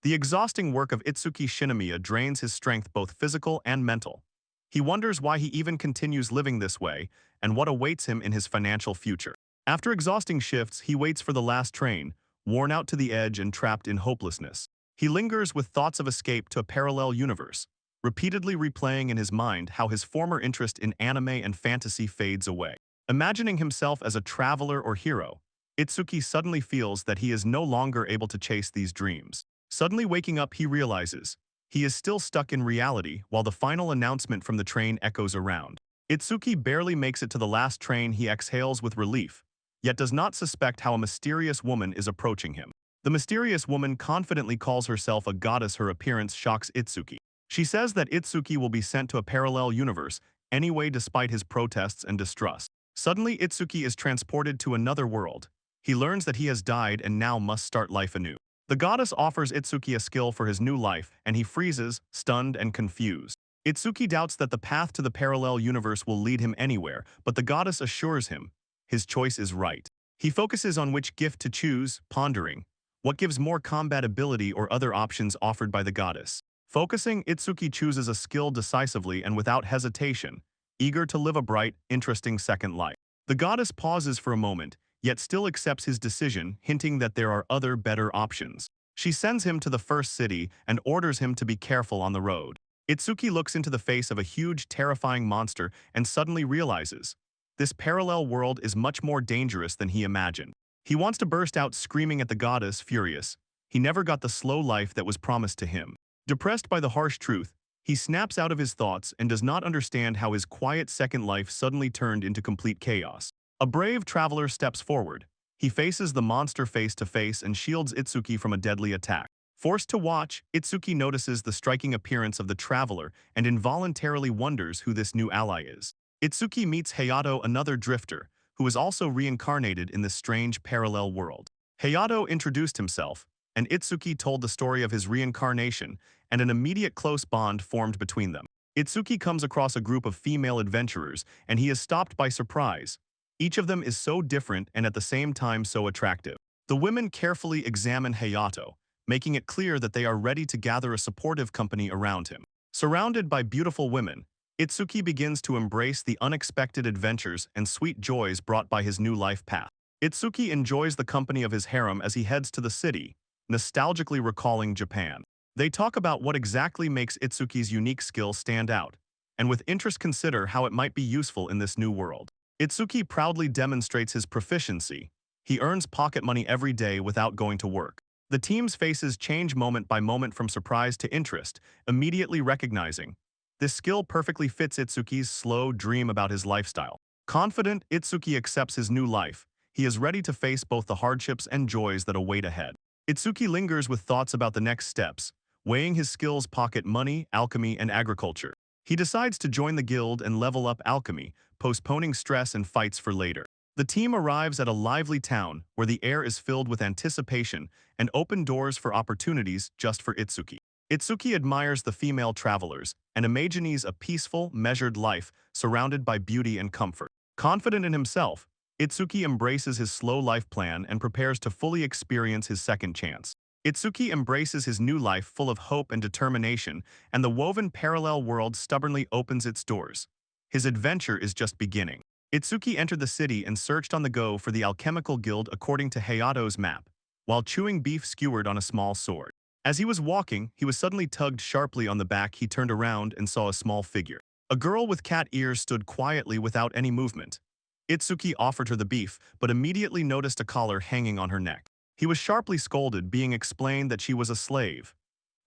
The exhausting work of Itsuki Shinomiya drains his strength both physical and mental. He wonders why he even continues living this way and what awaits him in his financial future. After exhausting shifts, he waits for the last train, worn out to the edge and trapped in hopelessness. He lingers with thoughts of escape to a parallel universe, repeatedly replaying in his mind how his former interest in anime and fantasy fades away. Imagining himself as a traveler or hero, Itsuki suddenly feels that he is no longer able to chase these dreams. Suddenly waking up, he realizes he is still stuck in reality while the final announcement from the train echoes around. Itsuki barely makes it to the last train. He exhales with relief, yet does not suspect how a mysterious woman is approaching him. The mysterious woman confidently calls herself a goddess. Her appearance shocks Itsuki. She says that Itsuki will be sent to a parallel universe anyway despite his protests and distrust. Suddenly, Itsuki is transported to another world. He learns that he has died and now must start life anew. The goddess offers Itsuki a skill for his new life, and he freezes, stunned and confused. Itsuki doubts that the path to the parallel universe will lead him anywhere, but the goddess assures him his choice is right. He focuses on which gift to choose, pondering what gives more combat ability or other options offered by the goddess. Focusing, Itsuki chooses a skill decisively and without hesitation, eager to live a bright, interesting second life. The goddess pauses for a moment, yet still accepts his decision, hinting that there are other better options. She sends him to the first city and orders him to be careful on the road. Itsuki looks into the face of a huge, terrifying monster and suddenly realizes this parallel world is much more dangerous than he imagined. He wants to burst out screaming at the goddess, furious. He never got the slow life that was promised to him. Depressed by the harsh truth, he snaps out of his thoughts and does not understand how his quiet second life suddenly turned into complete chaos. A brave traveler steps forward. He faces the monster face to face and shields Itsuki from a deadly attack. Forced to watch, Itsuki notices the striking appearance of the traveler and involuntarily wonders who this new ally is. Itsuki meets Hayato, another drifter, who is also reincarnated in this strange parallel world. Hayato introduced himself, and Itsuki told the story of his reincarnation, and an immediate close bond formed between them. Itsuki comes across a group of female adventurers, and he is stopped by surprise. Each of them is so different and at the same time so attractive. The women carefully examine Hayato, making it clear that they are ready to gather a supportive company around him. Surrounded by beautiful women, Itsuki begins to embrace the unexpected adventures and sweet joys brought by his new life path. Itsuki enjoys the company of his harem as he heads to the city, nostalgically recalling Japan. They talk about what exactly makes Itsuki's unique skill stand out, and with interest consider how it might be useful in this new world. Itsuki proudly demonstrates his proficiency. He earns pocket money every day without going to work. The team's faces change moment by moment from surprise to interest, immediately recognizing this skill perfectly fits Itsuki's slow dream about his lifestyle. Confident, Itsuki accepts his new life. He is ready to face both the hardships and joys that await ahead. Itsuki lingers with thoughts about the next steps, weighing his skills: pocket money, alchemy, and agriculture. He decides to join the guild and level up alchemy, postponing stress and fights for later. The team arrives at a lively town where the air is filled with anticipation and open doors for opportunities just for Itsuki. Itsuki admires the female travelers and imagines a peaceful, measured life surrounded by beauty and comfort. Confident in himself, Itsuki embraces his slow life plan and prepares to fully experience his second chance. Itsuki embraces his new life full of hope and determination, and the woven parallel world stubbornly opens its doors. His adventure is just beginning. Itsuki entered the city and searched on the go for the alchemical guild according to Hayato's map, while chewing beef skewered on a small sword. As he was walking, he was suddenly tugged sharply on the back. He turned around and saw a small figure. A girl with cat ears stood quietly without any movement. Itsuki offered her the beef, but immediately noticed a collar hanging on her neck. He was sharply scolded, being explained that she was a slave.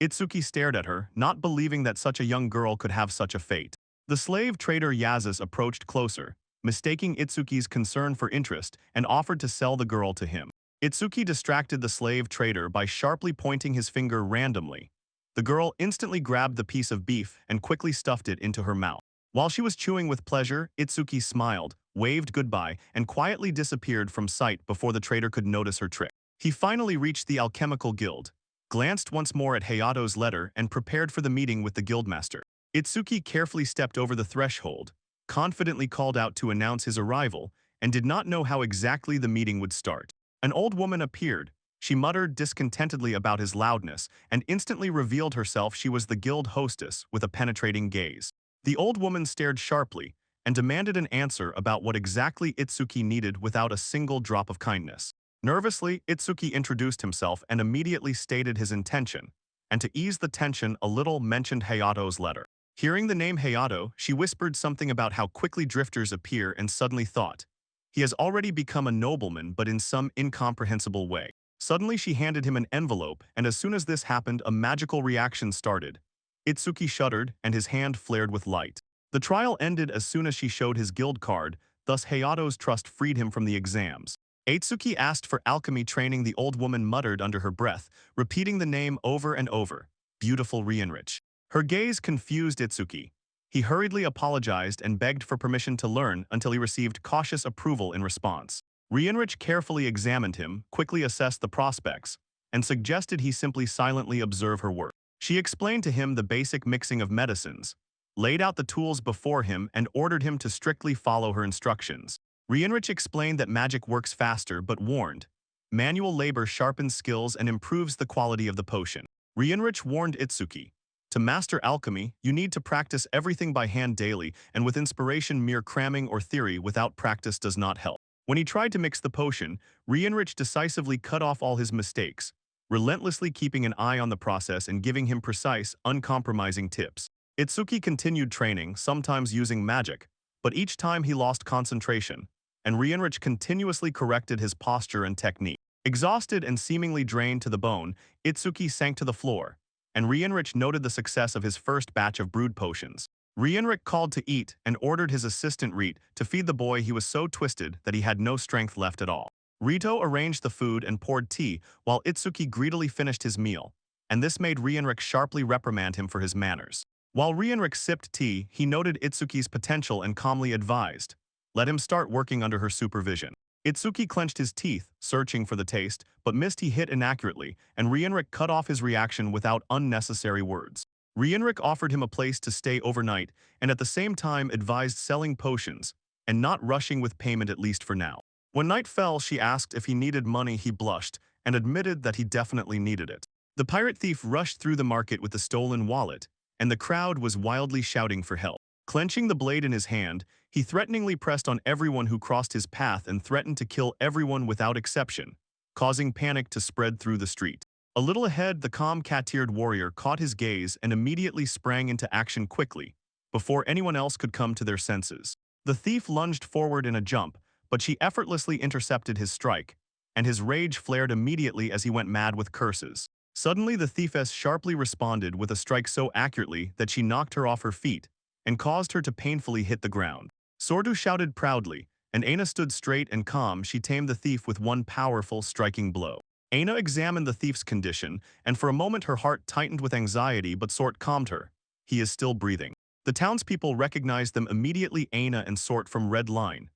Itsuki stared at her, not believing that such a young girl could have such a fate. The slave trader Yazis approached closer, mistaking Itsuki's concern for interest, and offered to sell the girl to him. Itsuki distracted the slave trader by sharply pointing his finger randomly. The girl instantly grabbed the piece of beef and quickly stuffed it into her mouth. While she was chewing with pleasure, Itsuki smiled, waved goodbye, and quietly disappeared from sight before the trader could notice her trick. He finally reached the alchemical guild, glanced once more at Hayato's letter, and prepared for the meeting with the guildmaster. Itsuki carefully stepped over the threshold, confidently called out to announce his arrival, and did not know how exactly the meeting would start. An old woman appeared, She muttered discontentedly about his loudness and instantly revealed herself she was the guild hostess with a penetrating gaze. The old woman stared sharply and demanded an answer about what exactly Itsuki needed without a single drop of kindness. Nervously, Itsuki introduced himself and immediately stated his intention, and to ease the tension a little mentioned Hayato's letter. Hearing the name Hayato, she whispered something about how quickly drifters appear and suddenly thought, he has already become a nobleman but in some incomprehensible way. Suddenly she handed him an envelope, and as soon as this happened a magical reaction started. Itsuki shuddered and his hand flared with light. The trial ended as soon as she showed his guild card, thus Hayato's trust freed him from the exams. Itsuki asked for alchemy training. The old woman muttered under her breath, repeating the name over and over. Beautiful Rienrich. Her gaze confused Itsuki. He hurriedly apologized and begged for permission to learn until he received cautious approval in response. Rienrich carefully examined him, quickly assessed the prospects, and suggested he simply silently observe her work. She explained to him the basic mixing of medicines, laid out the tools before him, and ordered him to strictly follow her instructions. Rienrich explained that magic works faster but warned, manual labor sharpens skills and improves the quality of the potion. Rienrich warned Itsuki, to master alchemy, you need to practice everything by hand daily, and with inspiration mere cramming or theory without practice does not help. When he tried to mix the potion, Rienrich decisively cut off all his mistakes, relentlessly keeping an eye on the process and giving him precise, uncompromising tips. Itsuki continued training, sometimes using magic, but each time he lost concentration, and Rienrich continuously corrected his posture and technique. Exhausted and seemingly drained to the bone, Itsuki sank to the floor, and Rienrich noted the success of his first batch of brewed potions. Rienrich called to eat and ordered his assistant Rit to feed the boy. He was so twisted that he had no strength left at all. Rito arranged the food and poured tea while Itsuki greedily finished his meal, and this made Rienrich sharply reprimand him for his manners. While Rienrich sipped tea, he noted Itsuki's potential and calmly advised, let him start working under her supervision. Itsuki clenched his teeth, searching for the taste, but missed. He hit inaccurately, and Rienrich cut off his reaction without unnecessary words. Rienrich offered him a place to stay overnight and at the same time advised selling potions and not rushing with payment, at least for now. When night fell, she asked if he needed money. He blushed and admitted that he definitely needed it. The pirate thief rushed through the market with the stolen wallet, and the crowd was wildly shouting for help. Clenching the blade in his hand, he threateningly pressed on everyone who crossed his path and threatened to kill everyone without exception, causing panic to spread through the street. A little ahead, the calm cat-eared warrior caught his gaze and immediately sprang into action quickly, before anyone else could come to their senses. The thief lunged forward in a jump, but she effortlessly intercepted his strike, and his rage flared immediately as he went mad with curses. Suddenly, the thiefess sharply responded with a strike so accurately that she knocked her off her feet and caused her to painfully hit the ground. Sordu shouted proudly, and Aina stood straight and calm. She tamed the thief with one powerful, striking blow. Aina examined the thief's condition, and for a moment her heart tightened with anxiety, but Sort calmed her. He is still breathing. The townspeople recognized them immediately, Aina and Sort from Red Line.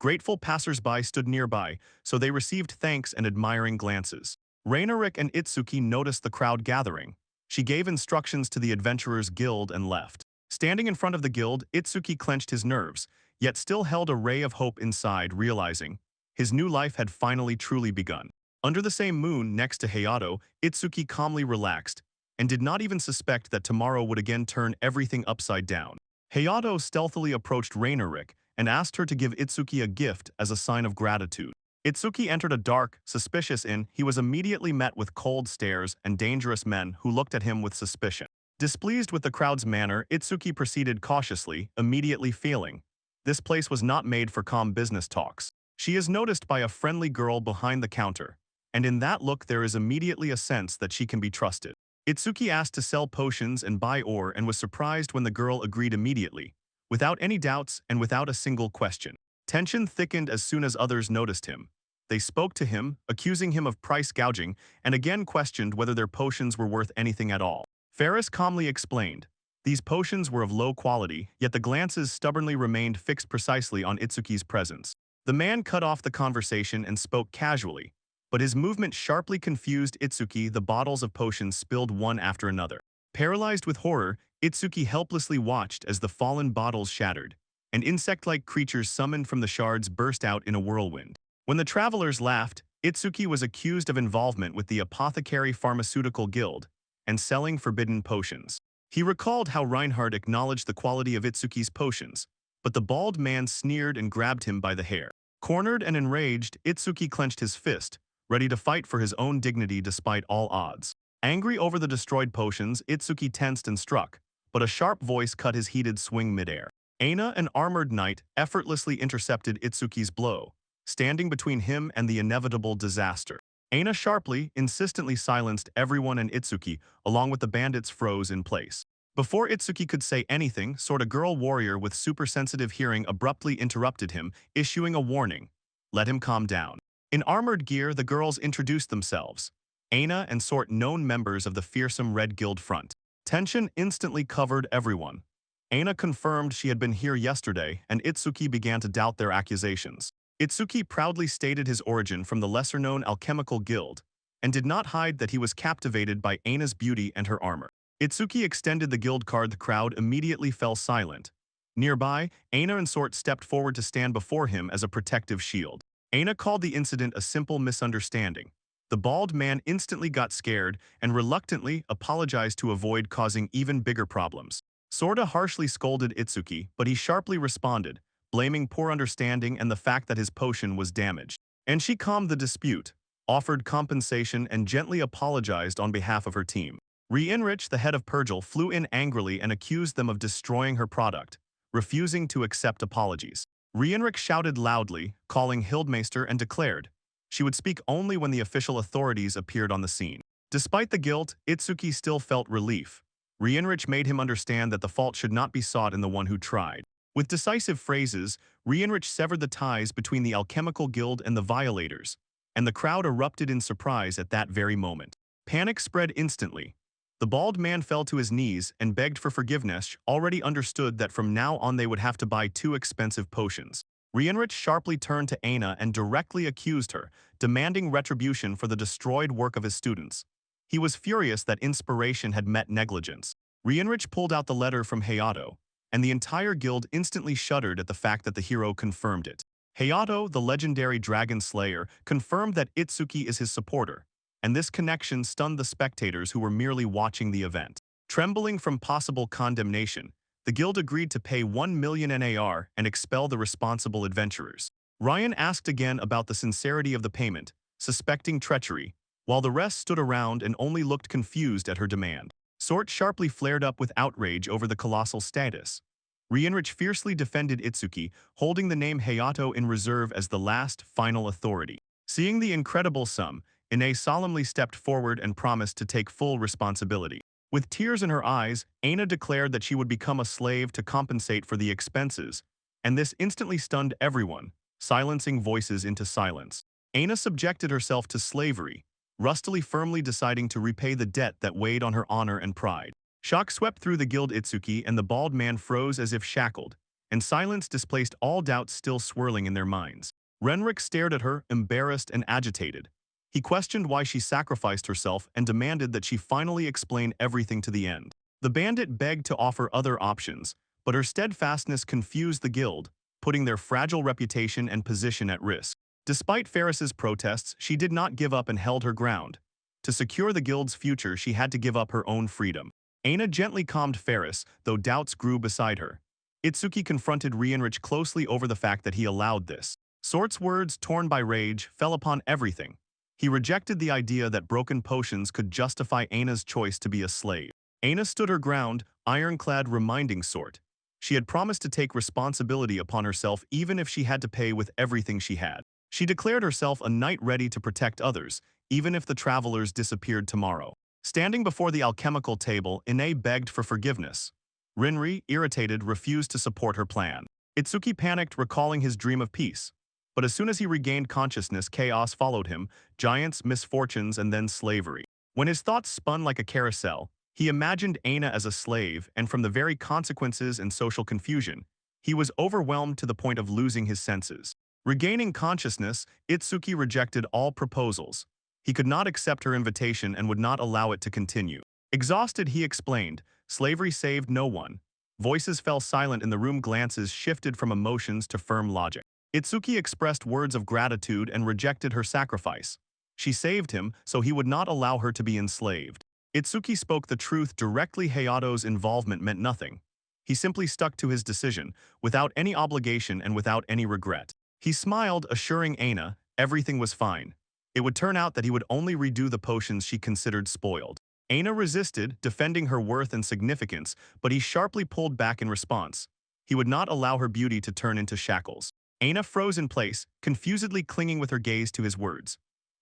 Grateful passers-by stood nearby, so they received thanks and admiring glances. Rienrich and Itsuki noticed the crowd gathering. She gave instructions to the Adventurers Guild and left. Standing in front of the guild, Itsuki clenched his nerves, yet still held a ray of hope inside, realizing his new life had finally truly begun. Under the same moon next to Hayato, Itsuki calmly relaxed and did not even suspect that tomorrow would again turn everything upside down. Hayato stealthily approached Rienrich and asked her to give Itsuki a gift as a sign of gratitude. Itsuki entered a dark, suspicious inn. He was immediately met with cold stares and dangerous men who looked at him with suspicion. Displeased with the crowd's manner, Itsuki proceeded cautiously, immediately feeling this place was not made for calm business talks. She is noticed by a friendly girl behind the counter, and in that look there is immediately a sense that she can be trusted. Itsuki asked to sell potions and buy ore and was surprised when the girl agreed immediately, without any doubts and without a single question. Tension thickened as soon as others noticed him. They spoke to him, accusing him of price gouging, and again questioned whether their potions were worth anything at all. Ferris calmly explained. These potions were of low quality, yet the glances stubbornly remained fixed precisely on Itsuki's presence. The man cut off the conversation and spoke casually, but his movement sharply confused Itsuki. The bottles of potions spilled one after another. Paralyzed with horror, Itsuki helplessly watched as the fallen bottles shattered, and insect-like creatures summoned from the shards burst out in a whirlwind. When the travelers laughed, Itsuki was accused of involvement with the Apothecary Pharmaceutical Guild and selling forbidden potions. He recalled how Reinhardt acknowledged the quality of Itsuki's potions, but the bald man sneered and grabbed him by the hair. Cornered and enraged, Itsuki clenched his fist, ready to fight for his own dignity despite all odds. Angry over the destroyed potions, Itsuki tensed and struck, but a sharp voice cut his heated swing midair. Aina, an armored knight, effortlessly intercepted Itsuki's blow, standing between him and the inevitable disaster. Aina sharply, insistently silenced everyone, and Itsuki, along with the bandits, froze in place. Before Itsuki could say anything, Sword, a girl warrior with super-sensitive hearing, abruptly interrupted him, issuing a warning. Let him calm down. In armored gear, the girls introduced themselves. Aina and Sword, known members of the fearsome Red Guild front. Tension instantly covered everyone. Aina confirmed she had been here yesterday, and Itsuki began to doubt their accusations. Itsuki proudly stated his origin from the lesser-known alchemical guild, and did not hide that he was captivated by Aina's beauty and her armor. Itsuki extended the guild card. The crowd immediately fell silent. Nearby, Aina and Sword stepped forward to stand before him as a protective shield. Aina called the incident a simple misunderstanding. The bald man instantly got scared and reluctantly apologized to avoid causing even bigger problems. Sorda harshly scolded Itsuki, but he sharply responded, blaming poor understanding and the fact that his potion was damaged. And she calmed the dispute, offered compensation, and gently apologized on behalf of her team. Reinrich, the head of Purgil, flew in angrily and accused them of destroying her product, refusing to accept apologies. Reinrich shouted loudly, calling Hildmeister, and declared she would speak only when the official authorities appeared on the scene. Despite the guilt, Itsuki still felt relief. Reinrich made him understand that the fault should not be sought in the one who tried. With decisive phrases, Reinrich severed the ties between the alchemical guild and the violators, and the crowd erupted in surprise at that very moment. Panic spread instantly. The bald man fell to his knees and begged for forgiveness, already understood that from now on they would have to buy 2 expensive potions. Reinrich sharply turned to Aina and directly accused her, demanding retribution for the destroyed work of his students. He was furious that inspiration had met negligence. Reinrich pulled out the letter from Hayato, and the entire guild instantly shuddered at the fact that the hero confirmed it. Hayato, the legendary dragon slayer, confirmed that Itsuki is his supporter, and this connection stunned the spectators who were merely watching the event. Trembling from possible condemnation, the guild agreed to pay 1 million NAR and expel the responsible adventurers. Ryan asked again about the sincerity of the payment, suspecting treachery, while the rest stood around and only looked confused at her demand. Sort sharply flared up with outrage over the colossal status. Reinrich fiercely defended Itsuki, holding the name Hayato in reserve as the last, final authority. Seeing the incredible sum, Ine solemnly stepped forward and promised to take full responsibility. With tears in her eyes, Aina declared that she would become a slave to compensate for the expenses, and this instantly stunned everyone, silencing voices into silence. Aina subjected herself to slavery, rustily firmly deciding to repay the debt that weighed on her honor and pride. Shock swept through the guild. Itsuki and the bald man froze as if shackled, and silence displaced all doubts still swirling in their minds. Renrick stared at her, embarrassed and agitated. He questioned why she sacrificed herself and demanded that she finally explain everything to the end. The bandit begged to offer other options, but her steadfastness confused the guild, putting their fragile reputation and position at risk. Despite Ferris's protests, she did not give up and held her ground. To secure the guild's future, she had to give up her own freedom. Aina gently calmed Ferris, though doubts grew beside her. Itsuki confronted Reinrich closely over the fact that he allowed this. Sort's words, torn by rage, fell upon everything. He rejected the idea that broken potions could justify Aina's choice to be a slave. Aina stood her ground, ironclad, reminding Sort she had promised to take responsibility upon herself even if she had to pay with everything she had. She declared herself a knight ready to protect others, even if the travelers disappeared tomorrow. Standing before the alchemical table, Ine begged for forgiveness. Rinri, irritated, refused to support her plan. Itsuki panicked, recalling his dream of peace. But as soon as he regained consciousness, chaos followed him, giants, misfortunes, and then slavery. When his thoughts spun like a carousel, he imagined Aina as a slave, and from the very consequences and social confusion, he was overwhelmed to the point of losing his senses. Regaining consciousness, Itsuki rejected all proposals. He could not accept her invitation and would not allow it to continue. Exhausted, he explained, slavery saved no one. Voices fell silent in the room, glances shifted from emotions to firm logic. Itsuki expressed words of gratitude and rejected her sacrifice. She saved him, so he would not allow her to be enslaved. Itsuki spoke the truth directly. Hayato's involvement meant nothing. He simply stuck to his decision, without any obligation and without any regret. He smiled, assuring Aina everything was fine. It would turn out that he would only redo the potions she considered spoiled. Aina resisted, defending her worth and significance, but he sharply pulled back in response. He would not allow her beauty to turn into shackles. Aina froze in place, confusedly clinging with her gaze to his words.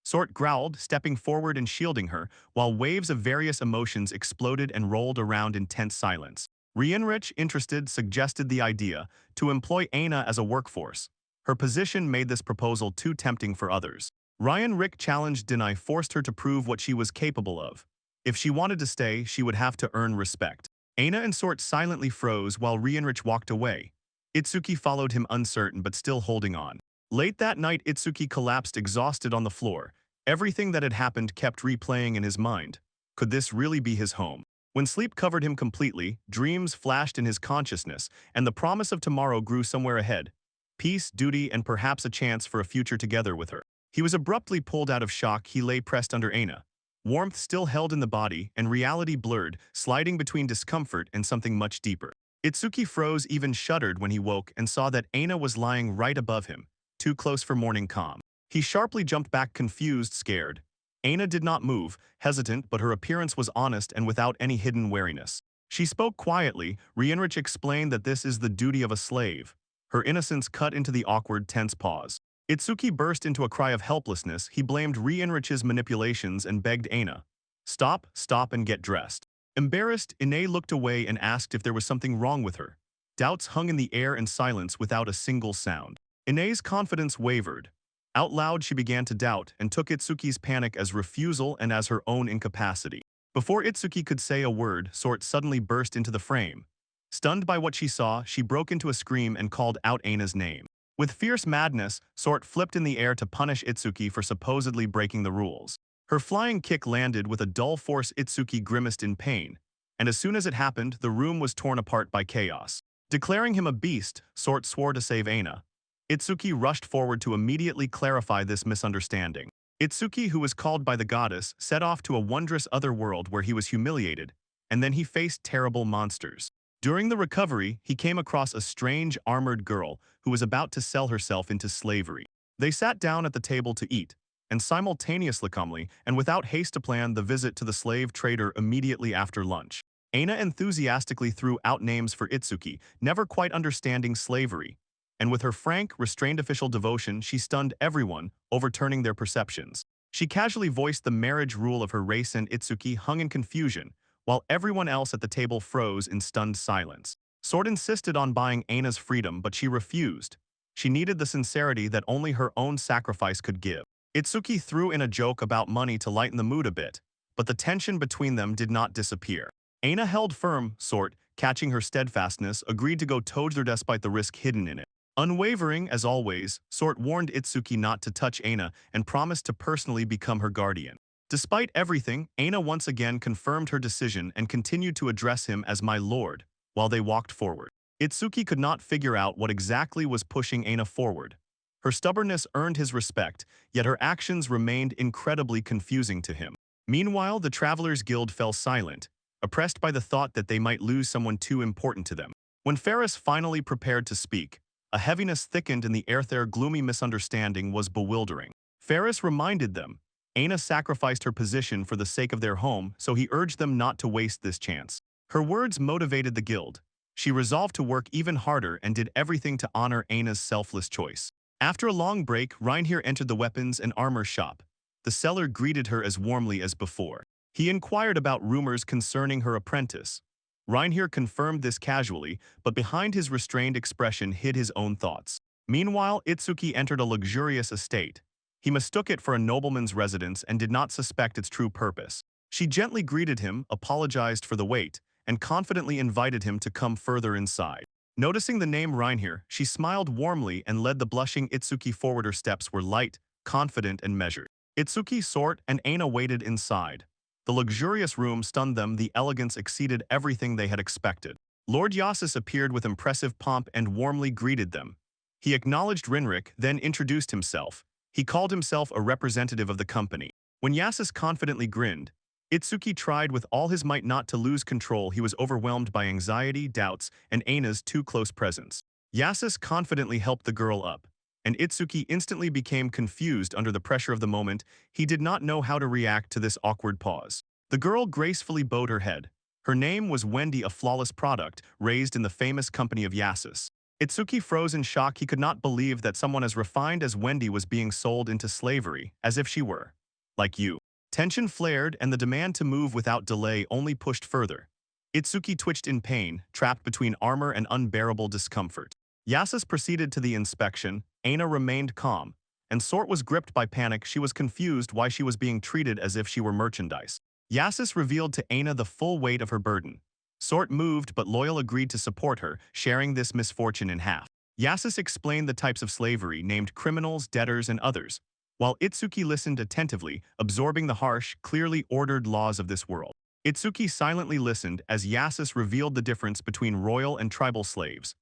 Sort growled, stepping forward and shielding her, while waves of various emotions exploded and rolled around in tense silence. Rienrich, interested, suggested the idea to employ Aina as a workforce. Her position made this proposal too tempting for others. Ryan Rick challenged Denai, forced her to prove what she was capable of. If she wanted to stay, she would have to earn respect. Aina and Sort silently froze while Rienrich walked away. Itsuki followed him, uncertain but still holding on. Late that night, Itsuki collapsed exhausted on the floor. Everything that had happened kept replaying in his mind. Could this really be his home? When sleep covered him completely, dreams flashed in his consciousness, and the promise of tomorrow grew somewhere ahead. Peace, duty, and perhaps a chance for a future together with her. He was abruptly pulled out of shock. He lay pressed under Aina. Warmth still held in the body, and reality blurred, sliding between discomfort and something much deeper. Itsuki froze, even shuddered when he woke and saw that Aina was lying right above him, too close for morning calm. He sharply jumped back, confused, scared. Aina did not move, hesitant, but her appearance was honest and without any hidden wariness. She spoke quietly. Rienrich explained that this is the duty of a slave. Her innocence cut into the awkward, tense pause. Itsuki burst into a cry of helplessness. He blamed Rienrich's manipulations and begged Aina, "Stop, stop and get dressed." Embarrassed, Ine looked away and asked if there was something wrong with her. Doubts hung in the air and silence without a single sound. Ine's confidence wavered. Out loud, she began to doubt and took Itsuki's panic as refusal and as her own incapacity. Before Itsuki could say a word, Sort suddenly burst into the frame. Stunned by what she saw, she broke into a scream and called out Aina's name. With fierce madness, Sort flipped in the air to punish Itsuki for supposedly breaking the rules. Her flying kick landed with a dull force. Itsuki grimaced in pain, and as soon as it happened, the room was torn apart by chaos. Declaring him a beast, Sort swore to save Aina. Itsuki rushed forward to immediately clarify this misunderstanding. Itsuki, who was called by the goddess, set off to a wondrous other world where he was humiliated, and then he faced terrible monsters. During the recovery, he came across a strange, armored girl who was about to sell herself into slavery. They sat down at the table to eat, and simultaneously, calmly and without haste, to plan the visit to the slave trader immediately after lunch. Aina enthusiastically threw out names for Itsuki, never quite understanding slavery. And with her frank, restrained official devotion, she stunned everyone, overturning their perceptions. She casually voiced the marriage rule of her race, and Itsuki hung in confusion, while everyone else at the table froze in stunned silence. Sort insisted on buying Aina's freedom, but she refused. She needed the sincerity that only her own sacrifice could give. Itsuki threw in a joke about money to lighten the mood a bit, but the tension between them did not disappear. Aina held firm. Sort, catching her steadfastness, agreed to go together despite the risk hidden in it. Unwavering, as always, Sort warned Itsuki not to touch Aina and promised to personally become her guardian. Despite everything, Aina once again confirmed her decision and continued to address him as "my lord" while they walked forward. Itsuki could not figure out what exactly was pushing Aina forward. Her stubbornness earned his respect, yet her actions remained incredibly confusing to him. Meanwhile, the Travelers Guild fell silent, oppressed by the thought that they might lose someone too important to them. When Ferris finally prepared to speak, a heaviness thickened in the air. Their gloomy misunderstanding was bewildering. Ferris reminded them Aina sacrificed her position for the sake of their home, so he urged them not to waste this chance. Her words motivated the guild. She resolved to work even harder and did everything to honor Aina's selfless choice. After a long break, Reinhard entered the weapons and armor shop. The seller greeted her as warmly as before. He inquired about rumors concerning her apprentice. Reinhard confirmed this casually, but behind his restrained expression hid his own thoughts. Meanwhile, Itsuki entered a luxurious estate. He mistook it for a nobleman's residence and did not suspect its true purpose. She gently greeted him, apologized for the wait, and confidently invited him to come further inside. Noticing the name Reinhard, she smiled warmly and led the blushing Itsuki forward. Her steps were light, confident, and measured. Itsuki, Sort, and Aina waited inside. The luxurious room stunned them. The elegance exceeded everything they had expected. Lord Yasus appeared with impressive pomp and warmly greeted them. He acknowledged Rinrik, then introduced himself. He called himself a representative of the company. When Yasus confidently grinned, Itsuki tried with all his might not to lose control. He was overwhelmed by anxiety, doubts, and Aina's too close presence. Yasus confidently helped the girl up, and Itsuki instantly became confused under the pressure of the moment. He did not know how to react to this awkward pause. The girl gracefully bowed her head. Her name was Wendy, a flawless product, raised in the famous company of Yasus. Itsuki froze in shock. He could not believe that someone as refined as Wendy was being sold into slavery, as if she were like you. Tension flared, and the demand to move without delay only pushed further. Itsuki twitched in pain, trapped between armor and unbearable discomfort. Yasus proceeded to the inspection. Aina remained calm, and Sort was gripped by panic. She was confused why she was being treated as if she were merchandise. Yasus revealed to Aina the full weight of her burden. Sort moved, but Loyal agreed to support her, sharing this misfortune in half. Yasus explained the types of slavery, named criminals, debtors, and others, while Itsuki listened attentively, absorbing the harsh, clearly ordered laws of this world. Itsuki silently listened as Yasus revealed the difference between royal and tribal slaves.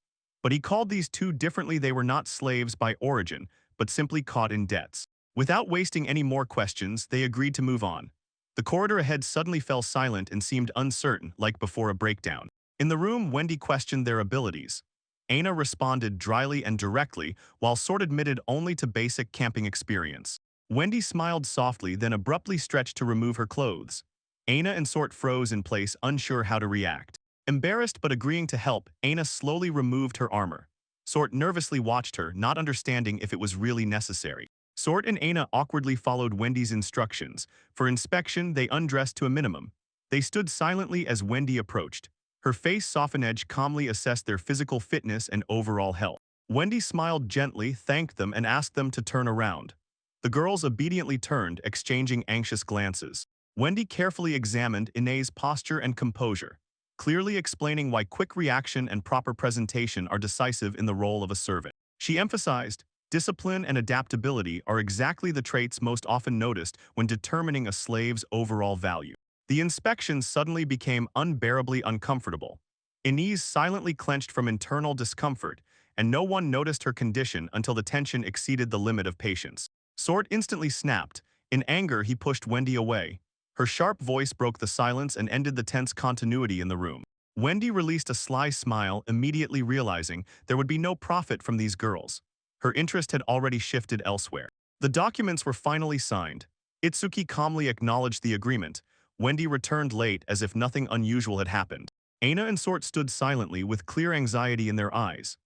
But he called these two differently. They were not slaves by origin, but simply caught in debts. Without wasting any more questions, they agreed to move on. The corridor ahead suddenly fell silent and seemed uncertain, like before a breakdown. In the room, Wendy questioned their abilities. Aina responded dryly and directly, while Sort admitted only to basic camping experience. Wendy smiled softly, then abruptly stretched to remove her clothes. Aina and Sort froze in place, unsure how to react. Embarrassed but agreeing to help, Aina slowly removed her armor. Sort nervously watched her, not understanding if it was really necessary. Sort and Aina awkwardly followed Wendy's instructions. For inspection, they undressed to a minimum. They stood silently as Wendy approached. Her face softened, edge calmly assessed their physical fitness and overall health. Wendy smiled gently, thanked them, and asked them to turn around. The girls obediently turned, exchanging anxious glances. Wendy carefully examined Inae's posture and composure, clearly explaining why quick reaction and proper presentation are decisive in the role of a servant. She emphasized, discipline and adaptability are exactly the traits most often noticed when determining a slave's overall value. The inspection suddenly became unbearably uncomfortable. Inez silently clenched from internal discomfort, and no one noticed her condition until the tension exceeded the limit of patience. Sort instantly snapped. In anger, he pushed Wendy away. Her sharp voice broke the silence and ended the tense continuity in the room. Wendy released a sly smile, immediately realizing there would be no profit from these girls. Her interest had already shifted elsewhere. The documents were finally signed. Itsuki calmly acknowledged the agreement. Wendy returned late as if nothing unusual had happened. Aina and Sort stood silently with clear anxiety in their eyes.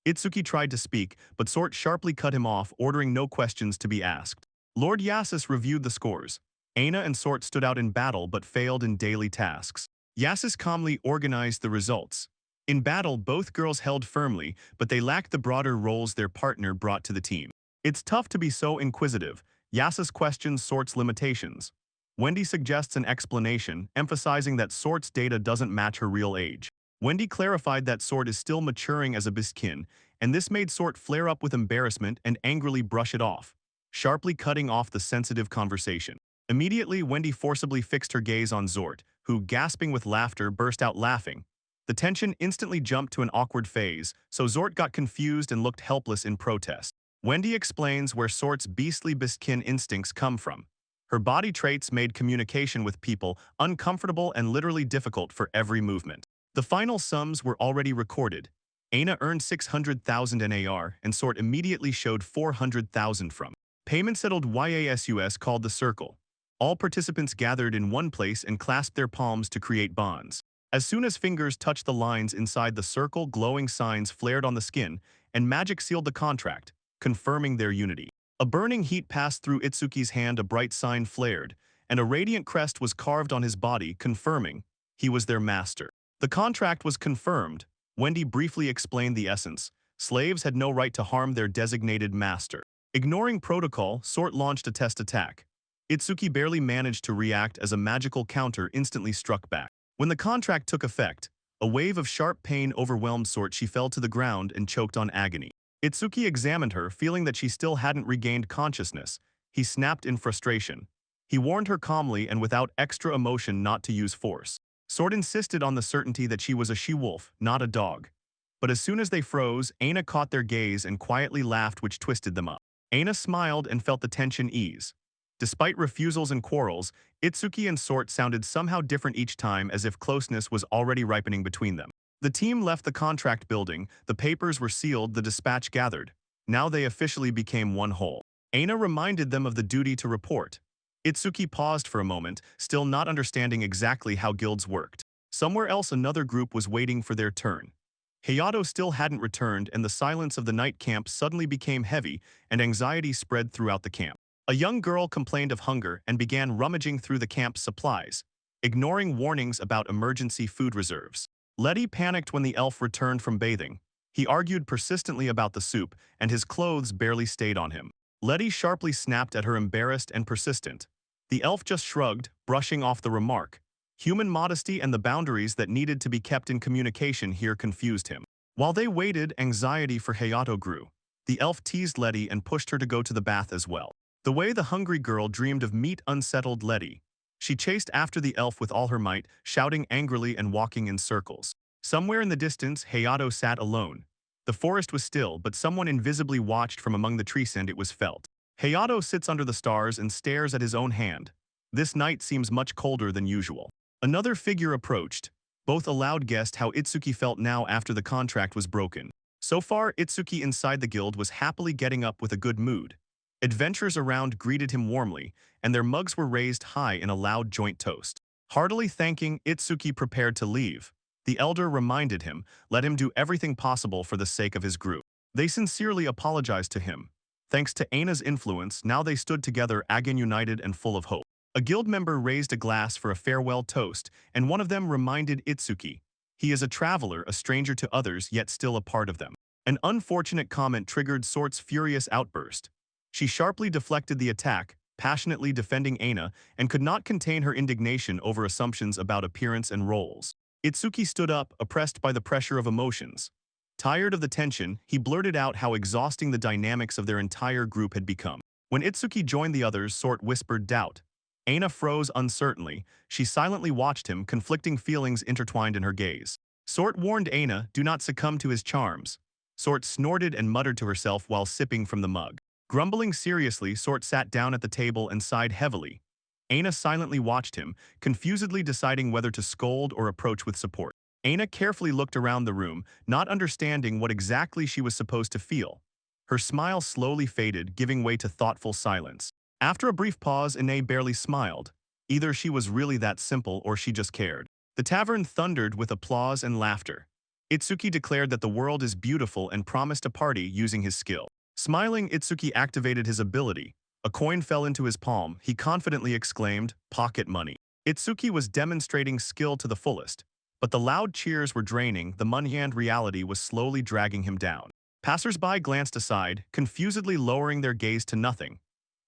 Itsuki tried to speak, but Sort sharply cut him off, ordering no questions to be asked. Lord Yasus reviewed the scores. Aina and Sort stood out in battle but failed in daily tasks. Yasus calmly organized the results. In battle, both girls held firmly, but they lacked the broader roles their partner brought to the team. It's tough to be so inquisitive. Yasus questions Sort's limitations. Wendy suggests an explanation, emphasizing that Sort's data doesn't match her real age. Wendy clarified that Sort is still maturing as a biskin, and this made Sort flare up with embarrassment and angrily brush it off, sharply cutting off the sensitive conversation. Immediately, Wendy forcibly fixed her gaze on Zort, who, gasping with laughter, burst out laughing. The tension instantly jumped to an awkward phase, so Zort got confused and looked helpless in protest. Wendy explains where Sort's beastly biskin instincts come from. Her body traits made communication with people uncomfortable and literally difficult for every movement. The final sums were already recorded. Aina earned 600,000 NAR, and Sort immediately showed 400,000 from. Payment settled. Yasus called the circle. All participants gathered in one place and clasped their palms to create bonds. As soon as fingers touched the lines inside the circle, glowing signs flared on the skin, and magic sealed the contract, confirming their unity. A burning heat passed through Itsuki's hand, a bright sign flared, and a radiant crest was carved on his body, confirming he was their master. The contract was confirmed. Wendy briefly explained the essence. Slaves had no right to harm their designated master. Ignoring protocol, Sort launched a test attack. Itsuki barely managed to react as a magical counter instantly struck back. When the contract took effect, a wave of sharp pain overwhelmed Sort. She fell to the ground and choked on agony. Itsuki examined her, feeling that she still hadn't regained consciousness. He snapped in frustration. He warned her calmly and without extra emotion not to use force. Sort insisted on the certainty that she was a she-wolf, not a dog. But as soon as they froze, Aina caught their gaze and quietly laughed, which twisted them up. Aina smiled and felt the tension ease. Despite refusals and quarrels, Itsuki and Sort sounded somehow different each time, as if closeness was already ripening between them. The team left the contract building, the papers were sealed, the dispatch gathered. Now they officially became one whole. Aina reminded them of the duty to report. Itsuki paused for a moment, still not understanding exactly how guilds worked. Somewhere else another group was waiting for their turn. Hayato still hadn't returned, and the silence of the night camp suddenly became heavy, and anxiety spread throughout the camp. A young girl complained of hunger and began rummaging through the camp's supplies, ignoring warnings about emergency food reserves. Letty panicked when the elf returned from bathing. He argued persistently about the soup, and his clothes barely stayed on him. Letty sharply snapped at her, embarrassed and persistent. The elf just shrugged, brushing off the remark. Human modesty and the boundaries that needed to be kept in communication here confused him. While they waited, anxiety for Hayato grew. The elf teased Letty and pushed her to go to the bath as well. The way the hungry girl dreamed of meat unsettled Letty. She chased after the elf with all her might, shouting angrily and walking in circles. Somewhere in the distance, Hayato sat alone. The forest was still, but someone invisibly watched from among the trees, and it was felt. Hayato sits under the stars and stares at his own hand. This night seems much colder than usual. Another figure approached. Both allowed guessed how Itsuki felt now after the contract was broken. So far, Itsuki inside the guild was happily getting up with a good mood. Adventurers around greeted him warmly, and their mugs were raised high in a loud joint toast. Heartily thanking, Itsuki prepared to leave. The elder reminded him, let him do everything possible for the sake of his group. They sincerely apologized to him. Thanks to Aina's influence, now they stood together again, united and full of hope. A guild member raised a glass for a farewell toast, and one of them reminded Itsuki. He is a traveler, a stranger to others, yet still a part of them. An unfortunate comment triggered Sort's furious outburst. She sharply deflected the attack, passionately defending Aina, and could not contain her indignation over assumptions about appearance and roles. Itsuki stood up, oppressed by the pressure of emotions. Tired of the tension, he blurted out how exhausting the dynamics of their entire group had become. When Itsuki joined the others, Sort whispered doubt. Aina froze uncertainly. She silently watched him, conflicting feelings intertwined in her gaze. Sort warned Aina, do not succumb to his charms. Sort snorted and muttered to herself while sipping from the mug. Grumbling seriously, Sort sat down at the table and sighed heavily. Aina silently watched him, confusedly deciding whether to scold or approach with support. Aina carefully looked around the room, not understanding what exactly she was supposed to feel. Her smile slowly faded, giving way to thoughtful silence. After a brief pause, Aina barely smiled. Either she was really that simple or she just cared. The tavern thundered with applause and laughter. Itsuki declared that the world is beautiful and promised a party using his skill. Smiling, Itsuki activated his ability. A coin fell into his palm. He confidently exclaimed, pocket money. Itsuki was demonstrating skill to the fullest. But the loud cheers were draining. The Manhwa reality was slowly dragging him down. Passers-by glanced aside, confusedly lowering their gaze to nothing.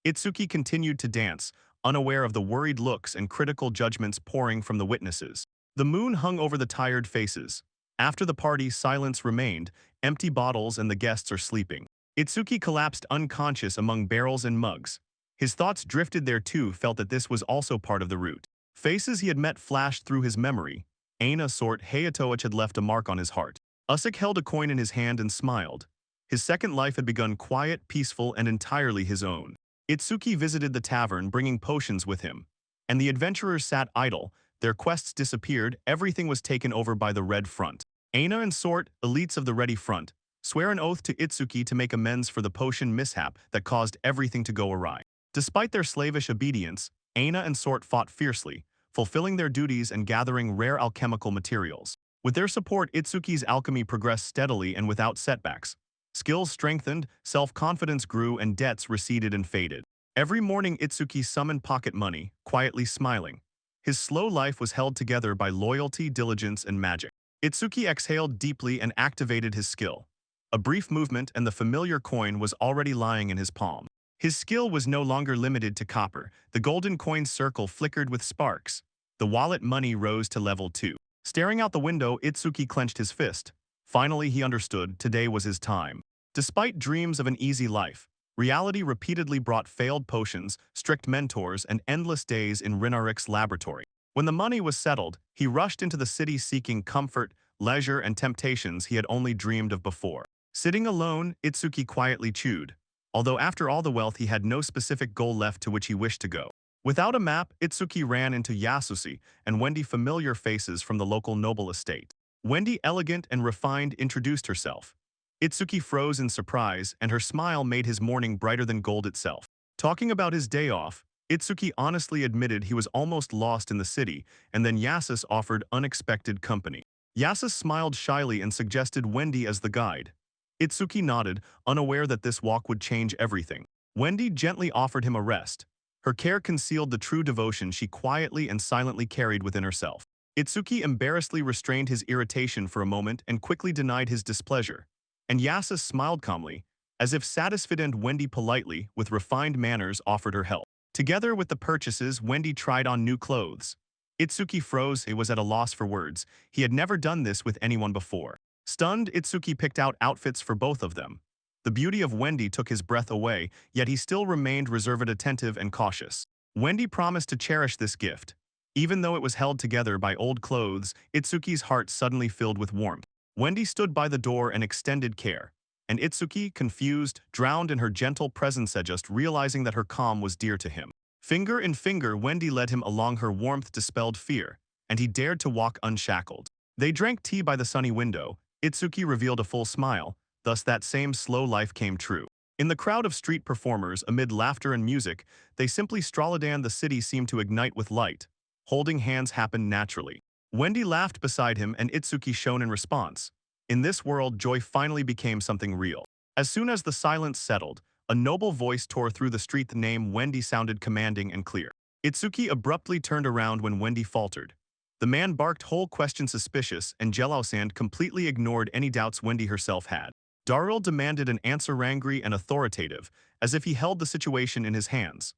Itsuki continued to dance, unaware of the worried looks and critical judgments pouring from the witnesses. The moon hung over the tired faces. After the party, silence remained, empty bottles and the guests are sleeping. Itsuki collapsed unconscious among barrels and mugs. His thoughts drifted there too, felt that this was also part of the route. Faces he had met flashed through his memory. Aina, Sort, Hayato had left a mark on his heart. Usik held a coin in his hand and smiled. His second life had begun quiet, peaceful, and entirely his own. Itsuki visited the tavern, bringing potions with him. And the adventurers sat idle, their quests disappeared, everything was taken over by the Red Front. Aina and Sort, elites of the Ready Front, swear an oath to Itsuki to make amends for the potion mishap that caused everything to go awry. Despite their slavish obedience, Aina and Sort fought fiercely, fulfilling their duties and gathering rare alchemical materials. With their support, Itsuki's alchemy progressed steadily and without setbacks. Skills strengthened, self-confidence grew, and debts receded and faded. Every morning Itsuki summoned pocket money, quietly smiling. His slow life was held together by loyalty, diligence, and magic. Itsuki exhaled deeply and activated his skill. A brief movement and the familiar coin was already lying in his palm. His skill was no longer limited to copper. The golden coin's circle flickered with sparks. The wallet money rose to level 2. Staring out the window, Itsuki clenched his fist. Finally, he understood today was his time. Despite dreams of an easy life, reality repeatedly brought failed potions, strict mentors, and endless days in Rinarik's laboratory. When the money was settled, he rushed into the city seeking comfort, leisure, and temptations he had only dreamed of before. Sitting alone, Itsuki quietly chewed, although after all the wealth he had no specific goal left to which he wished to go. Without a map, Itsuki ran into Yasushi and Wendy, familiar faces from the local noble estate. Wendy, elegant and refined, introduced herself. Itsuki froze in surprise, and her smile made his morning brighter than gold itself. Talking about his day off, Itsuki honestly admitted he was almost lost in the city, and then Yasus offered unexpected company. Yasus smiled shyly and suggested Wendy as the guide. Itsuki nodded, unaware that this walk would change everything. Wendy gently offered him a rest. Her care concealed the true devotion she quietly and silently carried within herself. Itsuki embarrassedly restrained his irritation for a moment and quickly denied his displeasure. And Yasus smiled calmly, as if satisfied, and Wendy politely, with refined manners, offered her help. Together with the purchases, Wendy tried on new clothes. Itsuki froze. He was at a loss for words. He had never done this with anyone before. Stunned, Itsuki picked out outfits for both of them. The beauty of Wendy took his breath away, yet he still remained reserved, attentive, and cautious. Wendy promised to cherish this gift. Even though it was held together by old clothes, Itsuki's heart suddenly filled with warmth. Wendy stood by the door and extended care, and Itsuki, confused, drowned in her gentle presence, just realizing that her calm was dear to him. Finger in finger, Wendy led him along. Her warmth dispelled fear, and he dared to walk unshackled. They drank tea by the sunny window. Itsuki revealed a full smile, thus that same slow life came true. In the crowd of street performers, amid laughter and music, they simply strolled. The city seemed to ignite with light. Holding hands happened naturally. Wendy laughed beside him, and Itsuki shone in response. In this world, joy finally became something real. As soon as the silence settled, a noble voice tore through the street. The name Wendy sounded commanding and clear. Itsuki abruptly turned around when Wendy faltered. The man barked, whole question suspicious, and Jelosand completely ignored any doubts Wendy herself had. Darryl demanded an answer, angry and authoritative, as if he held the situation in his hands.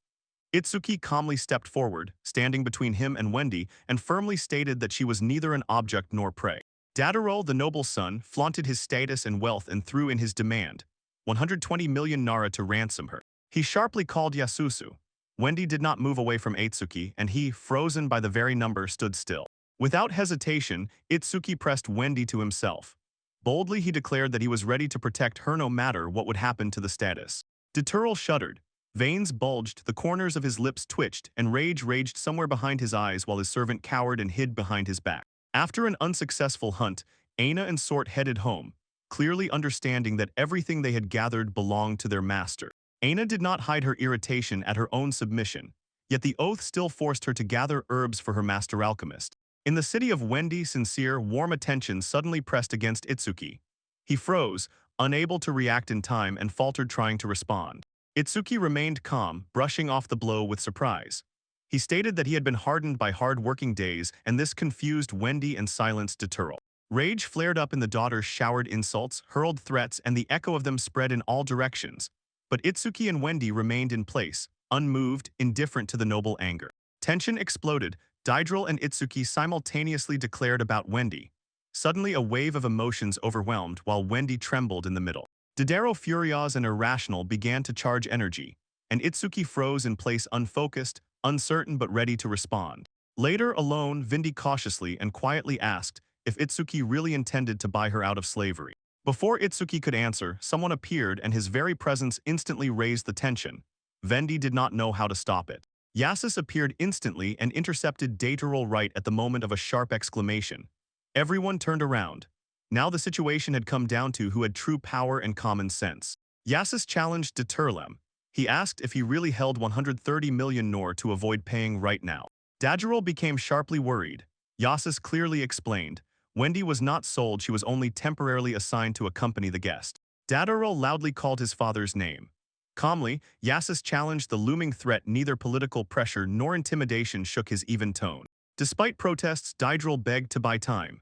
Itsuki calmly stepped forward, standing between him and Wendy, and firmly stated that she was neither an object nor prey. Darryl, the noble's son, flaunted his status and wealth and threw in his demand, 120 million nara to ransom her. He sharply called Yasusu. Wendy did not move away from Itsuki, and he, frozen by the very number, stood still. Without hesitation, Itsuki pressed Wendy to himself. Boldly he declared that he was ready to protect her no matter what would happen to the status. Darryl shuddered. Veins bulged, the corners of his lips twitched, and rage raged somewhere behind his eyes while his servant cowered and hid behind his back. After an unsuccessful hunt, Aina and Sort headed home, clearly understanding that everything they had gathered belonged to their master. Aina did not hide her irritation at her own submission, yet the oath still forced her to gather herbs for her master alchemist. In the city of Wendy, sincere, warm attention suddenly pressed against Itsuki. He froze, unable to react in time, and faltered, trying to respond. Itsuki remained calm, brushing off the blow with surprise. He stated that he had been hardened by hard-working days, and this confused Wendy and silenced Darryl. Rage flared up in the daughters, showered insults, hurled threats, and the echo of them spread in all directions. But Itsuki and Wendy remained in place, unmoved, indifferent to the noble anger. Tension exploded. Darryl and Itsuki simultaneously declared about Wendy. Suddenly a wave of emotions overwhelmed, while Wendy trembled in the middle. Darryl, furious and irrational, began to charge energy, and Itsuki froze in place, unfocused, uncertain but ready to respond. Later, alone, Wendy cautiously and quietly asked if Itsuki really intended to buy her out of slavery. Before Itsuki could answer, someone appeared, and his very presence instantly raised the tension. Wendy did not know how to stop it. Yasus appeared instantly and intercepted Darryl right at the moment of a sharp exclamation. Everyone turned around. Now the situation had come down to who had true power and common sense. Yasus challenged Darryl. He asked if he really held 130 million nor to avoid paying right now. Darryl became sharply worried. Yasus clearly explained, Wendy was not sold, she was only temporarily assigned to accompany the guest. Darryl loudly called his father's name. Calmly, Yasus challenged the looming threat. Neither political pressure nor intimidation shook his even tone. Despite protests, Darryl begged to buy time.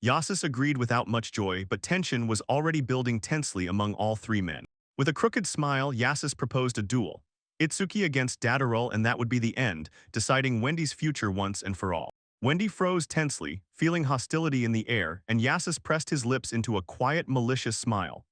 Yasus agreed without much joy, but tension was already building tensely among all three men. With a crooked smile, Yasus proposed a duel. Itsuki against Darryl, and that would be the end, deciding Wendy's future once and for all. Wendy froze tensely, feeling hostility in the air, and Yasus pressed his lips into a quiet, malicious smile.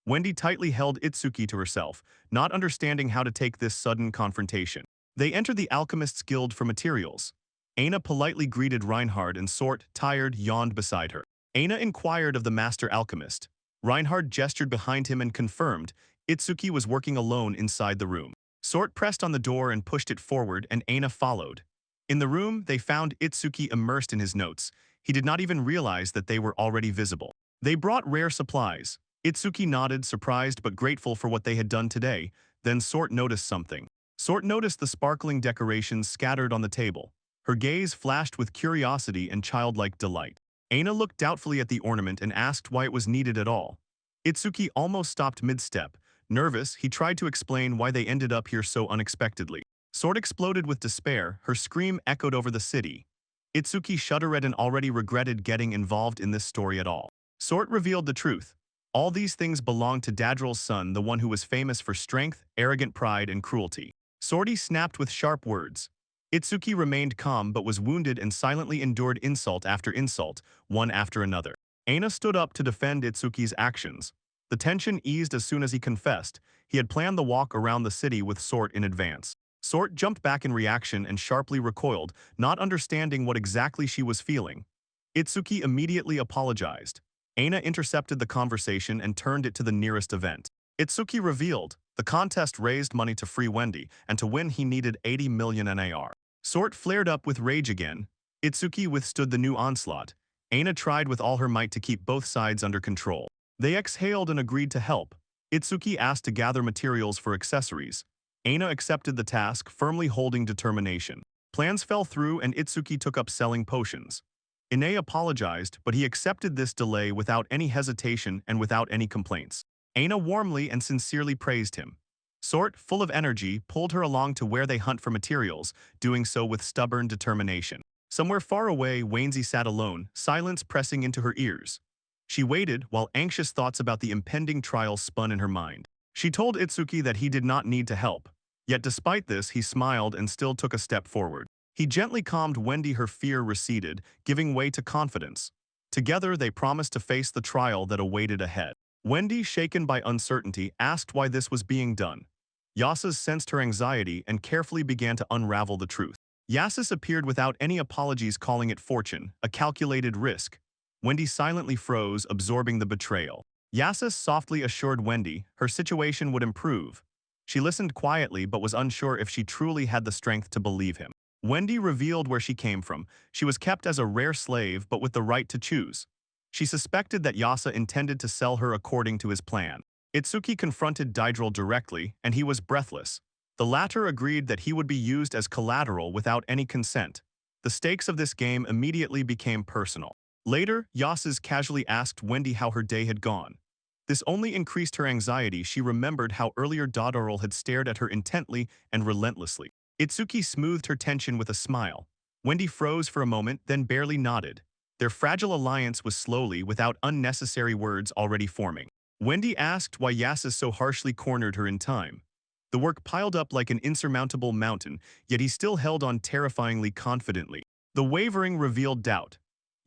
Wendy tightly held Itsuki to herself, not understanding how to take this sudden confrontation. They entered the Alchemist's Guild for materials. Aina politely greeted Reinhard, and Sort, tired, yawned beside her. Aina inquired of the master alchemist. Reinhard gestured behind him and confirmed Itsuki was working alone inside the room. Sort pressed on the door and pushed it forward, and Aina followed. In the room, they found Itsuki immersed in his notes. He did not even realize that they were already visible. They brought rare supplies. Itsuki nodded, surprised but grateful for what they had done today. Then Sort noticed something. Sort noticed the sparkling decorations scattered on the table. Her gaze flashed with curiosity and childlike delight. Aina looked doubtfully at the ornament and asked why it was needed at all. Itsuki almost stopped mid-step. Nervous, he tried to explain why they ended up here so unexpectedly. Sort exploded with despair, her scream echoed over the city. Itsuki shuddered and already regretted getting involved in this story at all. Sort revealed the truth. All these things belonged to Dadrill's son, the one who was famous for strength, arrogant pride, and cruelty. Sorty snapped with sharp words. Itsuki remained calm but was wounded and silently endured insult after insult, one after another. Aina stood up to defend Itsuki's actions. The tension eased as soon as he confessed. He had planned the walk around the city with Sort in advance. Sort jumped back in reaction and sharply recoiled, not understanding what exactly she was feeling. Itsuki immediately apologized. Aina intercepted the conversation and turned it to the nearest event. Itsuki revealed, the contest raised money to free Wendy, and to win he needed 80 million NAR. Sort flared up with rage again. Itsuki withstood the new onslaught. Aina tried with all her might to keep both sides under control. They exhaled and agreed to help. Itsuki asked to gather materials for accessories. Aina accepted the task, firmly holding determination. Plans fell through and Itsuki took up selling potions. Ine apologized, but he accepted this delay without any hesitation and without any complaints. Aina warmly and sincerely praised him. Sort, full of energy, pulled her along to where they hunt for materials, doing so with stubborn determination. Somewhere far away, Wainsy sat alone, silence pressing into her ears. She waited while anxious thoughts about the impending trial spun in her mind. She told Itsuki that he did not need to help. Yet despite this, he smiled and still took a step forward. He gently calmed Wendy, her fear receded, giving way to confidence. Together, they promised to face the trial that awaited ahead. Wendy, shaken by uncertainty, asked why this was being done. Yasas sensed her anxiety and carefully began to unravel the truth. Yasas appeared without any apologies, calling it fortune, a calculated risk. Wendy silently froze, absorbing the betrayal. Yasas softly assured Wendy her situation would improve. She listened quietly but was unsure if she truly had the strength to believe him. Wendy revealed where she came from. She was kept as a rare slave but with the right to choose. She suspected that Yasa intended to sell her according to his plan. Itsuki confronted Daedril directly, and he was breathless. The latter agreed that he would be used as collateral without any consent. The stakes of this game immediately became personal. Later, Yasas casually asked Wendy how her day had gone. This only increased her anxiety. She remembered how earlier Daedril had stared at her intently and relentlessly. Itsuki smoothed her tension with a smile. Wendy froze for a moment, then barely nodded. Their fragile alliance was slowly, without unnecessary words, already forming. Wendy asked why Yasas so harshly cornered her in time. The work piled up like an insurmountable mountain, yet he still held on terrifyingly confidently. The wavering revealed doubt.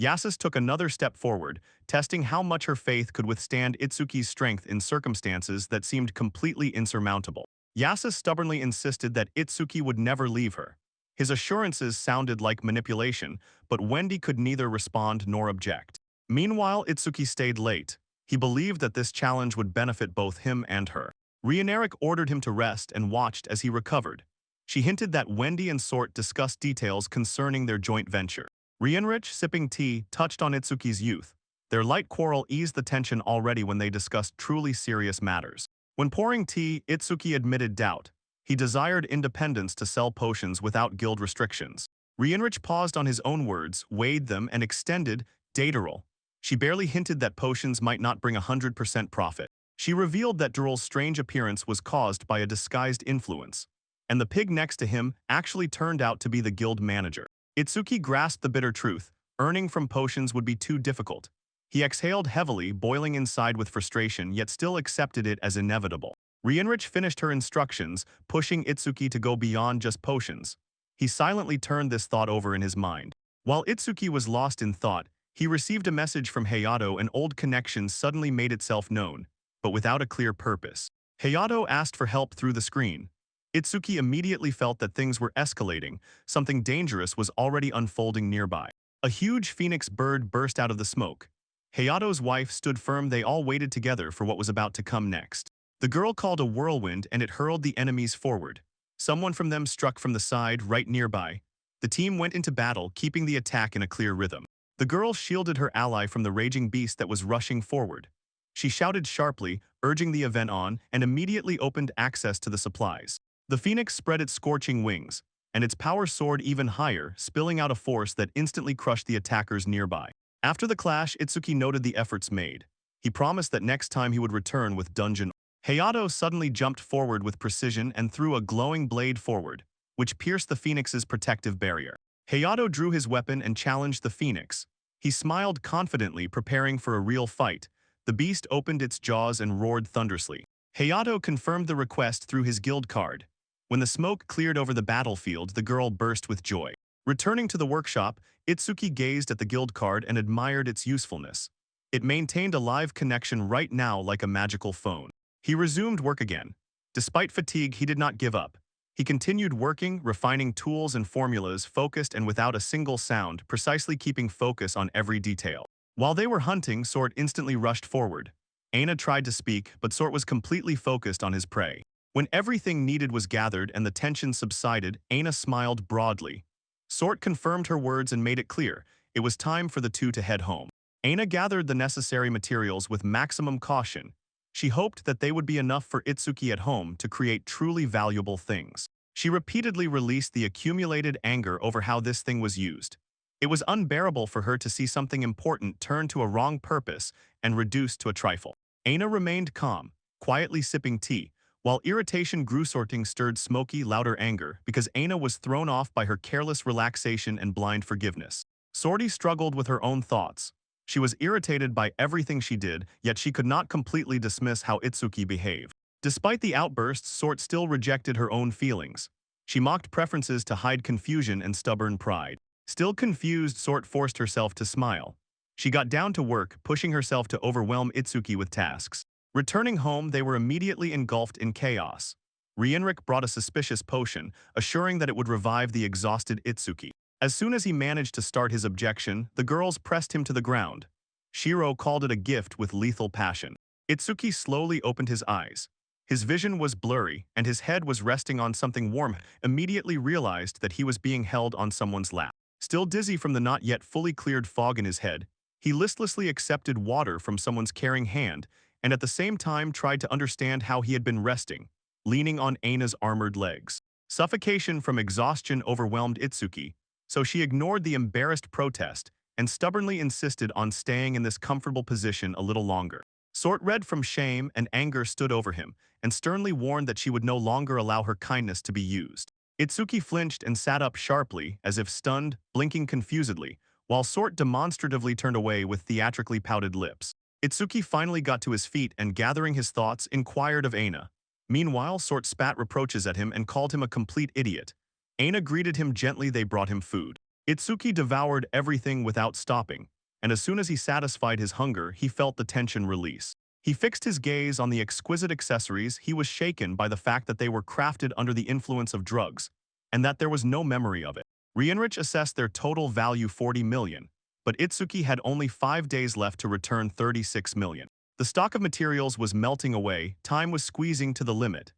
Yasas took another step forward, testing how much her faith could withstand Itsuki's strength in circumstances that seemed completely insurmountable. Yasas stubbornly insisted that Itsuki would never leave her. His assurances sounded like manipulation, but Wendy could neither respond nor object. Meanwhile, Itsuki stayed late. He believed that this challenge would benefit both him and her. Rianerik ordered him to rest and watched as he recovered. She hinted that Wendy and Sort discussed details concerning their joint venture. Rienrich, sipping tea, touched on Itsuki's youth. Their light quarrel eased the tension already when they discussed truly serious matters. When pouring tea, Itsuki admitted doubt. He desired independence to sell potions without guild restrictions. Rienrich paused on his own words, weighed them, and extended, Daedril. She barely hinted that potions might not bring 100% profit. She revealed that Daedril's strange appearance was caused by a disguised influence. And the pig next to him actually turned out to be the guild manager. Itsuki grasped the bitter truth. Earning from potions would be too difficult. He exhaled heavily, boiling inside with frustration, yet still accepted it as inevitable. Rienrich finished her instructions, pushing Itsuki to go beyond just potions. He silently turned this thought over in his mind. While Itsuki was lost in thought, he received a message from Hayato. An old connection suddenly made itself known, but without a clear purpose. Hayato asked for help through the screen. Itsuki immediately felt that things were escalating. Something dangerous was already unfolding nearby. A huge phoenix bird burst out of the smoke. Hayato's wife stood firm. They all waited together for what was about to come next. The girl called a whirlwind and it hurled the enemies forward. Someone from them struck from the side right nearby. The team went into battle, keeping the attack in a clear rhythm. The girl shielded her ally from the raging beast that was rushing forward. She shouted sharply, urging the event on, and immediately opened access to the supplies. The phoenix spread its scorching wings, and its power soared even higher, spilling out a force that instantly crushed the attackers nearby. After the clash, Itsuki noted the efforts made. He promised that next time he would return with dungeon. Hayato suddenly jumped forward with precision and threw a glowing blade forward, which pierced the phoenix's protective barrier. Hayato drew his weapon and challenged the phoenix. He smiled confidently, preparing for a real fight. The beast opened its jaws and roared thunderously. Hayato confirmed the request through his guild card. When the smoke cleared over the battlefield, the girl burst with joy. Returning to the workshop, Itsuki gazed at the guild card and admired its usefulness. It maintained a live connection right now like a magical phone. He resumed work again. Despite fatigue, he did not give up. He continued working, refining tools and formulas, focused and without a single sound, precisely keeping focus on every detail. While they were hunting, Sort instantly rushed forward. Aina tried to speak, but Sort was completely focused on his prey. When everything needed was gathered and the tension subsided, Aina smiled broadly. Sort confirmed her words and made it clear it was time for the two to head home. Aina gathered the necessary materials with maximum caution. She hoped that they would be enough for Itsuki at home to create truly valuable things. She repeatedly released the accumulated anger over how this thing was used. It was unbearable for her to see something important turn to a wrong purpose and reduced to a trifle. Aina remained calm, quietly sipping tea, while irritation grew. Sorting stirred smoky, louder anger because Aina was thrown off by her careless relaxation and blind forgiveness. Sorty struggled with her own thoughts. She was irritated by everything she did, yet she could not completely dismiss how Itsuki behaved. Despite the outbursts, Sort still rejected her own feelings. She mocked preferences to hide confusion and stubborn pride. Still confused, Sort forced herself to smile. She got down to work, pushing herself to overwhelm Itsuki with tasks. Returning home, they were immediately engulfed in chaos. Rienric brought a suspicious potion, assuring that it would revive the exhausted Itsuki. As soon as he managed to start his objection, the girls pressed him to the ground. Shiro called it a gift with lethal passion. Itsuki slowly opened his eyes. His vision was blurry, and his head was resting on something warm. Immediately realized that he was being held on someone's lap. Still dizzy from the not yet fully cleared fog in his head, he listlessly accepted water from someone's caring hand, and at the same time tried to understand how he had been resting, leaning on Aina's armored legs. Suffocation from exhaustion overwhelmed Itsuki, so she ignored the embarrassed protest and stubbornly insisted on staying in this comfortable position a little longer. Sort red from shame and anger stood over him and sternly warned that she would no longer allow her kindness to be used. Itsuki flinched and sat up sharply, as if stunned, blinking confusedly, while Sort demonstratively turned away with theatrically pouted lips. Itsuki finally got to his feet and, gathering his thoughts, inquired of Aina. Meanwhile, Sort spat reproaches at him and called him a complete idiot. Aina greeted him gently. They brought him food. Itsuki devoured everything without stopping, and as soon as he satisfied his hunger, he felt the tension release. He fixed his gaze on the exquisite accessories. He was shaken by the fact that they were crafted under the influence of drugs, and that there was no memory of it. Rienrich assessed their total value 40 million, but Itsuki had only 5 days left to return 36 million. The stock of materials was melting away, time was squeezing to the limit.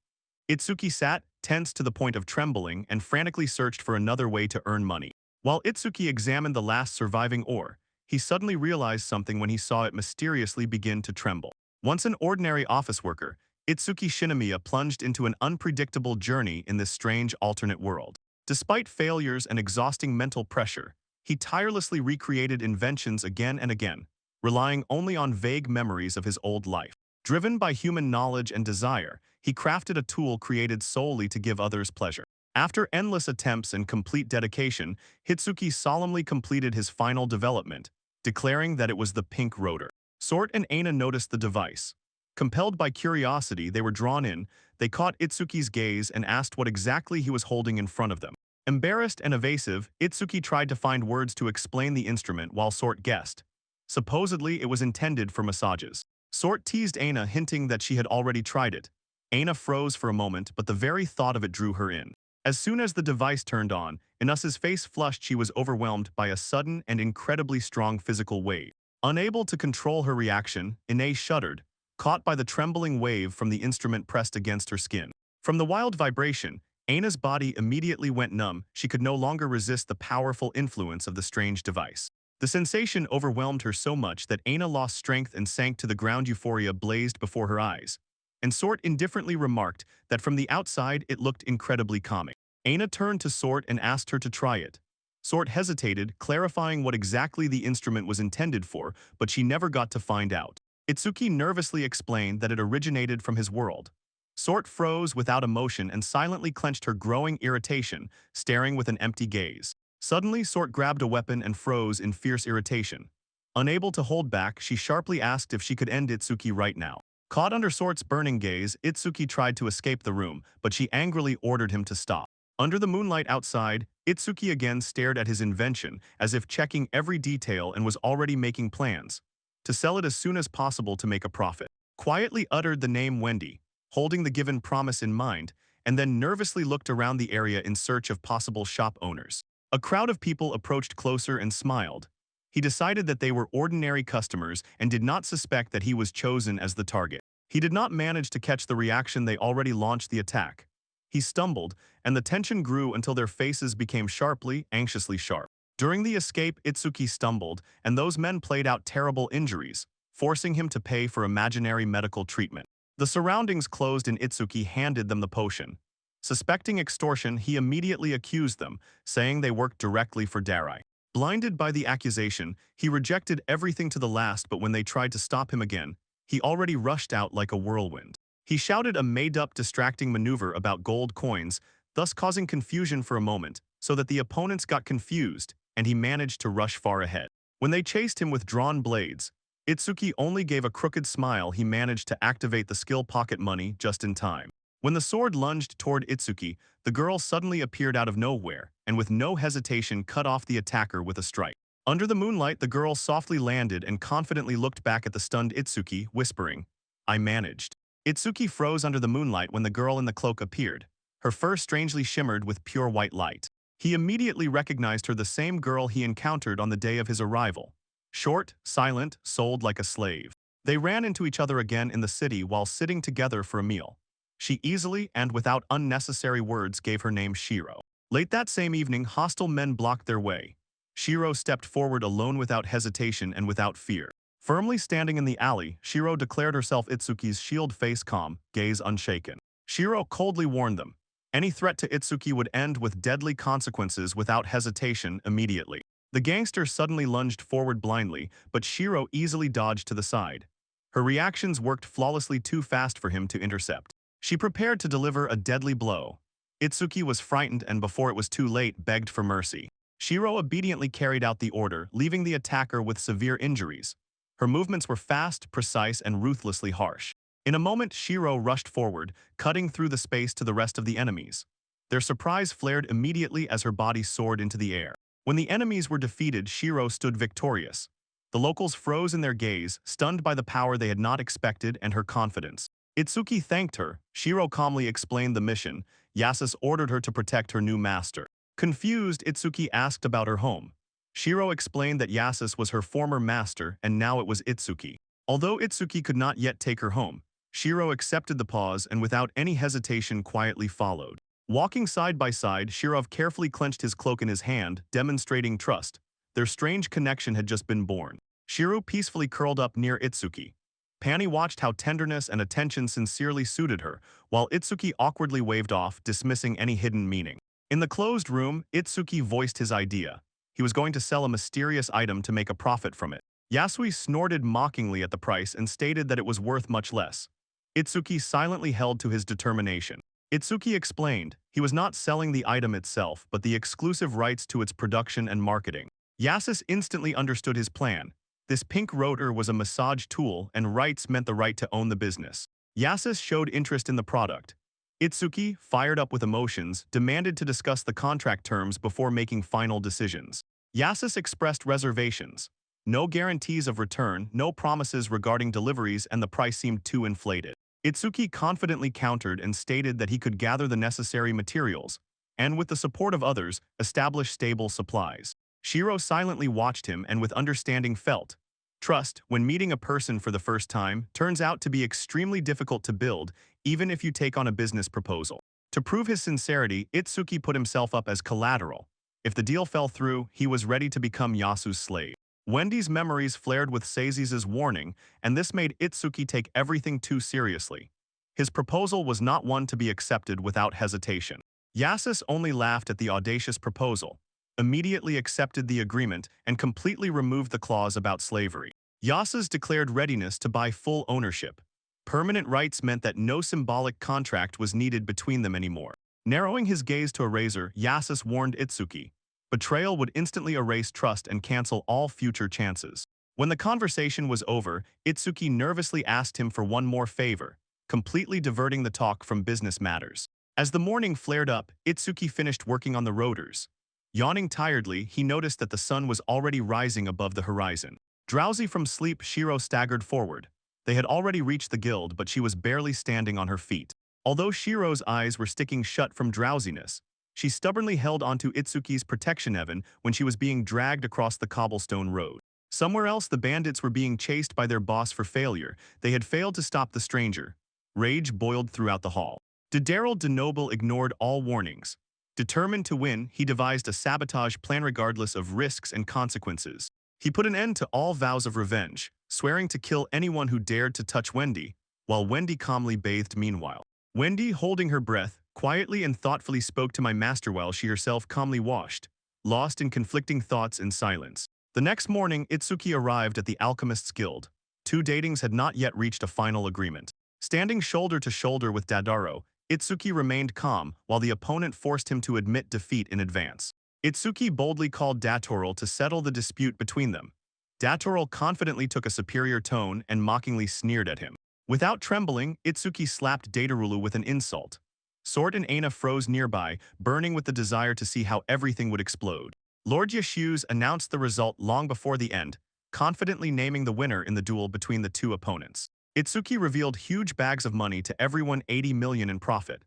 Itsuki sat, tense to the point of trembling, and frantically searched for another way to earn money. While Itsuki examined the last surviving ore, he suddenly realized something when he saw it mysteriously begin to tremble. Once an ordinary office worker, Itsuki Shinomiya plunged into an unpredictable journey in this strange alternate world. Despite failures and exhausting mental pressure, he tirelessly recreated inventions again and again, relying only on vague memories of his old life. Driven by human knowledge and desire, he crafted a tool created solely to give others pleasure. After endless attempts and complete dedication, Hitsuki solemnly completed his final development, declaring that it was the pink rotor. Sort and Aina noticed the device. Compelled by curiosity, they were drawn in. They caught Itsuki's gaze and asked what exactly he was holding in front of them. Embarrassed and evasive, Itsuki tried to find words to explain the instrument while Sort guessed. Supposedly, it was intended for massages. Sort teased Aina, hinting that she had already tried it. Aina froze for a moment, but the very thought of it drew her in. As soon as the device turned on, Inus's face flushed. She was overwhelmed by a sudden and incredibly strong physical wave. Unable to control her reaction, Ine shuddered, caught by the trembling wave from the instrument pressed against her skin. From the wild vibration, Aina's body immediately went numb. She could no longer resist the powerful influence of the strange device. The sensation overwhelmed her so much that Aina lost strength and sank to the ground. Euphoria blazed before her eyes. And Sort indifferently remarked that from the outside it looked incredibly calming. Aina turned to Sort and asked her to try it. Sort hesitated, clarifying what exactly the instrument was intended for, but she never got to find out. Itsuki nervously explained that it originated from his world. Sort froze without emotion and silently clenched her growing irritation, staring with an empty gaze. Suddenly, Sort grabbed a weapon and froze in fierce irritation. Unable to hold back, she sharply asked if she could end Itsuki right now. Caught under Sort's burning gaze, Itsuki tried to escape the room, but she angrily ordered him to stop. Under the moonlight outside, Itsuki again stared at his invention, as if checking every detail and was already making plans to sell it as soon as possible to make a profit. Quietly uttered the name Wendy, holding the given promise in mind, and then nervously looked around the area in search of possible shop owners. A crowd of people approached closer and smiled. He decided that they were ordinary customers and did not suspect that he was chosen as the target. He did not manage to catch the reaction. They already launched the attack. He stumbled, and the tension grew until their faces became sharply, anxiously sharp. During the escape, Itsuki stumbled, and those men played out terrible injuries, forcing him to pay for imaginary medical treatment. The surroundings closed and Itsuki handed them the potion. Suspecting extortion, he immediately accused them, saying they worked directly for Darai. Blinded by the accusation, he rejected everything to the last, but when they tried to stop him again, he already rushed out like a whirlwind. He shouted a made-up distracting maneuver about gold coins, thus causing confusion for a moment, so that the opponents got confused, and he managed to rush far ahead. When they chased him with drawn blades, Itsuki only gave a crooked smile. He managed to activate the skill pocket money just in time. When the sword lunged toward Itsuki, the girl suddenly appeared out of nowhere, and with no hesitation cut off the attacker with a strike. Under the moonlight, the girl softly landed and confidently looked back at the stunned Itsuki, whispering, "I managed." Itsuki froze under the moonlight when the girl in the cloak appeared. Her fur strangely shimmered with pure white light. He immediately recognized her, the same girl he encountered on the day of his arrival. Short, silent, sold like a slave. They ran into each other again in the city while sitting together for a meal. She easily and without unnecessary words gave her name Shiro. Late that same evening, hostile men blocked their way. Shiro stepped forward alone without hesitation and without fear. Firmly standing in the alley, Shiro declared herself Itsuki's shield, face calm, gaze unshaken. Shiro coldly warned them. Any threat to Itsuki would end with deadly consequences without hesitation immediately. The gangster suddenly lunged forward blindly, but Shiro easily dodged to the side. Her reactions worked flawlessly, too fast for him to intercept. She prepared to deliver a deadly blow. Itsuki was frightened and before it was too late begged for mercy. Shiro obediently carried out the order, leaving the attacker with severe injuries. Her movements were fast, precise, and ruthlessly harsh. In a moment, Shiro rushed forward, cutting through the space to the rest of the enemies. Their surprise flared immediately as her body soared into the air. When the enemies were defeated, Shiro stood victorious. The locals froze in their gaze, stunned by the power they had not expected and her confidence. Itsuki thanked her. Shiro calmly explained the mission. Yasus ordered her to protect her new master. Confused, Itsuki asked about her home. Shiro explained that Yasus was her former master and now it was Itsuki. Although Itsuki could not yet take her home, Shiro accepted the pause and without any hesitation quietly followed. Walking side by side, Shirov carefully clenched his cloak in his hand, demonstrating trust. Their strange connection had just been born. Shiro peacefully curled up near Itsuki. Pani watched how tenderness and attention sincerely suited her, while Itsuki awkwardly waved off, dismissing any hidden meaning. In the closed room, Itsuki voiced his idea. He was going to sell a mysterious item to make a profit from it. Yasui snorted mockingly at the price and stated that it was worth much less. Itsuki silently held to his determination. Itsuki explained he was not selling the item itself but the exclusive rights to its production and marketing. Yasus instantly understood his plan. This pink rotor was a massage tool and rights meant the right to own the business. Yasus showed interest in the product. Itsuki, fired up with emotions, demanded to discuss the contract terms before making final decisions. Yasus expressed reservations. No guarantees of return, no promises regarding deliveries, and the price seemed too inflated. Itsuki confidently countered and stated that he could gather the necessary materials, and with the support of others, establish stable supplies. Shiro silently watched him and with understanding felt, Trust, when meeting a person for the first time, turns out to be extremely difficult to build, even if you take on a business proposal. To prove his sincerity, Itsuki put himself up as collateral. If the deal fell through, he was ready to become Yasu's slave. Wendy's memories flared with Seizi's warning, and this made Itsuki take everything too seriously. His proposal was not one to be accepted without hesitation. Yasus only laughed at the audacious proposal, immediately accepted the agreement, and completely removed the clause about slavery. Yasus declared readiness to buy full ownership. Permanent rights meant that no symbolic contract was needed between them anymore. Narrowing his gaze to a razor, Yasus warned Itsuki. Betrayal would instantly erase trust and cancel all future chances. When the conversation was over, Itsuki nervously asked him for one more favor, completely diverting the talk from business matters. As the morning flared up, Itsuki finished working on the rotors. Yawning tiredly, he noticed that the sun was already rising above the horizon. Drowsy from sleep, Shiro staggered forward. They had already reached the guild, but she was barely standing on her feet. Although Shiro's eyes were sticking shut from drowsiness, she stubbornly held onto Itsuki's protection even when she was being dragged across the cobblestone road. Somewhere else, the bandits were being chased by their boss for failure. They had failed to stop the stranger. Rage boiled throughout the hall. Daryl DeNoble ignored all warnings. Determined to win, he devised a sabotage plan regardless of risks and consequences. He put an end to all vows of revenge, swearing to kill anyone who dared to touch Wendy, while Wendy calmly bathed meanwhile. Wendy, holding her breath, quietly and thoughtfully spoke to my master while she herself calmly washed, lost in conflicting thoughts and silence. The next morning, Itsuki arrived at the Alchemist's Guild. Two datings had not yet reached a final agreement. Standing shoulder to shoulder with Dadaro, Itsuki remained calm while the opponent forced him to admit defeat in advance. Itsuki boldly called Datorol to settle the dispute between them. Datorol confidently took a superior tone and mockingly sneered at him. Without trembling, Itsuki slapped Datorulu with an insult. Sort and Aina froze nearby, burning with the desire to see how everything would explode. Lord Yeshus announced the result long before the end, confidently naming the winner in the duel between the two opponents. Itsuki revealed huge bags of money to everyone, 80 million in profit.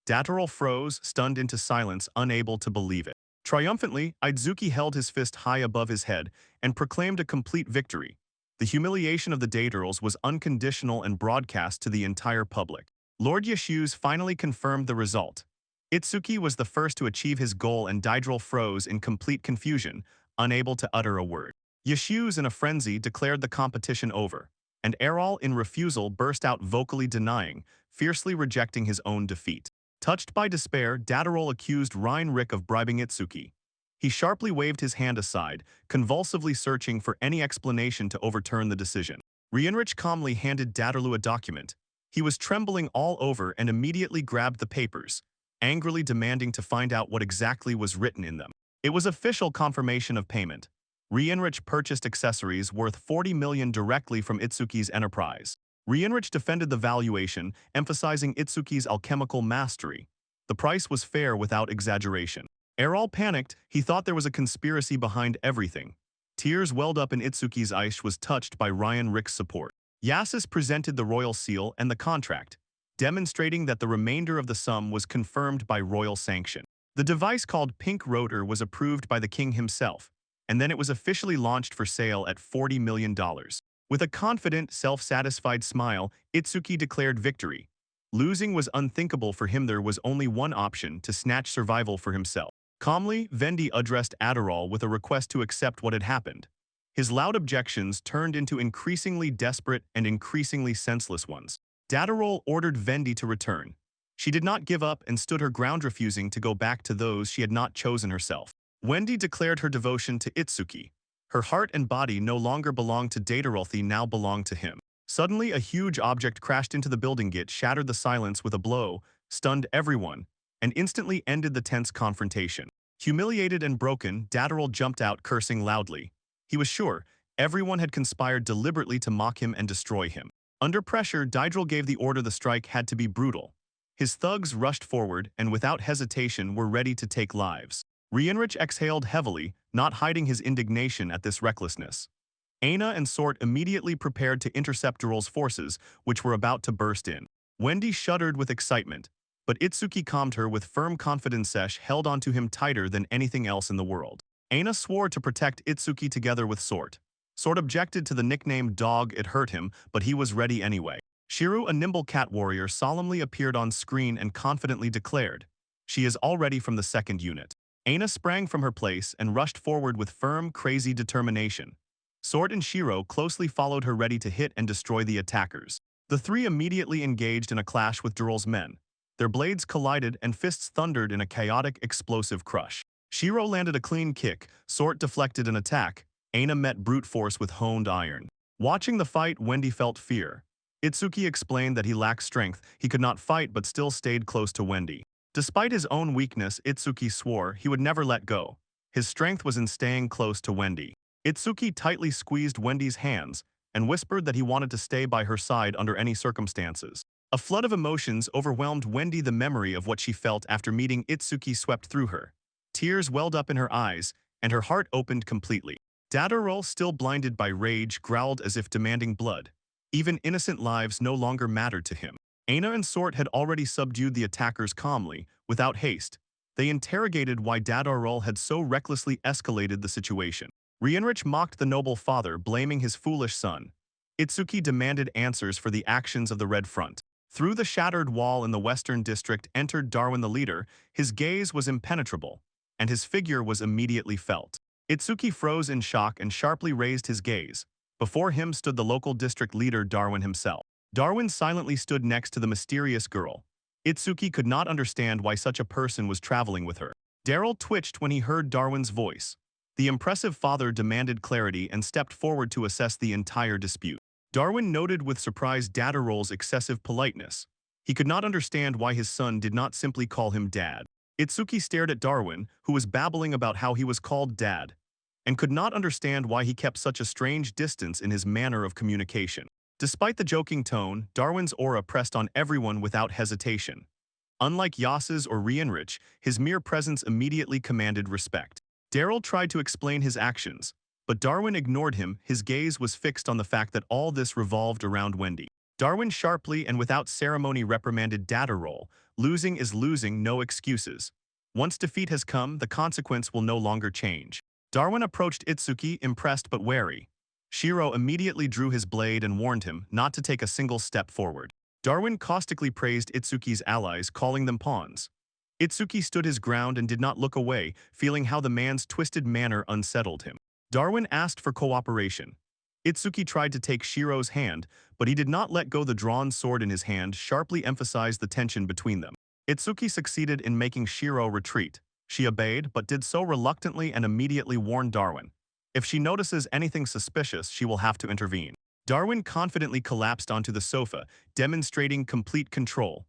Datorol froze, stunned into silence, unable to believe it. Triumphantly, Idzuki held his fist high above his head and proclaimed a complete victory. The humiliation of the Datorols was unconditional and broadcast to the entire public. Lord Yeshus finally confirmed the result. Itsuki was the first to achieve his goal and Daidrol froze in complete confusion, unable to utter a word. Yeshus, in a frenzy, declared the competition over, and Errol, in refusal, burst out vocally denying, fiercely rejecting his own defeat. Touched by despair, Datorol accused Reinrich of bribing Itsuki. He sharply waved his hand aside, convulsively searching for any explanation to overturn the decision. Reinrich calmly handed Datorlu a document. He was trembling all over and immediately grabbed the papers, angrily demanding to find out what exactly was written in them. It was official confirmation of payment. Reinrich purchased accessories worth 40 million directly from Itsuki's enterprise. Reinrich defended the valuation, emphasizing Itsuki's alchemical mastery. The price was fair without exaggeration. Errol panicked. He thought there was a conspiracy behind everything. Tears welled up in Itsuki's eyes. Was touched by Reinrich's support. Yasus presented the royal seal and the contract, demonstrating that the remainder of the sum was confirmed by royal sanction. The device called Pink Rotor was approved by the king himself, and then it was officially launched for sale at $40 million. With a confident, self-satisfied smile, Itsuki declared victory. Losing was unthinkable for him. There was only one option: to snatch survival for himself. Calmly, Vendi addressed Adderall with a request to accept what had happened. His loud objections turned into increasingly desperate and increasingly senseless ones. Datorol ordered Vendi to return. She did not give up and stood her ground, refusing to go back to those she had not chosen herself. Wendy declared her devotion to Itsuki. Her heart and body no longer belonged to Datorol, they now belonged to him. Suddenly, a huge object crashed into the building. It shattered the silence with a blow, stunned everyone, and instantly ended the tense confrontation. Humiliated and broken, Datorol jumped out, cursing loudly. He was sure everyone had conspired deliberately to mock him and destroy him. Under pressure, Daedril gave the order. The strike had to be brutal. His thugs rushed forward and without hesitation were ready to take lives. Reinrich exhaled heavily, not hiding his indignation at this recklessness. Aina and Sort immediately prepared to intercept Darol's forces, which were about to burst in. Wendy shuddered with excitement, but Itsuki calmed her with firm confidence. Sesh held onto him tighter than anything else in the world. Aina swore to protect Itsuki together with Sort. Sort objected to the nickname Dog, it hurt him, but he was ready anyway. Shiru, a nimble cat warrior, solemnly appeared on screen and confidently declared, "She is all ready from the second unit." Aina sprang from her place and rushed forward with firm, crazy determination. Sword and Shiro closely followed her, ready to hit and destroy the attackers. The three immediately engaged in a clash with Dural's men. Their blades collided and fists thundered in a chaotic, explosive crush. Shiro landed a clean kick, Sword deflected an attack, Aina met brute force with honed iron. Watching the fight, Wendy felt fear. Itsuki explained that he lacked strength, he could not fight but still stayed close to Wendy. Despite his own weakness, Itsuki swore he would never let go. His strength was in staying close to Wendy. Itsuki tightly squeezed Wendy's hands and whispered that he wanted to stay by her side under any circumstances. A flood of emotions overwhelmed Wendy. The memory of what she felt after meeting Itsuki swept through her. Tears welled up in her eyes, and her heart opened completely. Dadorol, still blinded by rage, growled as if demanding blood. Even innocent lives no longer mattered to him. Aina and Sort had already subdued the attackers calmly, without haste. They interrogated why Dadorol had so recklessly escalated the situation. Rienrich mocked the noble father, blaming his foolish son. Itsuki demanded answers for the actions of the Red Front. Through the shattered wall in the Western District entered Darwin the leader. His gaze was impenetrable, and his figure was immediately felt. Itsuki froze in shock and sharply raised his gaze. Before him stood the local district leader, Darwin himself. Darwin silently stood next to the mysterious girl. Itsuki could not understand why such a person was traveling with her. Daryl twitched when he heard Darwin's voice. The impressive father demanded clarity and stepped forward to assess the entire dispute. Darwin noted with surprise Dadorol's excessive politeness. He could not understand why his son did not simply call him Dad. Itsuki stared at Darwin, who was babbling about how he was called Dad, and could not understand why he kept such a strange distance in his manner of communication. Despite the joking tone, Darwin's aura pressed on everyone without hesitation. Unlike Yas's or Rienrich, his mere presence immediately commanded respect. Daryl tried to explain his actions, but Darwin ignored him. His gaze was fixed on the fact that all this revolved around Wendy. Darwin sharply and without ceremony reprimanded Dadorol. Losing is losing, no excuses. Once defeat has come, the consequence will no longer change. Darwin approached Itsuki, impressed but wary. Shiro immediately drew his blade and warned him not to take a single step forward. Darwin caustically praised Itsuki's allies, calling them pawns. Itsuki stood his ground and did not look away, feeling how the man's twisted manner unsettled him. Darwin asked for cooperation. Itsuki tried to take Shiro's hand, but he did not let go. The drawn sword in his hand sharply emphasized the tension between them. Itsuki succeeded in making Shiro retreat. She obeyed, but did so reluctantly and immediately warned Darwin. If she notices anything suspicious, she will have to intervene. Darwin confidently collapsed onto the sofa, demonstrating complete control.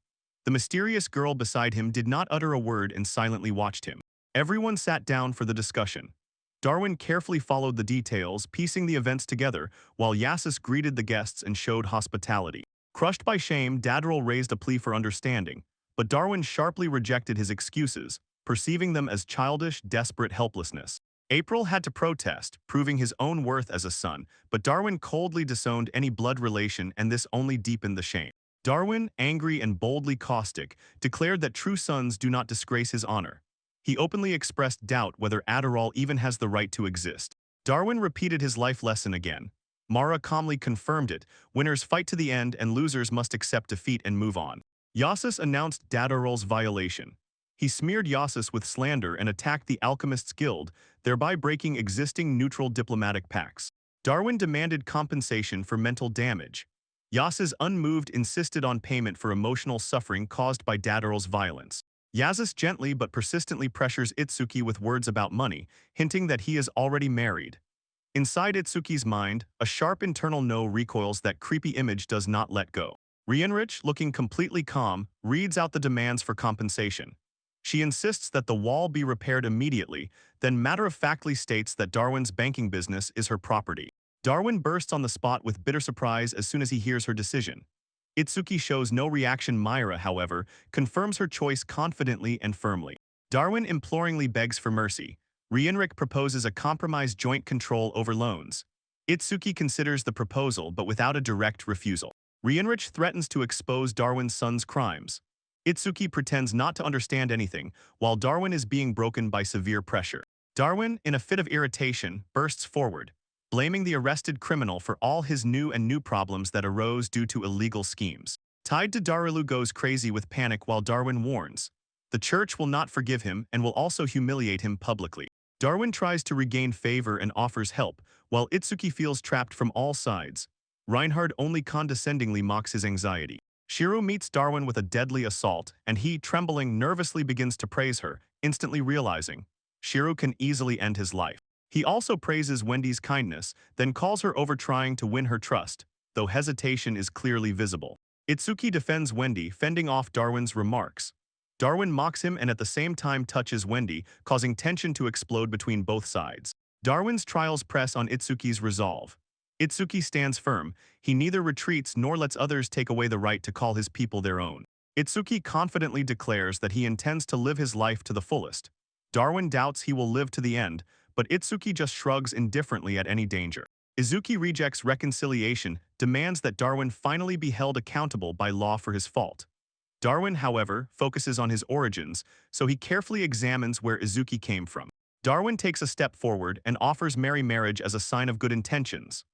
The mysterious girl beside him did not utter a word and silently watched him. Everyone sat down for the discussion. Darwin carefully followed the details, piecing the events together, while Yasis greeted the guests and showed hospitality. Crushed by shame, Dadorol raised a plea for understanding, but Darwin sharply rejected his excuses, perceiving them as childish, desperate helplessness. April had to protest, proving his own worth as a son, but Darwin coldly disowned any blood relation, and this only deepened the shame. Darwin, angry and boldly caustic, declared that true sons do not disgrace his honor. He openly expressed doubt whether Adderall even has the right to exist. Darwin repeated his life lesson again. Mara calmly confirmed it: winners fight to the end and losers must accept defeat and move on. Yasis announced Dadorol's violation. He smeared Yasis with slander and attacked the Alchemists Guild, thereby breaking existing neutral diplomatic pacts. Darwin demanded compensation for mental damage. Yasis, unmoved, insisted on payment for emotional suffering caused by Dadorol's violence. Yasis gently but persistently pressures Itsuki with words about money, hinting that he is already married. Inside Itsuki's mind, a sharp internal no recoils. That creepy image does not let go. Rienrich, looking completely calm, reads out the demands for compensation. She insists that the wall be repaired immediately, then matter-of-factly states that Darwin's banking business is her property. Darwin bursts on the spot with bitter surprise as soon as he hears her decision. Itsuki shows no reaction. Myra, however, confirms her choice confidently and firmly. Darwin imploringly begs for mercy. Rienrich proposes a compromise: joint control over loans. Itsuki considers the proposal but without a direct refusal. Rienrich threatens to expose Darwin's son's crimes. Itsuki pretends not to understand anything, while Darwin is being broken by severe pressure. Darwin, in a fit of irritation, bursts forward. blaming the arrested criminal for all his new problems that arose due to illegal schemes. Tied to Darulu goes crazy with panic while Darwin warns. The church will not forgive him and will also humiliate him publicly. Darwin tries to regain favor and offers help, while Itsuki feels trapped from all sides. Reinhard only condescendingly mocks his anxiety. Shiro meets Darwin with a deadly assault, and he, trembling, nervously begins to praise her, instantly realizing Shiro can easily end his life. He also praises Wendy's kindness, then calls her over trying to win her trust, though hesitation is clearly visible. Itsuki defends Wendy, fending off Darwin's remarks. Darwin mocks him and at the same time touches Wendy, causing tension to explode between both sides. Darwin's trials press on Itsuki's resolve. Itsuki stands firm. He neither retreats nor lets others take away the right to call his people their own. Itsuki confidently declares that he intends to live his life to the fullest. Darwin doubts he will live to the end, but Itsuki just shrugs indifferently at any danger. Izuki rejects reconciliation, demands that Darwin finally be held accountable by law for his fault. Darwin, however, focuses on his origins, so he carefully examines where Izuki came from. Darwin takes a step forward and offers merry marriage as a sign of good intentions.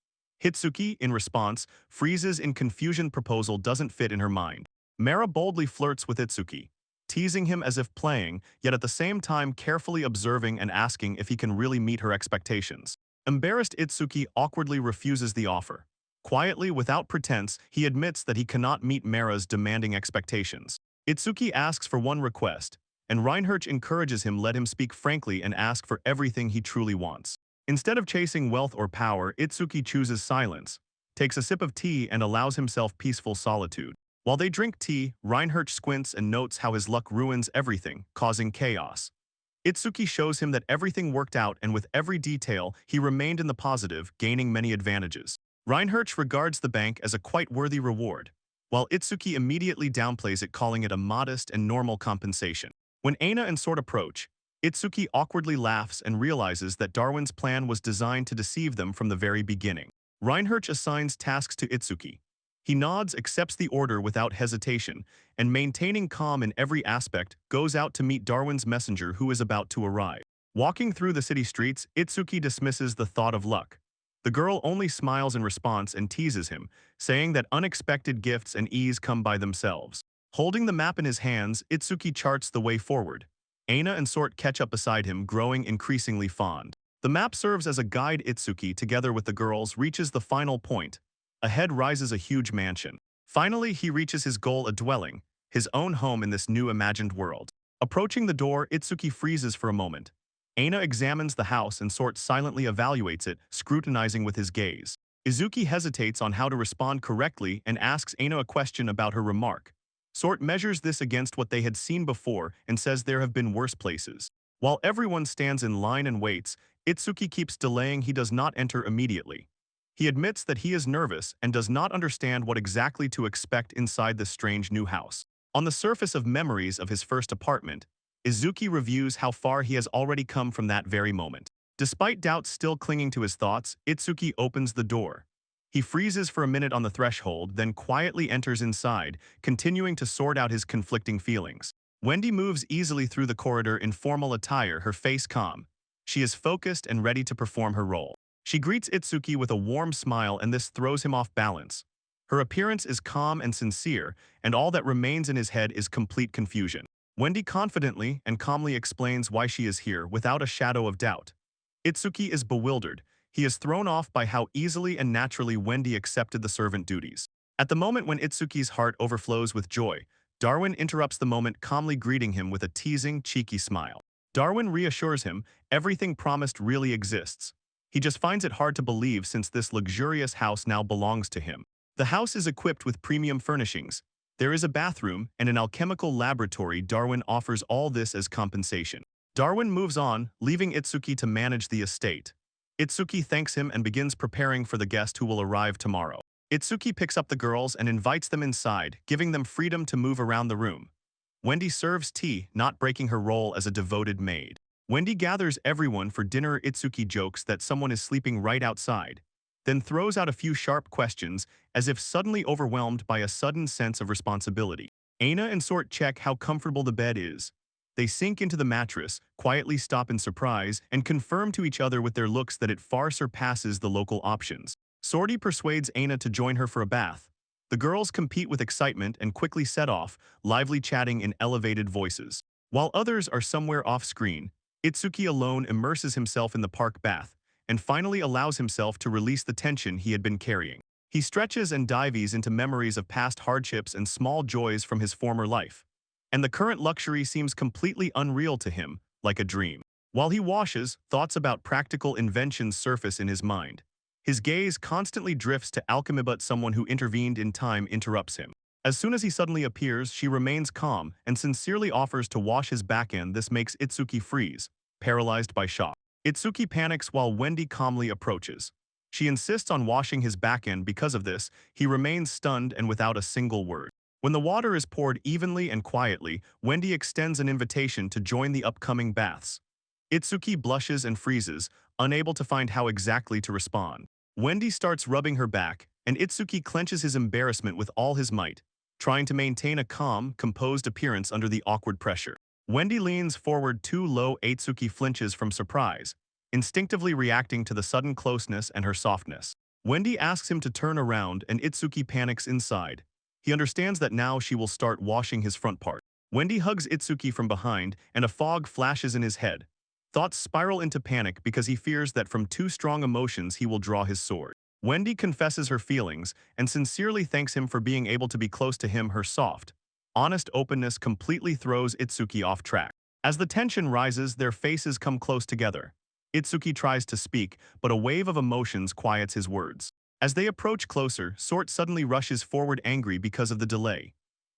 Hitsuki, in response, freezes in confusion. Proposal doesn't fit in her mind. Mara boldly flirts with Itsuki, teasing him as if playing, yet at the same time carefully observing and asking if he can really meet her expectations. Embarrassed, Itsuki awkwardly refuses the offer. Quietly, without pretense, he admits that he cannot meet Mara's demanding expectations. Itsuki asks for one request, and Reinhardt encourages him let him speak frankly and ask for everything he truly wants. Instead of chasing wealth or power, Itsuki chooses silence, takes a sip of tea and allows himself peaceful solitude. While they drink tea, Reinhardt squints and notes how his luck ruins everything, causing chaos. Itsuki shows him that everything worked out and with every detail, he remained in the positive, gaining many advantages. Reinhardt regards the bank as a quite worthy reward, while Itsuki immediately downplays it, calling it a modest and normal compensation. When Aina and Sword approach, Itsuki awkwardly laughs and realizes that Darwin's plan was designed to deceive them from the very beginning. Reinhardt assigns tasks to Itsuki. He nods, accepts the order without hesitation, and maintaining calm in every aspect, goes out to meet Darwin's messenger who is about to arrive. Walking through the city streets, Itsuki dismisses the thought of luck. The girl only smiles in response and teases him, saying that unexpected gifts and ease come by themselves. Holding the map in his hands, Itsuki charts the way forward. Aina and Sort catch up beside him, growing increasingly fond. The map serves as a guide. Itsuki, together with the girls, reaches the final point. Ahead rises a huge mansion. Finally, he reaches his goal, a dwelling, his own home in this new imagined world. Approaching the door, Itsuki freezes for a moment. Aina examines the house and Sort silently evaluates it, scrutinizing with his gaze. Izuki hesitates on how to respond correctly and asks Aina a question about her remark. Sort measures this against what they had seen before and says there have been worse places. While everyone stands in line and waits, Itsuki keeps delaying. He does not enter immediately. He admits that he is nervous and does not understand what exactly to expect inside this strange new house. On the surface of memories of his first apartment, Izuki reviews how far he has already come from that very moment. Despite doubts still clinging to his thoughts, Itsuki opens the door. He freezes for a minute on the threshold, then quietly enters inside, continuing to sort out his conflicting feelings. Wendy moves easily through the corridor in formal attire, her face calm. She is focused and ready to perform her role. She greets Itsuki with a warm smile, and this throws him off balance. Her appearance is calm and sincere, and all that remains in his head is complete confusion. Wendy confidently and calmly explains why she is here without a shadow of doubt. Itsuki is bewildered. He is thrown off by how easily and naturally Wendy accepted the servant duties. At the moment when Itsuki's heart overflows with joy, Darwin interrupts the moment, calmly greeting him with a teasing, cheeky smile. Darwin reassures him everything promised really exists. He just finds it hard to believe since this luxurious house now belongs to him. The house is equipped with premium furnishings. There is a bathroom and an alchemical laboratory. Darwin offers all this as compensation. Darwin moves on, leaving Itsuki to manage the estate. Itsuki thanks him and begins preparing for the guest who will arrive tomorrow. Itsuki picks up the girls and invites them inside, giving them freedom to move around the room. Wendy serves tea, not breaking her role as a devoted maid. Wendy gathers everyone for dinner. Itsuki jokes that someone is sleeping right outside, then throws out a few sharp questions as if suddenly overwhelmed by a sudden sense of responsibility. Aina and Sort check how comfortable the bed is. They sink into the mattress, quietly stop in surprise, and confirm to each other with their looks that it far surpasses the local options. Sorty persuades Aina to join her for a bath. The girls compete with excitement and quickly set off, lively chatting in elevated voices. While others are somewhere off-screen, Itsuki alone immerses himself in the park bath, and finally allows himself to release the tension he had been carrying. He stretches and dives into memories of past hardships and small joys from his former life. And the current luxury seems completely unreal to him, like a dream. While he washes, thoughts about practical inventions surface in his mind. His gaze constantly drifts to alchemy, but someone who intervened in time interrupts him. As soon as he suddenly appears, she remains calm and sincerely offers to wash his back-end. This makes Itsuki freeze, paralyzed by shock. Itsuki panics while Wendy calmly approaches. She insists on washing his back-end. Because of this, he remains stunned and without a single word. When the water is poured evenly and quietly, Wendy extends an invitation to join the upcoming baths. Itsuki blushes and freezes, unable to find how exactly to respond. Wendy starts rubbing her back, and Itsuki clenches his embarrassment with all his might, trying to maintain a calm, composed appearance under the awkward pressure. Wendy leans forward too low. Itsuki flinches from surprise, instinctively reacting to the sudden closeness and her softness. Wendy asks him to turn around, and Itsuki panics inside. He understands that now she will start washing his front part. Wendy hugs Itsuki from behind, and a fog flashes in his head. Thoughts spiral into panic because he fears that from too strong emotions he will draw his sword. Wendy confesses her feelings and sincerely thanks him for being able to be close to him. Her soft, honest openness completely throws Itsuki off track. As the tension rises, their faces come close together. Itsuki tries to speak, but a wave of emotions quiets his words. As they approach closer, Sort suddenly rushes forward angry because of the delay.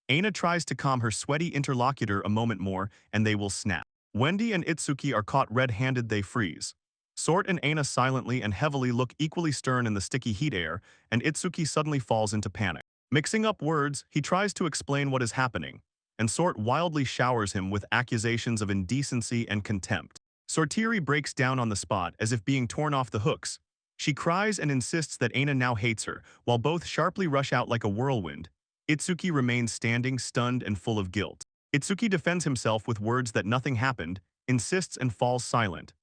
Aina tries to calm her sweaty interlocutor. A moment more, and they will snap. Wendy and Itsuki are caught red-handed. They freeze. Sort and Aina silently and heavily look equally stern in the sticky heat air, and Itsuki suddenly falls into panic. Mixing up words, he tries to explain what is happening, and Sort wildly showers him with accusations of indecency and contempt. Sortiri breaks down on the spot as if being torn off the hooks. She cries and insists that Aina now hates her, while both sharply rush out like a whirlwind. Itsuki remains standing, stunned and full of guilt. Itsuki defends himself with words that nothing happened, insists and falls silent.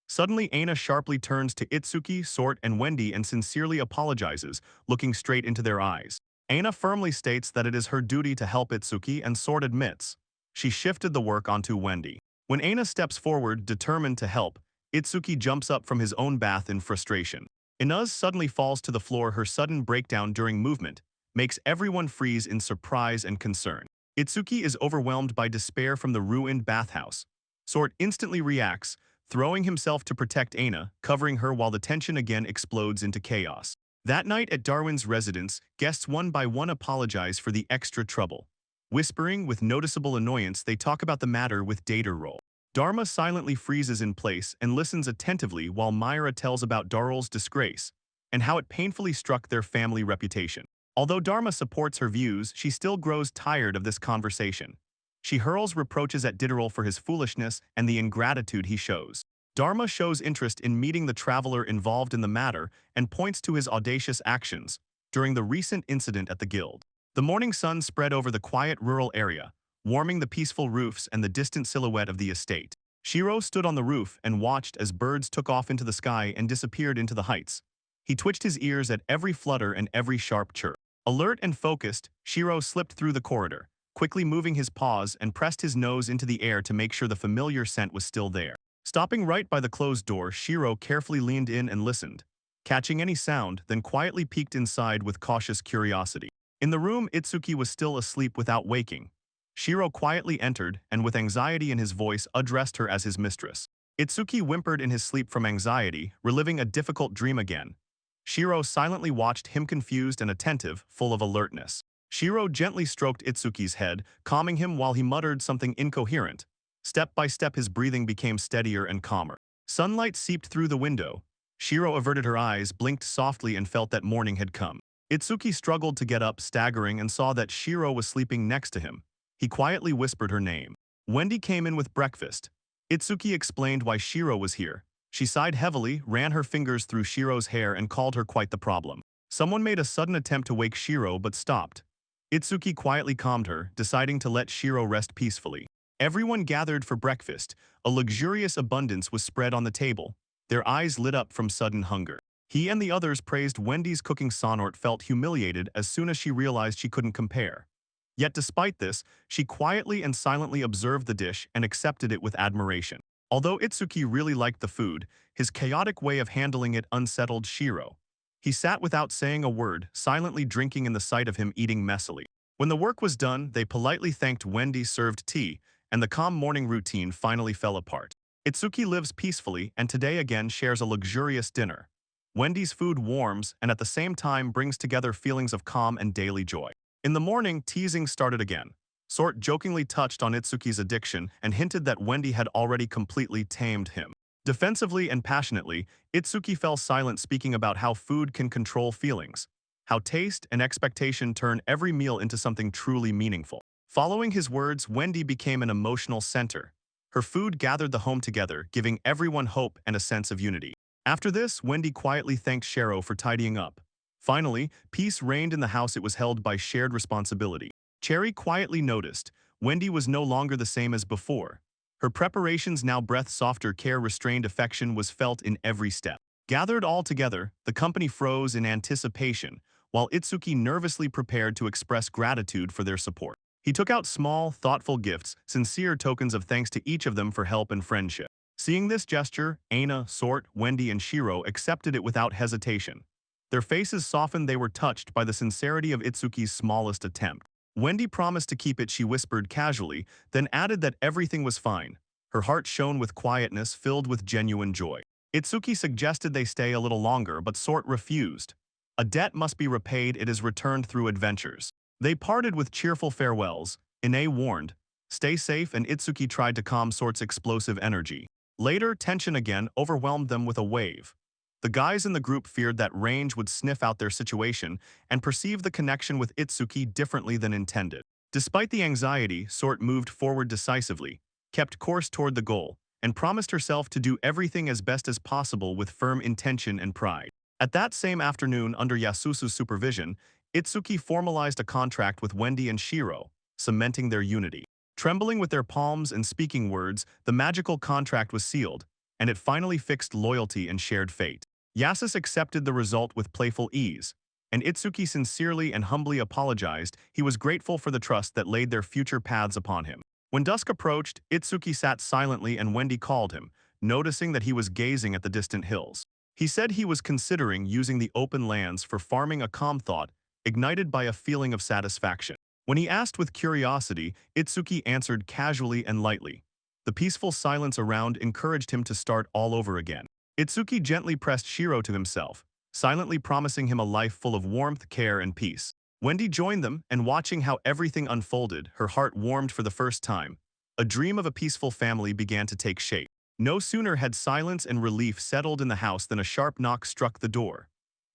Suddenly, Aina sharply turns to Itsuki, Sort, and Wendy and sincerely apologizes, looking straight into their eyes. Aina firmly states that it is her duty to help Itsuki, and Sort admits she shifted the work onto Wendy. When Aina steps forward, determined to help, Itsuki jumps up from his own bath in frustration. Inuz suddenly falls to the floor. Her sudden breakdown during movement makes everyone freeze in surprise and concern. Itsuki is overwhelmed by despair from the ruined bathhouse. Sort instantly reacts, throwing himself to protect Aina, covering her while the tension again explodes into chaos. That night at Darwin's residence, guests one by one apologize for the extra trouble. Whispering with noticeable annoyance, they talk about the matter with data roll. Dharma silently freezes in place and listens attentively while Myra tells about Darrell's disgrace and how it painfully struck their family reputation. Although Dharma supports her views, she still grows tired of this conversation. She hurls reproaches at Ditterol for his foolishness and the ingratitude he shows. Dharma shows interest in meeting the traveler involved in the matter and points to his audacious actions during the recent incident at the guild. The morning sun spread over the quiet rural area, warming the peaceful roofs and the distant silhouette of the estate. Shiro stood on the roof and watched as birds took off into the sky and disappeared into the heights. He twitched his ears at every flutter and every sharp chirp. Alert and focused, Shiro slipped through the corridor, quickly moving his paws and pressed his nose into the air to make sure the familiar scent was still there. Stopping right by the closed door, Shiro carefully leaned in and listened, catching any sound, then quietly peeked inside with cautious curiosity. In the room, Itsuki was still asleep without waking. Shiro quietly entered and with anxiety in his voice addressed her as his mistress. Itsuki whimpered in his sleep from anxiety, reliving a difficult dream again. Shiro silently watched him, confused and attentive, full of alertness. Shiro gently stroked Itsuki's head, calming him while he muttered something incoherent. Step by step his breathing became steadier and calmer. Sunlight seeped through the window. Shiro averted her eyes, blinked softly and felt that morning had come. Itsuki struggled to get up, staggering, and saw that Shiro was sleeping next to him. He quietly whispered her name. Wendy came in with breakfast. Itsuki explained why Shiro was here. She sighed heavily, ran her fingers through Shiro's hair and called her quite the problem. Someone made a sudden attempt to wake Shiro but stopped. Itsuki quietly calmed her, deciding to let Shiro rest peacefully. Everyone gathered for breakfast. A luxurious abundance was spread on the table. Their eyes lit up from sudden hunger. He and the others praised Wendy's cooking. Sonort felt humiliated as soon as she realized she couldn't compare. Yet despite this, she quietly and silently observed the dish and accepted it with admiration. Although Itsuki really liked the food, his chaotic way of handling it unsettled Shiro. He sat without saying a word, silently drinking in the sight of him eating messily. When the work was done, they politely thanked Wendy served tea, and the calm morning routine finally fell apart. Itsuki lives peacefully and today again shares a luxurious dinner. Wendy's food warms and at the same time brings together feelings of calm and daily joy. In the morning, teasing started again. Sort jokingly touched on Itsuki's addiction and hinted that Wendy had already completely tamed him. Defensively and passionately, Itsuki fell silent, speaking about how food can control feelings, how taste and expectation turn every meal into something truly meaningful. Following his words, Wendy became an emotional center. Her food gathered the home together, giving everyone hope and a sense of unity. After this, Wendy quietly thanked Shiro for tidying up. Finally, peace reigned in the house. It was held by shared responsibility. Cherry quietly noticed Wendy was no longer the same as before. Her preparations now breathed softer care. Restrained affection was felt in every step. Gathered all together, the company froze in anticipation, while Itsuki nervously prepared to express gratitude for their support. He took out small, thoughtful gifts, sincere tokens of thanks to each of them for help and friendship. Seeing this gesture, Aina, Sort, Wendy, and Shiro accepted it without hesitation. Their faces softened. They were touched by the sincerity of Itsuki's smallest attempt. Wendy promised to keep it, she whispered casually, then added that everything was fine. Her heart shone with quietness, filled with genuine joy. Itsuki suggested they stay a little longer, but Sort refused. A debt must be repaid. It is returned through adventures. They parted with cheerful farewells. Ine warned, "Stay safe," and Itsuki tried to calm Sort's explosive energy. Later, tension again overwhelmed them with a wave. The guys in the group feared that Range would sniff out their situation and perceive the connection with Itsuki differently than intended. Despite the anxiety, Sort moved forward decisively, kept course toward the goal, and promised herself to do everything as best as possible with firm intention and pride. At that same afternoon, under Yasusu's supervision, Itsuki formalized a contract with Wendy and Shiro, cementing their unity. Trembling with their palms and speaking words, the magical contract was sealed, and it finally fixed loyalty and shared fate. Yasus accepted the result with playful ease, and Itsuki sincerely and humbly apologized. He was grateful for the trust that laid their future paths upon him. When dusk approached, Itsuki sat silently and Wendy called him, noticing that he was gazing at the distant hills. He said he was considering using the open lands for farming. A calm thought, ignited by a feeling of satisfaction. When he asked with curiosity, Itsuki answered casually and lightly. The peaceful silence around encouraged him to start all over again. Itsuki gently pressed Shiro to himself, silently promising him a life full of warmth, care, and peace. Wendy joined them, and watching how everything unfolded, her heart warmed for the first time. A dream of a peaceful family began to take shape. No sooner had silence and relief settled in the house than a sharp knock struck the door.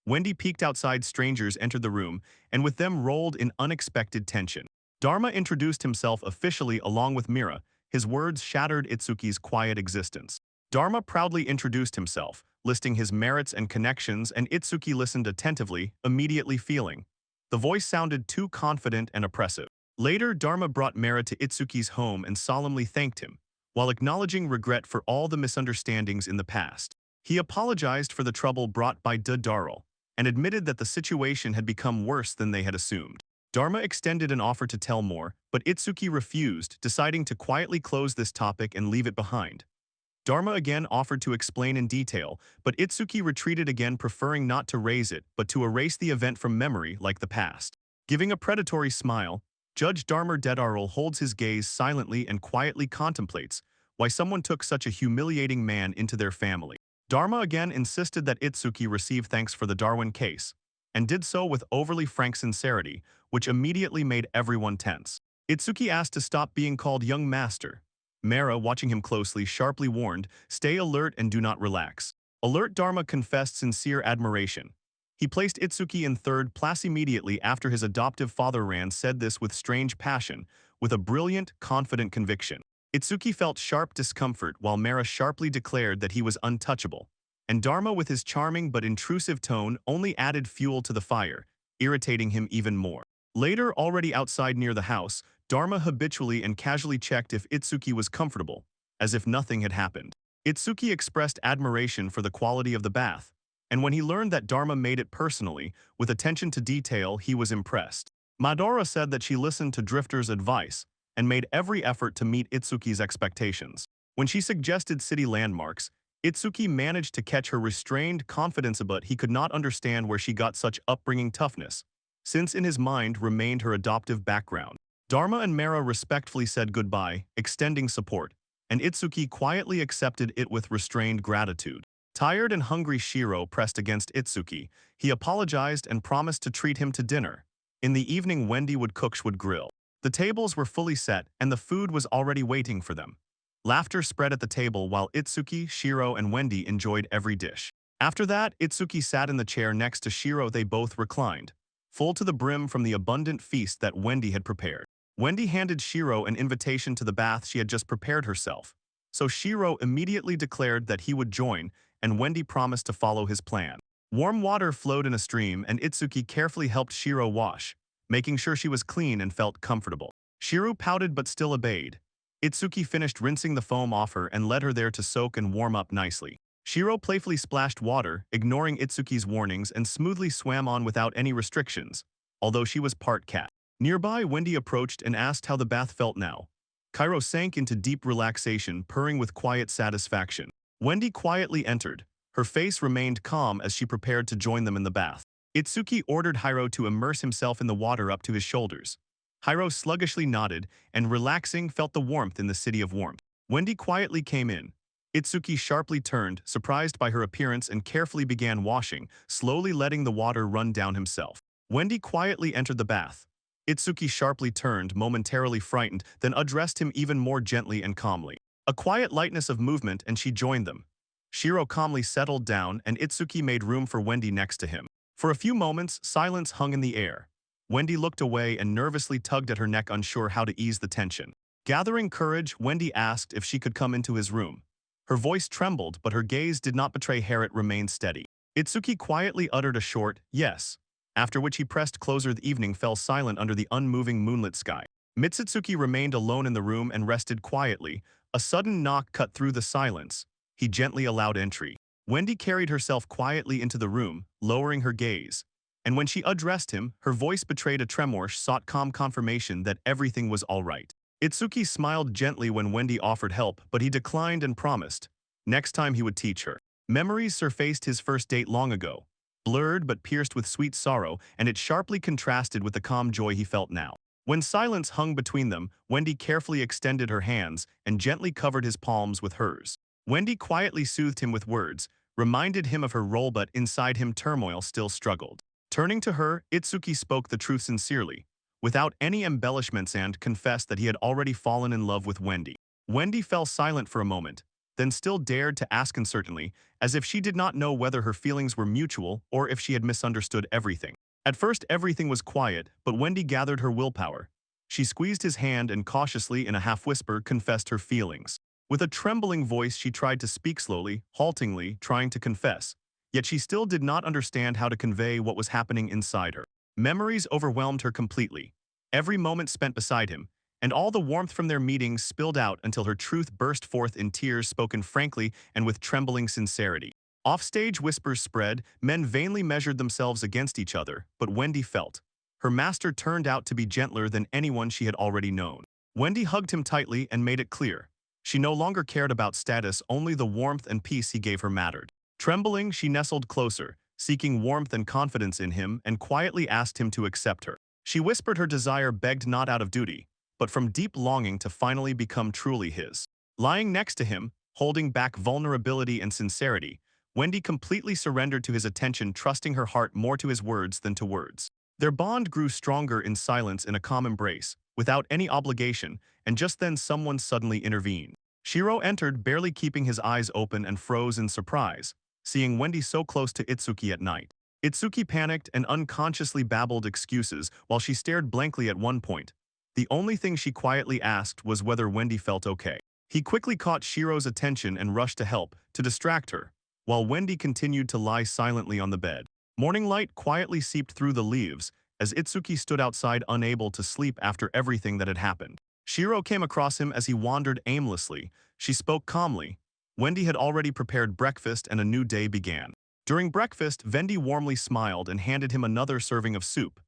Wendy peeked outside. Strangers entered the room, and with them rolled in unexpected tension. Dharma introduced himself officially along with Mira. His words shattered Itsuki's quiet existence. Dharma proudly introduced himself, listing his merits and connections, and Itsuki listened attentively, immediately feeling. The voice sounded too confident and oppressive. Later, Dharma brought Mira to Itsuki's home and solemnly thanked him, while acknowledging regret for all the misunderstandings in the past. He apologized for the trouble brought by Dharma, and admitted that the situation had become worse than they had assumed. Dharma extended an offer to tell more, but Itsuki refused, deciding to quietly close this topic and leave it behind. Dharma again offered to explain in detail, but Itsuki retreated again, preferring not to raise it, but to erase the event from memory like the past. Giving a predatory smile, Judge Dharma Dedarul holds his gaze silently and quietly contemplates why someone took such a humiliating man into their family. Dharma again insisted that Itsuki receive thanks for the Darwin case, and did so with overly frank sincerity, which immediately made everyone tense. Itsuki asked to stop being called young master. Mara, watching him closely, sharply warned, "Stay alert and do not relax." Alert Dharma confessed sincere admiration. He placed Itsuki in third place immediately after his adoptive father. Rand said this with strange passion, with a brilliant, confident conviction. Itsuki felt sharp discomfort while Mara sharply declared that he was untouchable. And Dharma, with his charming but intrusive tone, only added fuel to the fire, irritating him even more. Later, already outside near the house, Dharma habitually and casually checked if Itsuki was comfortable, as if nothing had happened. Itsuki expressed admiration for the quality of the bath, and when he learned that Dharma made it personally, with attention to detail, he was impressed. Madara said that she listened to Drifter's advice and made every effort to meet Itsuki's expectations. When she suggested city landmarks, Itsuki managed to catch her restrained confidence, but he could not understand where she got such upbringing toughness, since in his mind remained her adoptive background. Dharma and Mara respectfully said goodbye, extending support, and Itsuki quietly accepted it with restrained gratitude. Tired and hungry, Shiro pressed against Itsuki. He apologized and promised to treat him to dinner. In the evening, Wendy would cook would grill. The tables were fully set and the food was already waiting for them. Laughter spread at the table while Itsuki, Shiro, and Wendy enjoyed every dish. After that, Itsuki sat in the chair next to Shiro. They both reclined, full to the brim from the abundant feast that Wendy had prepared. Wendy handed Shiro an invitation to the bath she had just prepared herself, so Shiro immediately declared that he would join, and Wendy promised to follow his plan. Warm water flowed in a stream and Itsuki carefully helped Shiro wash, making sure she was clean and felt comfortable. Shiro pouted but still obeyed. Itsuki finished rinsing the foam off her and led her there to soak and warm up nicely. Shiro playfully splashed water, ignoring Itsuki's warnings, and smoothly swam on without any restrictions, although she was part cat. Nearby, Wendy approached and asked how the bath felt now. Cairo sank into deep relaxation, purring with quiet satisfaction. Wendy quietly entered. Her face remained calm as she prepared to join them in the bath. Itsuki ordered Hiro to immerse himself in the water up to his shoulders. Hiro sluggishly nodded and, relaxing, felt the warmth in the city of warmth. Wendy quietly came in. Itsuki sharply turned, surprised by her appearance, and carefully began washing, slowly letting the water run down himself. Wendy quietly entered the bath. Itsuki sharply turned, momentarily frightened, then addressed him even more gently and calmly. A quiet lightness of movement and she joined them. Shiro calmly settled down and Itsuki made room for Wendy next to him. For a few moments, silence hung in the air. Wendy looked away and nervously tugged at her neck, unsure how to ease the tension. Gathering courage, Wendy asked if she could come into his room. Her voice trembled, but her gaze did not betray. Harriet remained steady. Itsuki quietly uttered a short yes, after which he pressed closer. The evening fell silent under the unmoving moonlit sky. Mitsutsuki remained alone in the room and rested quietly. A sudden knock cut through the silence. He gently allowed entry. Wendy carried herself quietly into the room, lowering her gaze. And when she addressed him, her voice betrayed a tremor, sought calm confirmation that everything was all right. Itsuki smiled gently when Wendy offered help, but he declined and promised next time he would teach her. Memories surfaced his first date long ago, blurred but pierced with sweet sorrow, and it sharply contrasted with the calm joy he felt now. When silence hung between them, Wendy carefully extended her hands and gently covered his palms with hers. Wendy quietly soothed him with words, reminded him of her role, but inside him turmoil still struggled. Turning to her, Itsuki spoke the truth sincerely, without any embellishments, and confessed that he had already fallen in love with Wendy. Wendy fell silent for a moment, then still dared to ask uncertainly, as if she did not know whether her feelings were mutual or if she had misunderstood everything. At first everything was quiet, but Wendy gathered her willpower. She squeezed his hand and cautiously, in a half-whisper, confessed her feelings. With a trembling voice she tried to speak slowly, haltingly, trying to confess. Yet she still did not understand how to convey what was happening inside her. Memories overwhelmed her completely. Every moment spent beside him, and all the warmth from their meetings spilled out until her truth burst forth in tears spoken frankly and with trembling sincerity. Offstage whispers spread, men vainly measured themselves against each other, but Wendy felt. Her master turned out to be gentler than anyone she had already known. Wendy hugged him tightly and made it clear. She no longer cared about status, only the warmth and peace he gave her mattered. Trembling, she nestled closer, seeking warmth and confidence in him, and quietly asked him to accept her. She whispered her desire, begged not out of duty, but from deep longing to finally become truly his. Lying next to him, holding back vulnerability and sincerity, Wendy completely surrendered to his attention, trusting her heart more to his words than to words. Their bond grew stronger in silence, in a calm embrace, without any obligation, and just then someone suddenly intervened. Shiro entered, barely keeping his eyes open, and froze in surprise, seeing Wendy so close to Itsuki at night. Itsuki panicked and unconsciously babbled excuses while she stared blankly at one point. The only thing she quietly asked was whether Wendy felt okay. He quickly caught Shiro's attention and rushed to help, to distract her, while Wendy continued to lie silently on the bed. Morning light quietly seeped through the leaves, as Itsuki stood outside unable to sleep after everything that had happened. Shiro came across him as he wandered aimlessly. She spoke calmly. Wendy had already prepared breakfast and a new day began. During breakfast, Wendy warmly smiled and handed him another serving of soup.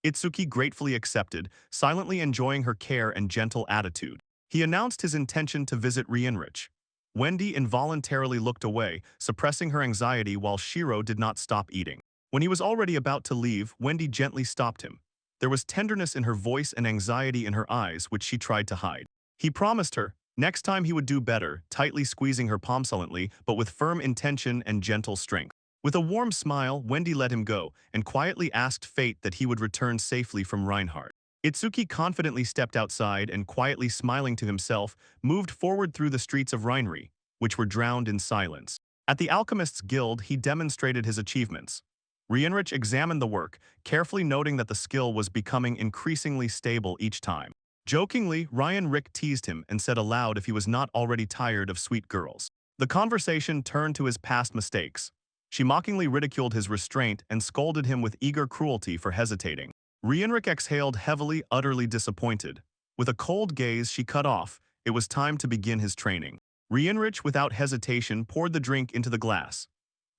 Itsuki gratefully accepted, silently enjoying her care and gentle attitude. He announced his intention to visit Richest. Wendy involuntarily looked away, suppressing her anxiety while Shiro did not stop eating. When he was already about to leave, Wendy gently stopped him. There was tenderness in her voice and anxiety in her eyes, which she tried to hide. He promised her, next time he would do better, tightly squeezing her palm silently, but with firm intention and gentle strength. With a warm smile, Wendy let him go, and quietly asked fate that he would return safely from Reinhardt. Itsuki confidently stepped outside and, quietly smiling to himself, moved forward through the streets of Reinri, which were drowned in silence. At the Alchemist's Guild, he demonstrated his achievements. Richest examined the work, carefully noting that the skill was becoming increasingly stable each time. Jokingly, Rick teased him and said aloud if he was not already tired of sweet girls. The conversation turned to his past mistakes. She mockingly ridiculed his restraint and scolded him with eager cruelty for hesitating. Rienric exhaled heavily, utterly disappointed. With a cold gaze she cut off, it was time to begin his training. Rienrich, without hesitation, poured the drink into the glass.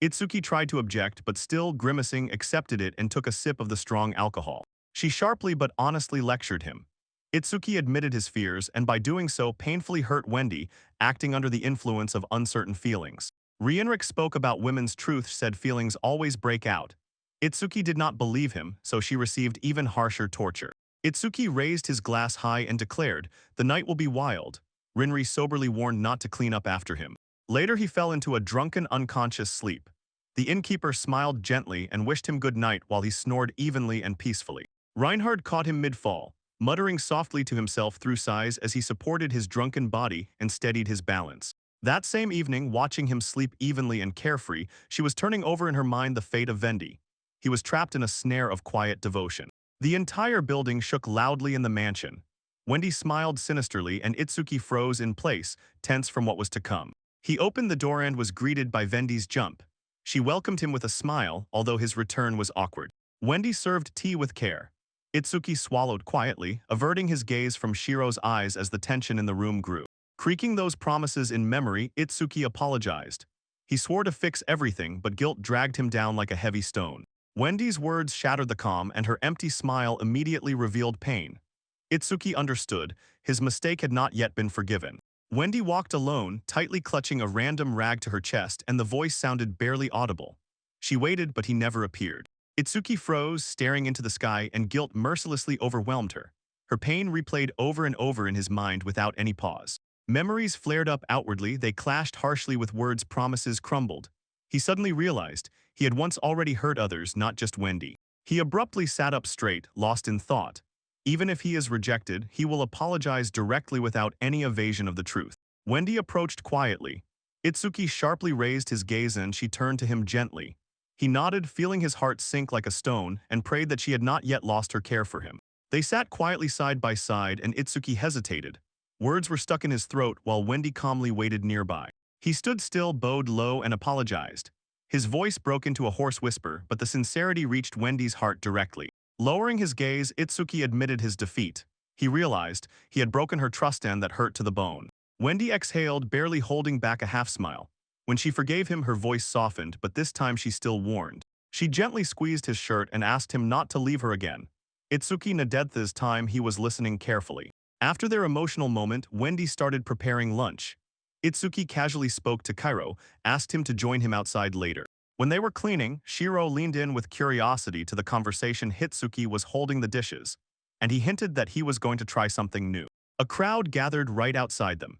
Itsuki tried to object, but still, grimacing, accepted it and took a sip of the strong alcohol. She sharply but honestly lectured him. Itsuki admitted his fears and by doing so painfully hurt Wendy, acting under the influence of uncertain feelings. Rienric spoke about women's truth, said feelings always break out. Itsuki did not believe him, so she received even harsher torture. Itsuki raised his glass high and declared, "The night will be wild." Rinri soberly warned not to clean up after him. Later he fell into a drunken, unconscious sleep. The innkeeper smiled gently and wished him good night while he snored evenly and peacefully. Reinhard caught him mid-fall, muttering softly to himself through sighs as he supported his drunken body and steadied his balance. That same evening, watching him sleep evenly and carefree, she was turning over in her mind the fate of Wendy. He was trapped in a snare of quiet devotion. The entire building shook loudly in the mansion. Wendy smiled sinisterly and Itsuki froze in place, tense from what was to come. He opened the door and was greeted by Wendy's jump. She welcomed him with a smile, although his return was awkward. Wendy served tea with care. Itsuki swallowed quietly, averting his gaze from Shiro's eyes as the tension in the room grew. Creaking those promises in memory, Itsuki apologized. He swore to fix everything, but guilt dragged him down like a heavy stone. Wendy's words shattered the calm, and her empty smile immediately revealed pain. Itsuki understood. His mistake had not yet been forgiven. Wendy walked alone, tightly clutching a random rag to her chest, and the voice sounded barely audible. She waited, but he never appeared. Itsuki froze, staring into the sky, and guilt mercilessly overwhelmed her. Her pain replayed over and over in his mind without any pause. Memories flared up outwardly, they clashed harshly with words, promises crumbled. He suddenly realized he had once already hurt others, not just Wendy. He abruptly sat up straight, lost in thought. Even if he is rejected, he will apologize directly without any evasion of the truth. Wendy approached quietly. Itsuki sharply raised his gaze and she turned to him gently. He nodded, feeling his heart sink like a stone, and prayed that she had not yet lost her care for him. They sat quietly side by side and Itsuki hesitated. Words were stuck in his throat while Wendy calmly waited nearby. He stood still, bowed low, and apologized. His voice broke into a hoarse whisper, but the sincerity reached Wendy's heart directly. Lowering his gaze, Itsuki admitted his defeat. He realized he had broken her trust and that hurt to the bone. Wendy exhaled, barely holding back a half-smile. When she forgave him, her voice softened, but this time she still warned. She gently squeezed his shirt and asked him not to leave her again. Itsuki nodded this time he was listening carefully. After their emotional moment, Wendy started preparing lunch. Itsuki casually spoke to Kairo, asked him to join him outside later. When they were cleaning, Shiro leaned in with curiosity to the conversation. Itsuki was holding the dishes, and he hinted that he was going to try something new. A crowd gathered right outside them.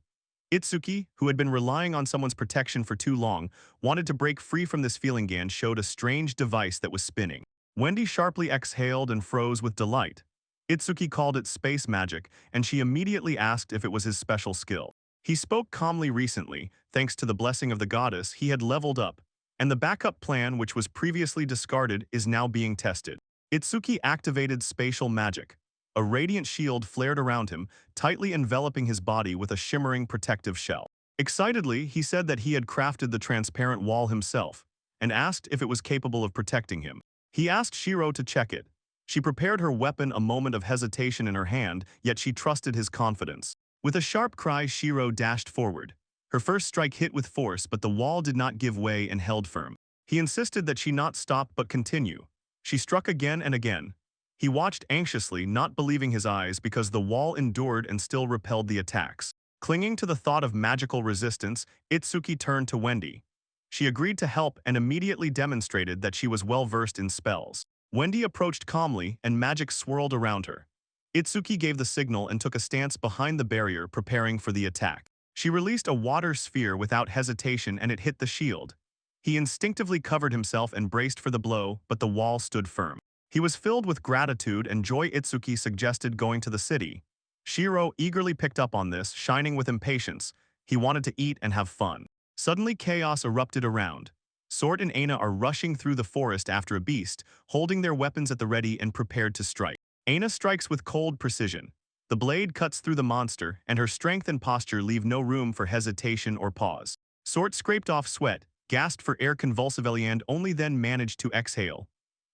Itsuki, who had been relying on someone's protection for too long, wanted to break free from this feeling and showed a strange device that was spinning. Wendy sharply exhaled and froze with delight. Itsuki called it space magic, and she immediately asked if it was his special skill. He spoke calmly. Recently, thanks to the blessing of the goddess, he had leveled up, and the backup plan, which was previously discarded, is now being tested. Itsuki activated spatial magic. A radiant shield flared around him, tightly enveloping his body with a shimmering protective shell. Excitedly, he said that he had crafted the transparent wall himself, and asked if it was capable of protecting him. He asked Shiro to check it. She prepared her weapon, a moment of hesitation in her hand, yet she trusted his confidence. With a sharp cry, Shiro dashed forward. Her first strike hit with force, but the wall did not give way and held firm. He insisted that she not stop but continue. She struck again and again. He watched anxiously, not believing his eyes, because the wall endured and still repelled the attacks. Clinging to the thought of magical resistance, Itsuki turned to Wendy. She agreed to help and immediately demonstrated that she was well-versed in spells. Wendy approached calmly, and magic swirled around her. Itsuki gave the signal and took a stance behind the barrier, preparing for the attack. She released a water sphere without hesitation, and it hit the shield. He instinctively covered himself and braced for the blow, but the wall stood firm. He was filled with gratitude and joy. Itsuki suggested going to the city. Shiro eagerly picked up on this, shining with impatience. He wanted to eat and have fun. Suddenly chaos erupted around. Sword and Aina are rushing through the forest after a beast, holding their weapons at the ready and prepared to strike. Aina strikes with cold precision. The blade cuts through the monster, and her strength and posture leave no room for hesitation or pause. Sword scraped off sweat, gasped for air convulsively, and only then managed to exhale.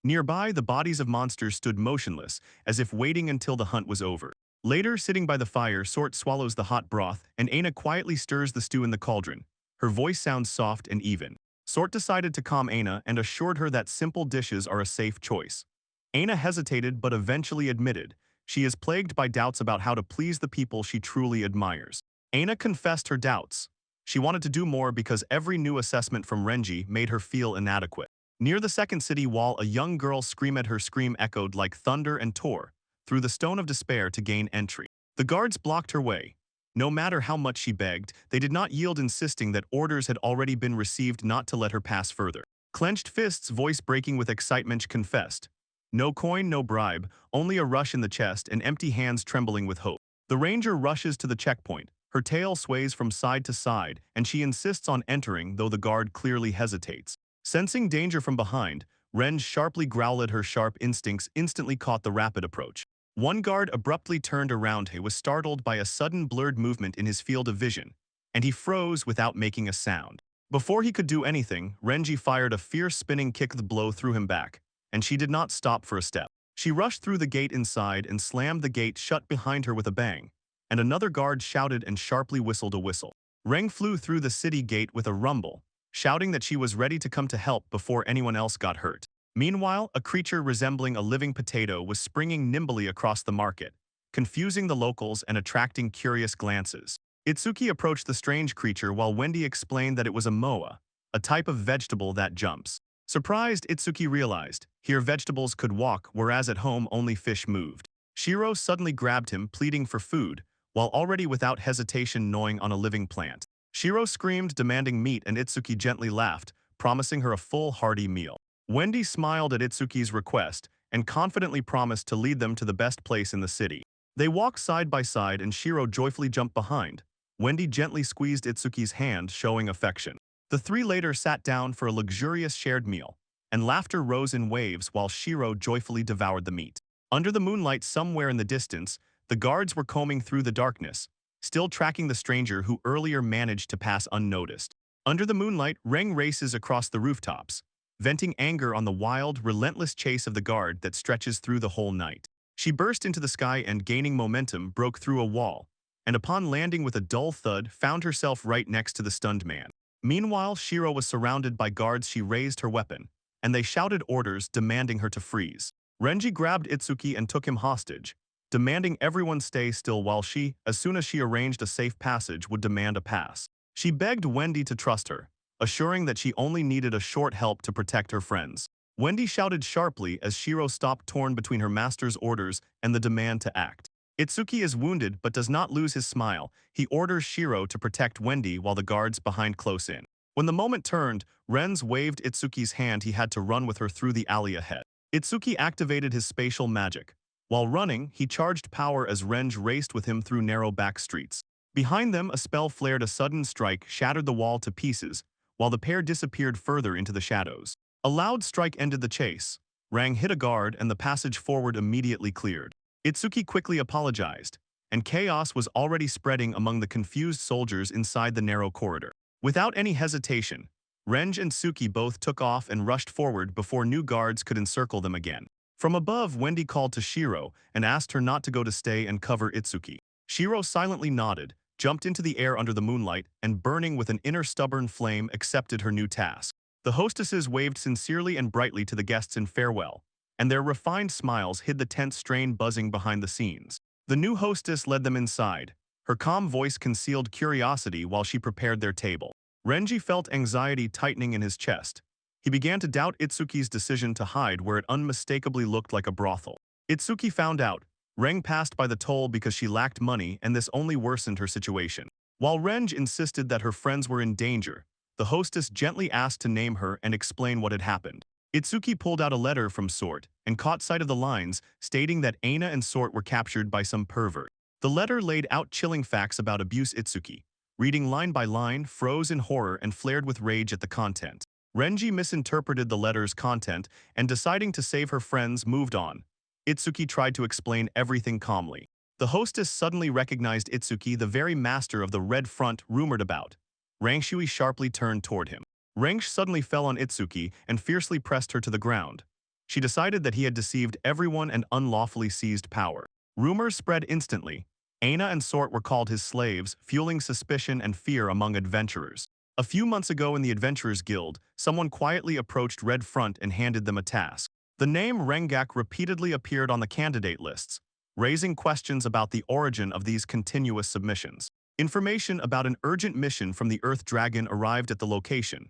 Nearby, the bodies of monsters stood motionless, as if waiting until the hunt was over. Later, sitting by the fire, Sword swallows the hot broth, and Aina quietly stirs the stew in the cauldron. Her voice sounds soft and even. Sword decided to calm Aina and assured her that simple dishes are a safe choice. Aina hesitated but eventually admitted she is plagued by doubts about how to please the people she truly admires. Aina confessed her doubts. She wanted to do more because every new assessment from Renji made her feel inadequate. Near the second city wall, a young girl's scream echoed like thunder and tore through the stone of despair to gain entry. The guards blocked her way. No matter how much she begged, they did not yield, insisting that orders had already been received not to let her pass further. Clenched fists, voice breaking with excitement, confessed. No coin, no bribe, only a rush in the chest and empty hands trembling with hope. The ranger rushes to the checkpoint. Her tail sways from side to side, and she insists on entering, though the guard clearly hesitates. Sensing danger from behind, Ren sharply growled. Her sharp instincts instantly caught the rapid approach. One guard abruptly turned around. He was startled by a sudden blurred movement in his field of vision, and he froze without making a sound. Before he could do anything, Renji fired a fierce spinning kick. The blow threw him back, and she did not stop for a step. She rushed through the gate inside and slammed the gate shut behind her with a bang, and another guard shouted and sharply whistled a whistle. Reng flew through the city gate with a rumble, shouting that she was ready to come to help before anyone else got hurt. Meanwhile, a creature resembling a living potato was springing nimbly across the market, confusing the locals and attracting curious glances. Itsuki approached the strange creature while Wendy explained that it was a moa, a type of vegetable that jumps. Surprised, Itsuki realized here vegetables could walk, whereas at home only fish moved. Shiro suddenly grabbed him, pleading for food, while already without hesitation gnawing on a living plant. Shiro screamed, demanding meat, and Itsuki gently laughed, promising her a full, hearty meal. Wendy smiled at Itsuki's request and confidently promised to lead them to the best place in the city. They walked side by side, and Shiro joyfully jumped behind. Wendy gently squeezed Itsuki's hand, showing affection. The three later sat down for a luxurious shared meal, and laughter rose in waves while Shiro joyfully devoured the meat. Under the moonlight, somewhere in the distance, the guards were combing through the darkness, still tracking the stranger who earlier managed to pass unnoticed. Under the moonlight, Reng races across the rooftops, venting anger on the wild, relentless chase of the guard that stretches through the whole night. She burst into the sky and, gaining momentum, broke through a wall, and upon landing with a dull thud, found herself right next to the stunned man. Meanwhile, Shiro was surrounded by guards. She raised her weapon, and they shouted orders, demanding her to freeze. Renji grabbed Itsuki and took him hostage, demanding everyone stay still while she, as soon as she arranged a safe passage, would demand a pass. She begged Wendy to trust her, assuring that she only needed a short help to protect her friends. Wendy shouted sharply as Shiro stopped, torn between her master's orders and the demand to act. Itsuki is wounded but does not lose his smile. He orders Shiro to protect Wendy while the guards behind close in. When the moment turned, Renz waved Itsuki's hand. He had to run with her through the alley ahead. Itsuki activated his spatial magic. While running, he charged power as Renj raced with him through narrow back streets. Behind them, a spell flared. A sudden strike shattered the wall to pieces, while the pair disappeared further into the shadows. A loud strike ended the chase. Rang hit a guard and the passage forward immediately cleared. Itsuki quickly apologized, and chaos was already spreading among the confused soldiers inside the narrow corridor. Without any hesitation, Renj and Suki both took off and rushed forward before new guards could encircle them again. From above, Wendy called to Shiro and asked her not to go to stay and cover Itsuki. Shiro silently nodded, jumped into the air under the moonlight, and burning with an inner stubborn flame accepted her new task. The hostesses waved sincerely and brightly to the guests in farewell, and their refined smiles hid the tense strain buzzing behind the scenes. The new hostess led them inside. Her calm voice concealed curiosity while she prepared their table. Renji felt anxiety tightening in his chest. He began to doubt Itsuki's decision to hide where it unmistakably looked like a brothel. Itsuki found out. Reng passed by the toll because she lacked money, and this only worsened her situation. While Renj insisted that her friends were in danger, the hostess gently asked to name her and explain what had happened. Itsuki pulled out a letter from Sort and caught sight of the lines stating that Aina and Sort were captured by some pervert. The letter laid out chilling facts about abuse. Itsuki, reading line by line, froze in horror and flared with rage at the content. Renji misinterpreted the letter's content and, deciding to save her friends, moved on. Itsuki tried to explain everything calmly. The hostess suddenly recognized Itsuki, the very master of the red front rumored about. Rangshui sharply turned toward him. Rangsh suddenly fell on Itsuki and fiercely pressed her to the ground. She decided that he had deceived everyone and unlawfully seized power. Rumors spread instantly. Aina and Sort were called his slaves, fueling suspicion and fear among adventurers. A few months ago in the Adventurers Guild, someone quietly approached Red Front and handed them a task. The name Rengak repeatedly appeared on the candidate lists, raising questions about the origin of these continuous submissions. Information about an urgent mission from the Earth Dragon arrived at the location.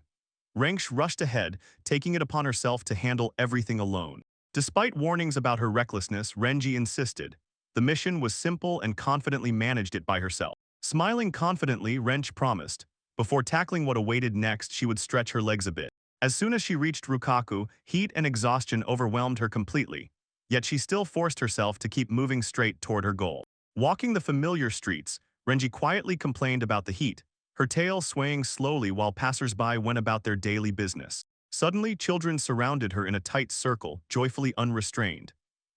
Rengsh rushed ahead, taking it upon herself to handle everything alone. Despite warnings about her recklessness, Renji insisted. The mission was simple and confidently managed it by herself. Smiling confidently, Renj promised. Before tackling what awaited next, she would stretch her legs a bit. As soon as she reached Rukaku, heat and exhaustion overwhelmed her completely. Yet she still forced herself to keep moving straight toward her goal. Walking the familiar streets, Renji quietly complained about the heat, her tail swaying slowly while passers-by went about their daily business. Suddenly, children surrounded her in a tight circle, joyfully unrestrained.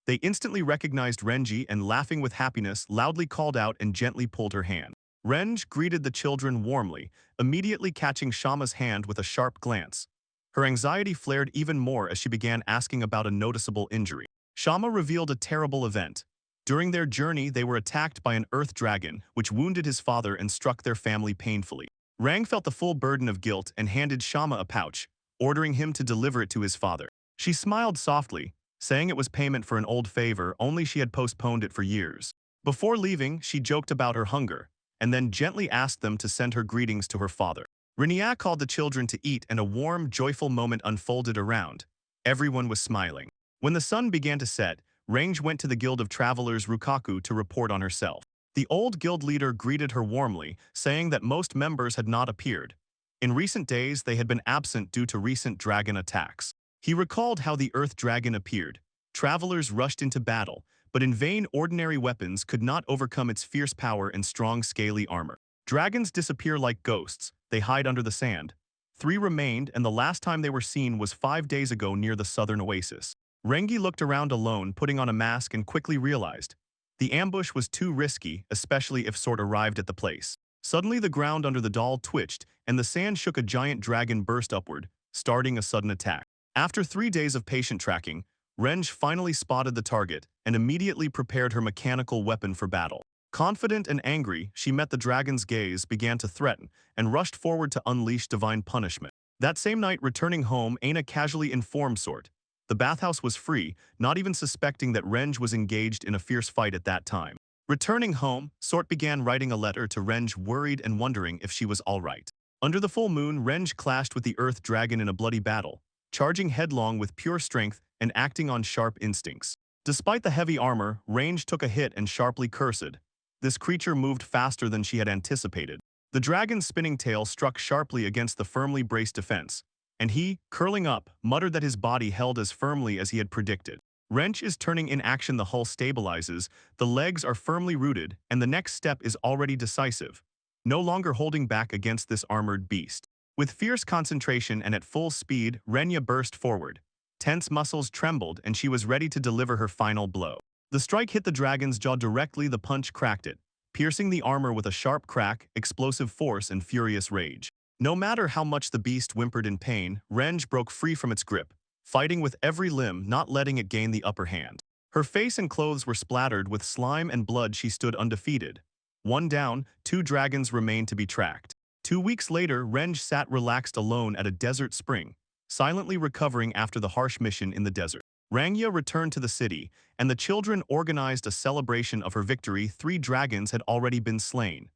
They instantly recognized Renji and, laughing with happiness, loudly called out and gently pulled her hand. Renj greeted the children warmly, immediately catching Shama's hand with a sharp glance. Her anxiety flared even more as she began asking about a noticeable injury. Shama revealed a terrible event. During their journey, they were attacked by an earth dragon, which wounded his father and struck their family painfully. Rang felt the full burden of guilt and handed Shama a pouch, ordering him to deliver it to his father. She smiled softly, saying it was payment for an old favor, only she had postponed it for years. Before leaving, she joked about her hunger, and then gently asked them to send her greetings to her father. Rinia called the children to eat, and a warm, joyful moment unfolded around. Everyone was smiling. When the sun began to set, Range went to the Guild of Travelers Rukaku to report on herself. The old guild leader greeted her warmly, saying that most members had not appeared. In recent days, they had been absent due to recent dragon attacks. He recalled how the Earth Dragon appeared. Travelers rushed into battle, but in vain ordinary weapons could not overcome its fierce power and strong scaly armor. Dragons disappear like ghosts, they hide under the sand. 3 remained, and the last time they were seen was 5 days ago near the southern oasis. Rengi looked around alone, putting on a mask, and quickly realized. The ambush was too risky, especially if Sword arrived at the place. Suddenly the ground under the doll twitched, and the sand shook. A giant dragon burst upward, starting a sudden attack. After 3 days of patient tracking, Renj finally spotted the target and immediately prepared her mechanical weapon for battle. Confident and angry, she met the dragon's gaze, began to threaten, and rushed forward to unleash divine punishment. That same night, returning home, Aina casually informed Sort. The bathhouse was free, not even suspecting that Renj was engaged in a fierce fight at that time. Returning home, Sort began writing a letter to Renj, worried and wondering if she was all right. Under the full moon, Renj clashed with the Earth Dragon in a bloody battle, charging headlong with pure strength and acting on sharp instincts. Despite the heavy armor, Range took a hit and sharply cursed. This creature moved faster than she had anticipated. The dragon's spinning tail struck sharply against the firmly braced defense, and he, curling up, muttered that his body held as firmly as he had predicted. Wrench is turning. In action, the hull stabilizes, the legs are firmly rooted, and the next step is already decisive. No longer holding back against this armored beast. With fierce concentration and at full speed, Renya burst forward. Tense muscles trembled, and she was ready to deliver her final blow. The strike hit the dragon's jaw directly. The punch cracked it, piercing the armor with a sharp crack, explosive force, and furious rage. No matter how much the beast whimpered in pain, Renge broke free from its grip, fighting with every limb, not letting it gain the upper hand. Her face and clothes were splattered with slime and blood. She stood undefeated. One down, two dragons remained to be tracked. 2 weeks later, Renge sat relaxed alone at a desert spring, silently recovering after the harsh mission in the desert. Rangya returned to the city, and the children organized a celebration of her victory. 3 dragons had already been slain.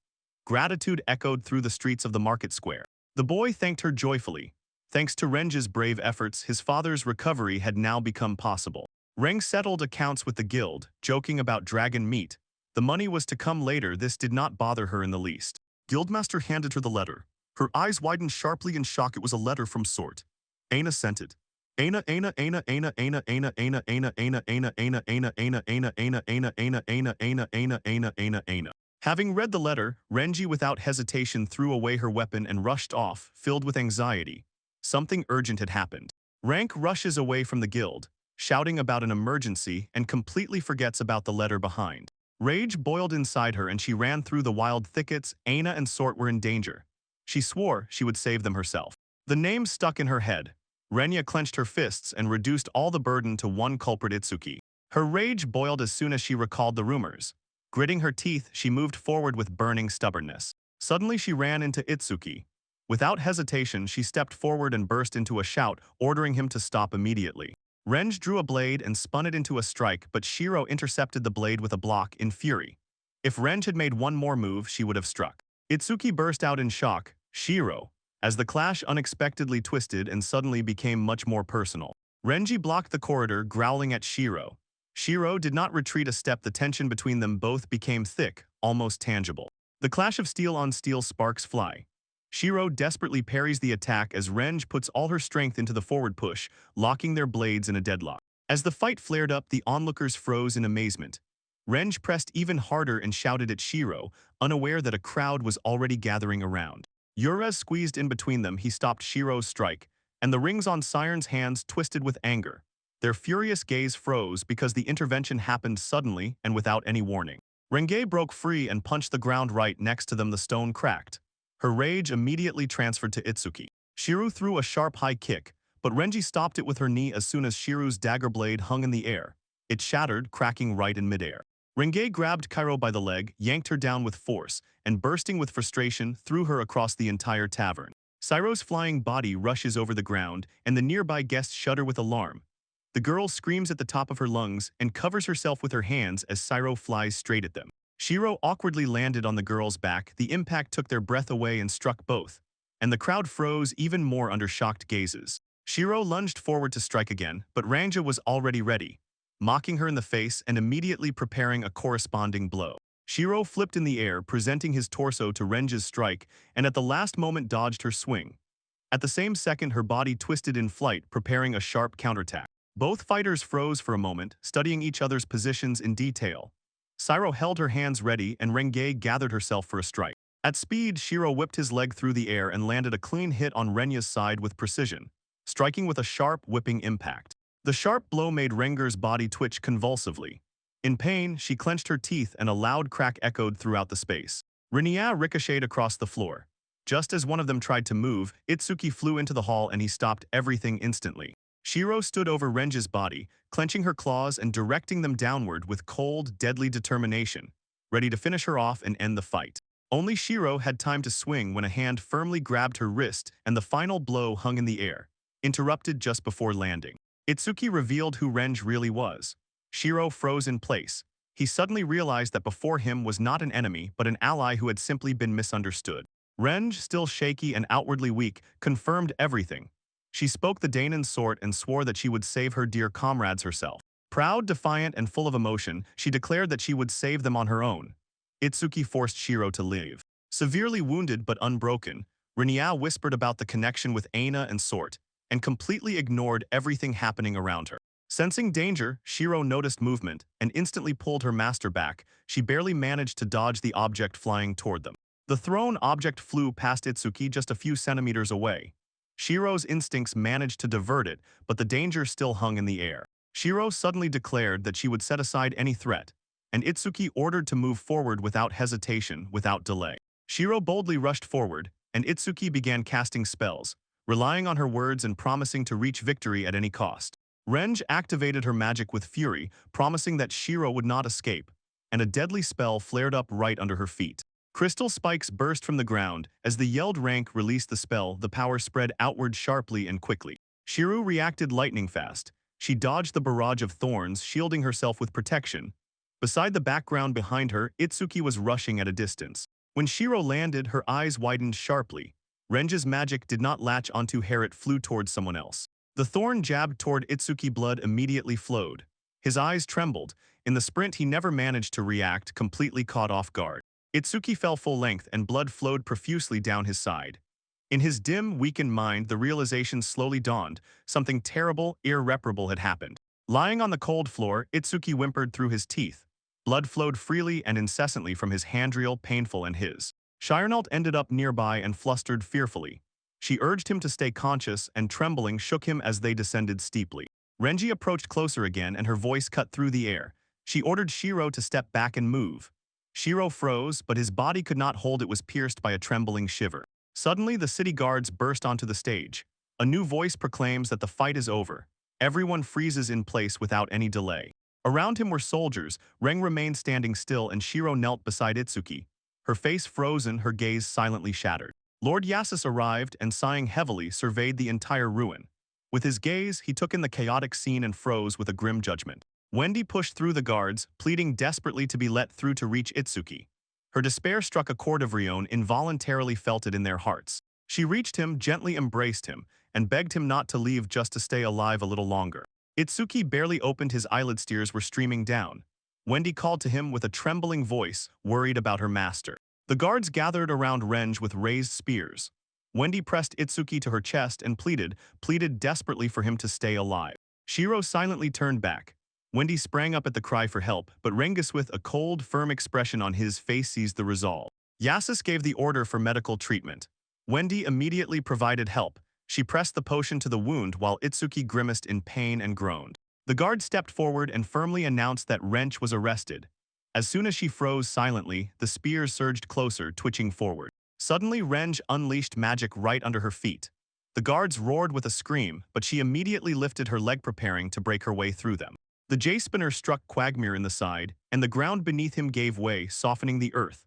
Gratitude echoed through the streets of the market square. The boy thanked her joyfully. Thanks to Renge's brave efforts, his father's recovery had now become possible. Reng settled accounts with the guild, joking about dragon meat. The money was to come later. This did not bother her in the least. Guildmaster handed her the letter. Her eyes widened sharply in shock. It was a letter from Sort. Aina sent it. Aina. Having read the letter, Renji without hesitation threw away her weapon and rushed off, filled with anxiety. Something urgent had happened. Rank rushes away from the guild, shouting about an emergency, and completely forgets about the letter behind. Rage boiled inside her and she ran through the wild thickets. Aina and Sort were in danger. She swore she would save them herself. The name stuck in her head. Renya clenched her fists and reduced all the burden to one culprit, Itsuki. Her rage boiled as soon as she recalled the rumors. Gritting her teeth, she moved forward with burning stubbornness. Suddenly she ran into Itsuki. Without hesitation, she stepped forward and burst into a shout, ordering him to stop immediately. Renge drew a blade and spun it into a strike, but Shiro intercepted the blade with a block in fury. If Renge had made one more move, she would have struck. Itsuki burst out in shock, Shiro, as the clash unexpectedly twisted and suddenly became much more personal. Renji blocked the corridor, growling at Shiro. Shiro did not retreat a step. The tension between them both became thick, almost tangible. The clash of steel on steel, sparks fly. Shiro desperately parries the attack as Renge puts all her strength into the forward push, locking their blades in a deadlock. As the fight flared up, the onlookers froze in amazement. Renge pressed even harder and shouted at Shiro, unaware that a crowd was already gathering around. Urez squeezed in between them. He stopped Shiro's strike, and the rings on Siren's hands twisted with anger. Their furious gaze froze because the intervention happened suddenly and without any warning. Renge broke free and punched the ground right next to them. The stone cracked. Her rage immediately transferred to Itsuki. Shiro threw a sharp high kick, but Renji stopped it with her knee as soon as Shiro's dagger blade hung in the air. It shattered, cracking right in midair. Renge grabbed Kairo by the leg, yanked her down with force, and bursting with frustration, threw her across the entire tavern. Siro's flying body rushes over the ground, and the nearby guests shudder with alarm. The girl screams at the top of her lungs and covers herself with her hands as Siro flies straight at them. Shiro awkwardly landed on the girl's back. The impact took their breath away and struck both, and the crowd froze even more under shocked gazes. Shiro lunged forward to strike again, but Ranja was already ready, mocking her in the face and immediately preparing a corresponding blow. Shiro flipped in the air, presenting his torso to Renja's strike, and at the last moment dodged her swing. At the same second, her body twisted in flight, preparing a sharp counterattack. Both fighters froze for a moment, studying each other's positions in detail. Siro held her hands ready and Renge gathered herself for a strike. At speed, Shiro whipped his leg through the air and landed a clean hit on Renya's side with precision, striking with a sharp, whipping impact. The sharp blow made Renger's body twitch convulsively. In pain, she clenched her teeth and a loud crack echoed throughout the space. Renya ricocheted across the floor. Just as one of them tried to move, Itsuki flew into the hall and he stopped everything instantly. Shiro stood over Renja's body, clenching her claws and directing them downward with cold, deadly determination, ready to finish her off and end the fight. Only Shiro had time to swing when a hand firmly grabbed her wrist and the final blow hung in the air, interrupted just before landing. Itsuki revealed who Renge really was. Shiro froze in place. He suddenly realized that before him was not an enemy but an ally who had simply been misunderstood. Renge, still shaky and outwardly weak, confirmed everything. She spoke the Danon sort and swore that she would save her dear comrades herself. Proud, defiant, and full of emotion, she declared that she would save them on her own. Itsuki forced Shiro to leave. Severely wounded but unbroken, Renya whispered about the connection with Aina and Sort, and completely ignored everything happening around her. Sensing danger, Shiro noticed movement and instantly pulled her master back. She barely managed to dodge the object flying toward them. The thrown object flew past Itsuki just a few centimeters away. Shiro's instincts managed to divert it, but the danger still hung in the air. Shiro suddenly declared that she would set aside any threat, and Itsuki ordered to move forward without hesitation, without delay. Shiro boldly rushed forward, and Itsuki began casting spells, relying on her words and promising to reach victory at any cost. Renj activated her magic with fury, promising that Shiro would not escape, and a deadly spell flared up right under her feet. Crystal spikes burst from the ground. As the yelled rank released the spell, the power spread outward sharply and quickly. Shiro reacted lightning fast. She dodged the barrage of thorns, shielding herself with protection. Beside the background behind her, Itsuki was rushing at a distance. When Shiro landed, her eyes widened sharply. Renja's magic did not latch onto hair, it flew towards someone else. The thorn jabbed toward Itsuki, blood immediately flowed. His eyes trembled. In the sprint he never managed to react, completely caught off guard. Itsuki fell full length and blood flowed profusely down his side. In his dim, weakened mind, the realization slowly dawned. Something terrible, irreparable had happened. Lying on the cold floor, Itsuki whimpered through his teeth. Blood flowed freely and incessantly from his handreel, painful and his. Shirnalt ended up nearby and flustered fearfully. She urged him to stay conscious and trembling shook him as they descended steeply. Renji approached closer again and her voice cut through the air. She ordered Shiro to step back and move. Shiro froze, but his body could not hold, it was pierced by a trembling shiver. Suddenly the city guards burst onto the stage. A new voice proclaims that the fight is over. Everyone freezes in place without any delay. Around him were soldiers. Reng remained standing still and Shiro knelt beside Itsuki. Her face frozen, her gaze silently shattered. Lord Yasus arrived and, sighing heavily, surveyed the entire ruin. With his gaze, he took in the chaotic scene and froze with a grim judgment. Wendy pushed through the guards, pleading desperately to be let through to reach Itsuki. Her despair struck a chord of Rion, involuntarily felt it in their hearts. She reached him, gently embraced him, and begged him not to leave, just to stay alive a little longer. Itsuki barely opened his eyelids, tears were streaming down. Wendy called to him with a trembling voice, worried about her master. The guards gathered around Renj with raised spears. Wendy pressed Itsuki to her chest and pleaded desperately for him to stay alive. Shiro silently turned back. Wendy sprang up at the cry for help, but Rengus, with a cold, firm expression on his face, seized the resolve. Yasus gave the order for medical treatment. Wendy immediately provided help. She pressed the potion to the wound while Itsuki grimaced in pain and groaned. The guard stepped forward and firmly announced that Rench was arrested. As soon as she froze silently, the spears surged closer, twitching forward. Suddenly, Renj unleashed magic right under her feet. The guards roared with a scream, but she immediately lifted her leg, preparing to break her way through them. The J-spinner struck Quagmire in the side, and the ground beneath him gave way, softening the earth.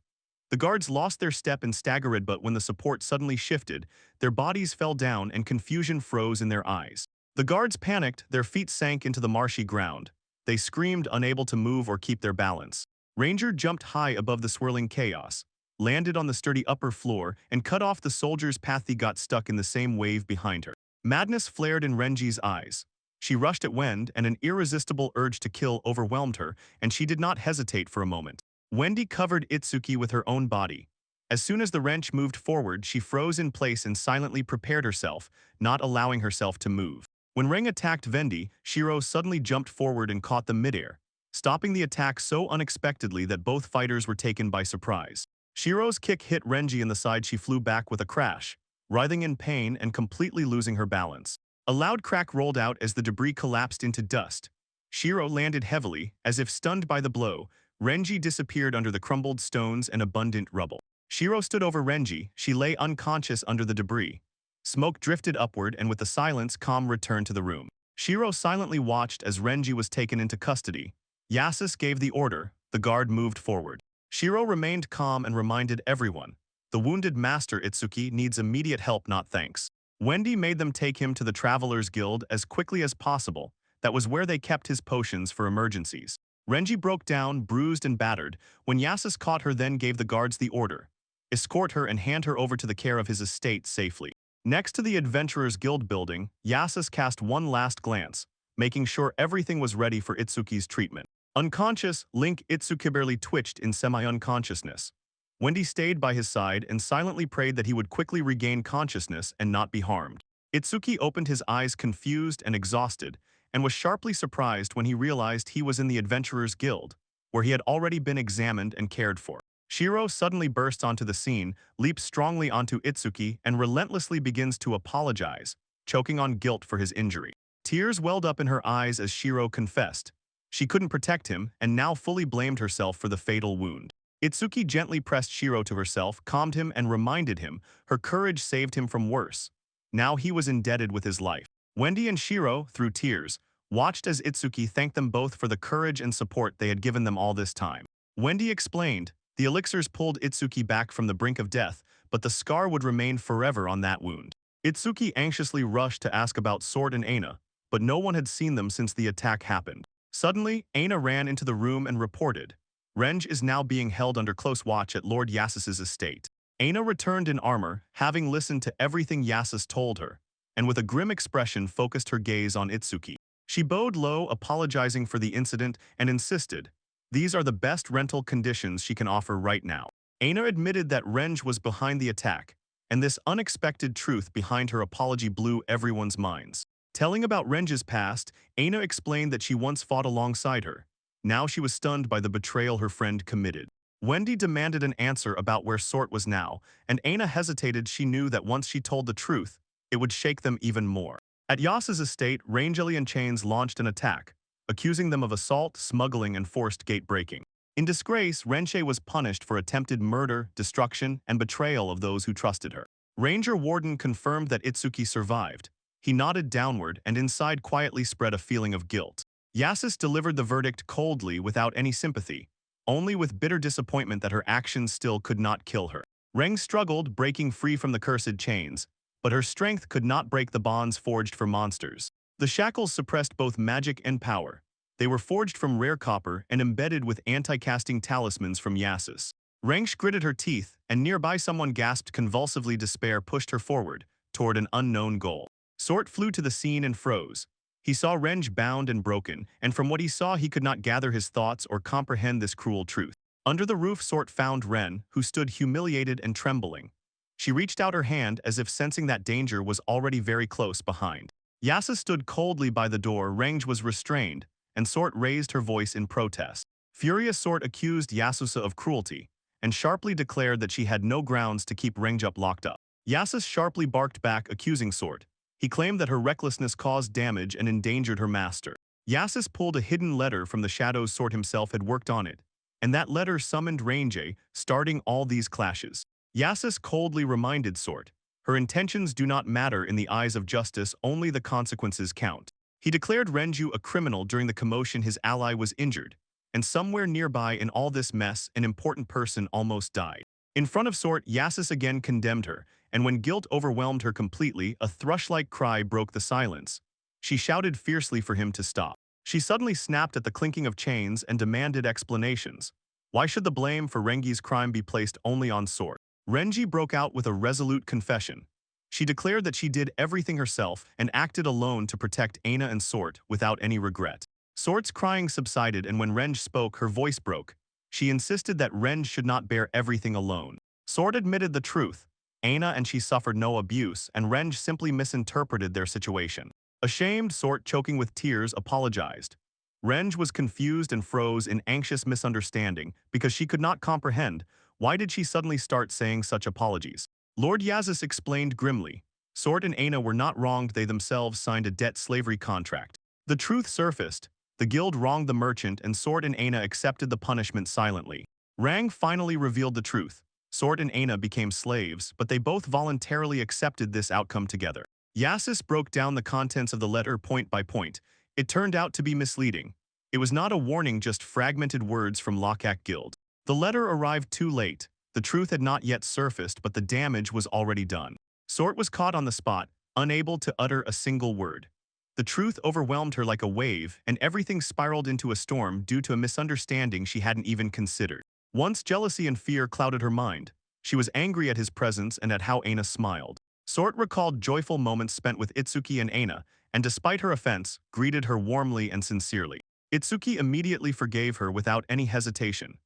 The guards lost their step and staggered, but when the support suddenly shifted, their bodies fell down and confusion froze in their eyes. The guards panicked, their feet sank into the marshy ground. They screamed, unable to move or keep their balance. Ranger jumped high above the swirling chaos, landed on the sturdy upper floor, and cut off the soldier's path. He got stuck in the same wave behind her. Madness flared in Renji's eyes. She rushed at Wend, and an irresistible urge to kill overwhelmed her, and she did not hesitate for a moment. Wendy covered Itsuki with her own body. As soon as the wrench moved forward, she froze in place and silently prepared herself, not allowing herself to move. When Reng attacked Vendi, Shiro suddenly jumped forward and caught them midair, stopping the attack so unexpectedly that both fighters were taken by surprise. Shiro's kick hit Renji in the side. She flew back with a crash, writhing in pain and completely losing her balance. A loud crack rolled out as the debris collapsed into dust. Shiro landed heavily, as if stunned by the blow. Renji disappeared under the crumbled stones and abundant rubble. Shiro stood over Renji. She lay unconscious under the debris. Smoke drifted upward, and with the silence, calm returned to the room. Shiro silently watched as Renji was taken into custody. Yasus gave the order. The guard moved forward. Shiro remained calm and reminded everyone, the wounded master Itsuki needs immediate help, not thanks. Wendy made them take him to the Travelers Guild as quickly as possible. That was where they kept his potions for emergencies. Renji broke down, bruised and battered, when Yasus caught her, then gave the guards the order. Escort her and hand her over to the care of his estate safely. Next to the Adventurers Guild building, Yasus cast one last glance, making sure everything was ready for Itsuki's treatment. Unconscious, Link Itsuki barely twitched in semi-unconsciousness. Wendy stayed by his side and silently prayed that he would quickly regain consciousness and not be harmed. Itsuki opened his eyes, confused and exhausted, and was sharply surprised when he realized he was in the Adventurers Guild, where he had already been examined and cared for. Shiro suddenly bursts onto the scene, leaps strongly onto Itsuki, and relentlessly begins to apologize, choking on guilt for his injury. Tears welled up in her eyes as Shiro confessed. She couldn't protect him and now fully blamed herself for the fatal wound. Itsuki gently pressed Shiro to herself, calmed him and reminded him her courage saved him from worse. Now he was indebted with his life. Wendy and Shiro, through tears, watched as Itsuki thanked them both for the courage and support they had given them all this time. Wendy explained, the elixirs pulled Itsuki back from the brink of death, but the scar would remain forever on that wound. Itsuki anxiously rushed to ask about Sword and Aina, but no one had seen them since the attack happened. Suddenly, Aina ran into the room and reported, Renge is now being held under close watch at Lord Yasus's estate. Aina returned in armor, having listened to everything Yasus told her, and with a grim expression focused her gaze on Itsuki. She bowed low, apologizing for the incident, and insisted, these are the best rental conditions she can offer right now. Aina admitted that Renge was behind the attack, and this unexpected truth behind her apology blew everyone's minds. Telling about Renge's past, Aina explained that she once fought alongside her. Now she was stunned by the betrayal her friend committed. Wendy demanded an answer about where Sort was now, and Aina hesitated. She knew that once she told the truth, it would shake them even more. At Yas's estate, Rangeley and Chains launched an attack, accusing them of assault, smuggling, and forced gate-breaking. In disgrace, Renshe was punished for attempted murder, destruction, and betrayal of those who trusted her. Ranger Warden confirmed that Itsuki survived. He nodded downward and inside quietly spread a feeling of guilt. Yasus delivered the verdict coldly without any sympathy, only with bitter disappointment that her actions still could not kill her. Reng struggled, breaking free from the cursed chains, but her strength could not break the bonds forged for monsters. The shackles suppressed both magic and power. They were forged from rare copper and embedded with anti-casting talismans from Yasus. Rengsh gritted her teeth, and nearby someone gasped convulsively. Despair pushed her forward, toward an unknown goal. Sort flew to the scene and froze. He saw Renge bound and broken, and from what he saw he could not gather his thoughts or comprehend this cruel truth. Under the roof, Sort found Ren, who stood humiliated and trembling. She reached out her hand as if sensing that danger was already very close behind. Yasa stood coldly by the door. Renge was restrained, and Sort raised her voice in protest. Furious, Sort accused Yasusa of cruelty, and sharply declared that she had no grounds to keep Rengejup locked up. Yasus sharply barked back, accusing Sort. He claimed that her recklessness caused damage and endangered her master. Yasus pulled a hidden letter from the shadows. Sort himself had worked on it, and that letter summoned Range, starting all these clashes. Yasus coldly reminded Sort, her intentions do not matter in the eyes of justice, only the consequences count. He declared Renju a criminal. During the commotion, his ally was injured, and somewhere nearby in all this mess, an important person almost died. In front of Sort, Yasus again condemned her, and when guilt overwhelmed her completely, a thrush-like cry broke the silence. She shouted fiercely for him to stop. She suddenly snapped at the clinking of chains and demanded explanations. Why should the blame for Rengi's crime be placed only on Sort? Renji broke out with a resolute confession. She declared that she did everything herself and acted alone to protect Aina and Sort without any regret. Sort's crying subsided, and when Renge spoke, her voice broke. She insisted that Renge should not bear everything alone. Sort admitted the truth. Aina and she suffered no abuse, and Renge simply misinterpreted their situation. Ashamed, Sort, choking with tears, apologized. Renge was confused and froze in anxious misunderstanding because she could not comprehend. Why did she suddenly start saying such apologies? Lord Yasus explained grimly. Sort and Aina were not wronged. They themselves signed a debt slavery contract. The truth surfaced. The guild wronged the merchant, and Sort and Aina accepted the punishment silently. Rang finally revealed the truth. Sort and Aina became slaves, but they both voluntarily accepted this outcome together. Yasus broke down the contents of the letter point by point. It turned out to be misleading. It was not a warning, just fragmented words from Lokak Guild. The letter arrived too late. The truth had not yet surfaced, but the damage was already done. Sort was caught on the spot, unable to utter a single word. The truth overwhelmed her like a wave, and everything spiraled into a storm due to a misunderstanding she hadn't even considered. Once jealousy and fear clouded her mind. She was angry at his presence and at how Aina smiled. Sort recalled joyful moments spent with Itsuki and Aina, and despite her offense, greeted her warmly and sincerely. Itsuki immediately forgave her without any hesitation.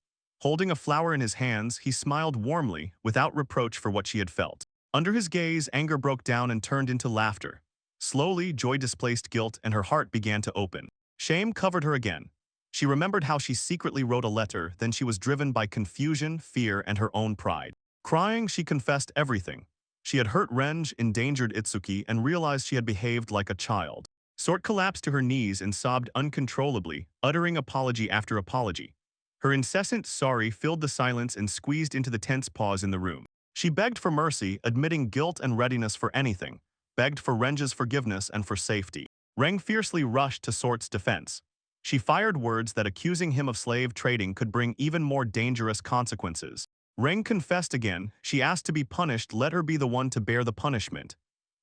Holding a flower in his hands, he smiled warmly, without reproach for what she had felt. Under his gaze, anger broke down and turned into laughter. Slowly, joy displaced guilt, and her heart began to open. Shame covered her again. She remembered how she secretly wrote a letter, then she was driven by confusion, fear, and her own pride. Crying, she confessed everything. She had hurt Renge, endangered Itsuki, and realized she had behaved like a child. Sort collapsed to her knees and sobbed uncontrollably, uttering apology after apology. Her incessant sorry filled the silence and squeezed into the tense pause in the room. She begged for mercy, admitting guilt and readiness for anything, begged for Renja's forgiveness and for safety. Reng fiercely rushed to Sort's defense. She fired words that accusing him of slave trading could bring even more dangerous consequences. Reng confessed again. She asked to be punished. Let her be the one to bear the punishment.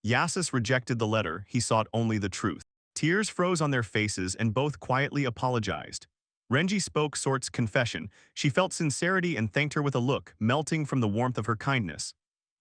Yasis rejected the letter. He sought only the truth. Tears froze on their faces and both quietly apologized. Renji spoke Sort's confession. She felt sincerity and thanked her with a look, melting from the warmth of her kindness.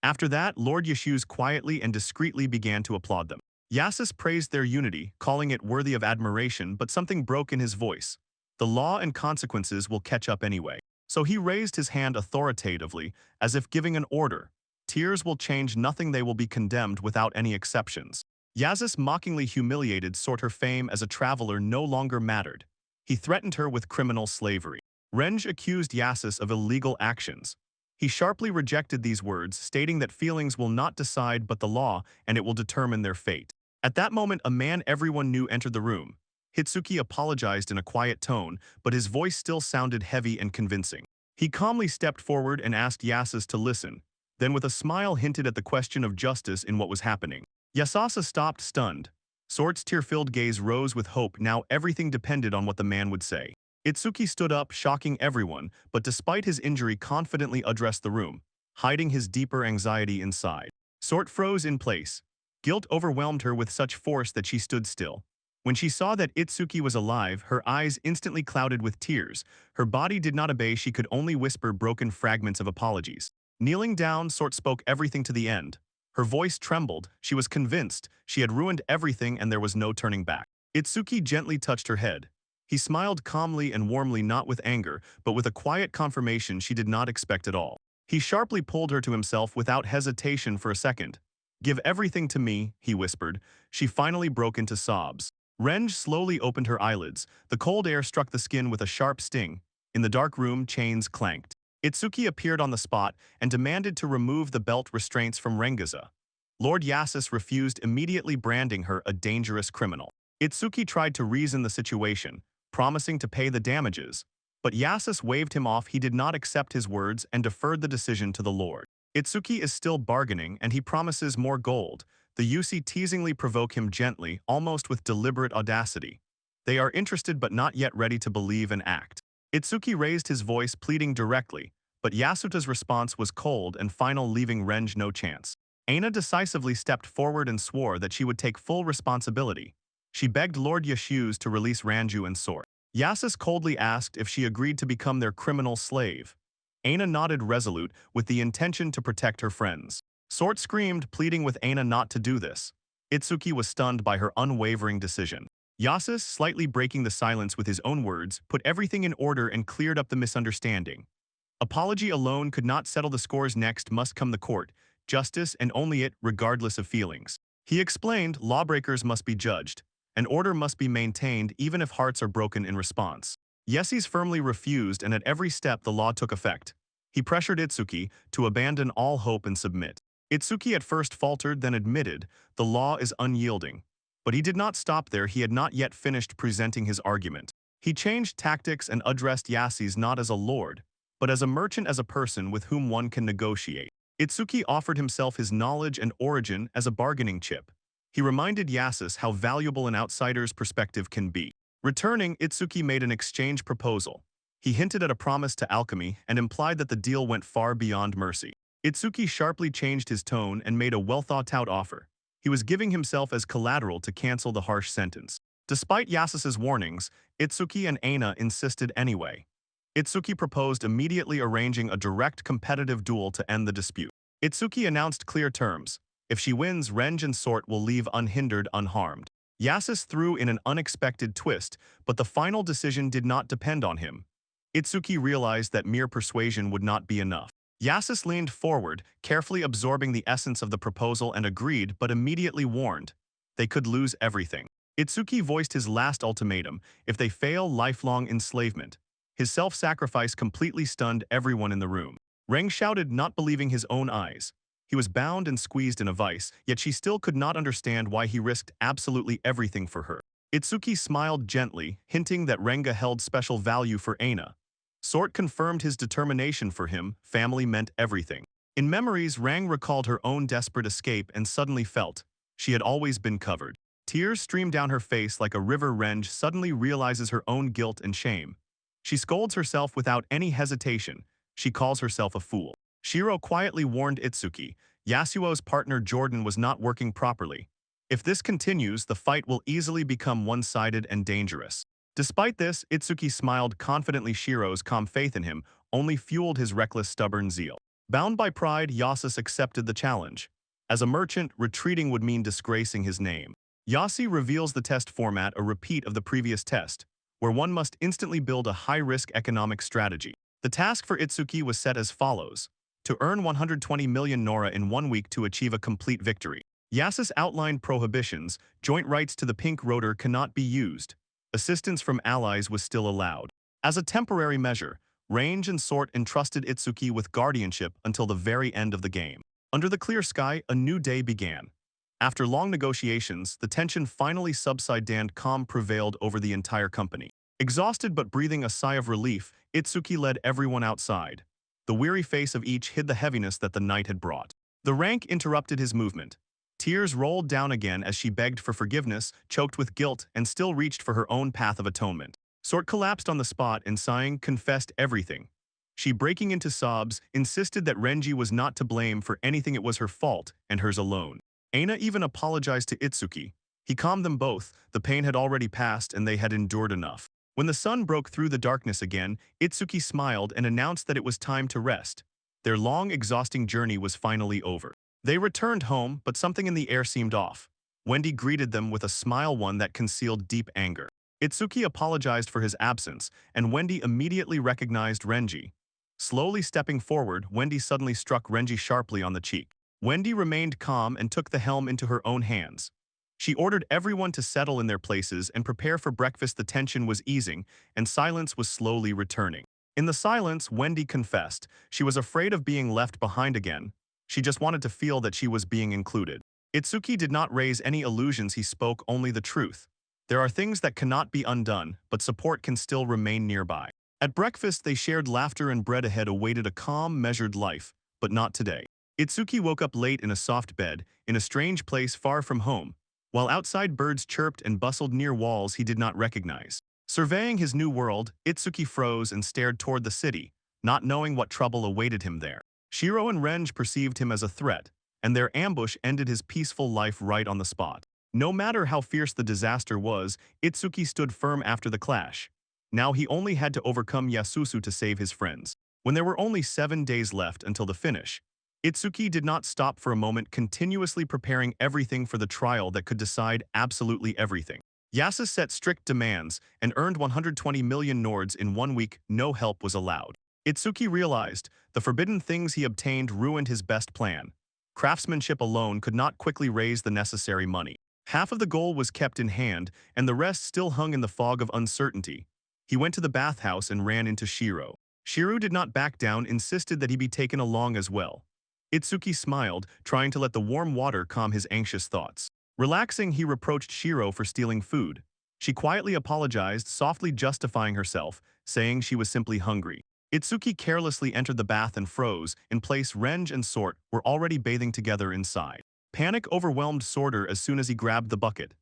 After that, Lord Yeshus quietly and discreetly began to applaud them. Yasis praised their unity, calling it worthy of admiration, but something broke in his voice. The law and consequences will catch up anyway. So he raised his hand authoritatively, as if giving an order. Tears will change nothing, they will be condemned without any exceptions. Yasis mockingly humiliated Sort. Her fame as a traveler no longer mattered. He threatened her with criminal slavery. Renj accused Yasis of illegal actions. He sharply rejected these words, stating that feelings will not decide but the law, and it will determine their fate. At that moment, a man everyone knew entered the room. Hitsuki apologized in a quiet tone, but his voice still sounded heavy and convincing. He calmly stepped forward and asked Yasis to listen, then with a smile hinted at the question of justice in what was happening. Yasasa stopped stunned. Sort's tear-filled gaze rose with hope. Now everything depended on what the man would say. Itsuki stood up, shocking everyone, but despite his injury confidently addressed the room, hiding his deeper anxiety inside. Sort froze in place. Guilt overwhelmed her with such force that she stood still. When she saw that Itsuki was alive, her eyes instantly clouded with tears. Her body did not obey, she could only whisper broken fragments of apologies. Kneeling down, Sort spoke everything to the end. Her voice trembled. She was convinced she had ruined everything and there was no turning back. Itsuki gently touched her head. He smiled calmly and warmly, not with anger, but with a quiet confirmation she did not expect at all. He sharply pulled her to himself without hesitation for a second. "Give everything to me," he whispered. She finally broke into sobs. Renj slowly opened her eyelids. The cold air struck the skin with a sharp sting. In the dark room, chains clanked. Itsuki appeared on the spot and demanded to remove the belt restraints from Rengaza. Lord Yasis refused, immediately branding her a dangerous criminal. Itsuki tried to reason the situation, promising to pay the damages, but Yasis waved him off. He did not accept his words and deferred the decision to the Lord. Itsuki is still bargaining and he promises more gold. The Yusi teasingly provoke him gently, almost with deliberate audacity. They are interested but not yet ready to believe and act. Itsuki raised his voice, pleading directly, but Yasuta's response was cold and final, leaving Renj no chance. Aina decisively stepped forward and swore that she would take full responsibility. She begged Lord Yeshus to release Ranju and Sort. Yasis coldly asked if she agreed to become their criminal slave. Aina nodded, resolute, with the intention to protect her friends. Sort screamed, pleading with Aina not to do this. Itsuki was stunned by her unwavering decision. Yasis, slightly breaking the silence with his own words, put everything in order and cleared up the misunderstanding. Apology alone could not settle the scores. Next must come the court, justice, and only it, regardless of feelings. He explained, lawbreakers must be judged. An order must be maintained even if hearts are broken in response. Yesis firmly refused, and at every step the law took effect. He pressured Itsuki to abandon all hope and submit. Itsuki at first faltered, then admitted, the law is unyielding. But he did not stop there. He had not yet finished presenting his argument. He changed tactics and addressed Yasis not as a lord, but as a merchant, as a person with whom one can negotiate. Itsuki offered himself, his knowledge and origin, as a bargaining chip. He reminded Yasis how valuable an outsider's perspective can be. Returning, Itsuki made an exchange proposal. He hinted at a promise to alchemy and implied that the deal went far beyond mercy. Itsuki sharply changed his tone and made a well-thought-out offer. He was giving himself as collateral to cancel the harsh sentence. Despite Yasis's warnings, Itsuki and Aina insisted anyway. Itsuki proposed immediately arranging a direct competitive duel to end the dispute. Itsuki announced clear terms. If she wins, Renj and Sort will leave unhindered, unharmed. Yasis threw in an unexpected twist, but the final decision did not depend on him. Itsuki realized that mere persuasion would not be enough. Yasis leaned forward, carefully absorbing the essence of the proposal, and agreed, but immediately warned. They could lose everything. Itsuki voiced his last ultimatum: if they fail, lifelong enslavement. His self-sacrifice completely stunned everyone in the room. Reng shouted, not believing his own eyes. He was bound and squeezed in a vice, yet she still could not understand why he risked absolutely everything for her. Itsuki smiled gently, hinting that Renga held special value for Aina. Sort confirmed his determination for him. Family meant everything. In memories, Rang recalled her own desperate escape and suddenly felt She had always been covered. Tears streamed down her face like a river. Renj suddenly realizes her own guilt and shame. She scolds herself without any hesitation. She calls herself a fool. Shiro quietly warned Itsuki. Yasuo's partner Jordan was not working properly. If this continues, the fight will easily become one-sided and dangerous. Despite this, Itsuki smiled confidently. Shiro's calm faith in him only fueled his reckless, stubborn zeal. Bound by pride, Yasus accepted the challenge. As a merchant, retreating would mean disgracing his name. Yasi reveals the test format, a repeat of the previous test, where one must instantly build a high-risk economic strategy. The task for Itsuki was set as follows: to earn 120 million Nora in 1 week to achieve a complete victory. Yasus outlined prohibitions. Joint rights to the pink rotor cannot be used. Assistance from allies was still allowed. As a temporary measure, Range and Sort entrusted Itsuki with guardianship until the very end of the game. Under the clear sky, a new day began. After long negotiations, the tension finally subsided. Calm prevailed over the entire company. Exhausted but breathing a sigh of relief, Itsuki led everyone outside. The weary face of each hid the heaviness that the night had brought. The rank interrupted his movement. Tears rolled down again as she begged for forgiveness, choked with guilt, and still reached for her own path of atonement. Sort collapsed on the spot and, sighing, confessed everything. She, breaking into sobs, insisted that Renji was not to blame for anything. It was her fault, and hers alone. Aina even apologized to Itsuki. He calmed them both. The pain had already passed and they had endured enough. When the sun broke through the darkness again, Itsuki smiled and announced that it was time to rest. Their long, exhausting journey was finally over. They returned home, but something in the air seemed off. Wendy greeted them with a smile, one that concealed deep anger. Itsuki apologized for his absence, and Wendy immediately recognized Renji. Slowly stepping forward, Wendy suddenly struck Renji sharply on the cheek. Wendy remained calm and took the helm into her own hands. She ordered everyone to settle in their places and prepare for breakfast. The tension was easing, and silence was slowly returning. In the silence, Wendy confessed. She was afraid of being left behind again. She just wanted to feel that she was being included. Itsuki did not raise any illusions. He spoke only the truth. There are things that cannot be undone, but support can still remain nearby. At breakfast, they shared laughter and bread. Ahead awaited a calm, measured life, but not today. Itsuki woke up late in a soft bed, in a strange place far from home. While outside birds chirped and bustled near walls he did not recognize. Surveying his new world, Itsuki froze and stared toward the city, not knowing what trouble awaited him there. Shiro and Renji perceived him as a threat, and their ambush ended his peaceful life right on the spot. No matter how fierce the disaster was, Itsuki stood firm after the clash. Now he only had to overcome Yasusu to save his friends. When there were only 7 days left until the finish, Itsuki did not stop for a moment, continuously preparing everything for the trial that could decide absolutely everything. Yasus set strict demands and earned 120 million Nords in 1 week. No help was allowed. Itsuki realized the forbidden things he obtained ruined his best plan. Craftsmanship alone could not quickly raise the necessary money. Half of the goal was kept in hand, and the rest still hung in the fog of uncertainty. He went to the bathhouse and ran into Shiro. Shiro did not back down, insisted that he be taken along as well. Itsuki smiled, trying to let the warm water calm his anxious thoughts. Relaxing, he reproached Shiro for stealing food. She quietly apologized, softly justifying herself, saying she was simply hungry. Itsuki carelessly entered the bath and froze. In place, Renji and Sort were already bathing together inside. Panic overwhelmed Sorter as soon as he grabbed the bucket.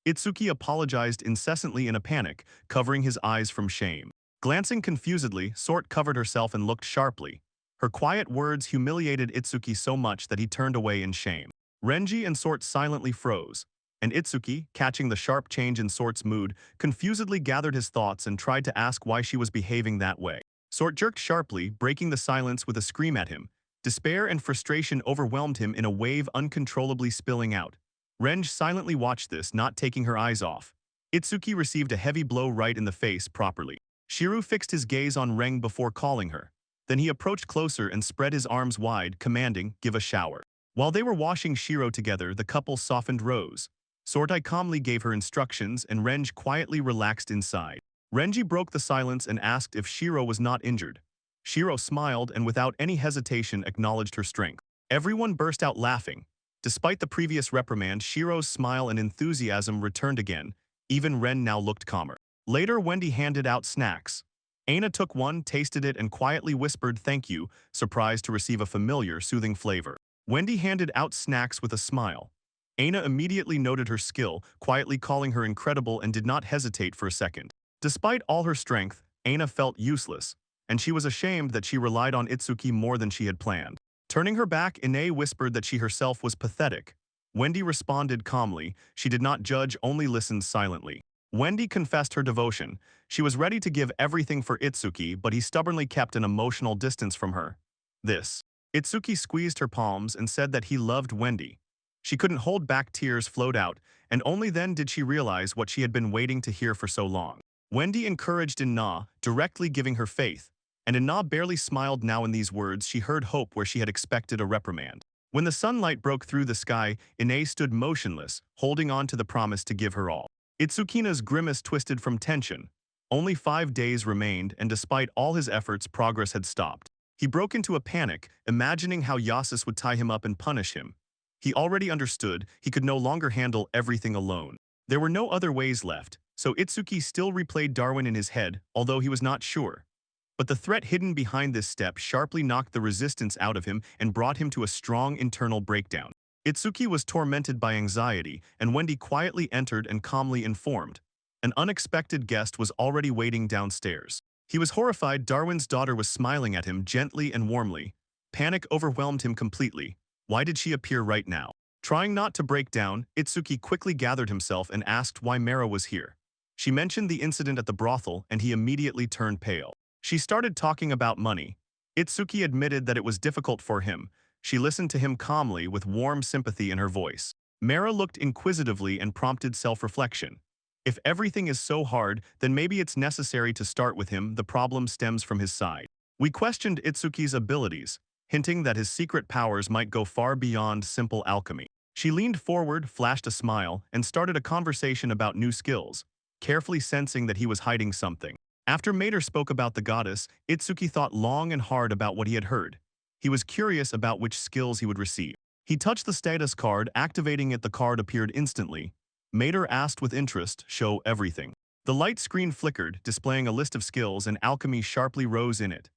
Itsuki apologized incessantly in a panic, covering his eyes from shame. Glancing confusedly, Sort covered herself and looked sharply. Her quiet words humiliated Itsuki so much that he turned away in shame. Renji and Sort silently froze, and Itsuki, catching the sharp change in Sort's mood, confusedly gathered his thoughts and tried to ask why she was behaving that way. Sort jerked sharply, breaking the silence with a scream at him. Despair and frustration overwhelmed him in a wave, uncontrollably spilling out. Renji silently watched this, not taking her eyes off. Itsuki received a heavy blow right in the face properly. Shiro fixed his gaze on Renji before calling her. Then he approached closer and spread his arms wide, commanding, "Give a shower." While they were washing Shiro together, the couple softened rose. Sortai calmly gave her instructions and Renji quietly relaxed inside. Renji broke the silence and asked if Shiro was not injured. Shiro smiled and without any hesitation acknowledged her strength. Everyone burst out laughing. Despite the previous reprimand, Shiro's smile and enthusiasm returned again. Even Ren now looked calmer. Later, Wendy handed out snacks. Aina took one, tasted it, and quietly whispered "thank you," surprised to receive a familiar, soothing flavor. Wendy handed out snacks with a smile. Aina immediately noted her skill, quietly calling her incredible and did not hesitate for a second. Despite all her strength, Aina felt useless, and she was ashamed that she relied on Itsuki more than she had planned. Turning her back, Ine whispered that she herself was pathetic. Wendy responded calmly. She did not judge, only listened silently. Wendy confessed her devotion. She was ready to give everything for Itsuki, but he stubbornly kept an emotional distance from her. Itsuki squeezed her palms and said that he loved Wendy. She couldn't hold back, tears flowed out, and only then did she realize what she had been waiting to hear for so long. Wendy encouraged Inna, directly giving her faith, and Inna barely smiled now. In these words she heard hope where she had expected a reprimand. When the sunlight broke through the sky, Ine stood motionless, holding on to the promise to give her all. Itsukina's grimace twisted from tension. Only 5 days remained, and despite all his efforts, progress had stopped. He broke into a panic, imagining how Yasus would tie him up and punish him. He already understood he could no longer handle everything alone. There were no other ways left, so Itsuki still replayed Darwin in his head, although he was not sure. But the threat hidden behind this step sharply knocked the resistance out of him and brought him to a strong internal breakdown. Itsuki was tormented by anxiety, and Wendy quietly entered and calmly informed. An unexpected guest was already waiting downstairs. He was horrified. Darwin's daughter was smiling at him gently and warmly. Panic overwhelmed him completely. Why did she appear right now? Trying not to break down, Itsuki quickly gathered himself and asked why Mara was here. She mentioned the incident at the brothel, and he immediately turned pale. She started talking about money. Itsuki admitted that it was difficult for him. She listened to him calmly with warm sympathy in her voice. Mara looked inquisitively and prompted self-reflection. If everything is so hard, then maybe it's necessary to start with him. The problem stems from his side. We questioned Itsuki's abilities, hinting that his secret powers might go far beyond simple alchemy. She leaned forward, flashed a smile, and started a conversation about new skills, carefully sensing that he was hiding something. After Mater spoke about the goddess, Itsuki thought long and hard about what he had heard. He was curious about which skills he would receive. He touched the status card, activating it. The card appeared instantly. Mater asked with interest, "Show everything." The light screen flickered, displaying a list of skills, and alchemy sharply rose in it.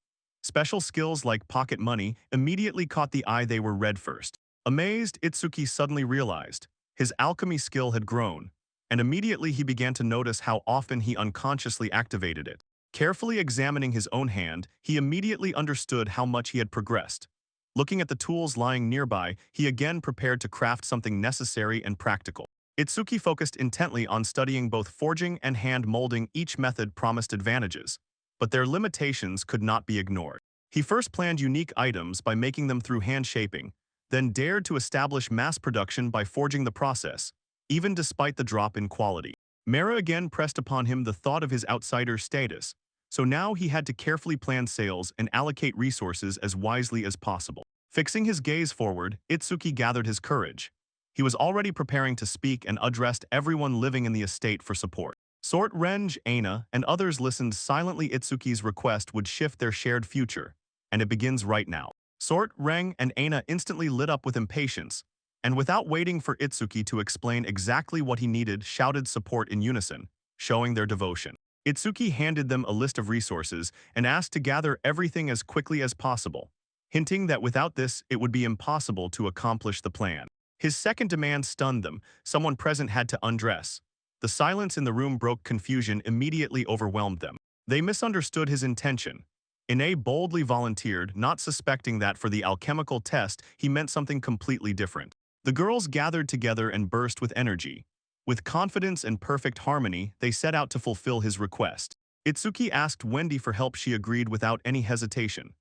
Special skills like pocket money immediately caught the eye. They were read first. Amazed, Itsuki suddenly realized his alchemy skill had grown, and immediately he began to notice how often he unconsciously activated it. Carefully examining his own hand, he immediately understood how much he had progressed. Looking at the tools lying nearby, he again prepared to craft something necessary and practical. Itsuki focused intently on studying both forging and hand molding. Each method promised advantages, but their limitations could not be ignored. He first planned unique items by making them through hand shaping, then dared to establish mass production by forging the process, even despite the drop in quality. Mara again pressed upon him the thought of his outsider status, so now he had to carefully plan sales and allocate resources as wisely as possible. Fixing his gaze forward, Itsuki gathered his courage. He was already preparing to speak and addressed everyone living in the estate for support. Sort Renge, Aina, and others listened silently. Itsuki's request would shift their shared future, and it begins right now. Sort Reng and Aina instantly lit up with impatience, and without waiting for Itsuki to explain exactly what he needed, shouted support in unison, showing their devotion. Itsuki handed them a list of resources and asked to gather everything as quickly as possible, hinting that without this, it would be impossible to accomplish the plan. His second demand stunned them. Someone present had to undress. The silence in the room broke. Confusion immediately overwhelmed them. They misunderstood his intention. Ine boldly volunteered, not suspecting that for the alchemical test, he meant something completely different. The girls gathered together and burst with energy. With confidence and perfect harmony, they set out to fulfill his request. Itsuki asked Wendy for help. She agreed without any hesitation.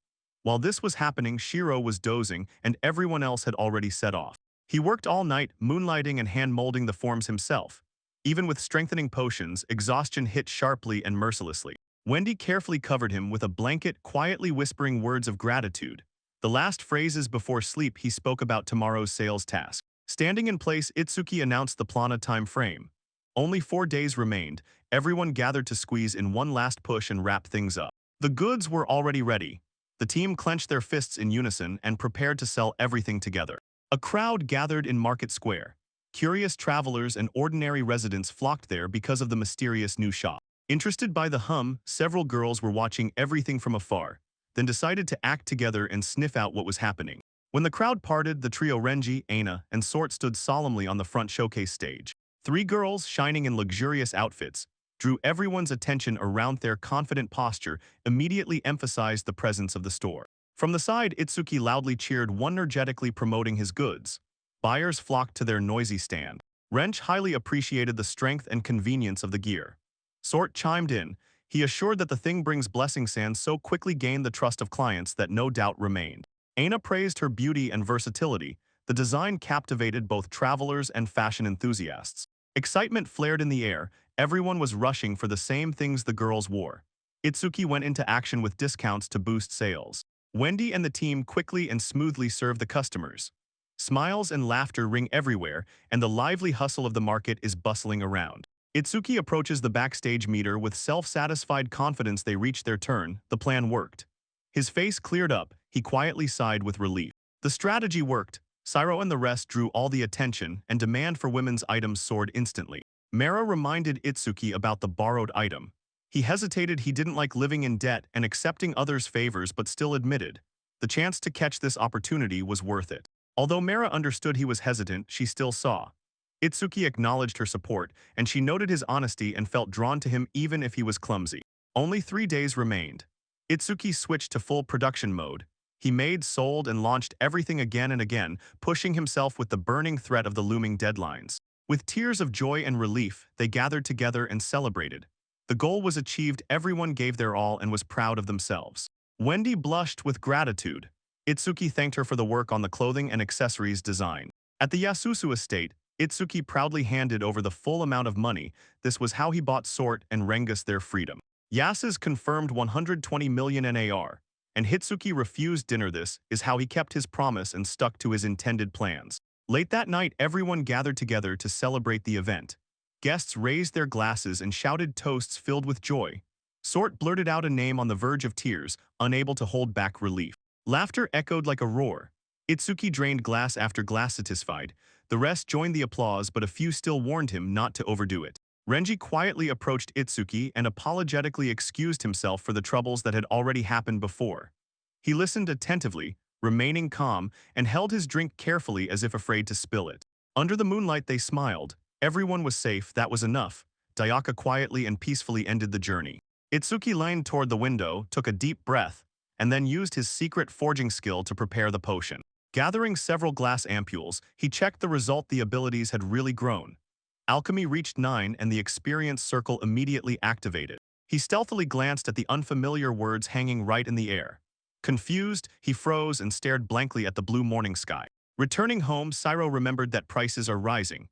While this was happening, Shiro was dozing, and everyone else had already set off. He worked all night, moonlighting and hand-molding the forms himself. Even with strengthening potions, exhaustion hit sharply and mercilessly. Wendy carefully covered him with a blanket, quietly whispering words of gratitude. The last phrases before sleep, he spoke about tomorrow's sales task. Standing in place, Itsuki announced the Plana time frame. Only 4 days remained. Everyone gathered to squeeze in one last push and wrap things up. The goods were already ready. The team clenched their fists in unison and prepared to sell everything together. A crowd gathered in Market Square. Curious travelers and ordinary residents flocked there because of the mysterious new shop. Interested by the hum, several girls were watching everything from afar, then decided to act together and sniff out what was happening. When the crowd parted, the trio Renji, Aina, and Sort stood solemnly on the front showcase stage. Three girls, shining in luxurious outfits, drew everyone's attention around their confident posture, immediately emphasized the presence of the store. From the side, Itsuki loudly cheered, one energetically promoting his goods. Buyers flocked to their noisy stand. Wrench highly appreciated the strength and convenience of the gear. Sort chimed in. He assured that the thing brings blessings and so quickly gained the trust of clients that no doubt remained. Aina praised her beauty and versatility. The design captivated both travelers and fashion enthusiasts. Excitement flared in the air. Everyone was rushing for the same things the girls wore. Itsuki went into action with discounts to boost sales. Wendy and the team quickly and smoothly served the customers. Smiles and laughter ring everywhere, and the lively hustle of the market is bustling around. Itsuki approaches the backstage meter with self-satisfied confidence. They reach their turn. The plan worked. His face cleared up. He quietly sighed with relief. The strategy worked. Sairo and the rest drew all the attention, and demand for women's items soared instantly. Mara reminded Itsuki about the borrowed item. He hesitated. He didn't like living in debt and accepting others' favors, but still admitted the chance to catch this opportunity was worth it. Although Mara understood he was hesitant, she still saw. Itsuki acknowledged her support, and she noted his honesty and felt drawn to him even if he was clumsy. Only 3 days remained. Itsuki switched to full production mode. He made, sold, and launched everything again and again, pushing himself with the burning threat of the looming deadlines. With tears of joy and relief, they gathered together and celebrated. The goal was achieved. Everyone gave their all and was proud of themselves. Wendy blushed with gratitude. Itsuki thanked her for the work on the clothing and accessories design. At the Yasusu estate, Itsuki proudly handed over the full amount of money. This was how he bought Sort and Rengus their freedom. Yas's confirmed 120 million NAR, and Hitsuki refused dinner. This is how he kept his promise and stuck to his intended plans. Late that night, everyone gathered together to celebrate the event. Guests raised their glasses and shouted toasts filled with joy. Sort blurted out a name on the verge of tears, unable to hold back relief. Laughter echoed like a roar. Itsuki drained glass after glass satisfied. The rest joined the applause, but a few still warned him not to overdo it. Renji quietly approached Itsuki and apologetically excused himself for the troubles that had already happened before. He listened attentively, remaining calm, and held his drink carefully as if afraid to spill it. Under the moonlight they smiled. Everyone was safe. That was enough. Dayaka quietly and peacefully ended the journey. Itsuki leaned toward the window, took a deep breath, and then used his secret forging skill to prepare the potion. Gathering several glass ampules, he checked the result. The abilities had really grown. Alchemy reached 9 and the experience circle immediately activated. He stealthily glanced at the unfamiliar words hanging right in the air. Confused, he froze and stared blankly at the blue morning sky. Returning home, Sairo remembered that prices are rising.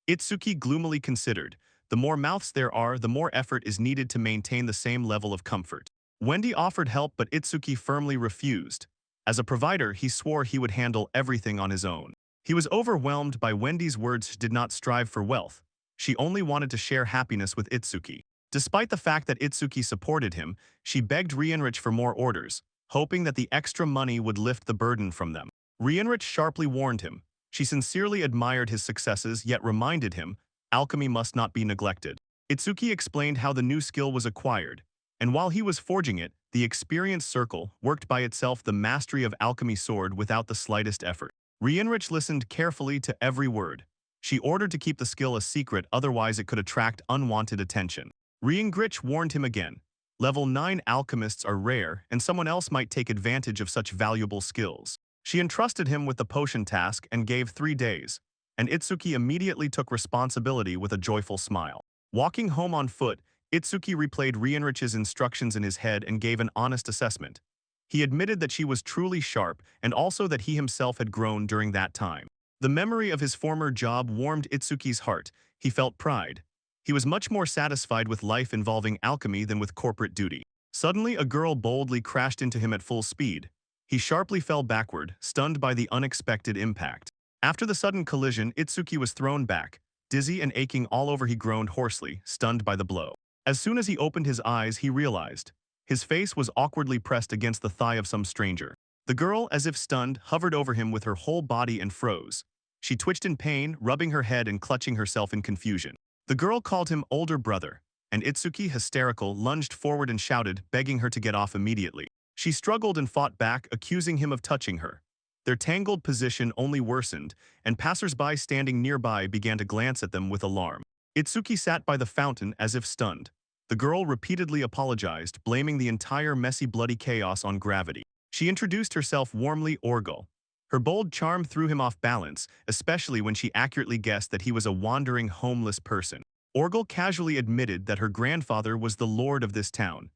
Itsuki gloomily considered, the more mouths there are, the more effort is needed to maintain the same level of comfort. Wendy offered help, but Itsuki firmly refused. As a provider, he swore he would handle everything on his own. He was overwhelmed by Wendy's words. She did not strive for wealth. She only wanted to share happiness with Itsuki. Despite the fact that Itsuki supported him, she begged Rienrich for more orders, hoping that the extra money would lift the burden from them. Rienrich sharply warned him. She sincerely admired his successes, yet reminded him, alchemy must not be neglected. Itsuki explained how the new skill was acquired, and while he was forging it, the experience circle worked by itself. The mastery of alchemy soared without the slightest effort. Rienrich listened carefully to every word. She ordered to keep the skill a secret, otherwise it could attract unwanted attention. Rienrich warned him again. Level 9 alchemists are rare, and someone else might take advantage of such valuable skills. She entrusted him with the potion task and gave 3 days, and Itsuki immediately took responsibility with a joyful smile. Walking home on foot, Itsuki replayed Rienrich's instructions in his head and gave an honest assessment. He admitted that she was truly sharp and also that he himself had grown during that time. The memory of his former job warmed Itsuki's heart. He felt pride. He was much more satisfied with life involving alchemy than with corporate duty. Suddenly, a girl boldly crashed into him at full speed. He sharply fell backward, stunned by the unexpected impact. After the sudden collision, Itsuki was thrown back, dizzy and aching all over. He groaned hoarsely, stunned by the blow. As soon as he opened his eyes, he realized. His face was awkwardly pressed against the thigh of some stranger. The girl, as if stunned, hovered over him with her whole body and froze. She twitched in pain, rubbing her head and clutching herself in confusion. The girl called him older brother, and Itsuki, hysterical, lunged forward and shouted, begging her to get off immediately. She struggled and fought back, accusing him of touching her. Their tangled position only worsened, and passersby standing nearby began to glance at them with alarm. Itsuki sat by the fountain as if stunned. The girl repeatedly apologized, blaming the entire messy bloody chaos on gravity. She introduced herself warmly Orgul. Her bold charm threw him off balance, especially when she accurately guessed that he was a wandering homeless person. Orgul casually admitted that her grandfather was the lord of this town.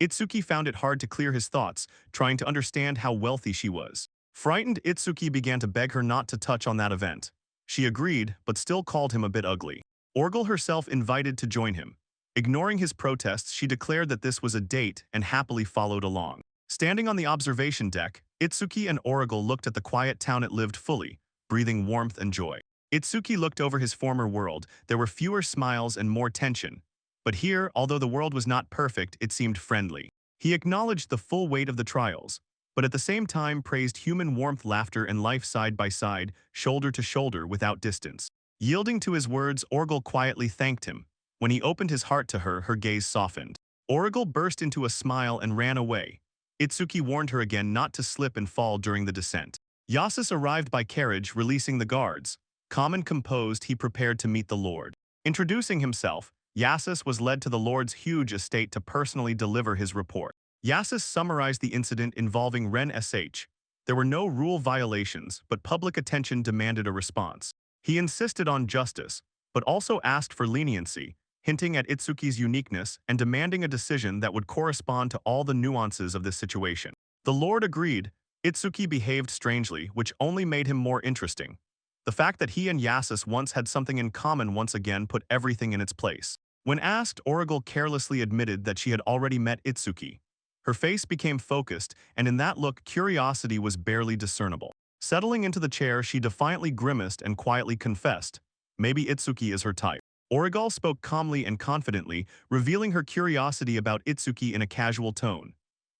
Itsuki found it hard to clear his thoughts, trying to understand how wealthy she was. Frightened, Itsuki began to beg her not to touch on that event. She agreed, but still called him a bit ugly. Orgul herself invited to join him. Ignoring his protests, she declared that this was a date and happily followed along. Standing on the observation deck, Itsuki and Orgul looked at the quiet town it lived fully, breathing warmth and joy. Itsuki looked over his former world. There were fewer smiles and more tension. But here, although the world was not perfect, it seemed friendly. He acknowledged the full weight of the trials, but at the same time praised human warmth, laughter, and life side by side, shoulder to shoulder without distance. Yielding to his words, Orgul quietly thanked him. When he opened his heart to her, her gaze softened. Orgul burst into a smile and ran away. Itsuki warned her again not to slip and fall during the descent. Yasus arrived by carriage, releasing the guards. Calm and composed, he prepared to meet the Lord. Introducing himself, Yasus was led to the Lord's huge estate to personally deliver his report. Yasus summarized the incident involving Ren Sh. There were no rule violations, but public attention demanded a response. He insisted on justice, but also asked for leniency, hinting at Itsuki's uniqueness and demanding a decision that would correspond to all the nuances of this situation. The Lord agreed. Itsuki behaved strangely, which only made him more interesting. The fact that he and Yasus once had something in common once again put everything in its place. When asked, Orgul carelessly admitted that she had already met Itsuki. Her face became focused, and in that look, curiosity was barely discernible. Settling into the chair, she defiantly grimaced and quietly confessed, "Maybe Itsuki is her type." Orgul spoke calmly and confidently, revealing her curiosity about Itsuki in a casual tone.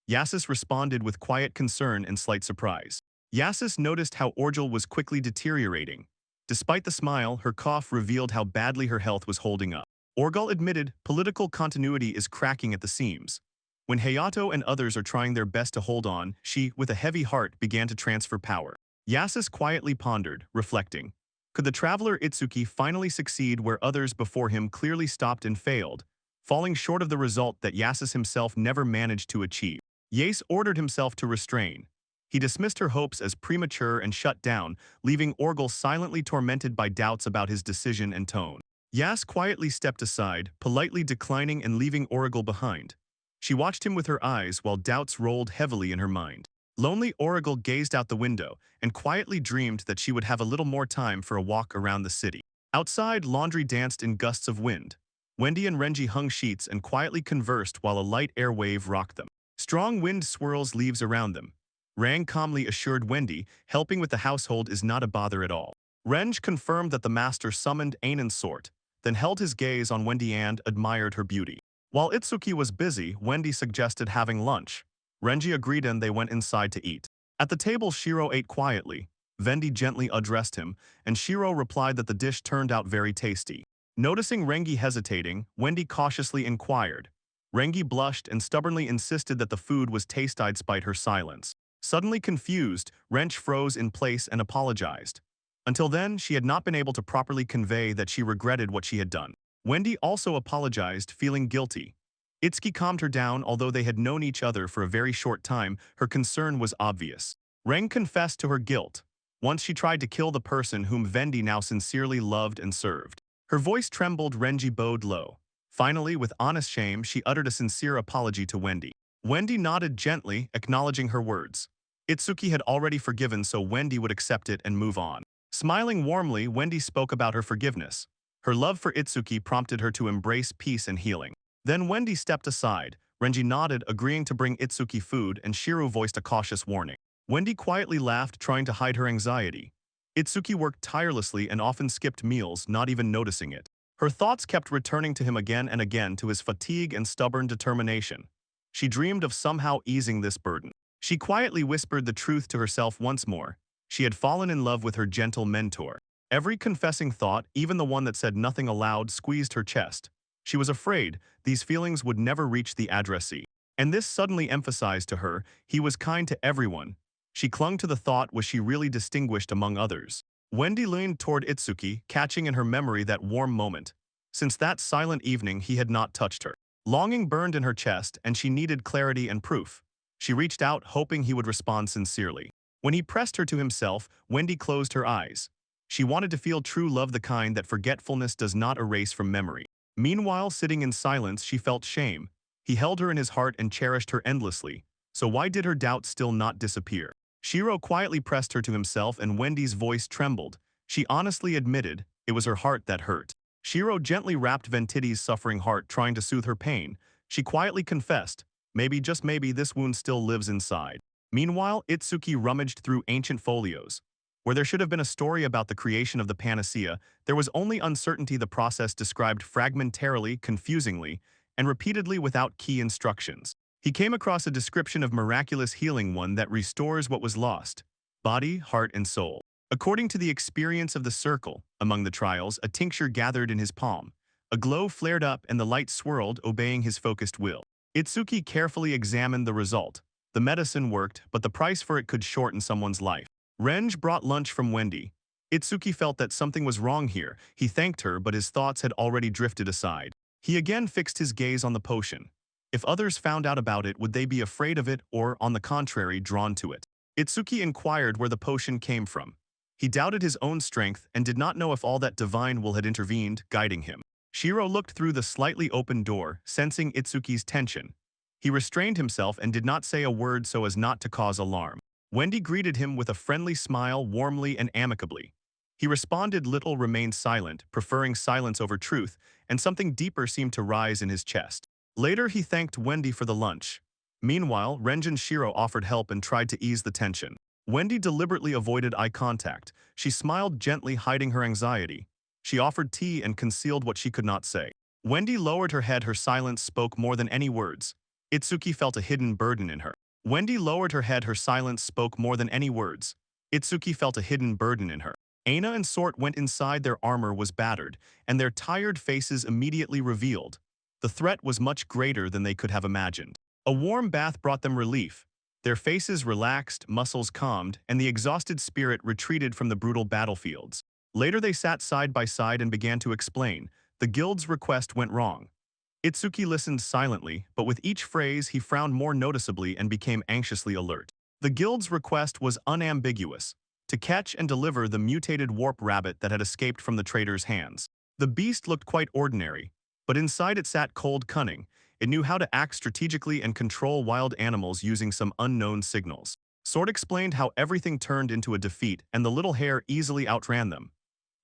Yasus responded with quiet concern and slight surprise. Yasus noticed how Orgul was quickly deteriorating. Despite the smile, her cough revealed how badly her health was holding up. Orgul admitted political continuity is cracking at the seams. When Hayato and others are trying their best to hold on, she, with a heavy heart, began to transfer power. Yasus quietly pondered, reflecting. Could the traveler Itsuki finally succeed where others before him clearly stopped and failed, falling short of the result that Yasus himself never managed to achieve? Yace ordered himself to restrain. He dismissed her hopes as premature and shut down, leaving Orgul silently tormented by doubts about his decision and tone. Yas quietly stepped aside, politely declining and leaving Orgul behind. She watched him with her eyes while doubts rolled heavily in her mind. Lonely Orgul gazed out the window and quietly dreamed that she would have a little more time for a walk around the city. Outside, laundry danced in gusts of wind. Wendy and Renji hung sheets and quietly conversed while a light air wave rocked them. Strong wind swirls leaves around them. Rang calmly assured Wendy, helping with the household is not a bother at all. Renj confirmed that the master summoned Ainan's sort, then held his gaze on Wendy and admired her beauty. While Itsuki was busy, Wendy suggested having lunch. Renji agreed and they went inside to eat. At the table, Shiro ate quietly. Wendy gently addressed him, and Shiro replied that the dish turned out very tasty. Noticing Rengi hesitating, Wendy cautiously inquired. Rengi blushed and stubbornly insisted that the food was tasty despite her silence. Suddenly confused, Rench froze in place and apologized. Until then, she had not been able to properly convey that she regretted what she had done. Wendy also apologized, feeling guilty. Itsuki calmed her down. Although they had known each other for a very short time, her concern was obvious. Reng confessed to her guilt. Once she tried to kill the person whom Wendy now sincerely loved and served. Her voice trembled. Renji bowed low. Finally, with honest shame, she uttered a sincere apology to Wendy. Wendy nodded gently, acknowledging her words. Itsuki had already forgiven, so Wendy would accept it and move on. Smiling warmly, Wendy spoke about her forgiveness. Her love for Itsuki prompted her to embrace peace and healing. Then Wendy stepped aside. Renji nodded, agreeing to bring Itsuki food, and Shiro voiced a cautious warning. Wendy quietly laughed, trying to hide her anxiety. Itsuki worked tirelessly and often skipped meals, not even noticing it. Her thoughts kept returning to him again and again, to his fatigue and stubborn determination. She dreamed of somehow easing this burden. She quietly whispered the truth to herself once more. She had fallen in love with her gentle mentor. Every confessing thought, even the one that said nothing aloud, squeezed her chest. She was afraid these feelings would never reach the addressee. And this suddenly emphasized to her, he was kind to everyone. She clung to the thought, was she really distinguished among others? Wendy leaned toward Itsuki, catching in her memory that warm moment. Since that silent evening, he had not touched her. Longing burned in her chest, and she needed clarity and proof. She reached out, hoping he would respond sincerely. When he pressed her to himself, Wendy closed her eyes. She wanted to feel true love, the kind that forgetfulness does not erase from memory. Meanwhile, sitting in silence, she felt shame. He held her in his heart and cherished her endlessly. So why did her doubt still not disappear? Shiro quietly pressed her to himself, and Wendy's voice trembled. She honestly admitted it was her heart that hurt. Shiro gently wrapped Ventity's suffering heart, trying to soothe her pain. She quietly confessed, maybe, just maybe, this wound still lives inside. Meanwhile, Itsuki rummaged through ancient folios. Where there should have been a story about the creation of the panacea, there was only uncertainty, the process described fragmentarily, confusingly, and repeatedly without key instructions. He came across a description of miraculous healing, one that restores what was lost, body, heart, and soul. According to the experience of the circle, among the trials, a tincture gathered in his palm. A glow flared up and the light swirled, obeying his focused will. Itsuki carefully examined the result. The medicine worked, but the price for it could shorten someone's life. Renj brought lunch from Wendy. Itsuki felt that something was wrong here. He thanked her, but his thoughts had already drifted aside. He again fixed his gaze on the potion. If others found out about it, would they be afraid of it or, on the contrary, drawn to it? Itsuki inquired where the potion came from. He doubted his own strength and did not know if all that divine will had intervened, guiding him. Shiro looked through the slightly open door, sensing Itsuki's tension. He restrained himself and did not say a word so as not to cause alarm. Wendy greeted him with a friendly smile, warmly and amicably. He responded little, remained silent, preferring silence over truth, and something deeper seemed to rise in his chest. Later, he thanked Wendy for the lunch. Meanwhile, Renj and Shiro offered help and tried to ease the tension. Wendy deliberately avoided eye contact. She smiled gently, hiding her anxiety. She offered tea and concealed what she could not say. Wendy lowered her head. Her silence spoke more than any words. Itsuki felt a hidden burden in her. Wendy lowered her head. Her silence spoke more than any words. Itsuki felt a hidden burden in her. Aina and Sort went inside. Their armor was battered, and their tired faces immediately revealed. The threat was much greater than they could have imagined. A warm bath brought them relief. Their faces relaxed, muscles calmed, and the exhausted spirit retreated from the brutal battlefields. Later they sat side by side and began to explain. The guild's request went wrong. Itsuki listened silently, but with each phrase he frowned more noticeably and became anxiously alert. The guild's request was unambiguous: to catch and deliver the mutated warp rabbit that had escaped from the traitor's hands. The beast looked quite ordinary, but inside it sat cold cunning. It knew how to act strategically and control wild animals using some unknown signals. Sort explained how everything turned into a defeat, and the little hare easily outran them.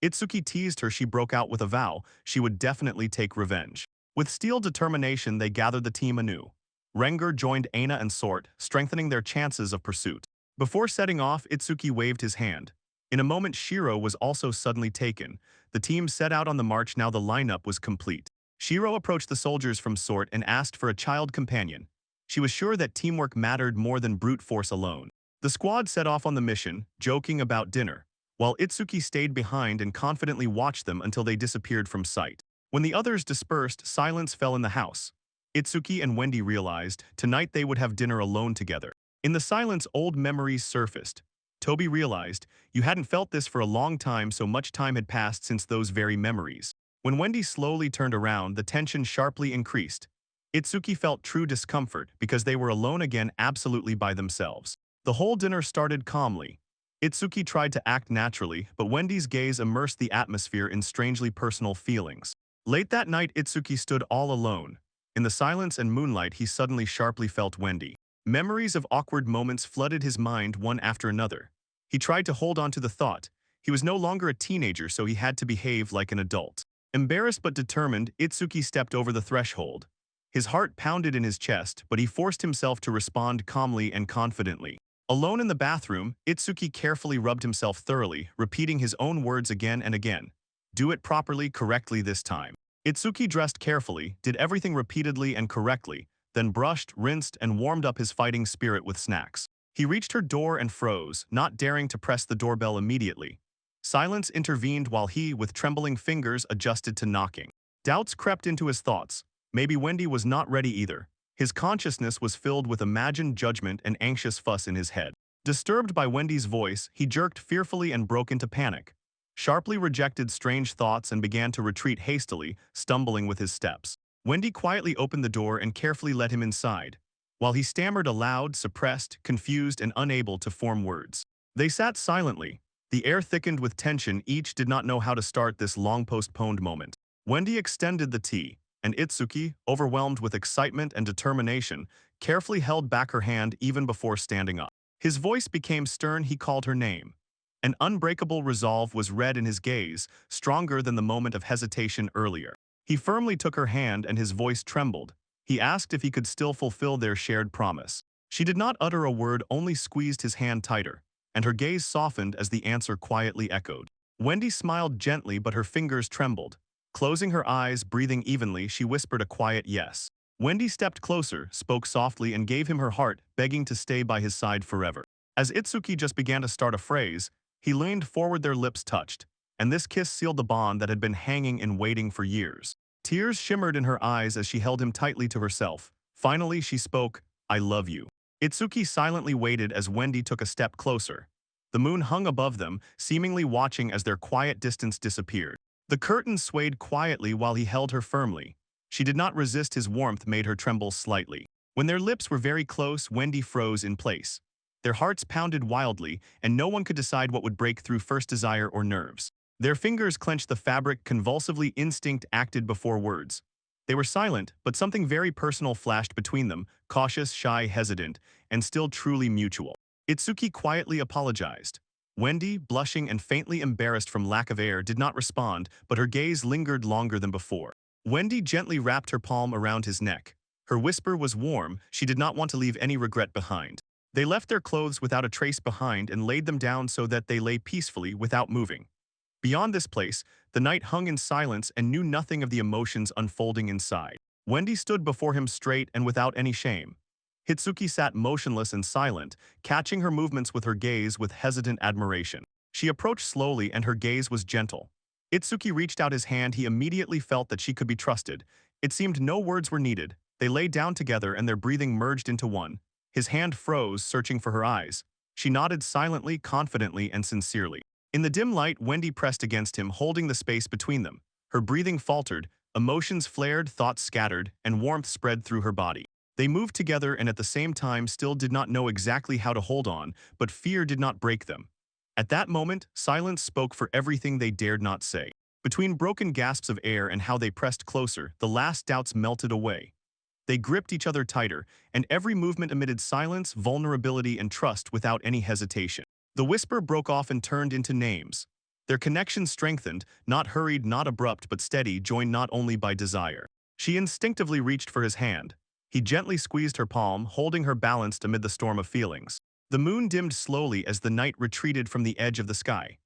Itsuki teased her. She broke out with a vow she would definitely take revenge. With steel determination, they gathered the team anew. Renger joined Aina and Sort, strengthening their chances of pursuit. Before setting off, Itsuki waved his hand. In a moment, Shiro was also suddenly taken. The team set out on the march. Now the lineup was complete. Shiro approached the soldiers from Sort and asked for a child companion. She was sure that teamwork mattered more than brute force alone. The squad set off on the mission, joking about dinner, while Itsuki stayed behind and confidently watched them until they disappeared from sight. When the others dispersed, silence fell in the house. Itsuki and Wendy realized tonight they would have dinner alone together. In the silence, old memories surfaced. Toby realized you hadn't felt this for a long time. So much time had passed since those very memories. When Wendy slowly turned around, the tension sharply increased. Itsuki felt true discomfort because they were alone again, absolutely by themselves. The whole dinner started calmly. Itsuki tried to act naturally, but Wendy's gaze immersed the atmosphere in strangely personal feelings. Late that night, Itsuki stood all alone. In the silence and moonlight, he suddenly sharply felt Wendy. Memories of awkward moments flooded his mind one after another. He tried to hold on to the thought. He was no longer a teenager, so he had to behave like an adult. Embarrassed but determined, Itsuki stepped over the threshold. His heart pounded in his chest, but he forced himself to respond calmly and confidently. Alone in the bathroom, Itsuki carefully rubbed himself thoroughly, repeating his own words again and again. Do it properly, correctly this time. Itsuki dressed carefully, did everything repeatedly and correctly, then brushed, rinsed, and warmed up his fighting spirit with snacks. He reached her door and froze, not daring to press the doorbell immediately. Silence intervened while he, with trembling fingers, adjusted to knocking. Doubts crept into his thoughts. Maybe Wendy was not ready either. His consciousness was filled with imagined judgment and anxious fuss in his head. Disturbed by Wendy's voice, he jerked fearfully and broke into panic. Sharply rejected strange thoughts and began to retreat hastily, stumbling with his steps. Wendy quietly opened the door and carefully let him inside, while he stammered aloud, suppressed, confused, and unable to form words. They sat silently. The air thickened with tension. Each did not know how to start this long-postponed moment. Wendy extended the tea, and Itsuki, overwhelmed with excitement and determination, carefully held back her hand even before standing up. His voice became stern. He called her name. An unbreakable resolve was read in his gaze, stronger than the moment of hesitation earlier. He firmly took her hand and his voice trembled. He asked if he could still fulfill their shared promise. She did not utter a word, only squeezed his hand tighter, and her gaze softened as the answer quietly echoed. Wendy smiled gently, but her fingers trembled. Closing her eyes, breathing evenly, she whispered a quiet yes. Wendy stepped closer, spoke softly, and gave him her heart, begging to stay by his side forever. As Itsuki just began to start a phrase, he leaned forward, their lips touched, and this kiss sealed the bond that had been hanging and waiting for years. Tears shimmered in her eyes as she held him tightly to herself. Finally, she spoke, "I love you." Itsuki silently waited as Wendy took a step closer. The moon hung above them, seemingly watching as their quiet distance disappeared. The curtain swayed quietly while he held her firmly. She did not resist. His warmth made her tremble slightly. When their lips were very close, Wendy froze in place. Their hearts pounded wildly, and no one could decide what would break through first, desire or nerves. Their fingers clenched the fabric convulsively. Instinct acted before words. They were silent, but something very personal flashed between them, cautious, shy, hesitant, and still truly mutual. Itsuki quietly apologized. Wendy, blushing and faintly embarrassed from lack of air, did not respond, but her gaze lingered longer than before. Wendy gently wrapped her palm around his neck. Her whisper was warm. She did not want to leave any regret behind. They left their clothes without a trace behind and laid them down so that they lay peacefully without moving. Beyond this place, the night hung in silence and knew nothing of the emotions unfolding inside. Wendy stood before him straight and without any shame. Hitsuki sat motionless and silent, catching her movements with her gaze with hesitant admiration. She approached slowly and her gaze was gentle. Itsuki reached out his hand. He immediately felt that she could be trusted. It seemed no words were needed. They lay down together and their breathing merged into one. His hand froze, searching for her eyes. She nodded silently, confidently, and sincerely. In the dim light, Wendy pressed against him, holding the space between them. Her breathing faltered, emotions flared, thoughts scattered, and warmth spread through her body. They moved together and at the same time still did not know exactly how to hold on, but fear did not break them. At that moment, silence spoke for everything they dared not say. Between broken gasps of air and how they pressed closer, the last doubts melted away. They gripped each other tighter, and every movement emitted silence, vulnerability, and trust without any hesitation. The whisper broke off and turned into names. Their connection strengthened, not hurried, not abrupt, but steady, joined not only by desire. She instinctively reached for his hand. He gently squeezed her palm, holding her balanced amid the storm of feelings. The moon dimmed slowly as the night retreated from the edge of the sky.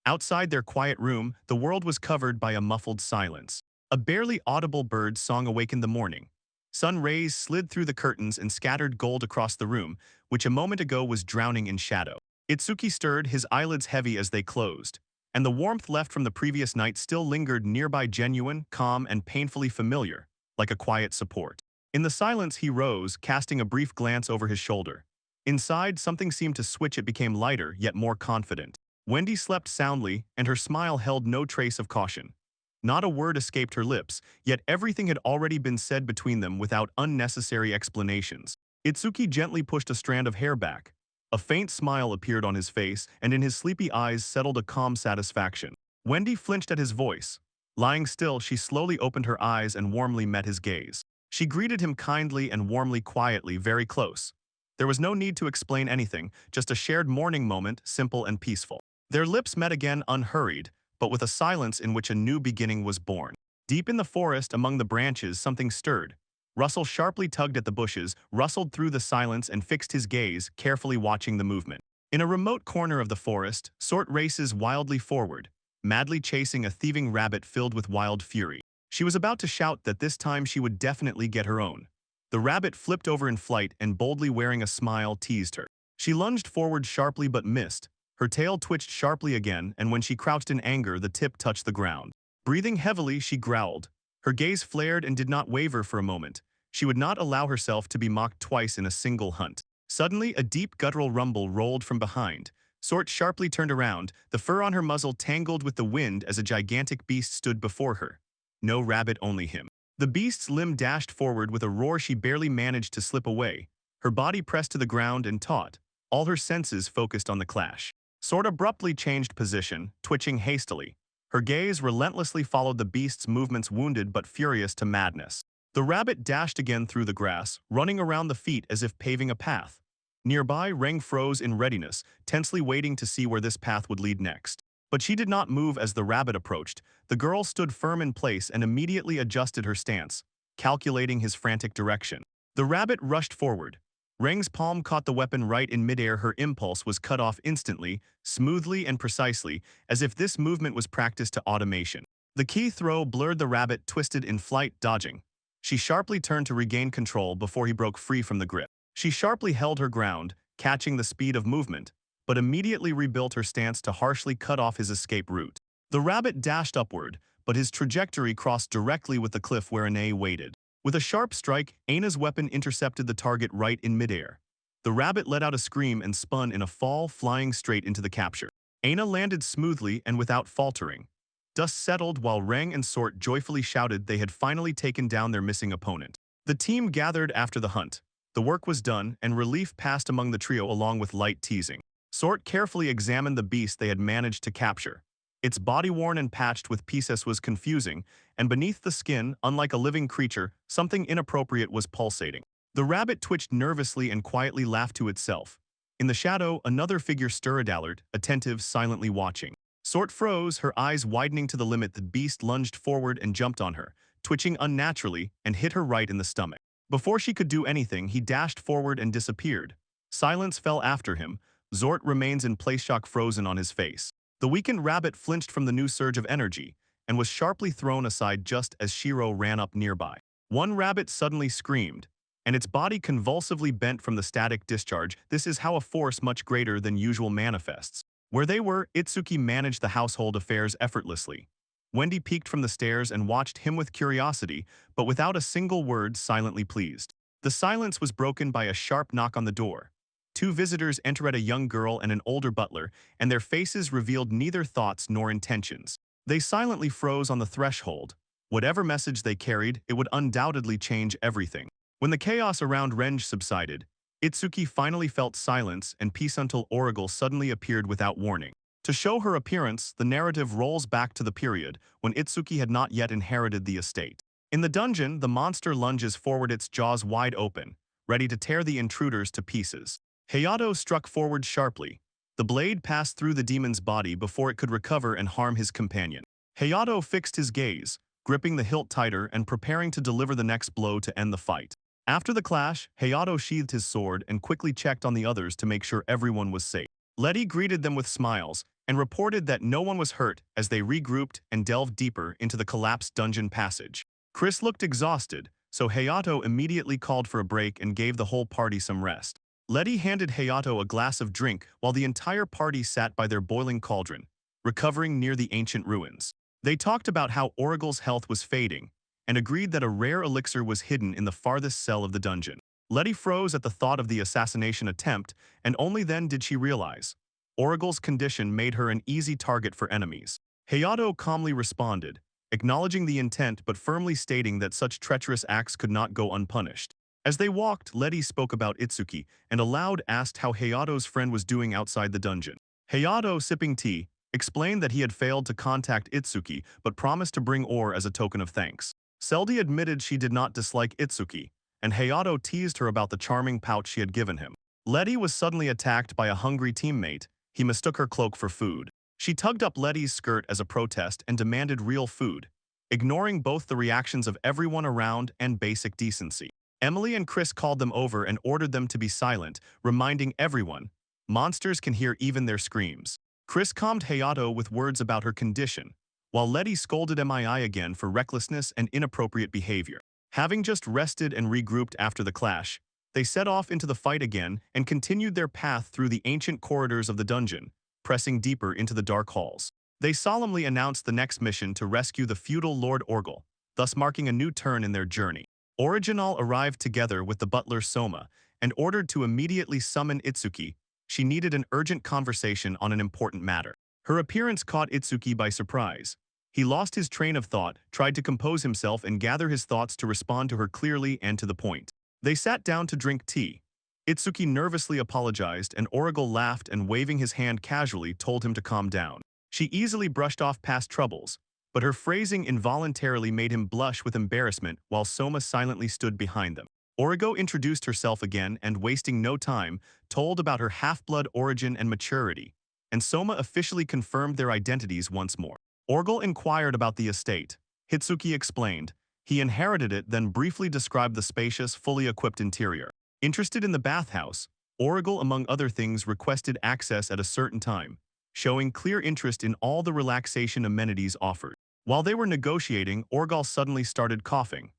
Outside their quiet room, the world was covered by a muffled silence. A barely audible bird song awakened the morning. Sun rays slid through the curtains and scattered gold across the room, which a moment ago was drowning in shadow. Itsuki stirred, his eyelids heavy as they closed, and the warmth left from the previous night still lingered nearby, genuine, calm, and painfully familiar, like a quiet support. In the silence, he rose, casting a brief glance over his shoulder. Inside, something seemed to switch. It became lighter, yet more confident. Wendy slept soundly, and her smile held no trace of caution. Not a word escaped her lips, yet everything had already been said between them without unnecessary explanations. Itsuki gently pushed a strand of hair back. A faint smile appeared on his face, and in his sleepy eyes settled a calm satisfaction. Wendy flinched at his voice. Lying still, she slowly opened her eyes and warmly met his gaze. She greeted him kindly and warmly, quietly, very close. There was no need to explain anything, just a shared morning moment, simple and peaceful. Their lips met again, unhurried, but with a silence in which a new beginning was born. Deep in the forest, among the branches, something stirred. Russell sharply tugged at the bushes, rustled through the silence, and fixed his gaze, carefully watching the movement. In a remote corner of the forest, Sort races wildly forward, madly chasing a thieving rabbit filled with wild fury. She was about to shout that this time she would definitely get her own. The rabbit flipped over in flight and, boldly wearing a smile, teased her. She lunged forward sharply but missed. Her tail twitched sharply again, and when she crouched in anger, the tip touched the ground. Breathing heavily, she growled. Her gaze flared and did not waver for a moment. She would not allow herself to be mocked twice in a single hunt. Suddenly, a deep guttural rumble rolled from behind. Sort sharply turned around, the fur on her muzzle tangled with the wind as a gigantic beast stood before her. No rabbit, only him. The beast's limb dashed forward with a roar. She barely managed to slip away, her body pressed to the ground and taut, all her senses focused on the clash. Sort abruptly changed position, twitching hastily. Her gaze relentlessly followed the beast's movements, wounded but furious to madness. The rabbit dashed again through the grass, running around the feet as if paving a path. Nearby, Reng froze in readiness, tensely waiting to see where this path would lead next. But she did not move as the rabbit approached. The girl stood firm in place and immediately adjusted her stance, calculating his frantic direction. The rabbit rushed forward. Reng's palm caught the weapon right in midair. Her impulse was cut off instantly, smoothly and precisely, as if this movement was practiced to automation. The key throw blurred the rabbit, twisted in flight, dodging. She sharply turned to regain control before he broke free from the grip. She sharply held her ground, catching the speed of movement, but immediately rebuilt her stance to harshly cut off his escape route. The rabbit dashed upward, but his trajectory crossed directly with the cliff where Ane waited. With a sharp strike, Aina's weapon intercepted the target right in midair. The rabbit let out a scream and spun in a fall, flying straight into the capture. Aina landed smoothly and without faltering. Dust settled while Reng and Sort joyfully shouted they had finally taken down their missing opponent. The team gathered after the hunt. The work was done, and relief passed among the trio along with light teasing. Sort carefully examined the beast they had managed to capture. Its body worn and patched with pieces was confusing, and beneath the skin, unlike a living creature, something inappropriate was pulsating. The rabbit twitched nervously and quietly laughed to itself. In the shadow, another figure stirred, alert, attentive, silently watching. Sort froze, her eyes widening to the limit. The beast lunged forward and jumped on her, twitching unnaturally, and hit her right in the stomach. Before she could do anything, he dashed forward and disappeared. Silence fell after him. Zort remains in place, shock frozen on his face. The weakened rabbit flinched from the new surge of energy and was sharply thrown aside just as Shiro ran up nearby. One rabbit suddenly screamed, and its body convulsively bent from the static discharge. This is how a force much greater than usual manifests. Where they were, Itsuki managed the household affairs effortlessly. Wendy peeked from the stairs and watched him with curiosity, but without a single word, silently pleased. The silence was broken by a sharp knock on the door. Two visitors entered, a young girl and an older butler, and their faces revealed neither thoughts nor intentions. They silently froze on the threshold. Whatever message they carried, it would undoubtedly change everything. When the chaos around Renge subsided, Itsuki finally felt silence and peace until Origal suddenly appeared without warning. To show her appearance, the narrative rolls back to the period when Itsuki had not yet inherited the estate. In the dungeon, the monster lunges forward, its jaws wide open, ready to tear the intruders to pieces. Hayato struck forward sharply. The blade passed through the demon's body before it could recover and harm his companion. Hayato fixed his gaze, gripping the hilt tighter and preparing to deliver the next blow to end the fight. After the clash, Hayato sheathed his sword and quickly checked on the others to make sure everyone was safe. Letty greeted them with smiles and reported that no one was hurt as they regrouped and delved deeper into the collapsed dungeon passage. Chris looked exhausted, so Hayato immediately called for a break and gave the whole party some rest. Letty handed Hayato a glass of drink while the entire party sat by their boiling cauldron, recovering near the ancient ruins. They talked about how Origal's health was fading and agreed that a rare elixir was hidden in the farthest cell of the dungeon. Letty froze at the thought of the assassination attempt, and only then did she realize Origal's condition made her an easy target for enemies. Hayato calmly responded, acknowledging the intent but firmly stating that such treacherous acts could not go unpunished. As they walked, Letty spoke about Itsuki and aloud asked how Hayato's friend was doing outside the dungeon. Hayato, sipping tea, explained that he had failed to contact Itsuki but promised to bring ore as a token of thanks. Seldy admitted she did not dislike Itsuki, and Hayato teased her about the charming pouch she had given him. Letty was suddenly attacked by a hungry teammate. He mistook her cloak for food. She tugged up Letty's skirt as a protest and demanded real food, ignoring both the reactions of everyone around and basic decency. Emily and Chris called them over and ordered them to be silent, reminding everyone, monsters can hear even their screams. Chris calmed Hayato with words about her condition, while Letty scolded Mii again for recklessness and inappropriate behavior. Having just rested and regrouped after the clash, they set off into the fight again and continued their path through the ancient corridors of the dungeon, pressing deeper into the dark halls. They solemnly announced the next mission to rescue the feudal Lord Orgal, thus marking a new turn in their journey. Original arrived together with the butler Soma and ordered to immediately summon Itsuki. She needed an urgent conversation on an important matter. Her appearance caught Itsuki by surprise. He lost his train of thought, tried to compose himself and gather his thoughts to respond to her clearly and to the point. They sat down to drink tea. Itsuki nervously apologized and Origal laughed and waving his hand casually told him to calm down. She easily brushed off past troubles, but her phrasing involuntarily made him blush with embarrassment while Soma silently stood behind them. Origo introduced herself again and, wasting no time, told about her half-blood origin and maturity, and Soma officially confirmed their identities once more. Orgal inquired about the estate. Hitsuki explained. He inherited it, then briefly described the spacious, fully equipped interior. Interested in the bathhouse, Origal, among other things, requested access at a certain time, showing clear interest in all the relaxation amenities offered. While they were negotiating, Orgal suddenly started coughing.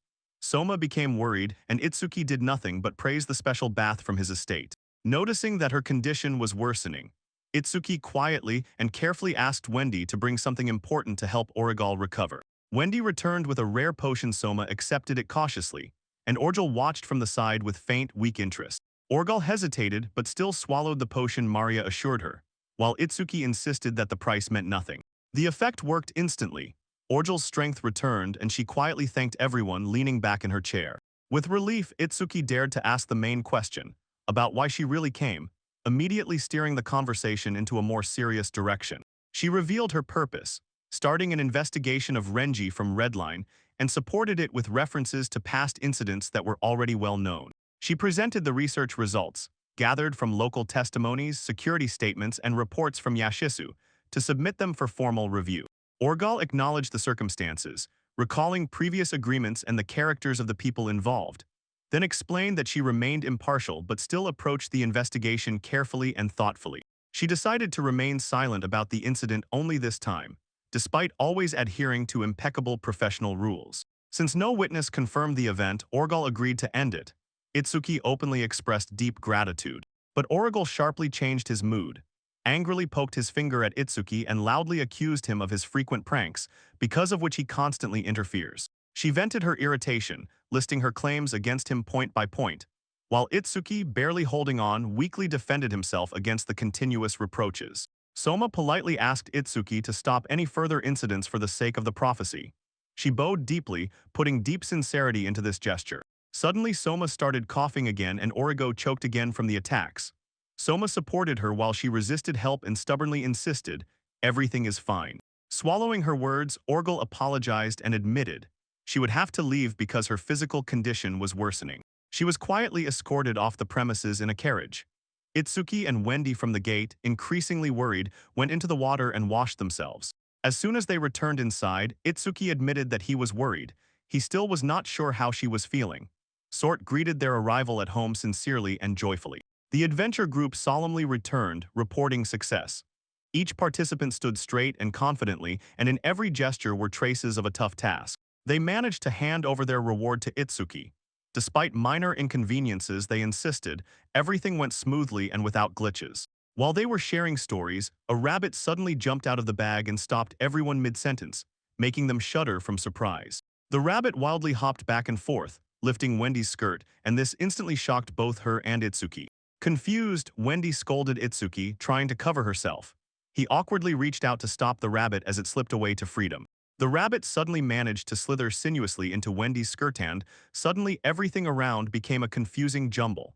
Soma became worried, and Itsuki did nothing but praise the special bath from his estate. Noticing that her condition was worsening, Itsuki quietly and carefully asked Wendy to bring something important to help Origal recover. Wendy returned with a rare potion. Soma accepted it cautiously, and Orgal watched from the side with faint, weak interest. Orgal hesitated but still swallowed the potion Maria assured her, while Itsuki insisted that the price meant nothing. The effect worked instantly. Orgal's strength returned and she quietly thanked everyone, leaning back in her chair. With relief, Itsuki dared to ask the main question, about why she really came, immediately steering the conversation into a more serious direction. She revealed her purpose, starting an investigation of Renji from Redline, and supported it with references to past incidents that were already well known. She presented the research results, gathered from local testimonies, security statements, and reports from Yashisu, to submit them for formal review. Orgal acknowledged the circumstances, recalling previous agreements and the characters of the people involved, then explained that she remained impartial but still approached the investigation carefully and thoughtfully. She decided to remain silent about the incident only this time, despite always adhering to impeccable professional rules. Since no witness confirmed the event, Orgal agreed to end it. Itsuki openly expressed deep gratitude, but Orgal sharply changed his mood, angrily poked his finger at Itsuki and loudly accused him of his frequent pranks, because of which he constantly interferes. She vented her irritation, listing her claims against him point by point, while Itsuki, barely holding on, weakly defended himself against the continuous reproaches. Soma politely asked Itsuki to stop any further incidents for the sake of the prophecy. She bowed deeply, putting deep sincerity into this gesture. Suddenly Soma started coughing again and Origo choked again from the attacks. Soma supported her while she resisted help and stubbornly insisted, "Everything is fine." Swallowing her words, Orgal apologized and admitted she would have to leave because her physical condition was worsening. She was quietly escorted off the premises in a carriage. Itsuki and Wendy, from the gate, increasingly worried, went into the water and washed themselves. As soon as they returned inside, Itsuki admitted that he was worried. He still was not sure how she was feeling. Sort greeted their arrival at home sincerely and joyfully. The adventure group solemnly returned, reporting success. Each participant stood straight and confidently, and in every gesture were traces of a tough task. They managed to hand over their reward to Itsuki. Despite minor inconveniences, they insisted, everything went smoothly and without glitches. While they were sharing stories, a rabbit suddenly jumped out of the bag and stopped everyone mid-sentence, making them shudder from surprise. The rabbit wildly hopped back and forth, lifting Wendy's skirt, and this instantly shocked both her and Itsuki. Confused, Wendy scolded Itsuki, trying to cover herself. He awkwardly reached out to stop the rabbit as it slipped away to freedom. The rabbit suddenly managed to slither sinuously into Wendy's skirt and, suddenly everything around became a confusing jumble.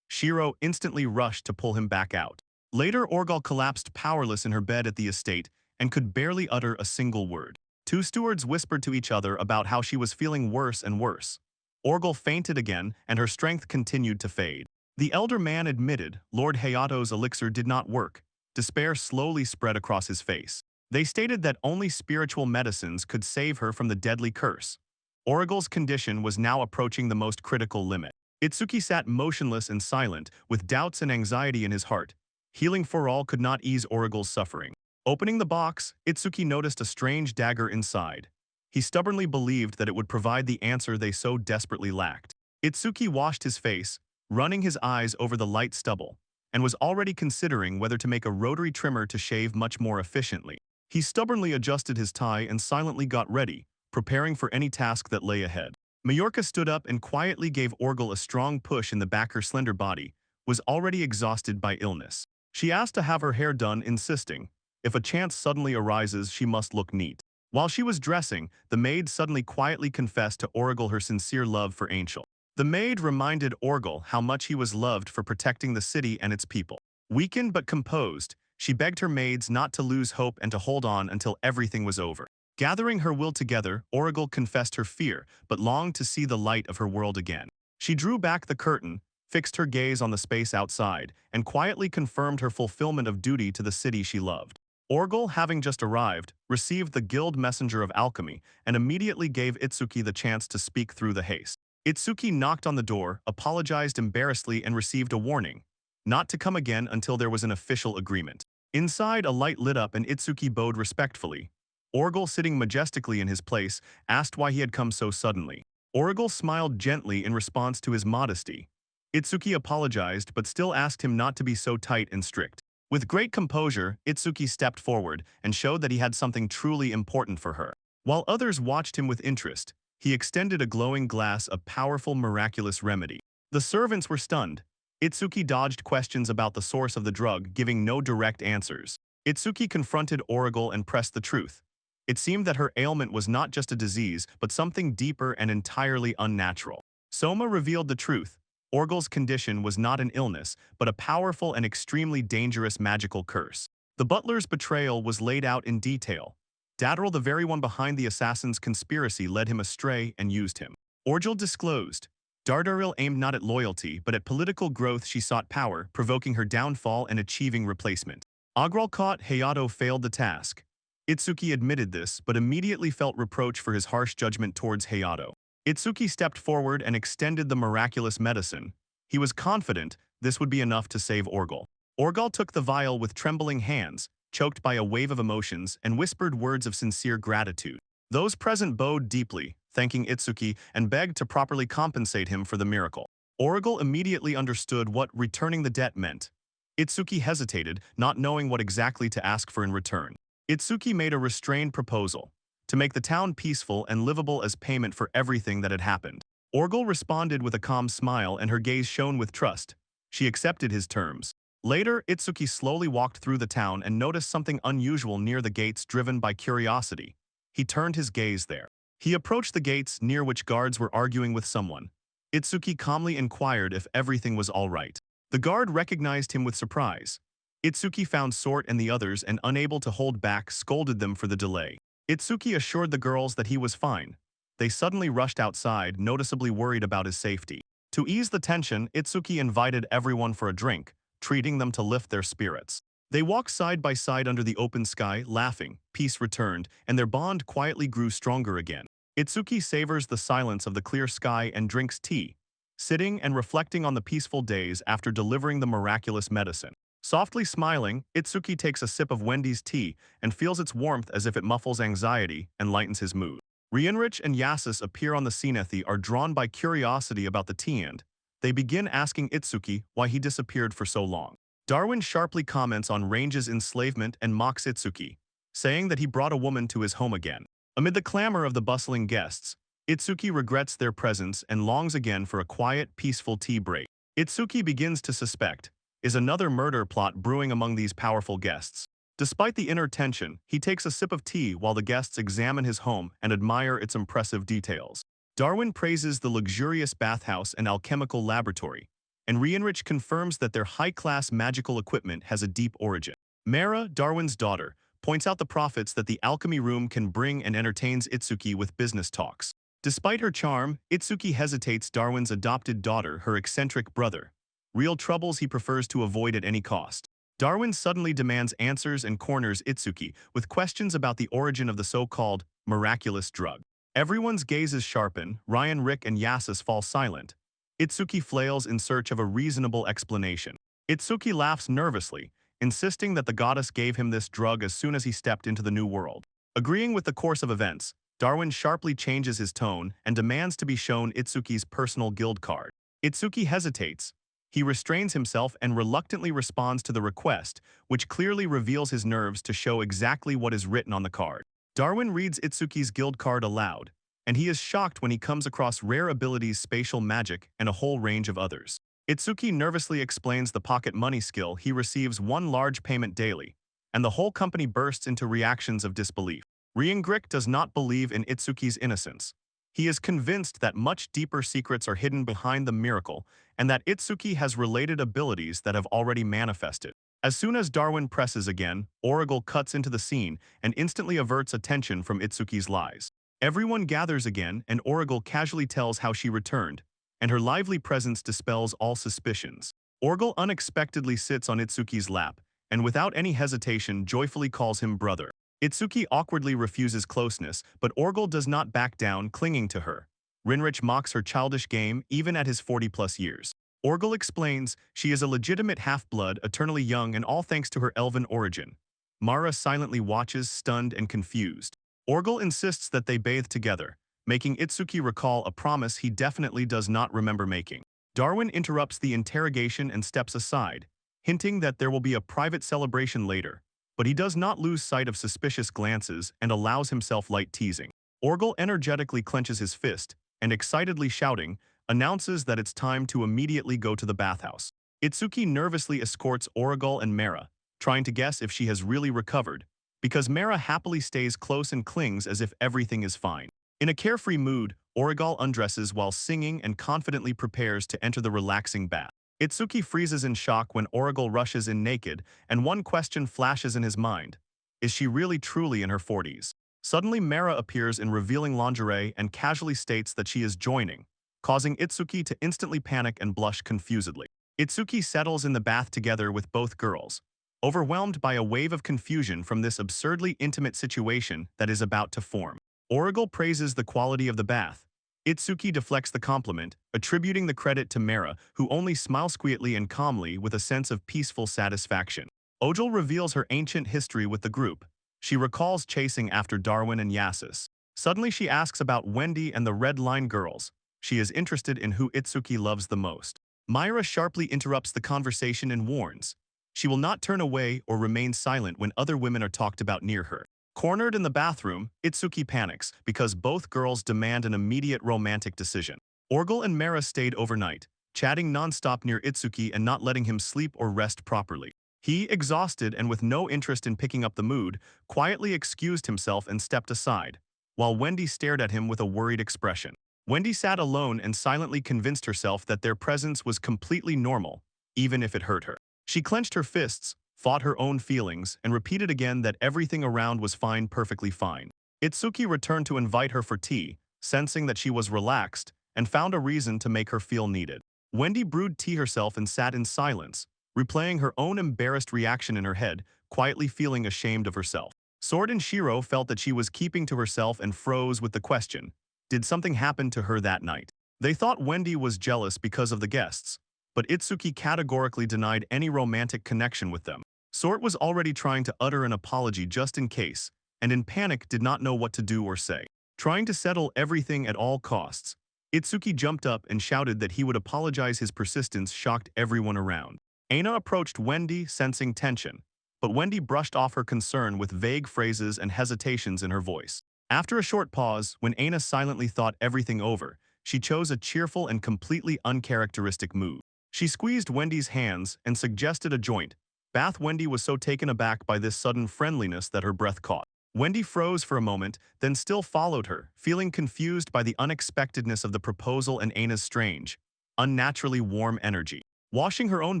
Shiro instantly rushed to pull him back out. Later, Orgal collapsed powerless in her bed at the estate and could barely utter a single word. Two stewards whispered to each other about how she was feeling worse and worse. Orgal fainted again and her strength continued to fade. The elder man admitted Lord Hayato's elixir did not work. Despair slowly spread across his face. They stated that only spiritual medicines could save her from the deadly curse. Origal's condition was now approaching the most critical limit. Itsuki sat motionless and silent, with doubts and anxiety in his heart. Healing for all could not ease Origal's suffering. Opening the box, Itsuki noticed a strange dagger inside. He stubbornly believed that it would provide the answer they so desperately lacked. Itsuki washed his face, running his eyes over the light stubble, and was already considering whether to make a rotary trimmer to shave much more efficiently. He stubbornly adjusted his tie and silently got ready, preparing for any task that lay ahead. Majorca stood up and quietly gave Orgel a strong push in the back. Her slender body was already exhausted by illness. She asked to have her hair done, insisting, if a chance suddenly arises, she must look neat. While she was dressing, the maid suddenly quietly confessed to Orgel her sincere love for Angel. The maid reminded Orgel how much he was loved for protecting the city and its people. Weakened but composed, she begged her maids not to lose hope and to hold on until everything was over. Gathering her will together, Orgel confessed her fear, but longed to see the light of her world again. She drew back the curtain, fixed her gaze on the space outside, and quietly confirmed her fulfillment of duty to the city she loved. Orgel, having just arrived, received the guild messenger of alchemy and immediately gave Itsuki the chance to speak through the haste. Itsuki knocked on the door, apologized embarrassedly, and received a warning not to come again until there was an official agreement. Inside, a light lit up and Itsuki bowed respectfully. Orgel, sitting majestically in his place, asked why he had come so suddenly. Orgel smiled gently in response to his modesty. Itsuki apologized but still asked him not to be so tight and strict. With great composure, Itsuki stepped forward and showed that he had something truly important for her. While others watched him with interest, he extended a glowing glass of powerful miraculous remedy. The servants were stunned. Itsuki dodged questions about the source of the drug, giving no direct answers. Itsuki confronted Orgel and pressed the truth. It seemed that her ailment was not just a disease, but something deeper and entirely unnatural. Soma revealed the truth. Orgel's condition was not an illness, but a powerful and extremely dangerous magical curse. The butler's betrayal was laid out in detail. Dadaril, the very one behind the assassin's conspiracy, led him astray and used him. Orgel disclosed. Dadaril aimed not at loyalty, but at political growth. She sought power, provoking her downfall and achieving replacement. Agralcott Hayato failed the task. Itsuki admitted this, but immediately felt reproach for his harsh judgment towards Hayato. Itsuki stepped forward and extended the miraculous medicine. He was confident this would be enough to save Orgel. Orgel took the vial with trembling hands, choked by a wave of emotions, and whispered words of sincere gratitude. Those present bowed deeply, thanking Itsuki, and begged to properly compensate him for the miracle. Orgel immediately understood what returning the debt meant. Itsuki hesitated, not knowing what exactly to ask for in return. Itsuki made a restrained proposal to make the town peaceful and livable as payment for everything that had happened. Orgel responded with a calm smile, and her gaze shone with trust. She accepted his terms. Later, Itsuki slowly walked through the town and noticed something unusual near the gates. Driven by curiosity, he turned his gaze there. He approached the gates, near which guards were arguing with someone. Itsuki calmly inquired if everything was all right. The guard recognized him with surprise. Itsuki found Sort and the others and, unable to hold back, scolded them for the delay. Itsuki assured the girls that he was fine. They suddenly rushed outside, noticeably worried about his safety. To ease the tension, Itsuki invited everyone for a drink, treating them to lift their spirits. They walked side by side under the open sky, laughing. Peace returned, and their bond quietly grew stronger again. Itsuki savors the silence of the clear sky and drinks tea, sitting and reflecting on the peaceful days after delivering the miraculous medicine. Softly smiling, Itsuki takes a sip of Wendy's tea and feels its warmth as if it muffles anxiety and lightens his mood. Rienrich and Yasus appear on the scene. They are drawn by curiosity about the tea and they begin asking Itsuki why he disappeared for so long. Darwin sharply comments on Range's enslavement and mocks Itsuki, saying that he brought a woman to his home again. Amid the clamor of the bustling guests, Itsuki regrets their presence and longs again for a quiet, peaceful tea break. Itsuki begins to suspect, is another murder plot brewing among these powerful guests? Despite the inner tension, he takes a sip of tea while the guests examine his home and admire its impressive details. Darwin praises the luxurious bathhouse and alchemical laboratory, and Rienrich confirms that their high-class magical equipment has a deep origin. Mara, Darwin's daughter, points out the profits that the alchemy room can bring and entertains Itsuki with business talks. Despite her charm, Itsuki hesitates. Darwin's adopted daughter, her eccentric brother. Real troubles he prefers to avoid at any cost. Darwin suddenly demands answers and corners Itsuki with questions about the origin of the so-called miraculous drug. Everyone's gazes sharpen. Rienrich and Yasus fall silent. Itsuki flails in search of a reasonable explanation. Itsuki laughs nervously, insisting that the goddess gave him this drug as soon as he stepped into the new world. Agreeing with the course of events, Darwin sharply changes his tone and demands to be shown Itsuki's personal guild card. Itsuki hesitates. He restrains himself and reluctantly responds to the request, which clearly reveals his nerves to show exactly what is written on the card. Darwin reads Itsuki's guild card aloud. and he is shocked when he comes across rare abilities, spatial magic, and a whole range of others. Itsuki nervously explains the pocket money skill. He receives one large payment daily, and the whole company bursts into reactions of disbelief. Ryungrik does not believe in Itsuki's innocence. He is convinced that much deeper secrets are hidden behind the miracle, and that Itsuki has related abilities that have already manifested. As soon as Darwin presses again, Origal cuts into the scene and instantly averts attention from Itsuki's lies. Everyone gathers again, and Origal casually tells how she returned, and her lively presence dispels all suspicions. Origal unexpectedly sits on Itsuki's lap, and without any hesitation joyfully calls him brother. Itsuki awkwardly refuses closeness, but Origal does not back down, clinging to her. Rinrich mocks her childish game even at his 40-plus years. Origal explains she is a legitimate half-blood, eternally young, and all thanks to her elven origin. Mara silently watches, stunned and confused. Origal insists that they bathe together, making Itsuki recall a promise he definitely does not remember making. Darwin interrupts the interrogation and steps aside, hinting that there will be a private celebration later, but he does not lose sight of suspicious glances and allows himself light teasing. Origal energetically clenches his fist and, excitedly shouting, announces that it's time to immediately go to the bathhouse. Itsuki nervously escorts Origal and Mara, trying to guess if she has really recovered, because Mara happily stays close and clings as if everything is fine. In a carefree mood, Origal undresses while singing and confidently prepares to enter the relaxing bath. Itsuki freezes in shock when Origal rushes in naked, and one question flashes in his mind. Is she really truly in her 40s? Suddenly Mara appears in revealing lingerie and casually states that she is joining, causing Itsuki to instantly panic and blush confusedly. Itsuki settles in the bath together with both girls, overwhelmed by a wave of confusion from this absurdly intimate situation that is about to form. Origal praises the quality of the bath. Itsuki deflects the compliment, attributing the credit to Mara, who only smiles quietly and calmly with a sense of peaceful satisfaction. Ojal reveals her ancient history with the group. She recalls chasing after Darwin and Yasis. Suddenly she asks about Wendy and the Red Line girls. She is interested in who Itsuki loves the most. Myra sharply interrupts the conversation and warns she will not turn away or remain silent when other women are talked about near her. Cornered in the bathroom, Itsuki panics because both girls demand an immediate romantic decision. Origal and Mara stayed overnight, chatting nonstop near Itsuki and not letting him sleep or rest properly. He, exhausted and with no interest in picking up the mood, quietly excused himself and stepped aside, while Wendy stared at him with a worried expression. Wendy sat alone and silently convinced herself that their presence was completely normal, even if it hurt her. She clenched her fists, fought her own feelings, and repeated again that everything around was fine, perfectly fine. Itsuki returned to invite her for tea, sensing that she was relaxed, and found a reason to make her feel needed. Wendy brewed tea herself and sat in silence, replaying her own embarrassed reaction in her head, quietly feeling ashamed of herself. Sword and Shiro felt that she was keeping to herself and froze with the question, did something happen to her that night? They thought Wendy was jealous because of the guests, but Itsuki categorically denied any romantic connection with them. Sword was already trying to utter an apology just in case, and in panic did not know what to do or say. Trying to settle everything at all costs, Itsuki jumped up and shouted that he would apologize. His persistence shocked everyone around. Aina approached Wendy, sensing tension, but Wendy brushed off her concern with vague phrases and hesitations in her voice. After a short pause, when Aina silently thought everything over, she chose a cheerful and completely uncharacteristic move. She squeezed Wendy's hands and suggested a joint bath. Wendy was so taken aback by this sudden friendliness that her breath caught. Wendy froze for a moment, then still followed her, feeling confused by the unexpectedness of the proposal and Aina's strange, unnaturally warm energy. Washing her own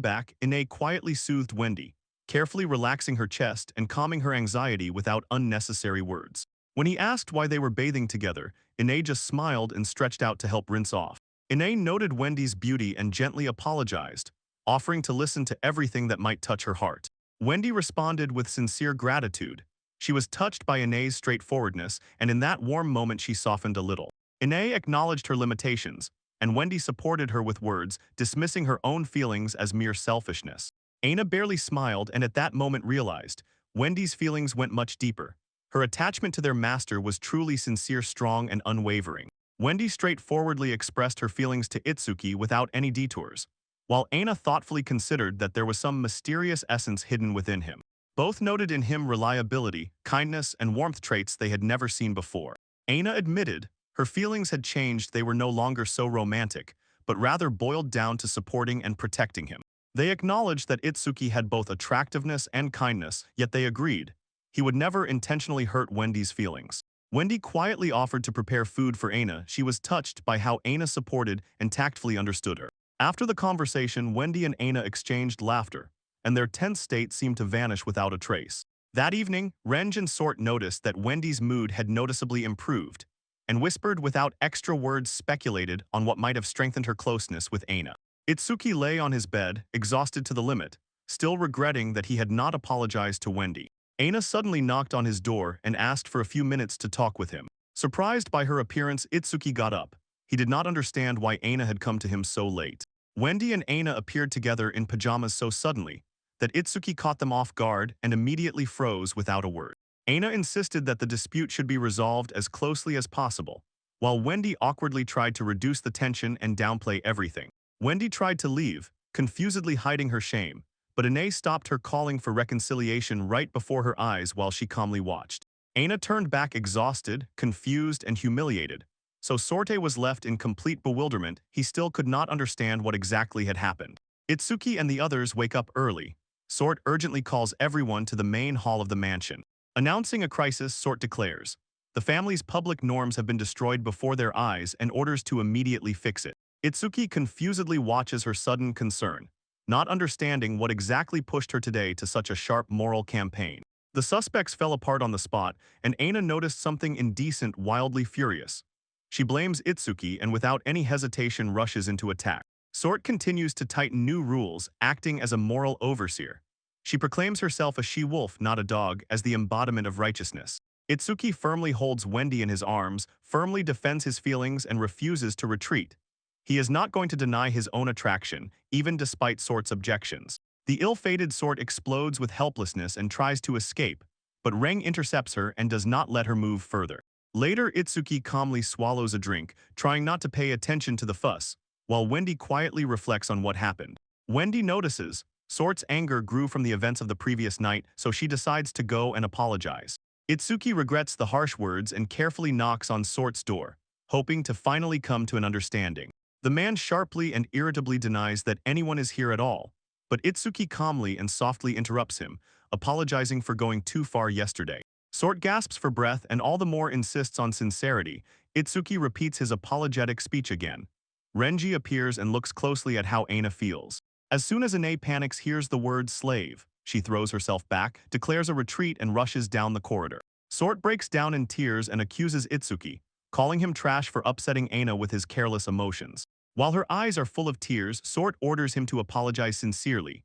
back, Ine quietly soothed Wendy, carefully relaxing her chest and calming her anxiety without unnecessary words. When he asked why they were bathing together, Ine just smiled and stretched out to help rinse off. Ine noted Wendy's beauty and gently apologized, offering to listen to everything that might touch her heart. Wendy responded with sincere gratitude. She was touched by Ine's straightforwardness, and in that warm moment she softened a little. Ine acknowledged her limitations, and Wendy supported her with words, dismissing her own feelings as mere selfishness. Aina barely smiled and at that moment realized Wendy's feelings went much deeper. Her attachment to their master was truly sincere, strong, and unwavering. Wendy straightforwardly expressed her feelings to Itsuki without any detours, while Aina thoughtfully considered that there was some mysterious essence hidden within him. Both noted in him reliability, kindness, and warmth, traits they had never seen before. Aina admitted, Her feelings had changed. They were no longer so romantic, but rather boiled down to supporting and protecting him. They acknowledged that Itsuki had both attractiveness and kindness, yet they agreed he would never intentionally hurt Wendy's feelings. Wendy quietly offered to prepare food for Aina. She was touched by how Aina supported and tactfully understood her. After the conversation, Wendy and Aina exchanged laughter, and their tense state seemed to vanish without a trace. That evening, Renj and Sort noticed that Wendy's mood had noticeably improved, and whispered without extra words speculated on what might have strengthened her closeness with Aina. Itsuki lay on his bed, exhausted to the limit, still regretting that he had not apologized to Wendy. Aina suddenly knocked on his door and asked for a few minutes to talk with him. Surprised by her appearance, Itsuki got up. He did not understand why Aina had come to him so late. Wendy and Aina appeared together in pajamas so suddenly that Itsuki caught them off guard and immediately froze without a word. Aina insisted that the dispute should be resolved as closely as possible, while Wendy awkwardly tried to reduce the tension and downplay everything. Wendy tried to leave, confusedly hiding her shame, but Aina stopped her, calling for reconciliation right before her eyes while she calmly watched. Aina turned back exhausted, confused, and humiliated. So Sorte was left in complete bewilderment. He still could not understand what exactly had happened. Itsuki and the others wake up early. Sort urgently calls everyone to the main hall of the mansion. Announcing a crisis, Sort declares, the family's public norms have been destroyed before their eyes and orders to immediately fix it. Itsuki confusedly watches her sudden concern, not understanding what exactly pushed her today to such a sharp moral campaign. The suspects fell apart on the spot, and Aina noticed something indecent, wildly furious. She blames Itsuki and without any hesitation rushes into attack. Sort continues to tighten new rules, acting as a moral overseer. She proclaims herself a she-wolf, not a dog, as the embodiment of righteousness. Itsuki firmly holds Wendy in his arms, firmly defends his feelings, and refuses to retreat. He is not going to deny his own attraction, even despite Sort's objections. The ill-fated Sort explodes with helplessness and tries to escape, but Reng intercepts her and does not let her move further. Later, Itsuki calmly swallows a drink, trying not to pay attention to the fuss, while Wendy quietly reflects on what happened. Wendy notices Sort's anger grew from the events of the previous night, so she decides to go and apologize. Itsuki regrets the harsh words and carefully knocks on Sort's door, hoping to finally come to an understanding. The man sharply and irritably denies that anyone is here at all, but Itsuki calmly and softly interrupts him, apologizing for going too far yesterday. Sort gasps for breath and all the more insists on sincerity. Itsuki repeats his apologetic speech again. Renji appears and looks closely at how Aina feels. As soon as Aina panics, hears the word slave, she throws herself back, declares a retreat, and rushes down the corridor. Sort breaks down in tears and accuses Itsuki, calling him trash for upsetting Aina with his careless emotions. While her eyes are full of tears, Sort orders him to apologize sincerely.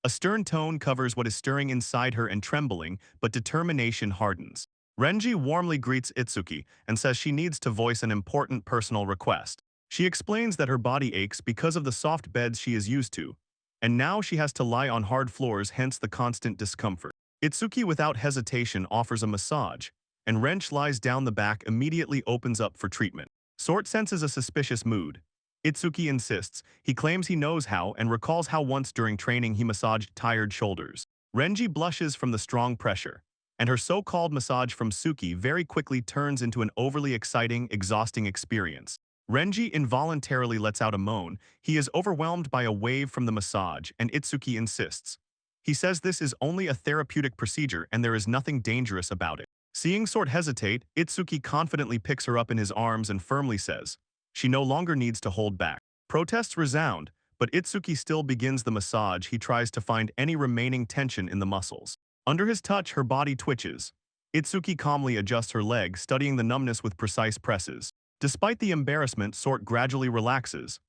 A stern tone covers what is stirring inside her and trembling, but determination hardens. Renji warmly greets Itsuki and says she needs to voice an important personal request. She explains that her body aches because of the soft beds she is used to, and now she has to lie on hard floors, hence the constant discomfort. Itsuki without hesitation offers a massage, and Rench lies down the back, immediately opens up for treatment. Sort senses a suspicious mood. Itsuki insists. He claims he knows how and recalls how once during training he massaged tired shoulders. Renji blushes from the strong pressure, and her so-called massage from Suki very quickly turns into an overly exciting, exhausting experience. Renji involuntarily lets out a moan. He is overwhelmed by a wave from the massage, and Itsuki insists. He says this is only a therapeutic procedure and there is nothing dangerous about it. Seeing Sort hesitate, Itsuki confidently picks her up in his arms and firmly says she no longer needs to hold back. Protests resound, but Itsuki still begins the massage. He tries to find any remaining tension in the muscles. Under his touch, her body twitches. Itsuki calmly adjusts her leg, studying the numbness with precise presses. Despite the embarrassment, Sort gradually relaxes.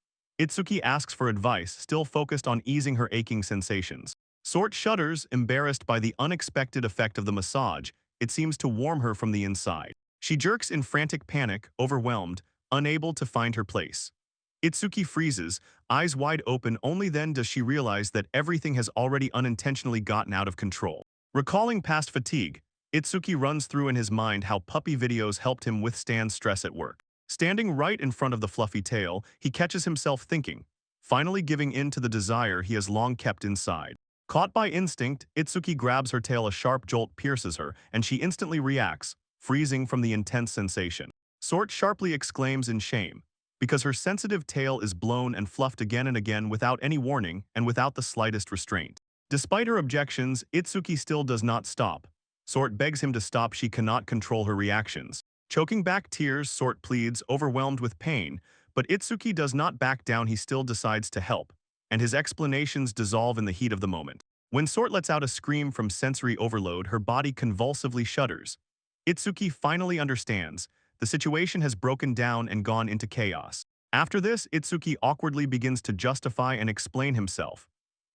Itsuki asks for advice, still focused on easing her aching sensations. Sort shudders, embarrassed by the unexpected effect of the massage. It seems to warm her from the inside. She jerks in frantic panic, overwhelmed, unable to find her place. Itsuki freezes, eyes wide open. Only then does she realize that everything has already unintentionally gotten out of control. Recalling past fatigue, Itsuki runs through in his mind how puppy videos helped him withstand stress at work. Standing right in front of the fluffy tail, he catches himself thinking, finally giving in to the desire he has long kept inside. Caught by instinct, Itsuki grabs her tail. A sharp jolt pierces her, and she instantly reacts, freezing from the intense sensation. Sort sharply exclaims in shame, because her sensitive tail is blown and fluffed again and again without any warning and without the slightest restraint. Despite her objections, Itsuki still does not stop. Sort begs him to stop. She cannot control her reactions. Choking back tears, Sort pleads, overwhelmed with pain, but Itsuki does not back down. He still decides to help, and his explanations dissolve in the heat of the moment. When Sort lets out a scream from sensory overload, her body convulsively shudders. Itsuki finally understands. The situation has broken down and gone into chaos. After this, Itsuki awkwardly begins to justify and explain himself.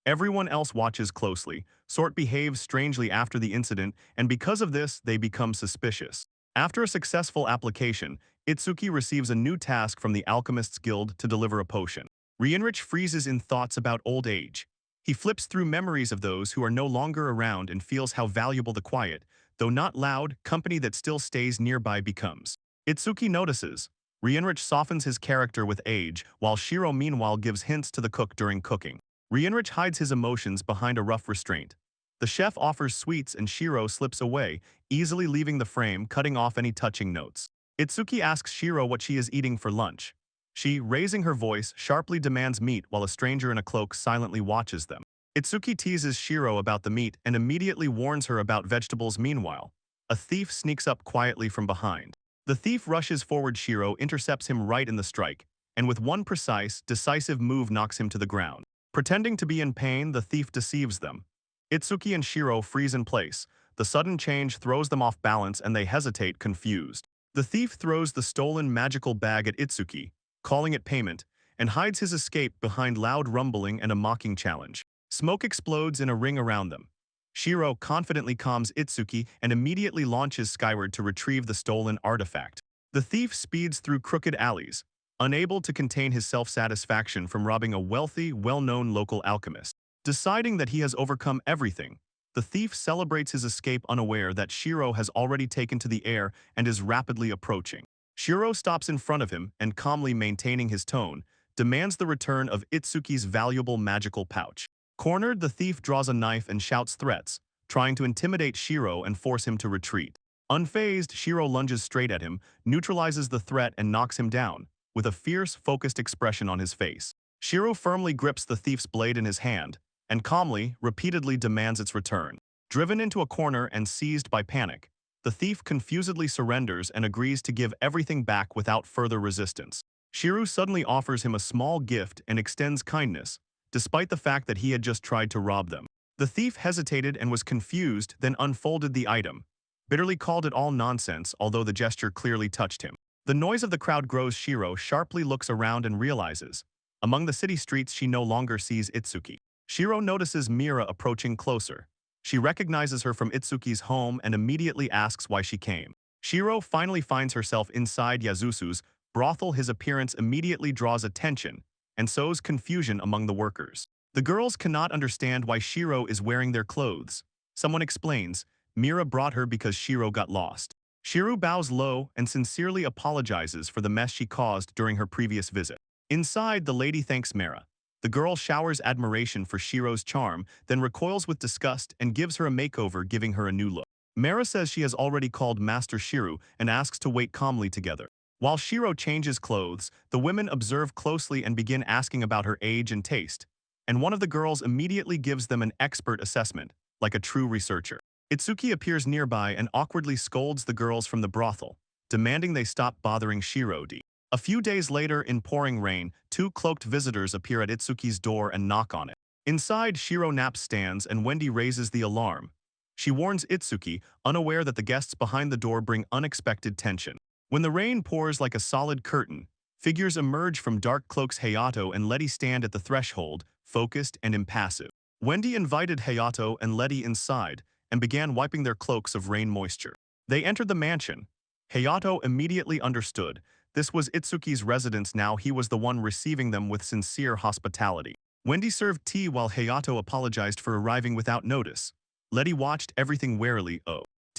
Everyone else watches closely. Sort behaves strangely after the incident, and because of this, they become suspicious. After a successful application, Itsuki receives a new task from the Alchemists Guild to deliver a potion. Rienrich freezes in thoughts about old age. He flips through memories of those who are no longer around and feels how valuable the quiet, though not loud, company that still stays nearby becomes. Itsuki notices. Rienrich softens his character with age, while Shiro meanwhile gives hints to the cook during cooking. Rienrich hides his emotions behind a rough restraint. The chef offers sweets and Shiro slips away, easily leaving the frame, cutting off any touching notes. Itsuki asks Shiro what she is eating for lunch. She, raising her voice, sharply demands meat while a stranger in a cloak silently watches them. Itsuki teases Shiro about the meat and immediately warns her about vegetables. Meanwhile, a thief sneaks up quietly from behind. The thief rushes forward. Shiro intercepts him right in the strike, and with one precise, decisive move knocks him to the ground. Pretending to be in pain, the thief deceives them. Itsuki and Shiro freeze in place. The sudden change throws them off balance and they hesitate, confused. The thief throws the stolen magical bag at Itsuki, calling it payment, and hides his escape behind loud rumbling and a mocking challenge. Smoke explodes in a ring around them. Shiro confidently calms Itsuki and immediately launches skyward to retrieve the stolen artifact. The thief speeds through crooked alleys, unable to contain his self-satisfaction from robbing a wealthy, well-known local alchemist. Deciding that he has overcome everything, the thief celebrates his escape, unaware that Shiro has already taken to the air and is rapidly approaching. Shiro stops in front of him and, calmly maintaining his tone, demands the return of Itsuki's valuable magical pouch. Cornered, the thief draws a knife and shouts threats, trying to intimidate Shiro and force him to retreat. Unfazed, Shiro lunges straight at him, neutralizes the threat and knocks him down, with a fierce, focused expression on his face. Shiro firmly grips the thief's blade in his hand, and calmly, repeatedly demands its return. Driven into a corner and seized by panic, the thief confusedly surrenders and agrees to give everything back without further resistance. Shiro suddenly offers him a small gift and extends kindness, despite the fact that he had just tried to rob them. The thief hesitated and was confused, then unfolded the item, bitterly called it all nonsense, although the gesture clearly touched him. The noise of the crowd grows. Shiro sharply looks around and realizes, among the city streets she no longer sees Itsuki. Shiro notices Mira approaching closer. She recognizes her from Itsuki's home and immediately asks why she came. Shiro finally finds herself inside Yazusu's brothel. His appearance immediately draws attention and sows confusion among the workers. The girls cannot understand why Shiro is wearing their clothes. Someone explains, Mira brought her because Shiro got lost. Shiro bows low and sincerely apologizes for the mess she caused during her previous visit. Inside, the lady thanks Mira. The girl showers admiration for Shiro's charm, then recoils with disgust and gives her a makeover, giving her a new look. Mira says she has already called Master Shiro and asks to wait calmly together. While Shiro changes clothes, the women observe closely and begin asking about her age and taste, and one of the girls immediately gives them an expert assessment, like a true researcher. Itsuki appears nearby and awkwardly scolds the girls from the brothel, demanding they stop bothering Shiro. A few days later, in pouring rain, two cloaked visitors appear at Itsuki's door and knock on it. Inside, Shiro naps stands and Wendy raises the alarm. She warns Itsuki, unaware that the guests behind the door bring unexpected tension. When the rain pours like a solid curtain, figures emerge from dark cloaks. Hayato and Letty stand at the threshold, focused and impassive. Wendy invited Hayato and Letty inside and began wiping their cloaks of rain moisture. They entered the mansion. Hayato immediately understood. This was Itsuki's residence now. He was the one receiving them with sincere hospitality. Wendy served tea while Hayato apologized for arriving without notice. Letty watched everything warily.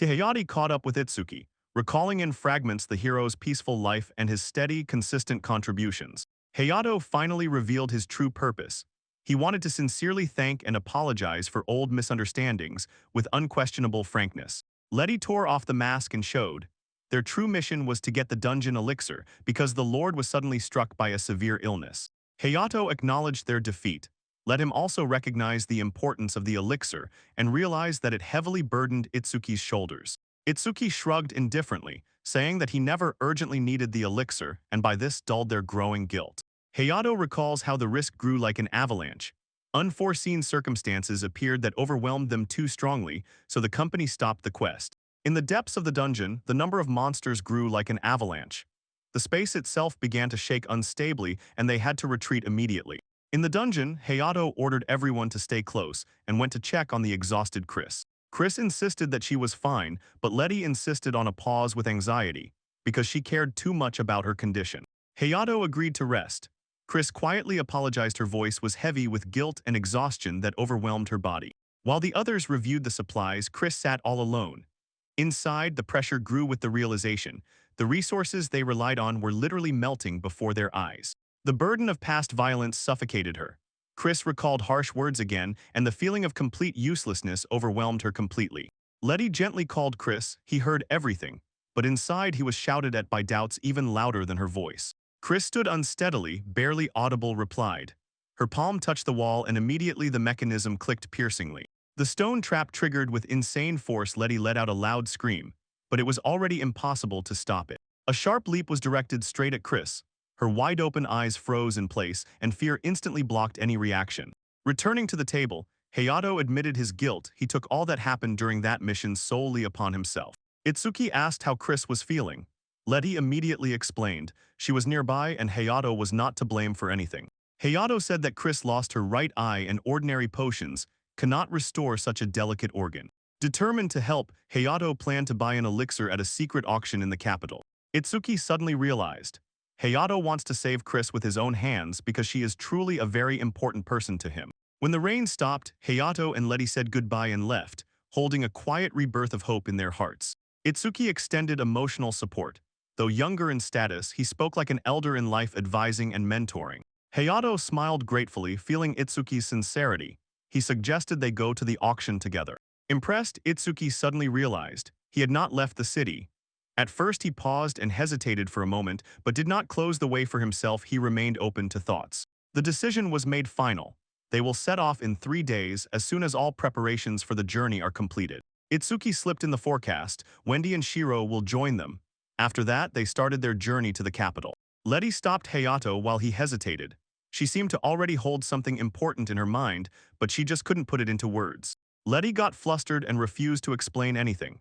Hayate caught up with Itsuki, recalling in fragments the hero's peaceful life and his steady, consistent contributions. Hayato finally revealed his true purpose. He wanted to sincerely thank and apologize for old misunderstandings with unquestionable frankness. Letty tore off the mask and showed, Their true mission was to get the dungeon elixir because the Lord was suddenly struck by a severe illness. Hayato acknowledged their defeat, let him also recognize the importance of the elixir and realize that it heavily burdened Itsuki's shoulders. Itsuki shrugged indifferently, saying that he never urgently needed the elixir and by this dulled their growing guilt. Hayato recalls how the risk grew like an avalanche. Unforeseen circumstances appeared that overwhelmed them too strongly, so the company stopped the quest. In the depths of the dungeon, the number of monsters grew like an avalanche. The space itself began to shake unstably and they had to retreat immediately. In the dungeon, Hayato ordered everyone to stay close and went to check on the exhausted Chris. Chris insisted that she was fine, but Letty insisted on a pause with anxiety, because she cared too much about her condition. Hayato agreed to rest. Chris quietly apologized. Her voice was heavy with guilt and exhaustion that overwhelmed her body. While the others reviewed the supplies, Chris sat all alone. Inside, the pressure grew with the realization. The resources they relied on were literally melting before their eyes. The burden of past violence suffocated her. Chris recalled harsh words again, and the feeling of complete uselessness overwhelmed her completely. Letty gently called Chris. He heard everything, but inside he was shouted at by doubts even louder than her voice. Chris stood unsteadily, barely audible replied. Her palm touched the wall and immediately the mechanism clicked piercingly. The stone trap triggered with insane force. Letty let out a loud scream, but it was already impossible to stop it. A sharp leap was directed straight at Chris. Her wide-open eyes froze in place, and fear instantly blocked any reaction. Returning to the table, Hayato admitted his guilt. He took all that happened during that mission solely upon himself. Itsuki asked how Chris was feeling. Letty immediately explained. She was nearby and Hayato was not to blame for anything. Hayato said that Chris lost her right eye and ordinary potions cannot restore such a delicate organ. Determined to help, Hayato planned to buy an elixir at a secret auction in the capital. Itsuki suddenly realized. Hayato wants to save Chris with his own hands because she is truly a very important person to him. When the rain stopped, Hayato and Letty said goodbye and left, holding a quiet rebirth of hope in their hearts. Itsuki extended emotional support. Though younger in status, he spoke like an elder in life, advising and mentoring. Hayato smiled gratefully, feeling Itsuki's sincerity. He suggested they go to the auction together. Impressed, Itsuki suddenly realized he had not left the city. At first he paused and hesitated for a moment, but did not close the way for himself. He remained open to thoughts. The decision was made final. They will set off in 3 days as soon as all preparations for the journey are completed. Itsuki slipped in the forecast. Wendy and Shiro will join them. After that, they started their journey to the capital. Letty stopped Hayato while he hesitated. She seemed to already hold something important in her mind, but she just couldn't put it into words. Letty got flustered and refused to explain anything.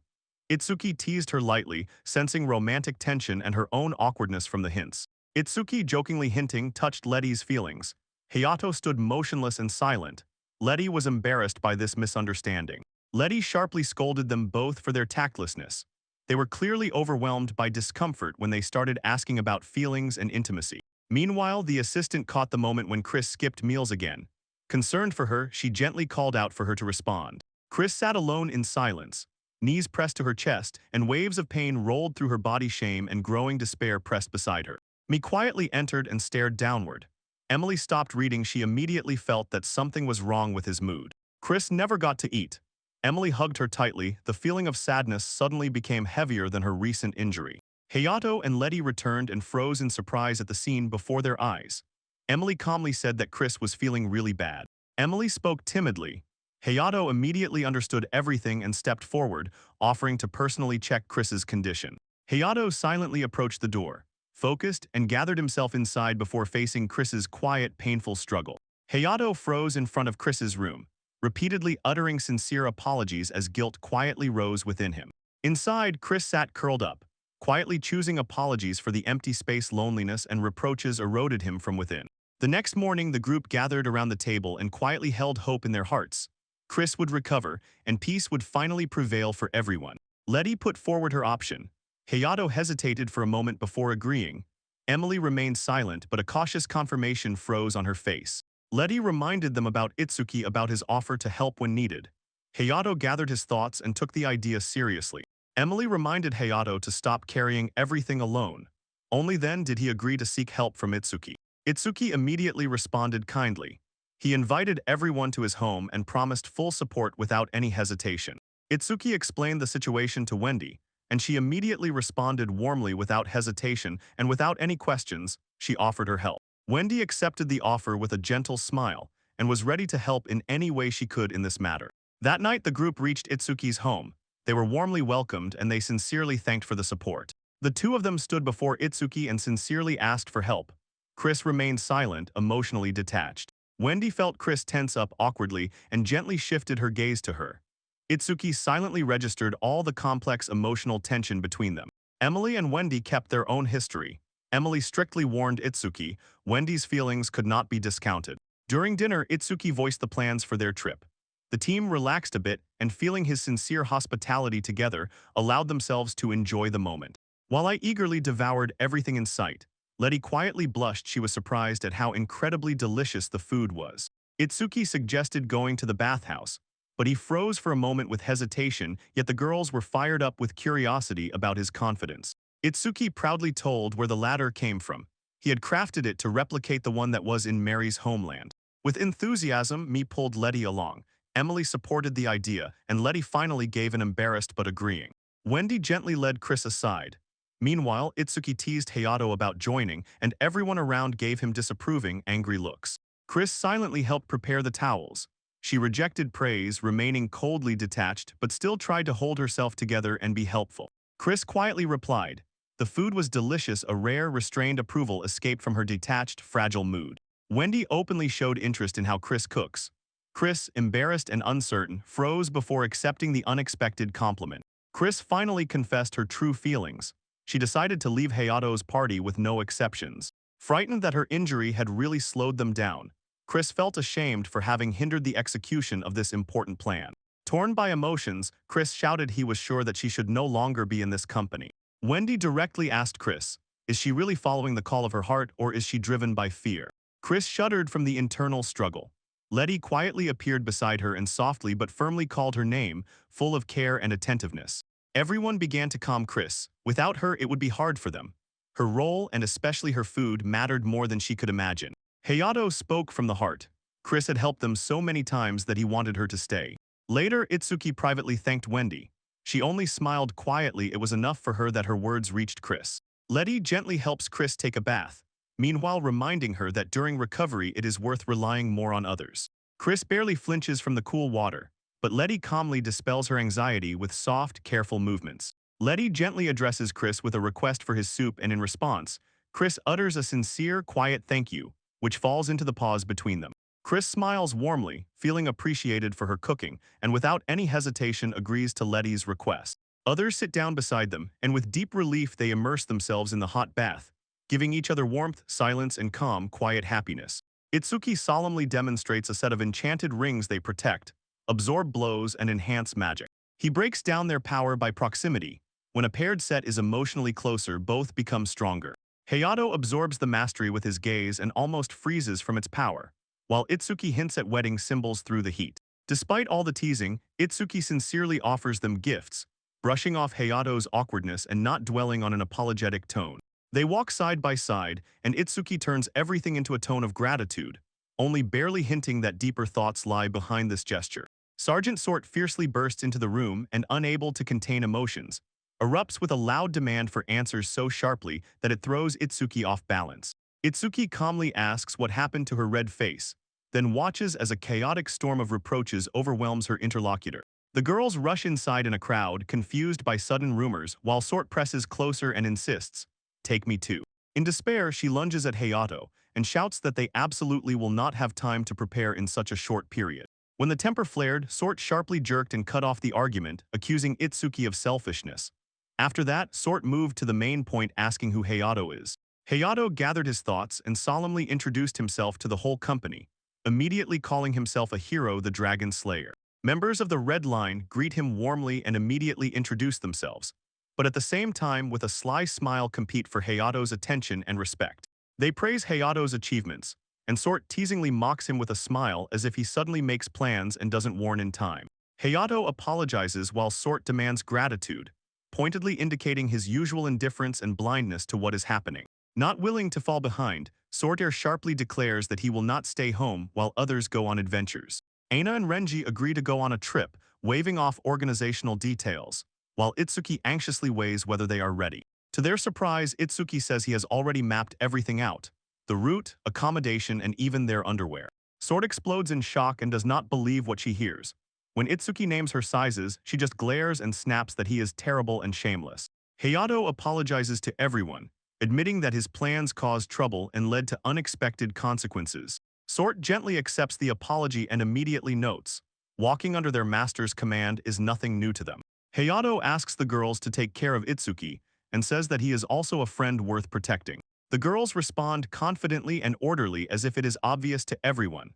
Itsuki teased her lightly, sensing romantic tension and her own awkwardness from the hints. Itsuki, jokingly hinting, touched Letty's feelings. Hayato stood motionless and silent. Letty was embarrassed by this misunderstanding. Letty sharply scolded them both for their tactlessness. They were clearly overwhelmed by discomfort when they started asking about feelings and intimacy. Meanwhile, the assistant caught the moment when Chris skipped meals again. Concerned for her, she gently called out for her to respond. Chris sat alone in silence. Knees pressed to her chest, and waves of pain rolled through her body. Shame and growing despair pressed beside her. Me quietly entered and stared downward. Emily stopped reading. She immediately felt that something was wrong with his mood. Chris never got to eat. Emily hugged her tightly. The feeling of sadness suddenly became heavier than her recent injury. Hayato and Letty returned and froze in surprise at the scene before their eyes. Emily calmly said that Chris was feeling really bad. Emily spoke timidly. Hayato immediately understood everything and stepped forward, offering to personally check Chris's condition. Hayato silently approached the door, focused, and gathered himself inside before facing Chris's quiet, painful struggle. Hayato froze in front of Chris's room, repeatedly uttering sincere apologies as guilt quietly rose within him. Inside, Chris sat curled up, quietly choosing apologies for the empty space. Loneliness and reproaches eroded him from within. The next morning, the group gathered around the table and quietly held hope in their hearts. Chris would recover, and peace would finally prevail for everyone. Letty put forward her option. Hayato hesitated for a moment before agreeing. Emily remained silent, but a cautious confirmation froze on her face. Letty reminded them about Itsuki, about his offer to help when needed. Hayato gathered his thoughts and took the idea seriously. Emily reminded Hayato to stop carrying everything alone. Only then did he agree to seek help from Itsuki. Itsuki immediately responded kindly. He invited everyone to his home and promised full support without any hesitation. Itsuki explained the situation to Wendy, and she immediately responded warmly without hesitation and without any questions. She offered her help. Wendy accepted the offer with a gentle smile and was ready to help in any way she could in this matter. That night, the group reached Itsuki's home. They were warmly welcomed and they sincerely thanked for the support. The two of them stood before Itsuki and sincerely asked for help. Chris remained silent, emotionally detached. Wendy felt Chris tense up awkwardly and gently shifted her gaze to her. Itsuki silently registered all the complex emotional tension between them. Emily and Wendy kept their own history. Emily strictly warned Itsuki, Wendy's feelings could not be discounted. During dinner, Itsuki voiced the plans for their trip. The team relaxed a bit and, feeling his sincere hospitality together, allowed themselves to enjoy the moment. While I eagerly devoured everything in sight, Letty quietly blushed. She was surprised at how incredibly delicious the food was. Itsuki suggested going to the bathhouse, but he froze for a moment with hesitation, yet the girls were fired up with curiosity about his confidence. Itsuki proudly told where the ladder came from. He had crafted it to replicate the one that was in Mary's homeland. With enthusiasm, me pulled Letty along. Emily supported the idea, and Letty finally gave an embarrassed but agreeing. Wendy gently led Chris aside. Meanwhile, Itsuki teased Hayato about joining, and everyone around gave him disapproving, angry looks. Chris silently helped prepare the towels. She rejected praise, remaining coldly detached, but still tried to hold herself together and be helpful. Chris quietly replied. The food was delicious. A rare, restrained approval escaped from her detached, fragile mood. Wendy openly showed interest in how Chris cooks. Chris, embarrassed and uncertain, froze before accepting the unexpected compliment. Chris finally confessed her true feelings. She decided to leave Hayato's party with no exceptions. Frightened that her injury had really slowed them down, Chris felt ashamed for having hindered the execution of this important plan. Torn by emotions, Chris shouted he was sure that she should no longer be in this company. Wendy directly asked Chris, is she really following the call of her heart or is she driven by fear? Chris shuddered from the internal struggle. Letty quietly appeared beside her and softly but firmly called her name, full of care and attentiveness. Everyone began to calm Chris. Without her, it would be hard for them. Her role, and especially her food, mattered more than she could imagine. Hayato spoke from the heart. Chris had helped them so many times that he wanted her to stay. Later, Itsuki privately thanked Wendy. She only smiled quietly. It was enough for her that her words reached Chris. Letty gently helps Chris take a bath, meanwhile reminding her that during recovery it is worth relying more on others. Chris barely flinches from the cool water, but Letty calmly dispels her anxiety with soft, careful movements. Letty gently addresses Chris with a request for his soup, and in response, Chris utters a sincere, quiet thank you, which falls into the pause between them. Chris smiles warmly, feeling appreciated for her cooking, and without any hesitation agrees to Letty's request. Others sit down beside them, and with deep relief they immerse themselves in the hot bath, giving each other warmth, silence, and calm, quiet happiness. Itsuki solemnly demonstrates a set of enchanted rings they protect, absorb blows, and enhance magic. He breaks down their power by proximity. When a paired set is emotionally closer, both become stronger. Hayato absorbs the mastery with his gaze and almost freezes from its power, while Itsuki hints at wedding symbols through the heat. Despite all the teasing, Itsuki sincerely offers them gifts, brushing off Hayato's awkwardness and not dwelling on an apologetic tone. They walk side by side, and Itsuki turns everything into a tone of gratitude, only barely hinting that deeper thoughts lie behind this gesture. Sergeant Sort fiercely bursts into the room and, unable to contain emotions, erupts with a loud demand for answers so sharply that it throws Itsuki off balance. Itsuki calmly asks what happened to her red face, then watches as a chaotic storm of reproaches overwhelms her interlocutor. The girls rush inside in a crowd, confused by sudden rumors, while Sort presses closer and insists, "Take me too." In despair, she lunges at Hayato and shouts that they absolutely will not have time to prepare in such a short period. When the temper flared, Sort sharply jerked and cut off the argument, accusing Itsuki of selfishness. After that, Sort moved to the main point, asking who Hayato is. Hayato gathered his thoughts and solemnly introduced himself to the whole company, immediately calling himself a hero, the Dragon Slayer. Members of the Red Line greet him warmly and immediately introduce themselves, but at the same time with a sly smile compete for Hayato's attention and respect. They praise Hayato's achievements, and Sort teasingly mocks him with a smile as if he suddenly makes plans and doesn't warn in time. Hayato apologizes while Sort demands gratitude, pointedly indicating his usual indifference and blindness to what is happening. Not willing to fall behind, Sorter sharply declares that he will not stay home while others go on adventures. Aina and Renji agree to go on a trip, waving off organizational details, while Itsuki anxiously weighs whether they are ready. To their surprise, Itsuki says he has already mapped everything out: the route, accommodation, and even their underwear. Sword explodes in shock and does not believe what she hears. When Itsuki names her sizes, she just glares and snaps that he is terrible and shameless. Hayato apologizes to everyone, admitting that his plans caused trouble and led to unexpected consequences. Sword gently accepts the apology and immediately notes, walking under their master's command is nothing new to them. Hayato asks the girls to take care of Itsuki and says that he is also a friend worth protecting. The girls respond confidently and orderly as if it is obvious to everyone.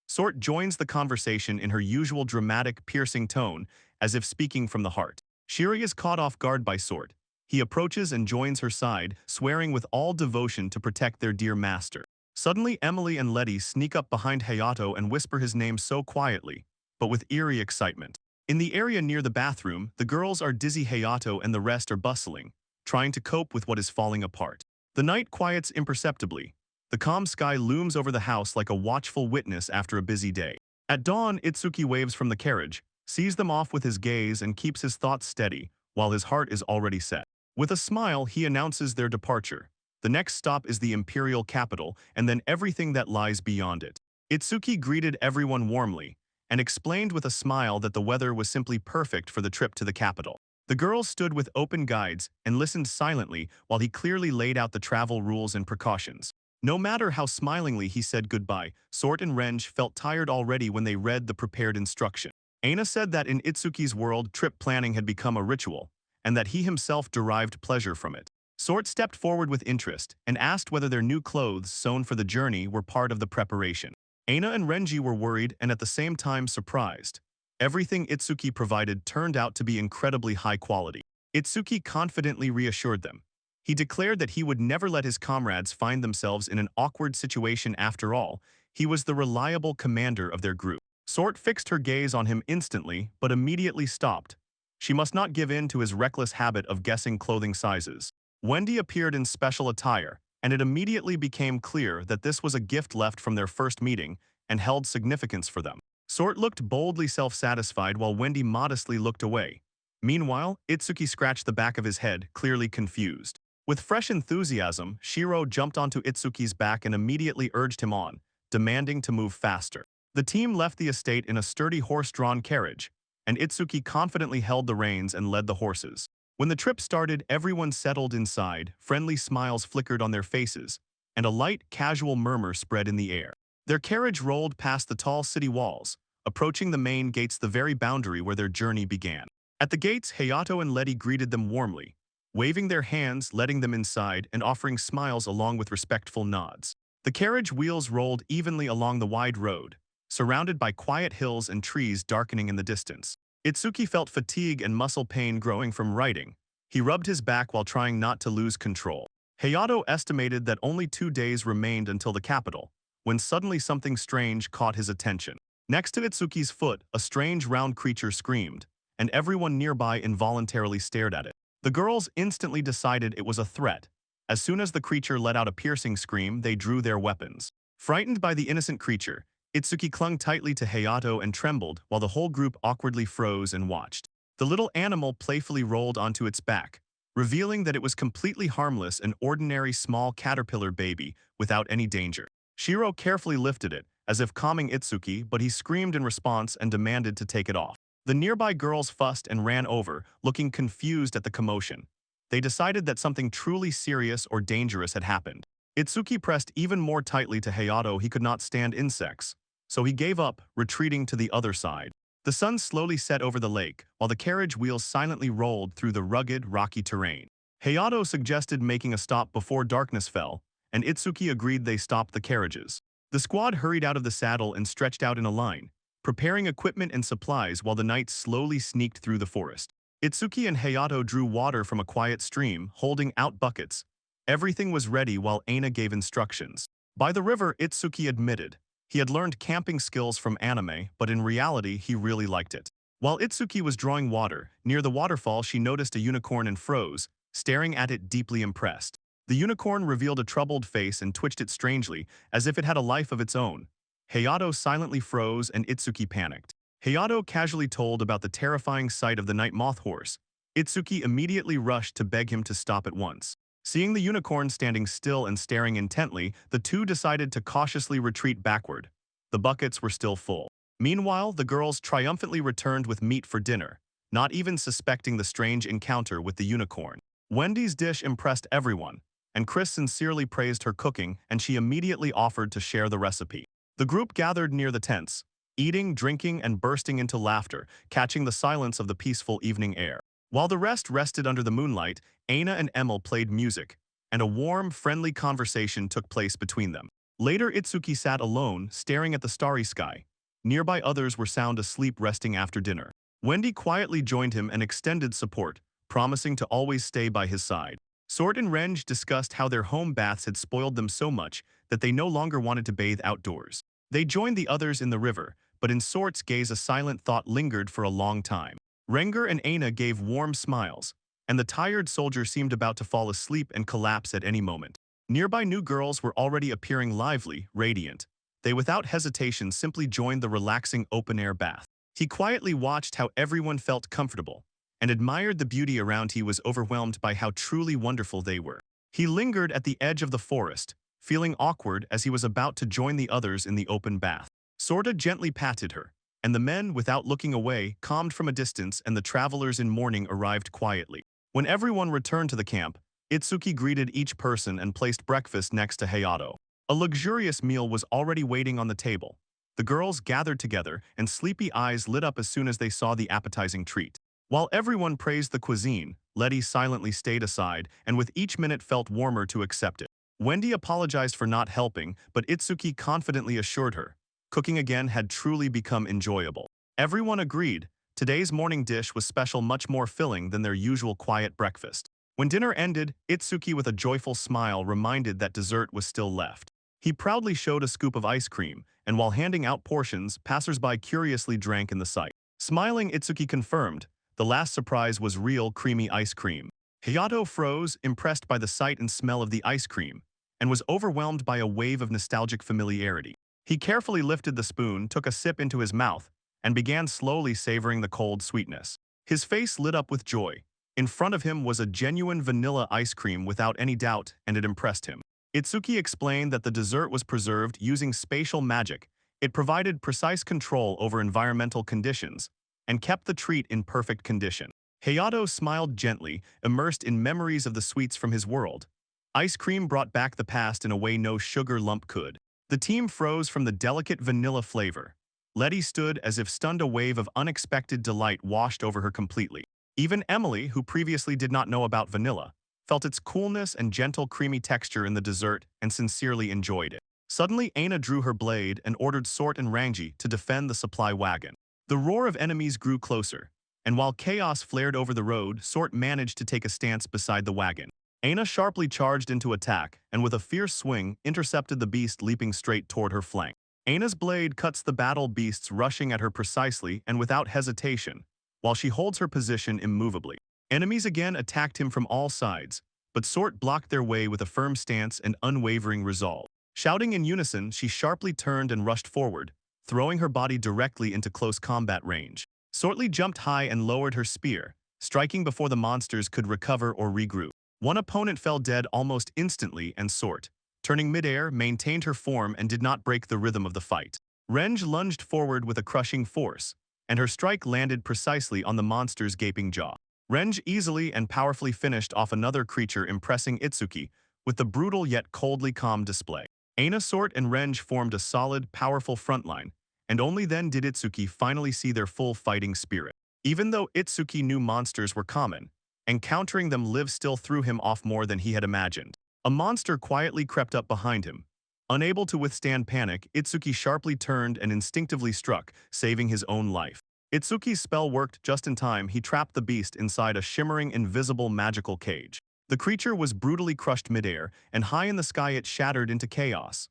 Sort joins the conversation in her usual dramatic, piercing tone, as if speaking from the heart. Shiri is caught off guard by Sort. He approaches and joins her side, swearing with all devotion to protect their dear master. Suddenly, Emily and Letty sneak up behind Hayato and whisper his name so quietly, but with eerie excitement. In the area near the bathroom, the girls are dizzy. Hayato and the rest are bustling, trying to cope with what is falling apart. The night quiets imperceptibly. The calm sky looms over the house like a watchful witness after a busy day. At dawn, Itsuki waves from the carriage, sees them off with his gaze and keeps his thoughts steady, while his heart is already set. With a smile, he announces their departure. The next stop is the imperial capital, and then everything that lies beyond it. Itsuki greeted everyone warmly, and explained with a smile that the weather was simply perfect for the trip to the capital. The girls stood with open guides and listened silently while he clearly laid out the travel rules and precautions. No matter how smilingly he said goodbye, Sort and Renge felt tired already when they read the prepared instruction. Aina said that in Itsuki's world, trip planning had become a ritual, and that he himself derived pleasure from it. Sort stepped forward with interest and asked whether their new clothes sewn for the journey were part of the preparation. Aina and Renji were worried and at the same time surprised. Everything Itsuki provided turned out to be incredibly high quality. Itsuki confidently reassured them. He declared that he would never let his comrades find themselves in an awkward situation. After all, he was the reliable commander of their group. Sort fixed her gaze on him instantly, but immediately stopped. She must not give in to his reckless habit of guessing clothing sizes. Wendy appeared in special attire, and it immediately became clear that this was a gift left from their first meeting and held significance for them. Sort looked boldly self-satisfied while Wendy modestly looked away. Meanwhile, Itsuki scratched the back of his head, clearly confused. With fresh enthusiasm, Shiro jumped onto Itsuki's back and immediately urged him on, demanding to move faster. The team left the estate in a sturdy horse-drawn carriage, and Itsuki confidently held the reins and led the horses. When the trip started, everyone settled inside, friendly smiles flickered on their faces, and a light, casual murmur spread in the air. Their carriage rolled past the tall city walls, approaching the main gates, the very boundary where their journey began. At the gates, Hayato and Letty greeted them warmly, waving their hands, letting them inside, and offering smiles along with respectful nods. The carriage wheels rolled evenly along the wide road, surrounded by quiet hills and trees darkening in the distance. Itsuki felt fatigue and muscle pain growing from riding. He rubbed his back while trying not to lose control. Hayato estimated that only 2 days remained until the capital, when suddenly something strange caught his attention. Next to Itsuki's foot, a strange round creature screamed, and everyone nearby involuntarily stared at it. The girls instantly decided it was a threat. As soon as the creature let out a piercing scream, they drew their weapons. Frightened by the innocent creature, Itsuki clung tightly to Hayato and trembled while the whole group awkwardly froze and watched. The little animal playfully rolled onto its back, revealing that it was completely harmless, an ordinary small caterpillar baby without any danger. Shiro carefully lifted it, as if calming Itsuki, but he screamed in response and demanded to take it off. The nearby girls fussed and ran over, looking confused at the commotion. They decided that something truly serious or dangerous had happened. Itsuki pressed even more tightly to Hayato. He could not stand insects, so he gave up, retreating to the other side. The sun slowly set over the lake, while the carriage wheels silently rolled through the rugged, rocky terrain. Hayato suggested making a stop before darkness fell, and Itsuki agreed. They stopped the carriages. The squad hurried out of the saddle and stretched out in a line, preparing equipment and supplies while the knights slowly sneaked through the forest. Itsuki and Hayato drew water from a quiet stream, holding out buckets. Everything was ready while Aina gave instructions. By the river, Itsuki admitted he had learned camping skills from anime, but in reality, he really liked it. While Itsuki was drawing water, near the waterfall she noticed a unicorn and froze, staring at it deeply impressed. The unicorn revealed a troubled face and twitched it strangely, as if it had a life of its own. Hayato silently froze and Itsuki panicked. Hayato casually told about the terrifying sight of the night moth horse, Itsuki immediately rushed to beg him to stop at once. Seeing the unicorn standing still and staring intently, the two decided to cautiously retreat backward. The buckets were still full. Meanwhile, the girls triumphantly returned with meat for dinner, not even suspecting the strange encounter with the unicorn. Wendy's dish impressed everyone, and Chris sincerely praised her cooking, and she immediately offered to share the recipe. The group gathered near the tents, eating, drinking, and bursting into laughter, catching the silence of the peaceful evening air. While the rest rested under the moonlight, Aina and Emil played music, and a warm, friendly conversation took place between them. Later, Itsuki sat alone, staring at the starry sky. Nearby others were sound asleep resting after dinner. Wendy quietly joined him and extended support, promising to always stay by his side. Sort and Renge discussed how their home baths had spoiled them so much that they no longer wanted to bathe outdoors. They joined the others in the river, but in Sort's gaze a silent thought lingered for a long time. Renger and Aina gave warm smiles, and the tired soldier seemed about to fall asleep and collapse at any moment. Nearby new girls were already appearing lively, radiant. They without hesitation simply joined the relaxing open-air bath. He quietly watched how everyone felt comfortable, and admired the beauty around. He was overwhelmed by how truly wonderful they were. He lingered at the edge of the forest, feeling awkward as he was about to join the others in the open bath. Sorta gently patted her, and the men, without looking away, calmed from a distance, and the travelers in mourning arrived quietly. When everyone returned to the camp, Itsuki greeted each person and placed breakfast next to Hayato. A luxurious meal was already waiting on the table. The girls gathered together, and sleepy eyes lit up as soon as they saw the appetizing treat. While everyone praised the cuisine, Letty silently stayed aside, and with each minute felt warmer to accept it. Wendy apologized for not helping, but Itsuki confidently assured her cooking again had truly become enjoyable. Everyone agreed. Today's morning dish was special, much more filling than their usual quiet breakfast. When dinner ended, Itsuki with a joyful smile reminded that dessert was still left. He proudly showed a scoop of ice cream, and while handing out portions, passersby curiously drank in the sight. Smiling, Itsuki confirmed, the last surprise was real creamy ice cream. Hayato froze, impressed by the sight and smell of the ice cream, and was overwhelmed by a wave of nostalgic familiarity. He carefully lifted the spoon, took a sip into his mouth, and began slowly savoring the cold sweetness. His face lit up with joy. In front of him was a genuine vanilla ice cream without any doubt, and it impressed him. Itsuki explained that the dessert was preserved using spatial magic. It provided precise control over environmental conditions and kept the treat in perfect condition. Hayato smiled gently, immersed in memories of the sweets from his world. Ice cream brought back the past in a way no sugar lump could. The team froze from the delicate vanilla flavor. Letty stood as if stunned. A wave of unexpected delight washed over her completely. Even Emily, who previously did not know about vanilla, felt its coolness and gentle creamy texture in the dessert and sincerely enjoyed it. Suddenly, Aina drew her blade and ordered Sort and Rangi to defend the supply wagon. The roar of enemies grew closer, and while chaos flared over the road, Sort managed to take a stance beside the wagon. Aina sharply charged into attack, and with a fierce swing, intercepted the beast leaping straight toward her flank. Aina's blade cuts the battle beasts rushing at her precisely and without hesitation, while she holds her position immovably. Enemies again attacked him from all sides, but Sort blocked their way with a firm stance and unwavering resolve. Shouting in unison, she sharply turned and rushed forward, throwing her body directly into close combat range. Sortly jumped high and lowered her spear, striking before the monsters could recover or regroup. One opponent fell dead almost instantly, and Sort, turning midair, maintained her form and did not break the rhythm of the fight. Renge lunged forward with a crushing force, and her strike landed precisely on the monster's gaping jaw. Renge easily and powerfully finished off another creature, impressing Itsuki with the brutal yet coldly calm display. Aina, Sort, and Renge formed a solid, powerful frontline, and only then did Itsuki finally see their full fighting spirit. Even though Itsuki knew monsters were common, encountering them live still threw him off more than he had imagined. A monster quietly crept up behind him. Unable to withstand panic, Itsuki sharply turned and instinctively struck, saving his own life. Itsuki's spell worked just in time. He trapped the beast inside a shimmering, invisible magical cage. The creature was brutally crushed midair, and high in the sky it shattered into chaos.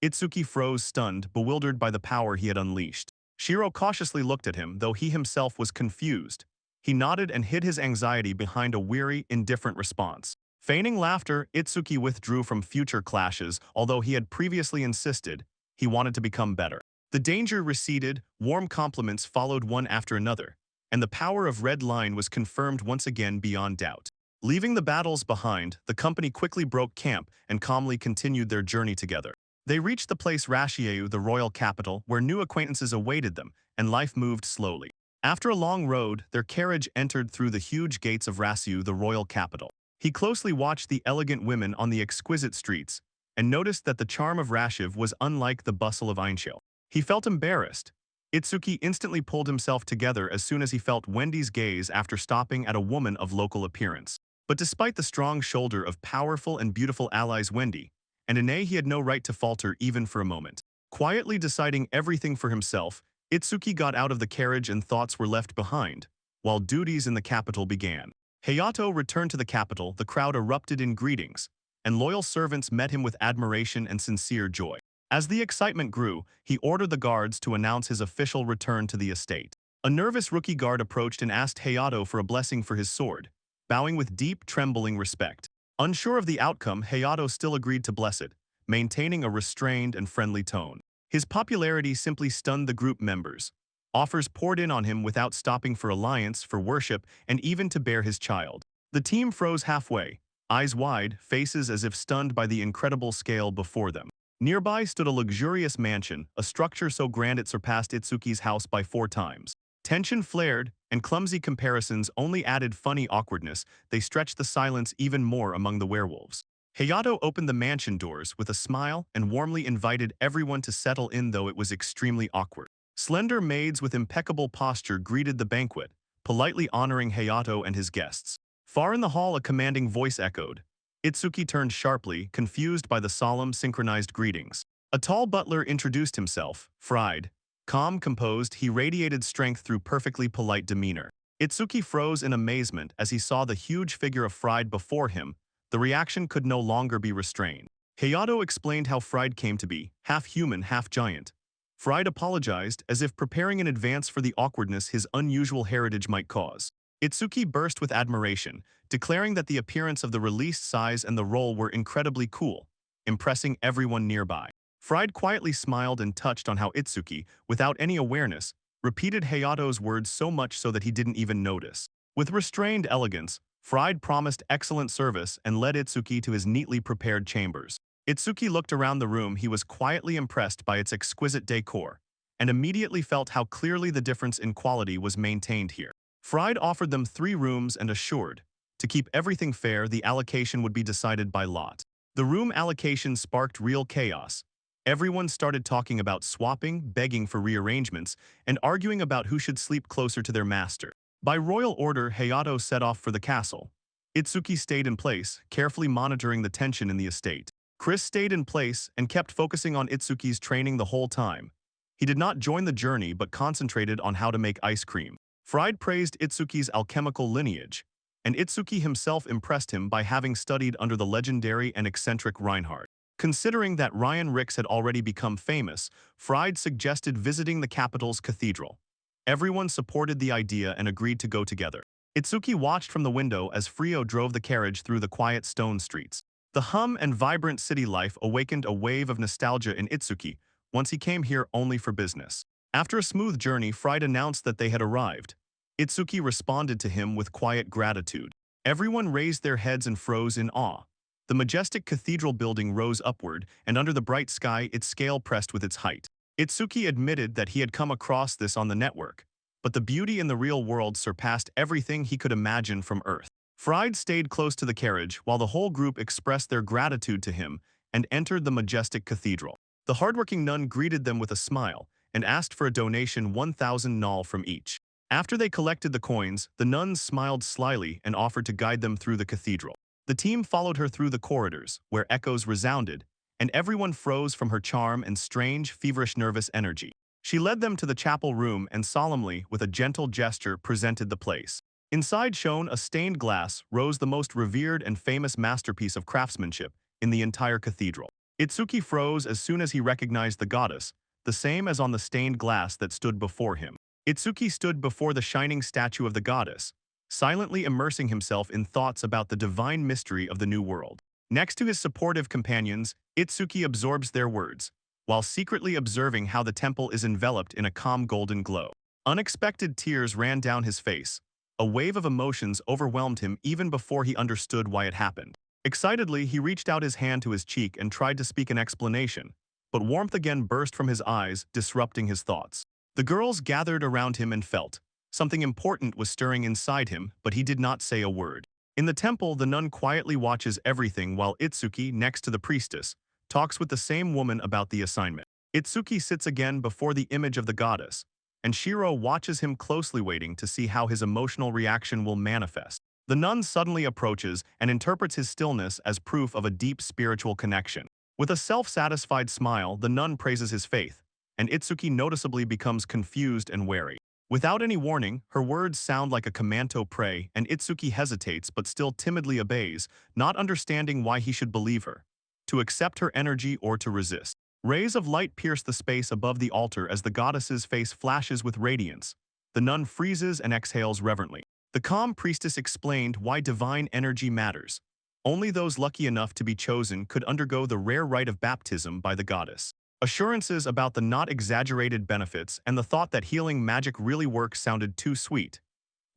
Itsuki froze, stunned, bewildered by the power he had unleashed. Shiro cautiously looked at him, though he himself was confused. He nodded and hid his anxiety behind a weary, indifferent response. Feigning laughter, Itsuki withdrew from future clashes, although he had previously insisted he wanted to become better. The danger receded, warm compliments followed one after another, and the power of Red Line was confirmed once again beyond doubt. Leaving the battles behind, the company quickly broke camp and calmly continued their journey together. They reached the place Rashieu, the royal capital, where new acquaintances awaited them, and life moved slowly. After a long road, their carriage entered through the huge gates of Rashieu, the royal capital. He closely watched the elegant women on the exquisite streets, and noticed that the charm of Rashiv was unlike the bustle of Ainshil. He felt embarrassed. Itsuki instantly pulled himself together as soon as he felt Wendy's gaze after stopping at a woman of local appearance. But despite the strong shoulder of powerful and beautiful allies Wendy and Ine, he had no right to falter even for a moment. Quietly deciding everything for himself, Itsuki got out of the carriage and thoughts were left behind, while duties in the capital began. Hayato returned to the capital, the crowd erupted in greetings, and loyal servants met him with admiration and sincere joy. As the excitement grew, he ordered the guards to announce his official return to the estate. A nervous rookie guard approached and asked Hayato for a blessing for his sword, bowing with deep, trembling respect. Unsure of the outcome, Hayato still agreed to bless it, maintaining a restrained and friendly tone. His popularity simply stunned the group members. Offers poured in on him without stopping for alliance, for worship, and even to bear his child. The team froze halfway, eyes wide, faces as if stunned by the incredible scale before them. Nearby stood a luxurious mansion, a structure so grand it surpassed Itsuki's house by 4 times. Tension flared, and clumsy comparisons only added funny awkwardness. They stretched the silence even more among the werewolves. Hayato opened the mansion doors with a smile and warmly invited everyone to settle in, though it was extremely awkward. Slender maids with impeccable posture greeted the banquet, politely honoring Hayato and his guests. Far in the hall, a commanding voice echoed. Itsuki turned sharply, confused by the solemn, synchronized greetings. A tall butler introduced himself, Fried. Calm, composed, he radiated strength through perfectly polite demeanor. Itsuki froze in amazement as he saw the huge figure of Fried before him. The reaction could no longer be restrained. Hayato explained how Fried came to be, half human, half giant. Fried apologized, as if preparing in advance for the awkwardness his unusual heritage might cause. Itsuki burst with admiration, declaring that the appearance of the released size and the role were incredibly cool, impressing everyone nearby. Fried quietly smiled and touched on how Itsuki, without any awareness, repeated Hayato's words so much so that he didn't even notice. With restrained elegance, Fried promised excellent service and led Itsuki to his neatly prepared chambers. Itsuki looked around the room. He was quietly impressed by its exquisite decor, and immediately felt how clearly the difference in quality was maintained here. Fried offered them 3 rooms and assured, to keep everything fair, the allocation would be decided by lot. The room allocation sparked real chaos. Everyone started talking about swapping, begging for rearrangements, and arguing about who should sleep closer to their master. By royal order, Hayato set off for the castle. Itsuki stayed in place, carefully monitoring the tension in the estate. Chris stayed in place and kept focusing on Itsuki's training the whole time. He did not join the journey but concentrated on how to make ice cream. Fried praised Itsuki's alchemical lineage, and Itsuki himself impressed him by having studied under the legendary and eccentric Reinhardt. Considering that Ryan Rix had already become famous, Fried suggested visiting the capital's cathedral. Everyone supported the idea and agreed to go together. Itsuki watched from the window as Frio drove the carriage through the quiet stone streets. The hum and vibrant city life awakened a wave of nostalgia in Itsuki once he came here only for business. After a smooth journey, Fried announced that they had arrived. Itsuki responded to him with quiet gratitude. Everyone raised their heads and froze in awe. The majestic cathedral building rose upward, and under the bright sky its scale pressed with its height. Itsuki admitted that he had come across this on the network, but the beauty in the real world surpassed everything he could imagine from Earth. Fried stayed close to the carriage while the whole group expressed their gratitude to him and entered the majestic cathedral. The hardworking nun greeted them with a smile and asked for a donation 1,000 nal from each. After they collected the coins, the nuns smiled slyly and offered to guide them through the cathedral. The team followed her through the corridors, where echoes resounded, and everyone froze from her charm and strange, feverish, nervous energy. She led them to the chapel room and solemnly, with a gentle gesture, presented the place. Inside shone a stained glass, rose the most revered and famous masterpiece of craftsmanship in the entire cathedral. Itsuki froze as soon as he recognized the goddess, the same as on the stained glass that stood before him. Itsuki stood before the shining statue of the goddess, silently immersing himself in thoughts about the divine mystery of the new world. Next to his supportive companions, Itsuki absorbs their words, while secretly observing how the temple is enveloped in a calm golden glow. Unexpected tears ran down his face. A wave of emotions overwhelmed him even before he understood why it happened. Excitedly, he reached out his hand to his cheek and tried to speak an explanation, but warmth again burst from his eyes, disrupting his thoughts. The girls gathered around him and felt something important was stirring inside him, but he did not say a word. In the temple, the nun quietly watches everything while Itsuki, next to the priestess, talks with the same woman about the assignment. Itsuki sits again before the image of the goddess, and Shiro watches him closely, waiting to see how his emotional reaction will manifest. The nun suddenly approaches and interprets his stillness as proof of a deep spiritual connection. With a self-satisfied smile, the nun praises his faith, and Itsuki noticeably becomes confused and wary. Without any warning, her words sound like a command to pray, and Itsuki hesitates but still timidly obeys, not understanding why he should believe her, to accept her energy or to resist. Rays of light pierce the space above the altar as the goddess's face flashes with radiance. The nun freezes and exhales reverently. The calm priestess explained why divine energy matters. Only those lucky enough to be chosen could undergo the rare rite of baptism by the goddess. Assurances about the not exaggerated benefits and the thought that healing magic really works sounded too sweet.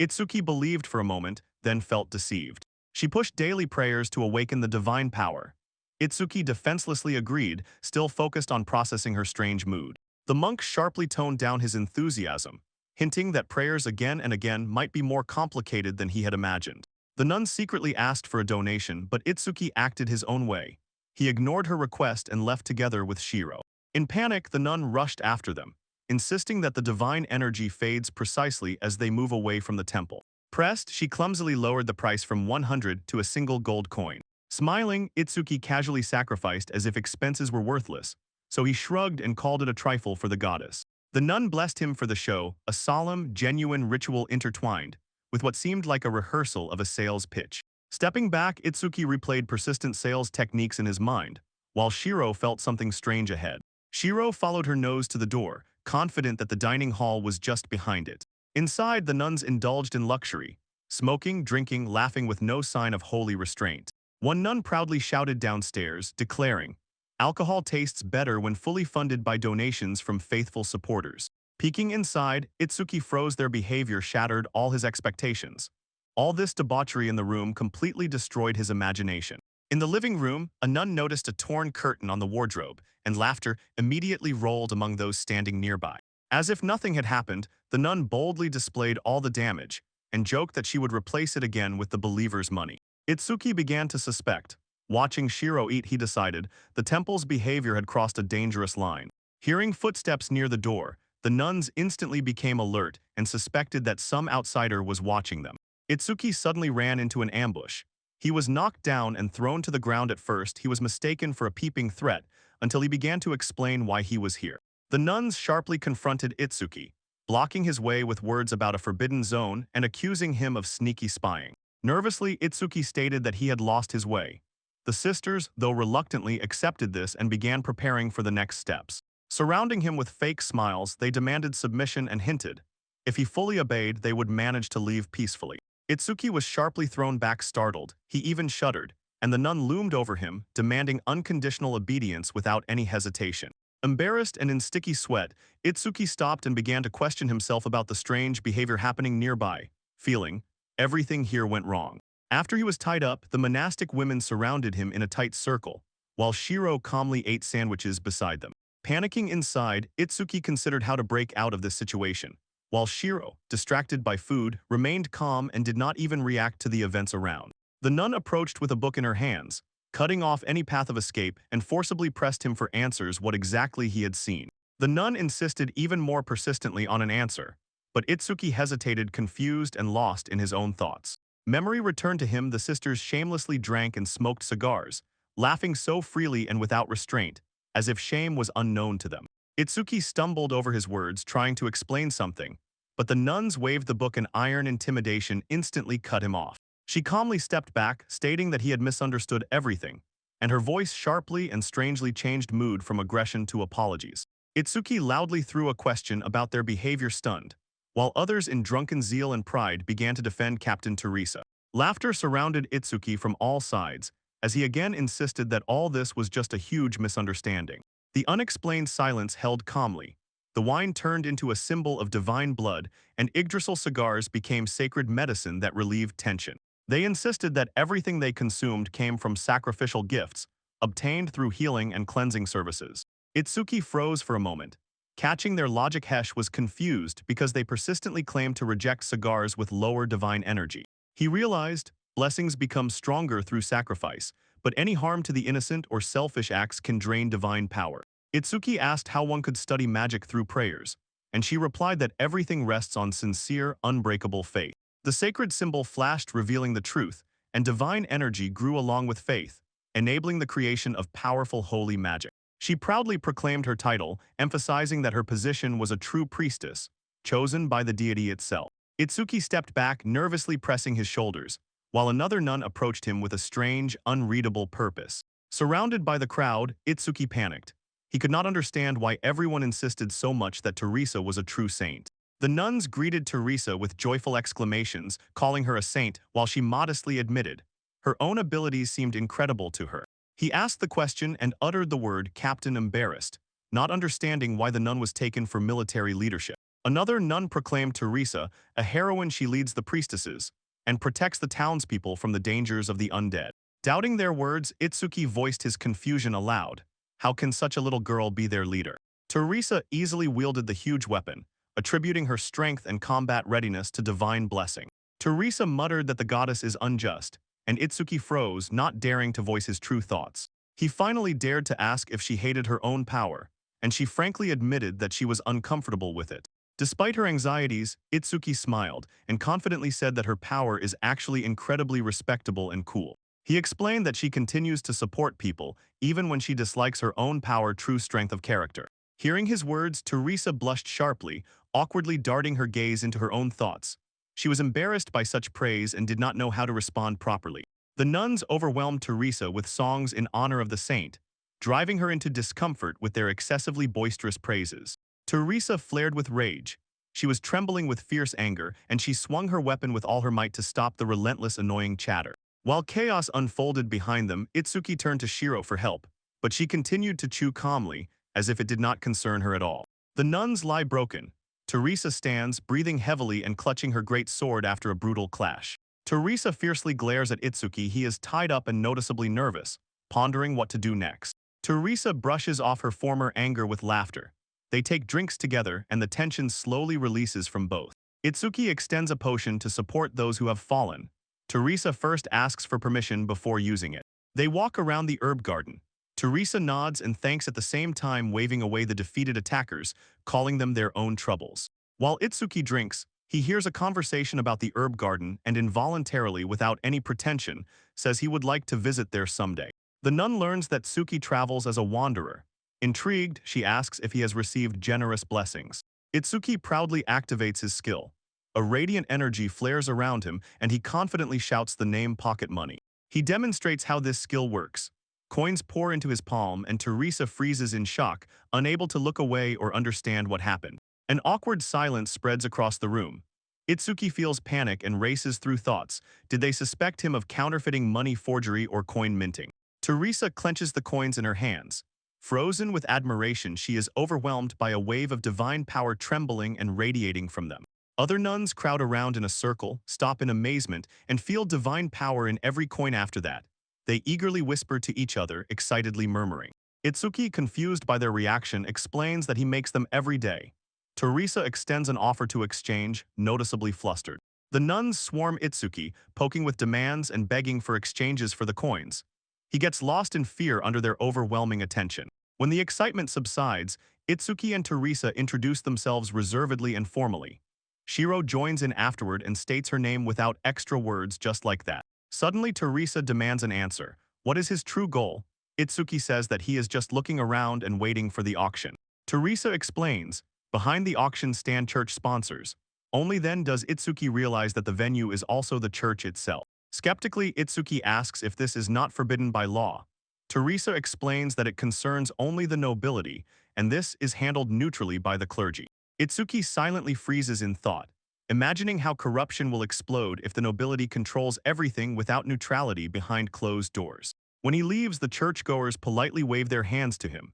Itsuki believed for a moment, then felt deceived. She pushed daily prayers to awaken the divine power. Itsuki defenselessly agreed, still focused on processing her strange mood. The monk sharply toned down his enthusiasm, hinting that prayers again and again might be more complicated than he had imagined. The nun secretly asked for a donation, but Itsuki acted his own way. He ignored her request and left together with Shiro. In panic, the nun rushed after them, insisting that the divine energy fades precisely as they move away from the temple. Pressed, she clumsily lowered the price from 100 to a single gold coin. Smiling, Itsuki casually sacrificed as if expenses were worthless, so he shrugged and called it a trifle for the goddess. The nun blessed him for the show, a solemn, genuine ritual intertwined with what seemed like a rehearsal of a sales pitch. Stepping back, Itsuki replayed persistent sales techniques in his mind, while Shiro felt something strange ahead. Shiro followed her nose to the door, confident that the dining hall was just behind it. Inside, the nuns indulged in luxury, smoking, drinking, laughing with no sign of holy restraint. One nun proudly shouted downstairs, declaring, "Alcohol tastes better when fully funded by donations from faithful supporters." Peeking inside, Itsuki froze. Their behavior shattered all his expectations. All this debauchery in the room completely destroyed his imagination. In the living room, a nun noticed a torn curtain on the wardrobe, and laughter immediately rolled among those standing nearby. As if nothing had happened, the nun boldly displayed all the damage and joked that she would replace it again with the believer's money. Itsuki began to suspect. Watching Shiro eat, he decided the temple's behavior had crossed a dangerous line. Hearing footsteps near the door, the nuns instantly became alert and suspected that some outsider was watching them. Itsuki suddenly ran into an ambush. He was knocked down and thrown to the ground. At first, he was mistaken for a peeping threat until he began to explain why he was here. The nuns sharply confronted Itsuki, blocking his way with words about a forbidden zone and accusing him of sneaky spying. Nervously, Itsuki stated that he had lost his way. The sisters, though reluctantly, accepted this and began preparing for the next steps. Surrounding him with fake smiles, they demanded submission and hinted, if he fully obeyed, they would manage to leave peacefully. Itsuki was sharply thrown back, startled. He even shuddered, and the nun loomed over him, demanding unconditional obedience without any hesitation. Embarrassed and in sticky sweat, Itsuki stopped and began to question himself about the strange behavior happening nearby, feeling, everything here went wrong. After he was tied up, the monastic women surrounded him in a tight circle, while Shiro calmly ate sandwiches beside them. Panicking inside, Itsuki considered how to break out of this situation, while Shiro, distracted by food, remained calm and did not even react to the events around. The nun approached with a book in her hands, cutting off any path of escape, and forcibly pressed him for answers what exactly he had seen. The nun insisted even more persistently on an answer, but Itsuki hesitated, confused and lost in his own thoughts. Memory returned to him. The sisters shamelessly drank and smoked cigars, laughing so freely and without restraint, as if shame was unknown to them. Itsuki stumbled over his words, trying to explain something, but the nuns waved the book, and iron intimidation instantly cut him off. She calmly stepped back, stating that he had misunderstood everything, and her voice sharply and strangely changed mood from aggression to apologies. Itsuki loudly threw a question about their behavior, stunned, while others in drunken zeal and pride began to defend Captain Teresa. Laughter surrounded Itsuki from all sides, as he again insisted that all this was just a huge misunderstanding. The unexplained silence held calmly, The wine turned into a symbol of divine blood, and Yggdrasil cigars became sacred medicine that relieved tension. They insisted that everything they consumed came from sacrificial gifts, obtained through healing and cleansing services. Itsuki froze for a moment. Catching their logic, Hesh was confused because they persistently claimed to reject cigars with lower divine energy. He realized blessings become stronger through sacrifice, but any harm to the innocent or selfish acts can drain divine power. Itsuki asked how one could study magic through prayers, and she replied that everything rests on sincere, unbreakable faith. The sacred symbol flashed, revealing the truth, and divine energy grew along with faith, enabling the creation of powerful holy magic. She proudly proclaimed her title, emphasizing that her position was a true priestess, chosen by the deity itself. Itsuki stepped back, nervously pressing his shoulders, while another nun approached him with a strange, unreadable purpose. Surrounded by the crowd, Itsuki panicked. He could not understand why everyone insisted so much that Teresa was a true saint. The nuns greeted Teresa with joyful exclamations, calling her a saint, while she modestly admitted her own abilities seemed incredible to her. He asked the question and uttered the word "captain," embarrassed, not understanding why the nun was taken for military leadership. Another nun proclaimed Teresa a heroine. She leads the priestesses and protects the townspeople from the dangers of the undead. Doubting their words, Itsuki voiced his confusion aloud. How can such a little girl be their leader? Teresa easily wielded the huge weapon, attributing her strength and combat readiness to divine blessing. Teresa muttered that the goddess is unjust, and Itsuki froze, not daring to voice his true thoughts. He finally dared to ask if she hated her own power, and she frankly admitted that she was uncomfortable with it. Despite her anxieties, Itsuki smiled and confidently said that her power is actually incredibly respectable and cool. He explained that she continues to support people even when she dislikes her own power, true strength of character. Hearing his words, Teresa blushed sharply, awkwardly darting her gaze into her own thoughts. She was embarrassed by such praise and did not know how to respond properly. The nuns overwhelmed Teresa with songs in honor of the saint, driving her into discomfort with their excessively boisterous praises. Teresa flared with rage. She was trembling with fierce anger, and she swung her weapon with all her might to stop the relentless, annoying chatter. While chaos unfolded behind them, Itsuki turned to Shiro for help, but she continued to chew calmly, as if it did not concern her at all. The nuns lie broken. Teresa stands, breathing heavily and clutching her great sword after a brutal clash. Teresa fiercely glares at Itsuki. He is tied up and noticeably nervous, pondering what to do next. Teresa brushes off her former anger with laughter. They take drinks together, and the tension slowly releases from both. Itsuki extends a potion to support those who have fallen. Teresa first asks for permission before using it. They walk around the herb garden. Teresa nods and thanks at the same time, waving away the defeated attackers, calling them their own troubles. While Itsuki drinks, he hears a conversation about the herb garden and involuntarily, without any pretension, says he would like to visit there someday. The nun learns that Tsuki travels as a wanderer. Intrigued, she asks if he has received generous blessings. Itsuki proudly activates his skill. A radiant energy flares around him, and he confidently shouts the name pocket money. He demonstrates how this skill works. Coins pour into his palm, and Teresa freezes in shock, unable to look away or understand what happened. An awkward silence spreads across the room. Itsuki feels panic and races through thoughts. Did they suspect him of counterfeiting, money forgery, or coin minting? Teresa clenches the coins in her hands. Frozen with admiration, she is overwhelmed by a wave of divine power trembling and radiating from them. Other nuns crowd around in a circle, stop in amazement, and feel divine power in every coin after that. They eagerly whisper to each other, excitedly murmuring. Itsuki, confused by their reaction, explains that he makes them every day. Teresa extends an offer to exchange, noticeably flustered. The nuns swarm Itsuki, poking with demands and begging for exchanges for the coins. He gets lost in fear under their overwhelming attention. When the excitement subsides, Itsuki and Teresa introduce themselves reservedly and formally. Shiro joins in afterward and states her name without extra words, just like that. Suddenly, Teresa demands an answer. What is his true goal? Itsuki says that he is just looking around and waiting for the auction. Teresa explains, behind the auction stand church sponsors. Only then does Itsuki realize that the venue is also the church itself. Skeptically, Itsuki asks if this is not forbidden by law. Teresa explains that it concerns only the nobility, and this is handled neutrally by the clergy. Itsuki silently freezes in thought, imagining how corruption will explode if the nobility controls everything without neutrality behind closed doors. When he leaves, the churchgoers politely wave their hands to him.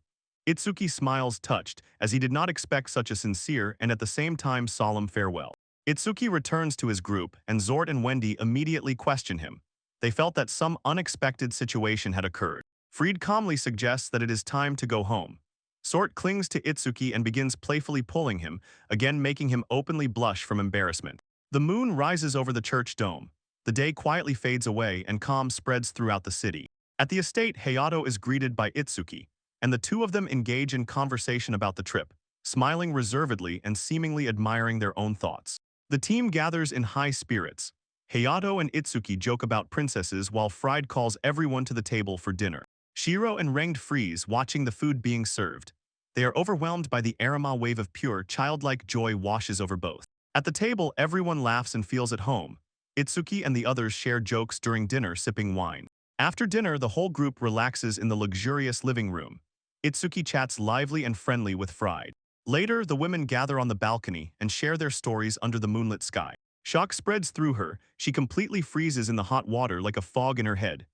Itsuki smiles touched, as he did not expect such a sincere and at the same time solemn farewell. Itsuki returns to his group, and Zort and Wendy immediately question him. They felt that some unexpected situation had occurred. Fried calmly suggests that it is time to go home. Zort clings to Itsuki and begins playfully pulling him, again making him openly blush from embarrassment. The moon rises over the church dome. The day quietly fades away and calm spreads throughout the city. At the estate, Hayato is greeted by Itsuki, and the two of them engage in conversation about the trip, smiling reservedly and seemingly admiring their own thoughts. The team gathers in high spirits. Hayato and Itsuki joke about princesses while Fried calls everyone to the table for dinner. Shiro and Rengd freeze watching the food being served. They are overwhelmed by the aroma wave of pure, childlike joy washes over both. At the table, everyone laughs and feels at home. Itsuki and the others share jokes during dinner sipping wine. After dinner, the whole group relaxes in the luxurious living room. Itsuki chats lively and friendly with Fried. Later, the women gather on the balcony and share their stories under the moonlit sky. Shock spreads through her. She completely freezes in the hot water like a fog in her head.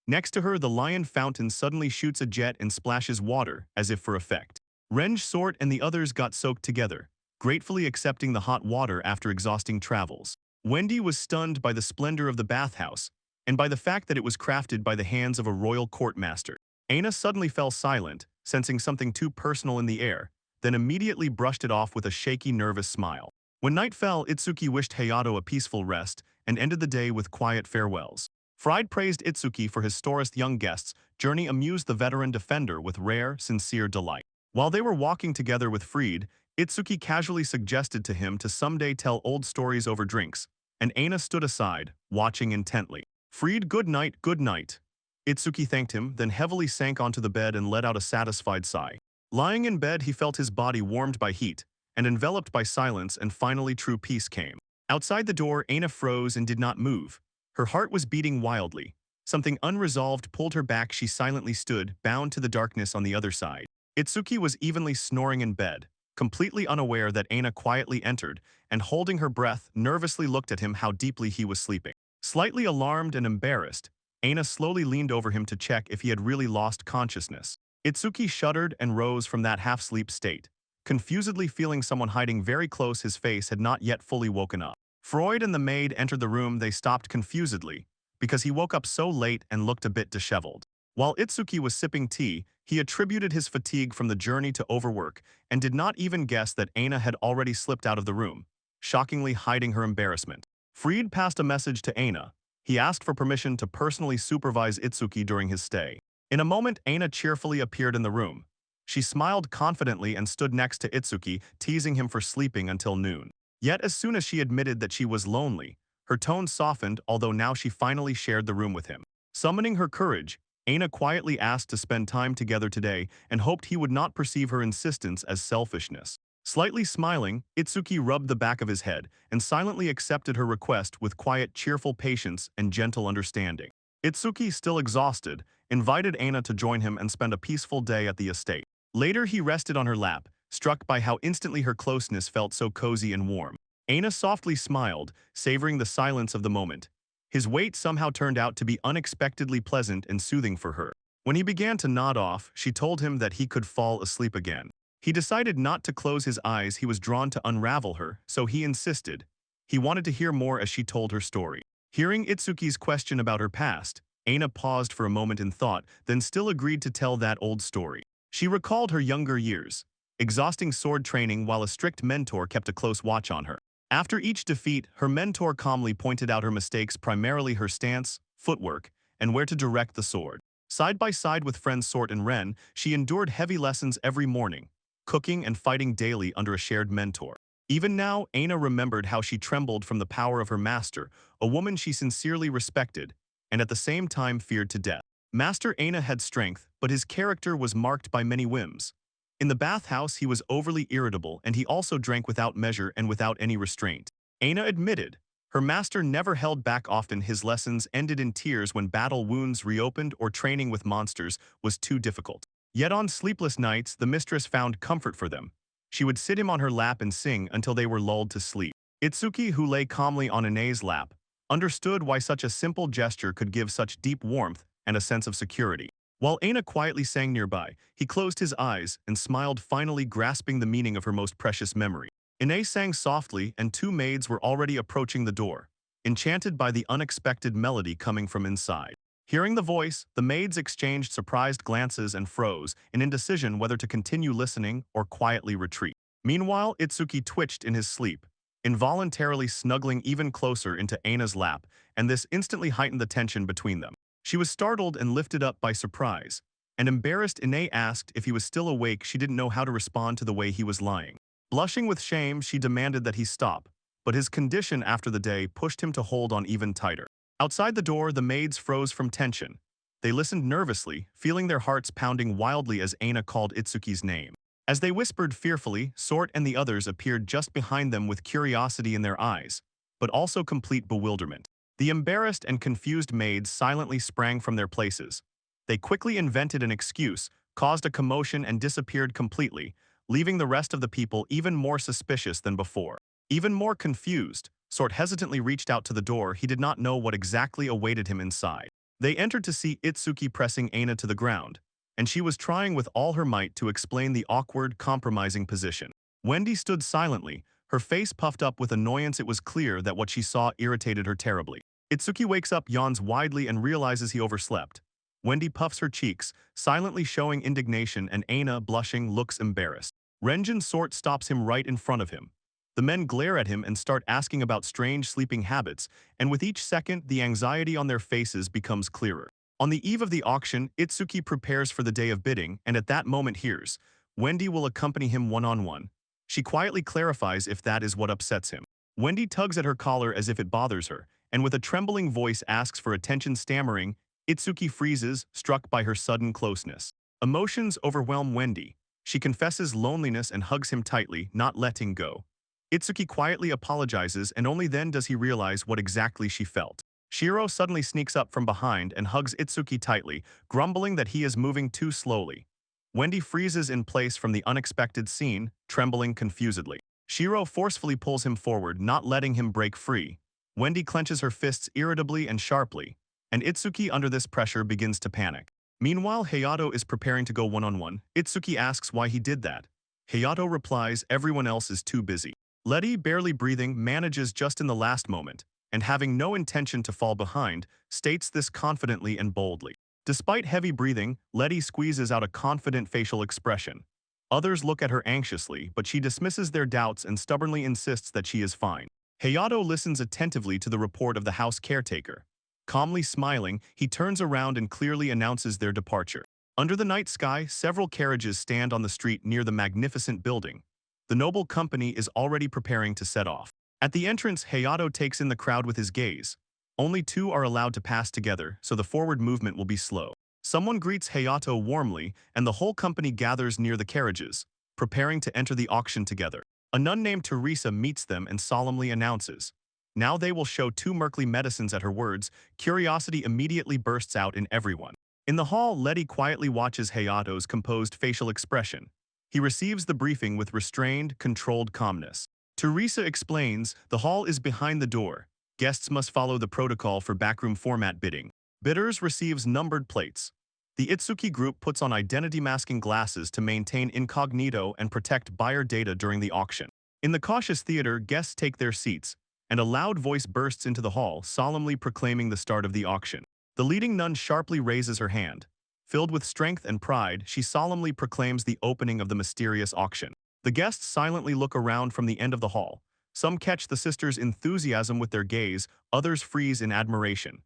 Next to her, the lion fountain suddenly shoots a jet and splashes water, as if for effect. Renge, Sort, and the others got soaked together, gratefully accepting the hot water after exhausting travels. Wendy was stunned by the splendor of the bathhouse, and by the fact that it was crafted by the hands of a royal court master. Aina suddenly fell silent, sensing something too personal in the air, then immediately brushed it off with a shaky, nervous smile. When night fell, Itsuki wished Hayato a peaceful rest and ended the day with quiet farewells. Fried praised Itsuki for his storeist young guests' journey amused the veteran defender with rare, sincere delight. While they were walking together with Fried, Itsuki casually suggested to him to someday tell old stories over drinks, and Aina stood aside, watching intently. Fried, good night, good night. Itsuki thanked him, then heavily sank onto the bed and let out a satisfied sigh. Lying in bed, he felt his body warmed by heat, and enveloped by silence, and finally true peace came. Outside the door, Aina froze and did not move. Her heart was beating wildly. Something unresolved pulled her back. She silently stood, bound to the darkness on the other side. Itsuki was evenly snoring in bed, completely unaware that Aina quietly entered, and holding her breath, nervously looked at him how deeply he was sleeping. Slightly alarmed and embarrassed, Aina slowly leaned over him to check if he had really lost consciousness. Itsuki shuddered and rose from that half-sleep state, confusedly feeling someone hiding very close. His face had not yet fully woken up. Freud and the maid entered the room. They stopped confusedly, because he woke up so late and looked a bit disheveled. While Itsuki was sipping tea, he attributed his fatigue from the journey to overwork and did not even guess that Aina had already slipped out of the room, shockingly hiding her embarrassment. Fried passed a message to Aina. He asked for permission to personally supervise Itsuki during his stay. In a moment, Aina cheerfully appeared in the room. She smiled confidently and stood next to Itsuki, teasing him for sleeping until noon. Yet as soon as she admitted that she was lonely, her tone softened, although now she finally shared the room with him. Summoning her courage, Aina quietly asked to spend time together today and hoped he would not perceive her insistence as selfishness. Slightly smiling, Itsuki rubbed the back of his head and silently accepted her request with quiet, cheerful patience and gentle understanding. Itsuki, still exhausted, invited Aina to join him and spend a peaceful day at the estate. Later, he rested on her lap, struck by how instantly her closeness felt so cozy and warm. Aina softly smiled, savoring the silence of the moment. His weight somehow turned out to be unexpectedly pleasant and soothing for her. When he began to nod off, she told him that he could fall asleep again. He decided not to close his eyes. He was drawn to unravel her, so he insisted. He wanted to hear more as she told her story. Hearing Itsuki's question about her past, Aina paused for a moment in thought, then still agreed to tell that old story. She recalled her younger years, exhausting sword training while a strict mentor kept a close watch on her. After each defeat, her mentor calmly pointed out her mistakes, primarily her stance, footwork, and where to direct the sword. Side by side with friends Sort and Ren, she endured heavy lessons every morning, cooking and fighting daily under a shared mentor. Even now, Aina remembered how she trembled from the power of her master, a woman she sincerely respected, and at the same time feared to death. Master Aina had strength, but his character was marked by many whims. In the bathhouse, he was overly irritable, and he also drank without measure and without any restraint. Aina admitted. Her master never held back often. His lessons ended in tears when battle wounds reopened or training with monsters was too difficult. Yet on sleepless nights, the mistress found comfort for them. She would sit him on her lap and sing until they were lulled to sleep. Itsuki, who lay calmly on Inae's lap, understood why such a simple gesture could give such deep warmth and a sense of security. While Aina quietly sang nearby, he closed his eyes and smiled, finally grasping the meaning of her most precious memory. Ine sang softly, and two maids were already approaching the door, enchanted by the unexpected melody coming from inside. Hearing the voice, the maids exchanged surprised glances and froze, in indecision whether to continue listening or quietly retreat. Meanwhile, Itsuki twitched in his sleep, involuntarily snuggling even closer into Aina's lap, and this instantly heightened the tension between them. She was startled and lifted up by surprise, and embarrassed Ine asked if he was still awake. She didn't know how to respond to the way he was lying. Blushing with shame, she demanded that he stop, but his condition after the day pushed him to hold on even tighter. Outside the door, the maids froze from tension. They listened nervously, feeling their hearts pounding wildly as Aina called Itsuki's name. As they whispered fearfully, Sort and the others appeared just behind them with curiosity in their eyes, but also complete bewilderment. The embarrassed and confused maids silently sprang from their places. They quickly invented an excuse, caused a commotion, and disappeared completely, leaving the rest of the people even more suspicious than before. Even more confused, Sort hesitantly reached out to the door. He did not know what exactly awaited him inside. They entered to see Itsuki pressing Aina to the ground, and she was trying with all her might to explain the awkward, compromising position. Wendy stood silently, her face puffed up with annoyance. It was clear that what she saw irritated her terribly. Itsuki wakes up, yawns widely, and realizes he overslept. Wendy puffs her cheeks, silently showing indignation, and Aina, blushing, looks embarrassed. Renjin Sort stops him right in front of him. The men glare at him and start asking about strange sleeping habits, and with each second, the anxiety on their faces becomes clearer. On the eve of the auction, Itsuki prepares for the day of bidding, and at that moment hears Wendy will accompany him one-on-one. She quietly clarifies if that is what upsets him. Wendy tugs at her collar as if it bothers her, and with a trembling voice asks for attention. Stammering, Itsuki freezes, struck by her sudden closeness. Emotions overwhelm Wendy. She confesses loneliness and hugs him tightly, not letting go. Itsuki quietly apologizes, and only then does he realize what exactly she felt. Shiro suddenly sneaks up from behind and hugs Itsuki tightly, grumbling that he is moving too slowly. Wendy freezes in place from the unexpected scene, trembling confusedly. Shiro forcefully pulls him forward, not letting him break free. Wendy clenches her fists irritably and sharply, and Itsuki under this pressure begins to panic. Meanwhile, Hayato is preparing to go one-on-one. Itsuki asks why he did that. Hayato replies everyone else is too busy. Letty, barely breathing, manages just in the last moment, and having no intention to fall behind, states this confidently and boldly. Despite heavy breathing, Letty squeezes out a confident facial expression. Others look at her anxiously, but she dismisses their doubts and stubbornly insists that she is fine. Hayato listens attentively to the report of the house caretaker. Calmly smiling, he turns around and clearly announces their departure. Under the night sky, several carriages stand on the street near the magnificent building. The noble company is already preparing to set off. At the entrance, Hayato takes in the crowd with his gaze. Only two are allowed to pass together, so the forward movement will be slow. Someone greets Hayato warmly, and the whole company gathers near the carriages, preparing to enter the auction together. A nun named Teresa meets them and solemnly announces, now they will show two merkly medicines. At her words, curiosity immediately bursts out in everyone. In the hall, Letty quietly watches Hayato's composed facial expression. He receives the briefing with restrained, controlled calmness. Teresa explains, the hall is behind the door. Guests must follow the protocol for backroom format bidding. Bidders receives numbered plates. The Itsuki group puts on identity-masking glasses to maintain incognito and protect buyer data during the auction. In the cautious theater, guests take their seats, and a loud voice bursts into the hall, solemnly proclaiming the start of the auction. The leading nun sharply raises her hand. Filled with strength and pride, she solemnly proclaims the opening of the mysterious auction. The guests silently look around from the end of the hall. Some catch the sisters' enthusiasm with their gaze, others freeze in admiration.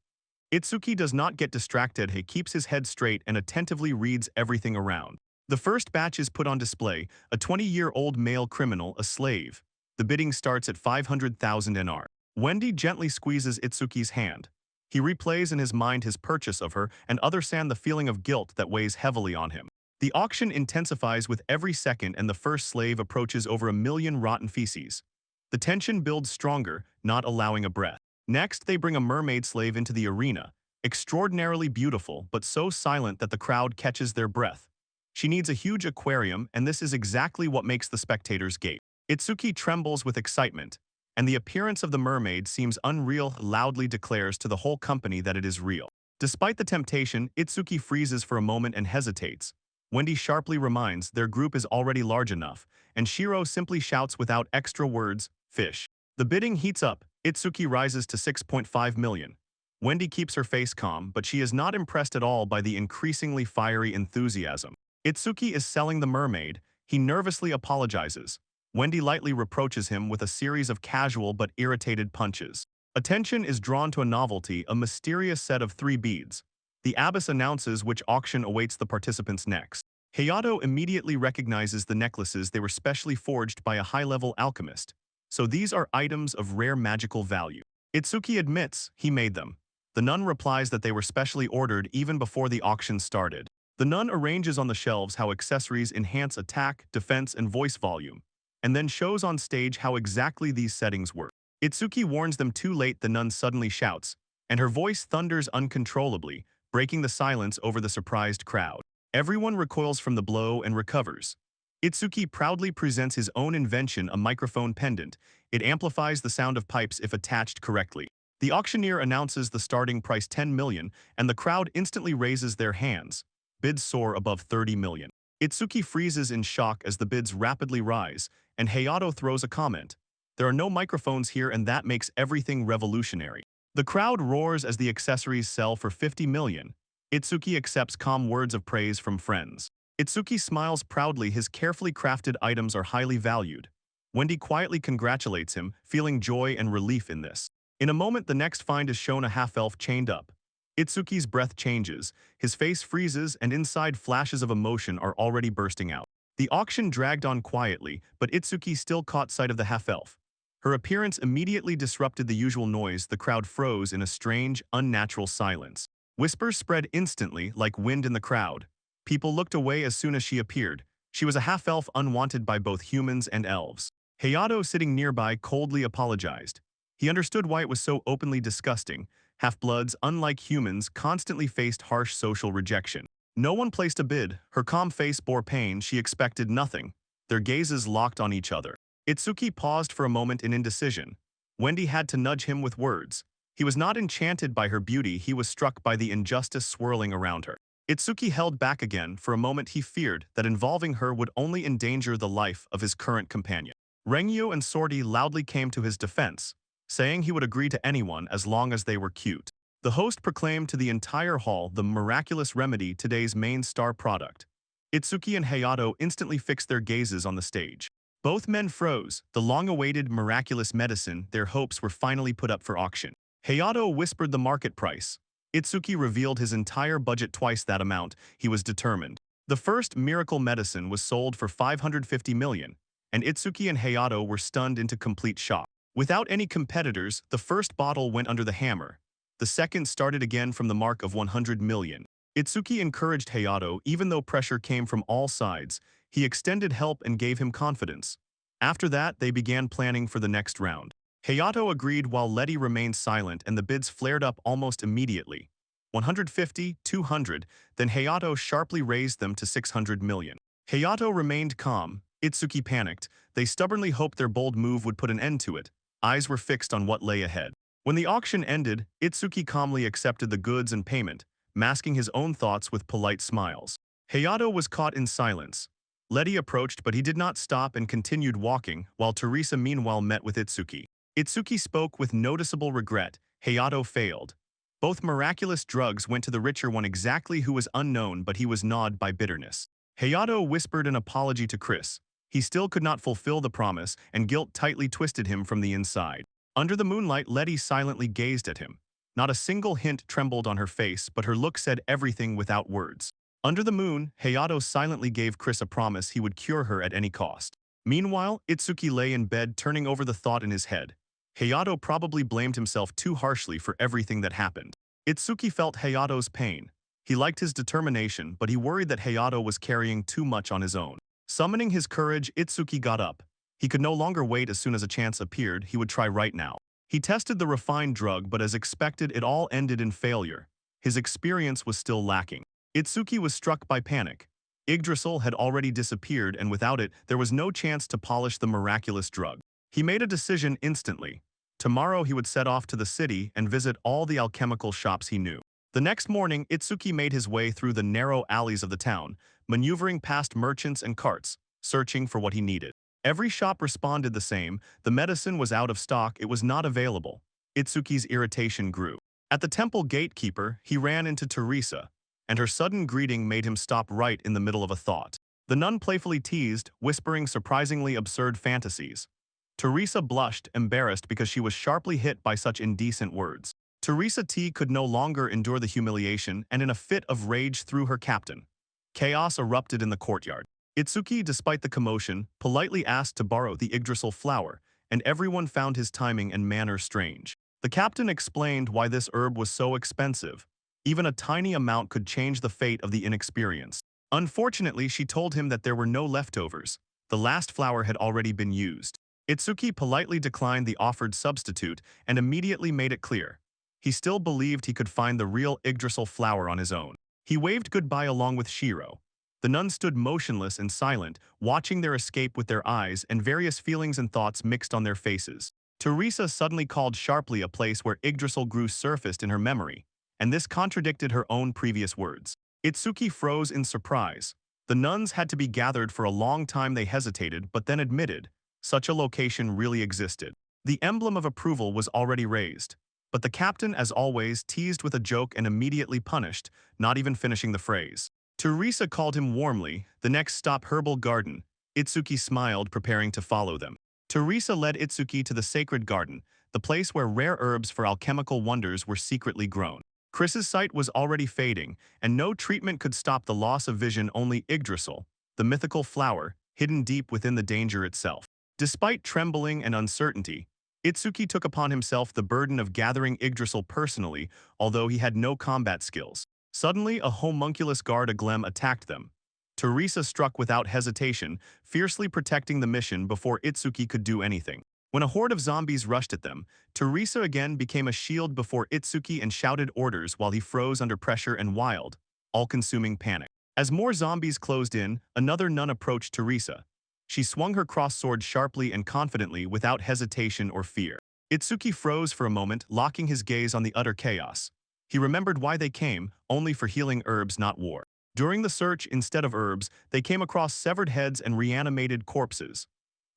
Itsuki does not get distracted. He keeps his head straight and attentively reads everything around. The first batch is put on display, a 20-year-old male criminal, a slave. The bidding starts at 500,000 NR. Wendy gently squeezes Itsuki's hand. He replays in his mind his purchase of her, and understand the feeling of guilt that weighs heavily on him. The auction intensifies with every second, and the first slave approaches over 1 million rotten feces. The tension builds stronger, not allowing a breath. Next, they bring a mermaid slave into the arena, extraordinarily beautiful but so silent that the crowd catches their breath. She needs a huge aquarium, and this is exactly what makes the spectators gape. Itsuki trembles with excitement, and the appearance of the mermaid seems unreal. Loudly declares to the whole company that it is real. Despite the temptation, Itsuki freezes for a moment and hesitates. Wendy sharply reminds their group is already large enough, and Shiro simply shouts without extra words, fish. The bidding heats up. Itsuki rises to 6.5 million. Wendy keeps her face calm, but she is not impressed at all by the increasingly fiery enthusiasm. Itsuki is selling the mermaid. He nervously apologizes. Wendy lightly reproaches him with a series of casual but irritated punches. Attention is drawn to a novelty, a mysterious set of 3 beads. The abbess announces which auction awaits the participants next. Hayato immediately recognizes the necklaces. They were specially forged by a high-level alchemist. So these are items of rare magical value. Itsuki admits he made them. The nun replies that they were specially ordered even before the auction started. The nun arranges on the shelves how accessories enhance attack, defense, and voice volume, and then shows on stage how exactly these settings work. Itsuki warns them too late. The nun suddenly shouts, and her voice thunders uncontrollably, breaking the silence over the surprised crowd. Everyone recoils from the blow and recovers. Itsuki proudly presents his own invention, a microphone pendant. It amplifies the sound of pipes if attached correctly. The auctioneer announces the starting price 10 million, and the crowd instantly raises their hands. Bids soar above 30 million. Itsuki freezes in shock as the bids rapidly rise, and Hayato throws a comment. There are no microphones here, and that makes everything revolutionary. The crowd roars as the accessories sell for 50 million. Itsuki accepts calm words of praise from friends. Itsuki smiles proudly. His carefully crafted items are highly valued. Wendy quietly congratulates him, feeling joy and relief in this. In a moment, the next find is shown, a half-elf chained up. Itsuki's breath changes, his face freezes, and inside flashes of emotion are already bursting out. The auction dragged on quietly, but Itsuki still caught sight of the half-elf. Her appearance immediately disrupted the usual noise. The crowd froze in a strange, unnatural silence. Whispers spread instantly, like wind in the crowd. People looked away as soon as she appeared. She was a half-elf unwanted by both humans and elves. Hayato, sitting nearby, coldly apologized. He understood why it was so openly disgusting. Half-bloods, unlike humans, constantly faced harsh social rejection. No one placed a bid. Her calm face bore pain. She expected nothing. Their gazes locked on each other. Itsuki paused for a moment in indecision. Wendy had to nudge him with words. He was not enchanted by her beauty. He was struck by the injustice swirling around her. Itsuki held back again. For a moment he feared that involving her would only endanger the life of his current companion. Rengyu and Sorty loudly came to his defense, saying he would agree to anyone as long as they were cute. The host proclaimed to the entire hall the miraculous remedy, today's main star product. Itsuki and Hayato instantly fixed their gazes on the stage. Both men froze. The long-awaited miraculous medicine, their hopes were finally put up for auction. Hayato whispered the market price. Itsuki revealed his entire budget, twice that amount. He was determined. The first miracle medicine was sold for 550 million, and Itsuki and Hayato were stunned into complete shock. Without any competitors, the first bottle went under the hammer. The second started again from the mark of 100 million. Itsuki encouraged Hayato, even though pressure came from all sides. He extended help and gave him confidence. After that, they began planning for the next round. Hayato agreed while Letty remained silent, and the bids flared up almost immediately. 150, 200, then Hayato sharply raised them to 600 million. Hayato remained calm. Itsuki panicked. They stubbornly hoped their bold move would put an end to it. Eyes were fixed on what lay ahead. When the auction ended, Itsuki calmly accepted the goods and payment, masking his own thoughts with polite smiles. Hayato was caught in silence. Letty approached, but he did not stop and continued walking, while Teresa meanwhile met with Itsuki. Itsuki spoke with noticeable regret. Hayato failed. Both miraculous drugs went to the richer one, exactly who was unknown, but he was gnawed by bitterness. Hayato whispered an apology to Chris. He still could not fulfill the promise, and guilt tightly twisted him from the inside. Under the moonlight, Letty silently gazed at him. Not a single hint trembled on her face, but her look said everything without words. Under the moon, Hayato silently gave Chris a promise he would cure her at any cost. Meanwhile, Itsuki lay in bed, turning over the thought in his head. Hayato probably blamed himself too harshly for everything that happened. Itsuki felt Hayato's pain. He liked his determination, but he worried that Hayato was carrying too much on his own. Summoning his courage, Itsuki got up. He could no longer wait. As soon as a chance appeared, he would try right now. He tested the refined drug, but as expected, it all ended in failure. His experience was still lacking. Itsuki was struck by panic. Yggdrasil had already disappeared, and without it, there was no chance to polish the miraculous drug. He made a decision instantly. Tomorrow he would set off to the city and visit all the alchemical shops he knew. The next morning, Itsuki made his way through the narrow alleys of the town, maneuvering past merchants and carts, searching for what he needed. Every shop responded the same: the medicine was out of stock, it was not available. Itsuki's irritation grew. At the temple gatekeeper, he ran into Teresa, and her sudden greeting made him stop right in the middle of a thought. The nun playfully teased, whispering surprisingly absurd fantasies. Teresa blushed, embarrassed because she was sharply hit by such indecent words. Teresa T could no longer endure the humiliation and in a fit of rage threw her captain. Chaos erupted in the courtyard. Itsuki, despite the commotion, politely asked to borrow the Yggdrasil flower, and everyone found his timing and manner strange. The captain explained why this herb was so expensive. Even a tiny amount could change the fate of the inexperienced. Unfortunately, she told him that there were no leftovers. The last flower had already been used. Itsuki politely declined the offered substitute and immediately made it clear. He still believed he could find the real Yggdrasil flower on his own. He waved goodbye along with Shiro. The nuns stood motionless and silent, watching their escape with their eyes, and various feelings and thoughts mixed on their faces. Teresa suddenly called sharply a place where Yggdrasil grew surfaced in her memory, and this contradicted her own previous words. Itsuki froze in surprise. The nuns had to be gathered for a long time. They hesitated, but then admitted such a location really existed. The emblem of approval was already raised. But the captain, as always, teased with a joke and immediately punished, not even finishing the phrase. Teresa called him warmly, the next stop Herbal Garden. Itsuki smiled, preparing to follow them. Teresa led Itsuki to the sacred garden, the place where rare herbs for alchemical wonders were secretly grown. Chris's sight was already fading, and no treatment could stop the loss of vision, only Yggdrasil, the mythical flower, hidden deep within the danger itself. Despite trembling and uncertainty, Itsuki took upon himself the burden of gathering Yggdrasil personally, although he had no combat skills. Suddenly, a homunculus guard Aglem attacked them. Teresa struck without hesitation, fiercely protecting the mission before Itsuki could do anything. When a horde of zombies rushed at them, Teresa again became a shield before Itsuki and shouted orders while he froze under pressure and wild, all-consuming panic. As more zombies closed in, another nun approached Teresa. She swung her cross-sword sharply and confidently without hesitation or fear. Itsuki froze for a moment, locking his gaze on the utter chaos. He remembered why they came, only for healing herbs, not war. During the search, instead of herbs, they came across severed heads and reanimated corpses.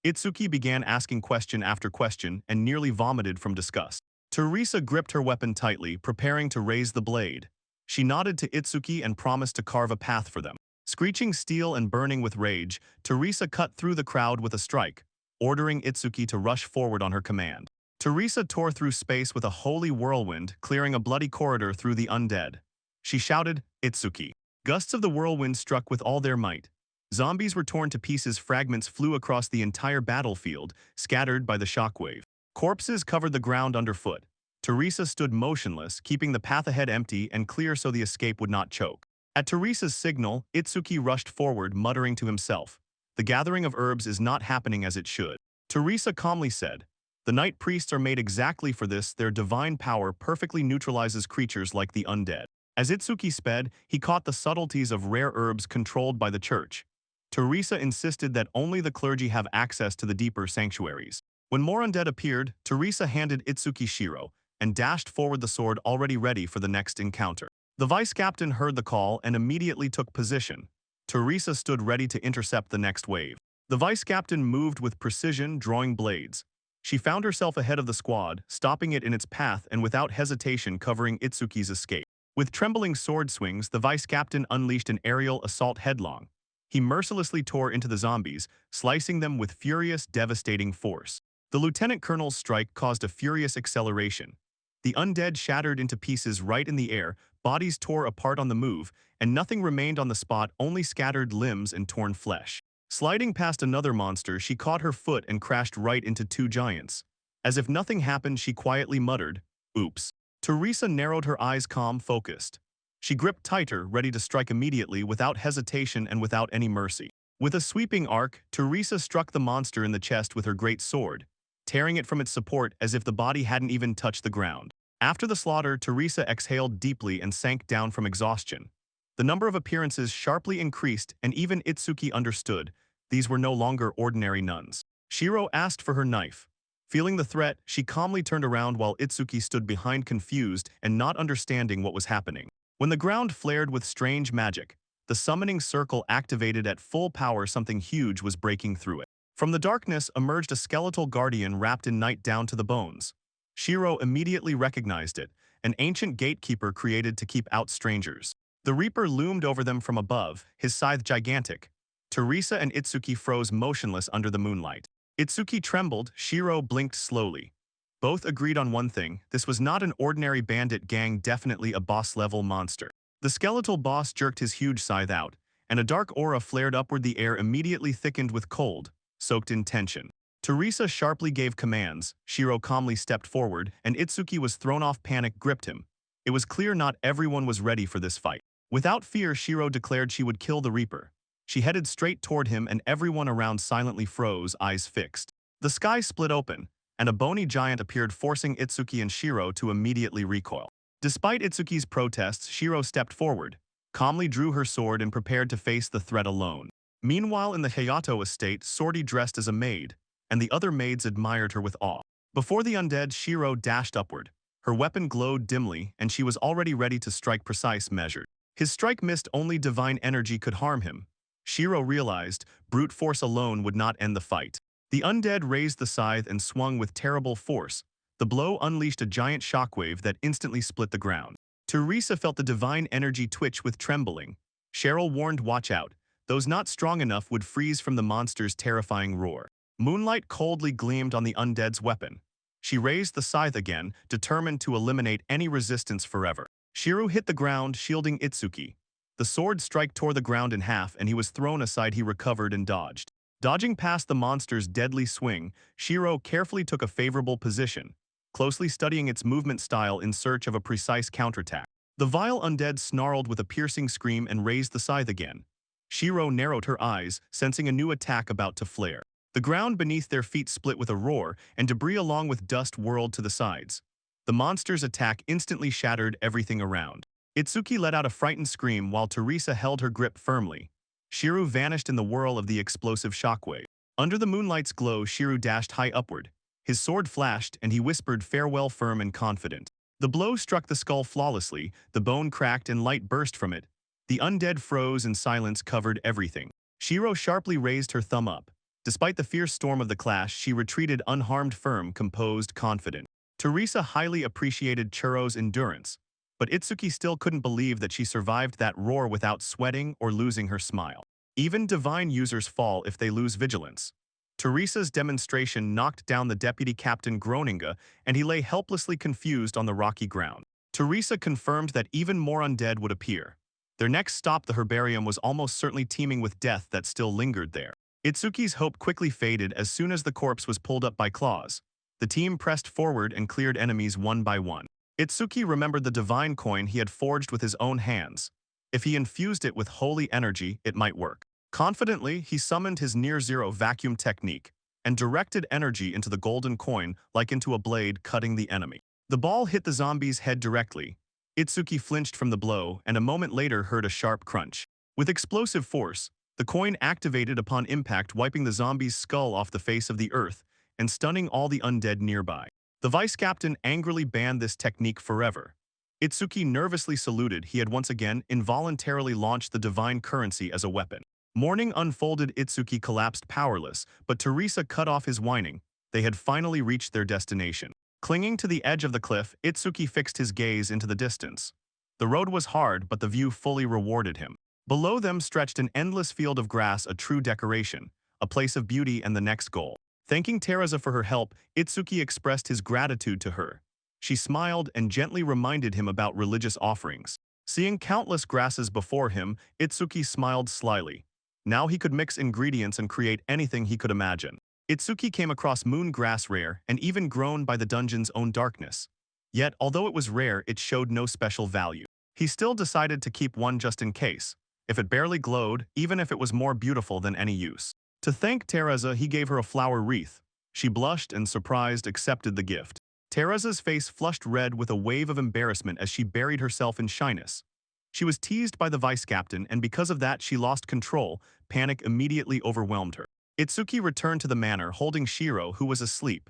Itsuki began asking question after question and nearly vomited from disgust. Teresa gripped her weapon tightly, preparing to raise the blade. She nodded to Itsuki and promised to carve a path for them. Screeching steel and burning with rage, Teresa cut through the crowd with a strike, ordering Itsuki to rush forward on her command. Teresa tore through space with a holy whirlwind, clearing a bloody corridor through the undead. She shouted, "Itsuki!" Gusts of the whirlwind struck with all their might. Zombies were torn to pieces, fragments flew across the entire battlefield, scattered by the shockwave. Corpses covered the ground underfoot. Teresa stood motionless, keeping the path ahead empty and clear so the escape would not choke. At Teresa's signal, Itsuki rushed forward, muttering to himself, "The gathering of herbs is not happening as it should." Teresa calmly said, "The night priests are made exactly for this. Their divine power perfectly neutralizes creatures like the undead." As Itsuki sped, he caught the subtleties of rare herbs controlled by the church. Teresa insisted that only the clergy have access to the deeper sanctuaries. When more undead appeared, Teresa handed Itsuki Shiro and dashed forward, the sword already ready for the next encounter. The vice-captain heard the call and immediately took position. Teresa stood ready to intercept the next wave. The vice-captain moved with precision, drawing blades. She found herself ahead of the squad, stopping it in its path and without hesitation covering Itsuki's escape. With trembling sword swings, the vice-captain unleashed an aerial assault headlong. He mercilessly tore into the zombies, slicing them with furious, devastating force. The lieutenant colonel's strike caused a furious acceleration. The undead shattered into pieces right in the air, bodies tore apart on the move, and nothing remained on the spot, only scattered limbs and torn flesh. Sliding past another monster, she caught her foot and crashed right into two giants. As if nothing happened, she quietly muttered, "Oops." Teresa narrowed her eyes, calm, focused. She gripped tighter, ready to strike immediately, without hesitation and without any mercy. With a sweeping arc, Teresa struck the monster in the chest with her great sword, tearing it from its support as if the body hadn't even touched the ground. After the slaughter, Teresa exhaled deeply and sank down from exhaustion. The number of appearances sharply increased, and even Itsuki understood these were no longer ordinary nuns. Shiro asked for her knife. Feeling the threat, she calmly turned around while Itsuki stood behind confused and not understanding what was happening. When the ground flared with strange magic, the summoning circle activated at full power. Something huge was breaking through it. From the darkness emerged a skeletal guardian wrapped in night down to the bones. Shiro immediately recognized it, an ancient gatekeeper created to keep out strangers. The Reaper loomed over them from above, his scythe gigantic. Teresa and Itsuki froze motionless under the moonlight. Itsuki trembled, Shiro blinked slowly. Both agreed on one thing: this was not an ordinary bandit gang, definitely a boss-level monster. The skeletal boss jerked his huge scythe out, and a dark aura flared upward. The air immediately thickened with cold, soaked in tension. Teresa sharply gave commands, Shiro calmly stepped forward, and Itsuki was thrown off. Panic gripped him. It was clear not everyone was ready for this fight. Without fear, Shiro declared she would kill the Reaper. She headed straight toward him and everyone around silently froze, eyes fixed. The sky split open, and a bony giant appeared, forcing Itsuki and Shiro to immediately recoil. Despite Itsuki's protests, Shiro stepped forward, calmly drew her sword and prepared to face the threat alone. Meanwhile, in the Hayato estate, Sortie dressed as a maid, and the other maids admired her with awe. Before the undead, Shiro dashed upward. Her weapon glowed dimly, and she was already ready to strike. Precise, measured. His strike missed. Only divine energy could harm him. Shiro realized brute force alone would not end the fight. The undead raised the scythe and swung with terrible force. The blow unleashed a giant shockwave that instantly split the ground. Teresa felt the divine energy twitch with trembling. Cheryl warned, watch out. Those not strong enough would freeze from the monster's terrifying roar. Moonlight coldly gleamed on the undead's weapon. She raised the scythe again, determined to eliminate any resistance forever. Shiro hit the ground, shielding Itsuki. The sword strike tore the ground in half and he was thrown aside. He recovered and dodged. Dodging past the monster's deadly swing, Shiro carefully took a favorable position, closely studying its movement style in search of a precise counterattack. The vile undead snarled with a piercing scream and raised the scythe again. Shiro narrowed her eyes, sensing a new attack about to flare. The ground beneath their feet split with a roar, and debris along with dust whirled to the sides. The monster's attack instantly shattered everything around. Itsuki let out a frightened scream while Teresa held her grip firmly. Shiro vanished in the whirl of the explosive shockwave. Under the moonlight's glow, Shiro dashed high upward. His sword flashed, and he whispered farewell, firm and confident. The blow struck the skull flawlessly, the bone cracked and light burst from it. The undead froze and silence covered everything. Shiro sharply raised her thumb up. Despite the fierce storm of the clash, she retreated unharmed, firm, composed, confident. Teresa highly appreciated Churo's endurance, but Itsuki still couldn't believe that she survived that roar without sweating or losing her smile. Even divine users fall if they lose vigilance. Teresa's demonstration knocked down the deputy captain Groninga, and he lay helplessly confused on the rocky ground. Teresa confirmed that even more undead would appear. Their next stop, the herbarium, was almost certainly teeming with death that still lingered there. Itsuki's hope quickly faded as soon as the corpse was pulled up by claws. The team pressed forward and cleared enemies one by one. Itsuki remembered the divine coin he had forged with his own hands. If he infused it with holy energy, it might work. Confidently, he summoned his near-zero vacuum technique and directed energy into the golden coin like into a blade, cutting the enemy. The ball hit the zombie's head directly. Itsuki flinched from the blow and a moment later heard a sharp crunch. With explosive force, the coin activated upon impact, wiping the zombie's skull off the face of the earth and stunning all the undead nearby. The vice captain angrily banned this technique forever. Itsuki nervously saluted. He had once again involuntarily launched the divine currency as a weapon. Morning unfolded. Itsuki collapsed powerless, but Teresa cut off his whining. They had finally reached their destination. Clinging to the edge of the cliff, Itsuki fixed his gaze into the distance. The road was hard, but the view fully rewarded him. Below them stretched an endless field of grass, a true decoration, a place of beauty and the next goal. Thanking Teresa for her help, Itsuki expressed his gratitude to her. She smiled and gently reminded him about religious offerings. Seeing countless grasses before him, Itsuki smiled slyly. Now he could mix ingredients and create anything he could imagine. Itsuki came across moon grass, rare and even grown by the dungeon's own darkness. Yet, although it was rare, it showed no special value. He still decided to keep one just in case. If it barely glowed, even if it was more beautiful than any use. To thank Teresa, he gave her a flower wreath. She blushed and, surprised, accepted the gift. Teresa's face flushed red with a wave of embarrassment as she buried herself in shyness. She was teased by the vice captain, and because of that she lost control. Panic immediately overwhelmed her. Itsuki returned to the manor holding Shiro, who was asleep.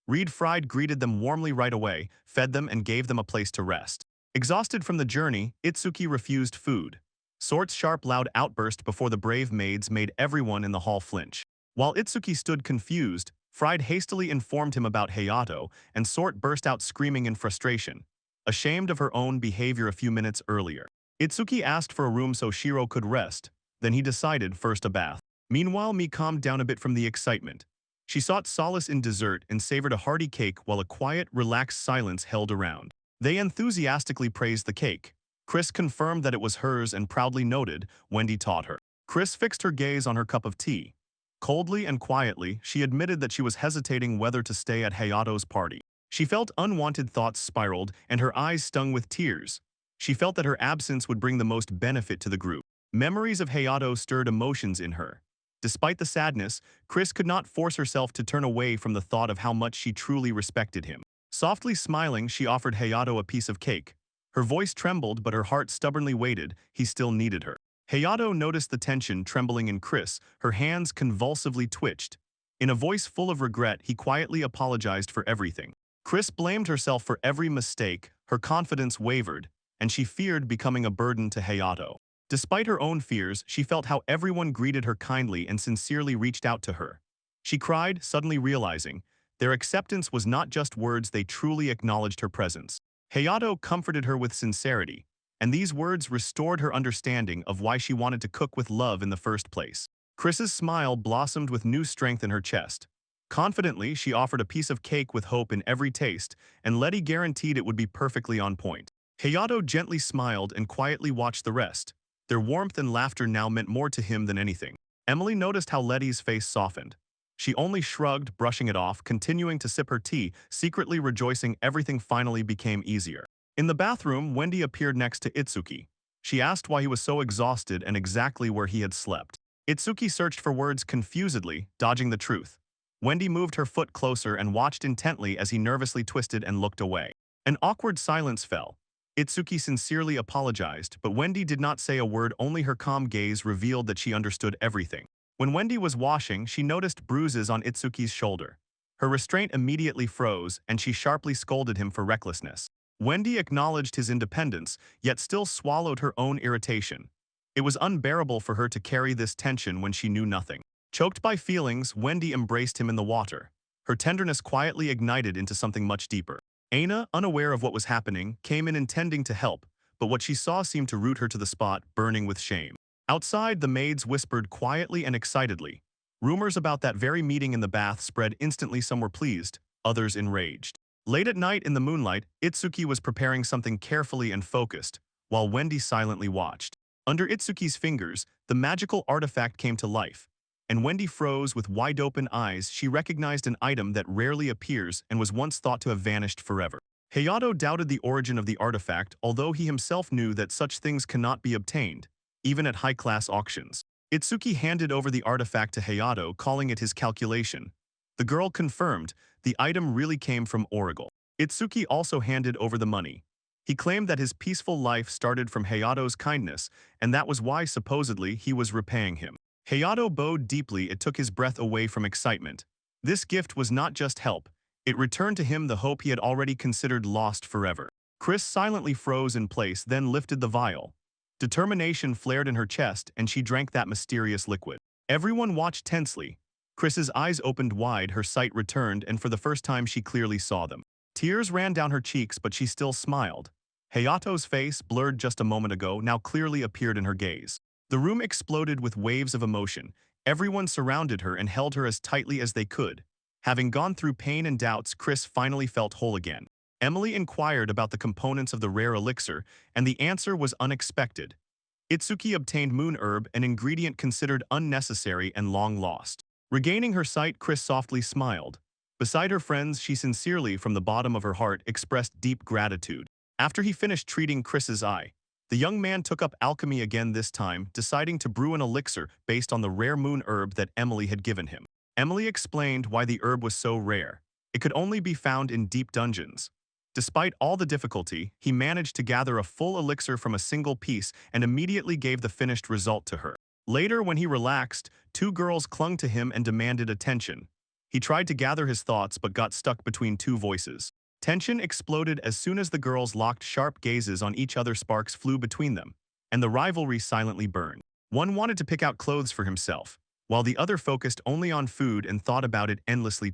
Reed Fried greeted them warmly right away, fed them and gave them a place to rest. Exhausted from the journey, Itsuki refused food. Sort's sharp loud outburst before the brave maids made everyone in the hall flinch. While Itsuki stood confused, Fried hastily informed him about Hayato, and Sort burst out screaming in frustration, ashamed of her own behavior a few minutes earlier. Itsuki asked for a room so Shiro could rest, then he decided first a bath. Meanwhile, Mi calmed down a bit from the excitement. She sought solace in dessert and savored a hearty cake while a quiet, relaxed silence held around. They enthusiastically praised the cake. Chris confirmed that it was hers and proudly noted, Wendy taught her. Chris fixed her gaze on her cup of tea. Coldly and quietly, she admitted that she was hesitating whether to stay at Hayato's party. She felt unwanted thoughts spiraled and her eyes stung with tears. She felt that her absence would bring the most benefit to the group. Memories of Hayato stirred emotions in her. Despite the sadness, Chris could not force herself to turn away from the thought of how much she truly respected him. Softly smiling, she offered Hayato a piece of cake. Her voice trembled, but her heart stubbornly waited. He still needed her. Hayato noticed the tension trembling in Chris. Her hands convulsively twitched. In a voice full of regret, he quietly apologized for everything. Chris blamed herself for every mistake. Her confidence wavered, and she feared becoming a burden to Hayato. Despite her own fears, she felt how everyone greeted her kindly and sincerely reached out to her. She cried, suddenly realizing their acceptance was not just words, they truly acknowledged her presence. Hayato comforted her with sincerity, and these words restored her understanding of why she wanted to cook with love in the first place. Chris's smile blossomed with new strength in her chest. Confidently, she offered a piece of cake with hope in every taste, and Letty guaranteed it would be perfectly on point. Hayato gently smiled and quietly watched the rest. Their warmth and laughter now meant more to him than anything. Emily noticed how Letty's face softened. She only shrugged, brushing it off, continuing to sip her tea, secretly rejoicing everything finally became easier. In the bathroom, Wendy appeared next to Itsuki. She asked why he was so exhausted and exactly where he had slept. Itsuki searched for words confusedly, dodging the truth. Wendy moved her foot closer and watched intently as he nervously twisted and looked away. An awkward silence fell. Itsuki sincerely apologized, but Wendy did not say a word, only her calm gaze revealed that she understood everything. When Wendy was washing, she noticed bruises on Itsuki's shoulder. Her restraint immediately froze, and she sharply scolded him for recklessness. Wendy acknowledged his independence, yet still swallowed her own irritation. It was unbearable for her to carry this tension when she knew nothing. Choked by feelings, Wendy embraced him in the water. Her tenderness quietly ignited into something much deeper. Aina, unaware of what was happening, came in intending to help, but what she saw seemed to root her to the spot, burning with shame. Outside, the maids whispered quietly and excitedly. Rumors about that very meeting in the bath spread instantly. Some were pleased, others enraged. Late at night in the moonlight, Itsuki was preparing something carefully and focused, while Wendy silently watched. Under Itsuki's fingers, the magical artifact came to life, and Wendy froze with wide-open eyes. She recognized an item that rarely appears and was once thought to have vanished forever. Hayato doubted the origin of the artifact, although he himself knew that such things cannot be obtained, even at high-class auctions. Itsuki handed over the artifact to Hayato, calling it his calculation. The girl confirmed the item really came from Origal. Itsuki also handed over the money. He claimed that his peaceful life started from Hayato's kindness, and that was why, supposedly, he was repaying him. Hayato bowed deeply. It took his breath away from excitement. This gift was not just help. It returned to him the hope he had already considered lost forever. Chris silently froze in place, then lifted the vial. Determination flared in her chest, and she drank that mysterious liquid. Everyone watched tensely. Chris's eyes opened wide, her sight returned, and for the first time she clearly saw them. Tears ran down her cheeks, but she still smiled. Hayato's face, blurred just a moment ago, now clearly appeared in her gaze. The room exploded with waves of emotion. Everyone surrounded her and held her as tightly as they could. Having gone through pain and doubts, Chris finally felt whole again. Emily inquired about the components of the rare elixir, and the answer was unexpected. Itsuki obtained moon herb, an ingredient considered unnecessary and long lost. Regaining her sight, Chris softly smiled. Beside her friends, she sincerely, from the bottom of her heart, expressed deep gratitude. After he finished treating Chris's eye, the young man took up alchemy again, this time deciding to brew an elixir based on the rare moon herb that Emily had given him. Emily explained why the herb was so rare. It could only be found in deep dungeons. Despite all the difficulty, he managed to gather a full elixir from a single piece and immediately gave the finished result to her. Later, when he relaxed, two girls clung to him and demanded attention. He tried to gather his thoughts but got stuck between two voices. Tension exploded as soon as the girls locked sharp gazes on each other. Sparks flew between them, and the rivalry silently burned. One wanted to pick out clothes for himself, while the other focused only on food and thought about it endlessly.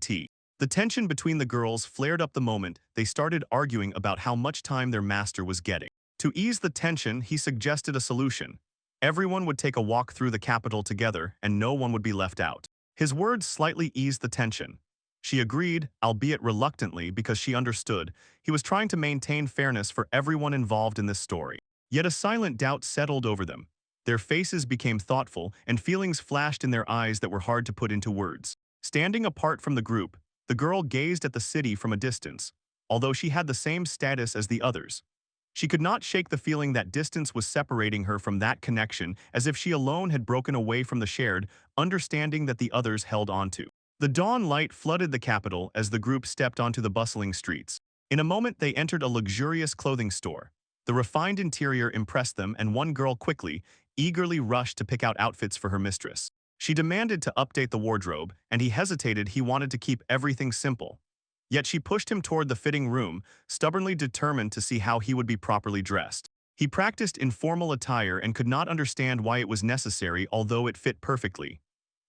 The tension between the girls flared up the moment they started arguing about how much time their master was getting. To ease the tension, he suggested a solution. Everyone would take a walk through the capital together and no one would be left out. His words slightly eased the tension. She agreed, albeit reluctantly, because she understood he was trying to maintain fairness for everyone involved in this story. Yet a silent doubt settled over them. Their faces became thoughtful, and feelings flashed in their eyes that were hard to put into words. Standing apart from the group, the girl gazed at the city from a distance. Although she had the same status as the others, she could not shake the feeling that distance was separating her from that connection, as if she alone had broken away from the shared understanding that the others held onto. The dawn light flooded the capital as the group stepped onto the bustling streets. In a moment, they entered a luxurious clothing store. The refined interior impressed them, and one girl eagerly rushed to pick out outfits for her mistress. She demanded to update the wardrobe, and he hesitated. He wanted to keep everything simple. Yet she pushed him toward the fitting room, stubbornly determined to see how he would be properly dressed. He practiced informal attire and could not understand why it was necessary, although it fit perfectly.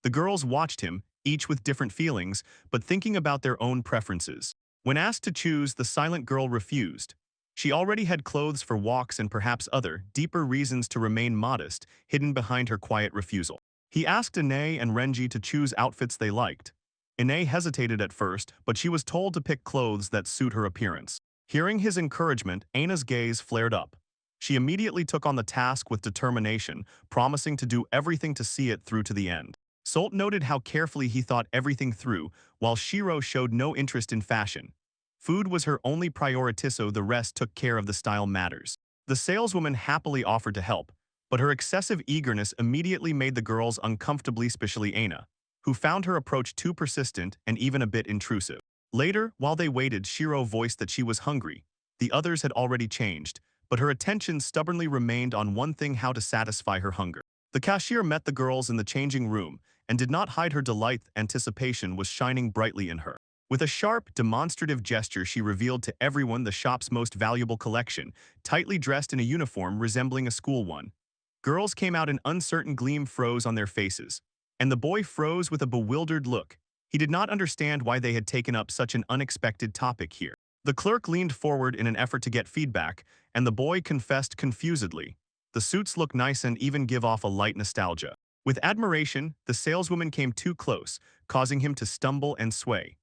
The girls watched him, each with different feelings, but thinking about their own preferences. When asked to choose, the silent girl refused. She already had clothes for walks and perhaps other, deeper reasons to remain modest, hidden behind her quiet refusal. He asked Ine and Renji to choose outfits they liked. Ine hesitated at first, but she was told to pick clothes that suit her appearance. Hearing his encouragement, Aina's gaze flared up. She immediately took on the task with determination, promising to do everything to see it through to the end. Solt noted how carefully he thought everything through, while Shiro showed no interest in fashion. Food was her only priority, so the rest took care of the style matters. The saleswoman happily offered to help, but her excessive eagerness immediately made the girls uncomfortably, especially Aina, who found her approach too persistent and even a bit intrusive. Later, while they waited, Shiro voiced that she was hungry. The others had already changed, but her attention stubbornly remained on one thing: how to satisfy her hunger. The cashier met the girls in the changing room and did not hide her delight. Anticipation was shining brightly in her. With a sharp, demonstrative gesture, she revealed to everyone the shop's most valuable collection, tightly dressed in a uniform resembling a school one. Girls came out. An uncertain gleam froze on their faces, and the boy froze with a bewildered look. He did not understand why they had taken up such an unexpected topic here. The clerk leaned forward in an effort to get feedback, and the boy confessed confusedly. The suits look nice and even give off a light nostalgia. With admiration, the saleswoman came too close, causing him to stumble and sway.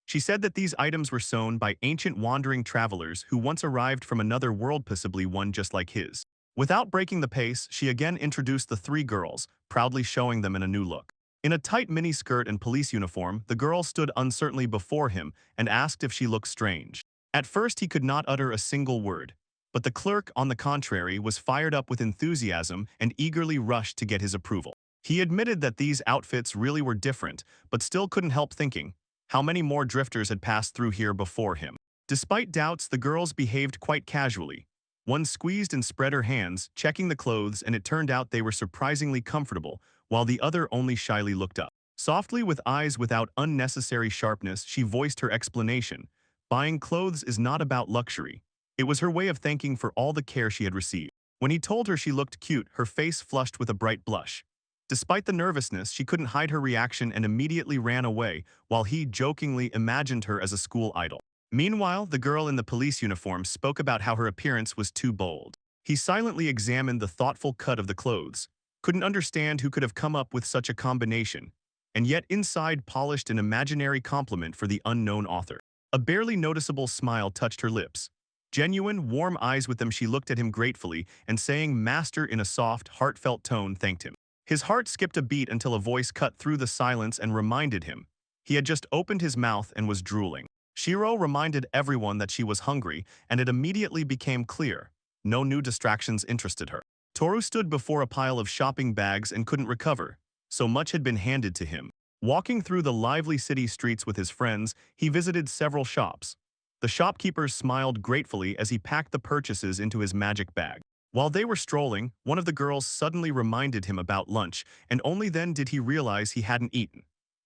She said that these items were sewn by ancient wandering travelers who once arrived from another world, possibly one just like his. Without breaking the pace, she again introduced the three girls, proudly showing them in a new look. In a tight miniskirt and police uniform, the girl stood uncertainly before him and asked if she looked strange. At first, he could not utter a single word, but the clerk, on the contrary, was fired up with enthusiasm and eagerly rushed to get his approval. He admitted that these outfits really were different, but still couldn't help thinking how many more drifters had passed through here before him. Despite doubts, the girls behaved quite casually. One squeezed and spread her hands, checking the clothes, and it turned out they were surprisingly comfortable, while the other only shyly looked up. Softly, with eyes without unnecessary sharpness, she voiced her explanation. Buying clothes is not about luxury. It was her way of thanking for all the care she had received. When he told her she looked cute, her face flushed with a bright blush. Despite the nervousness, she couldn't hide her reaction and immediately ran away, while he jokingly imagined her as a school idol. Meanwhile, the girl in the police uniform spoke about how her appearance was too bold. He silently examined the thoughtful cut of the clothes, couldn't understand who could have come up with such a combination, and yet inside polished an imaginary compliment for the unknown author. A barely noticeable smile touched her lips. Genuine, warm eyes with them, she looked at him gratefully and, saying "Master" in a soft, heartfelt tone, thanked him. His heart skipped a beat until a voice cut through the silence and reminded him he had just opened his mouth and was drooling. Shiro reminded everyone that she was hungry, and it immediately became clear. No new distractions interested her. Toru stood before a pile of shopping bags and couldn't recover. So much had been handed to him. Walking through the lively city streets with his friends, he visited several shops. The shopkeepers smiled gratefully as he packed the purchases into his magic bag. While they were strolling, one of the girls suddenly reminded him about lunch, and only then did he realize he hadn't eaten.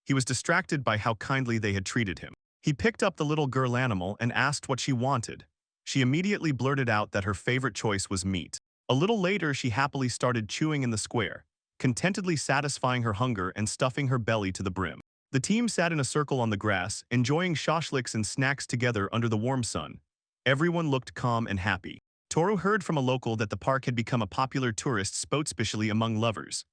He was distracted by how kindly they had treated him. He picked up the little girl animal and asked what she wanted. She immediately blurted out that her favorite choice was meat. A little later, she happily started chewing in the square, contentedly satisfying her hunger and stuffing her belly to the brim. The team sat in a circle on the grass, enjoying shashliks and snacks together under the warm sun. Everyone looked calm and happy. Toru heard from a local that the park had become a popular tourist spot, especially among lovers.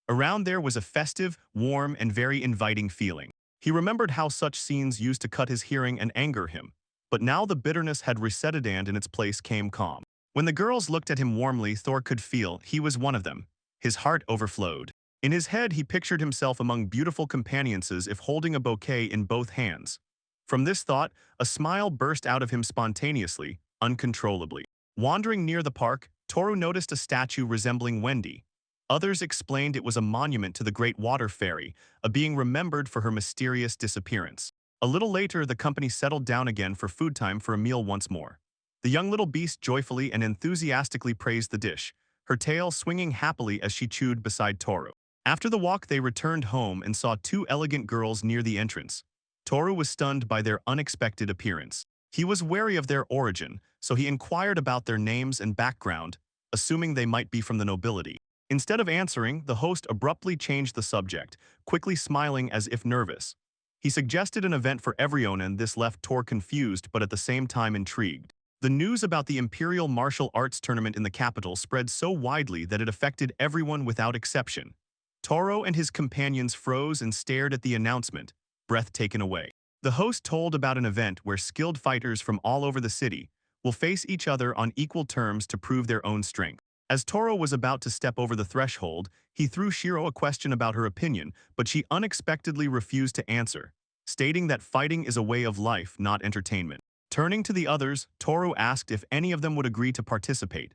Around there was a festive, warm, and very inviting feeling. He remembered how such scenes used to cut his hearing and anger him, but now the bitterness had receded and in its place came calm. When the girls looked at him warmly, Thor could feel he was one of them. His heart overflowed. In his head, he pictured himself among beautiful companions as if holding a bouquet in both hands. From this thought, a smile burst out of him spontaneously, uncontrollably. Wandering near the park, Toru noticed a statue resembling Wendy. Others explained it was a monument to the Great Water Fairy, a being remembered for her mysterious disappearance. A little later, the company settled down again for food time for a meal once more. The young little beast joyfully and enthusiastically praised the dish, her tail swinging happily as she chewed beside Toru. After the walk, they returned home and saw two elegant girls near the entrance. Toru was stunned by their unexpected appearance. He was wary of their origin, so he inquired about their names and background, assuming they might be from the nobility. Instead of answering, the host abruptly changed the subject, quickly smiling as if nervous. He suggested an event for everyone, and this left Toru confused but at the same time intrigued. The news about the Imperial Martial Arts Tournament in the capital spread so widely that it affected everyone without exception. Toru and his companions froze and stared at the announcement, breath taken away. The host told about an event where skilled fighters from all over the city will face each other on equal terms to prove their own strength. As Toru was about to step over the threshold, he threw Shiro a question about her opinion, but she unexpectedly refused to answer, stating that fighting is a way of life, not entertainment. Turning to the others, Toru asked if any of them would agree to participate.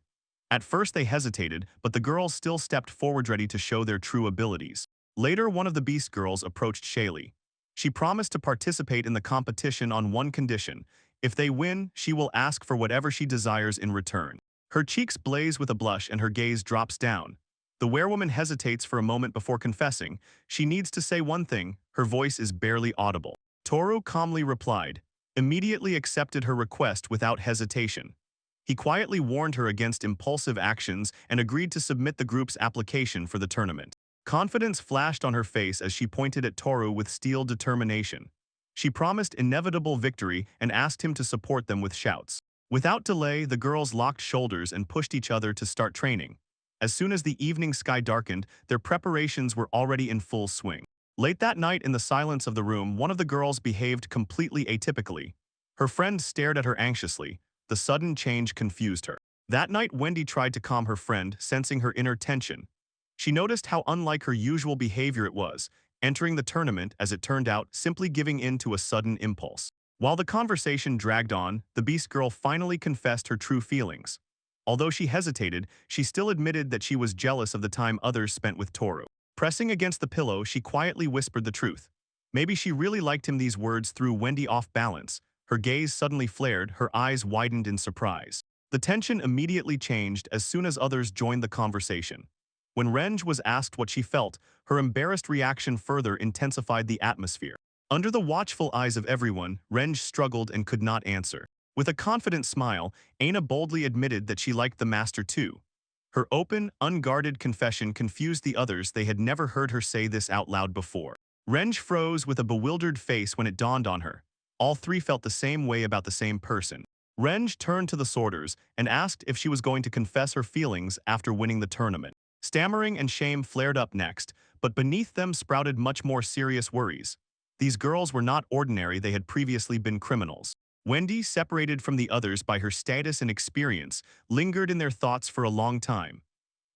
At first they hesitated, but the girls still stepped forward ready to show their true abilities. Later, one of the Beast girls approached Shaylee. She promised to participate in the competition on one condition: if they win, she will ask for whatever she desires in return. Her cheeks blaze with a blush and her gaze drops down. The werewoman hesitates for a moment before confessing. She needs to say one thing, her voice is barely audible. Toru calmly replied, immediately accepted her request without hesitation. He quietly warned her against impulsive actions and agreed to submit the group's application for the tournament. Confidence flashed on her face as she pointed at Toru with steel determination. She promised inevitable victory and asked him to support them with shouts. Without delay, the girls locked shoulders and pushed each other to start training. As soon as the evening sky darkened, their preparations were already in full swing. Late that night, in the silence of the room, one of the girls behaved completely atypically. Her friend stared at her anxiously. The sudden change confused her. That night, Wendy tried to calm her friend, sensing her inner tension. She noticed how unlike her usual behavior it was, entering the tournament, as it turned out, simply giving in to a sudden impulse. While the conversation dragged on, the Beast girl finally confessed her true feelings. Although she hesitated, she still admitted that she was jealous of the time others spent with Toru. Pressing against the pillow, she quietly whispered the truth. Maybe she really liked him. These words threw Wendy off balance. Her gaze suddenly flared, her eyes widened in surprise. The tension immediately changed as soon as others joined the conversation. When Renj was asked what she felt, her embarrassed reaction further intensified the atmosphere. Under the watchful eyes of everyone, Renj struggled and could not answer. With a confident smile, Aina boldly admitted that she liked the master too. Her open, unguarded confession confused the others. They had never heard her say this out loud before. Renj froze with a bewildered face when it dawned on her. All three felt the same way about the same person. Renj turned to the sorters and asked if she was going to confess her feelings after winning the tournament. Stammering and shame flared up next, but beneath them sprouted much more serious worries. These girls were not ordinary, they had previously been criminals. Wendy, separated from the others by her status and experience, lingered in their thoughts for a long time.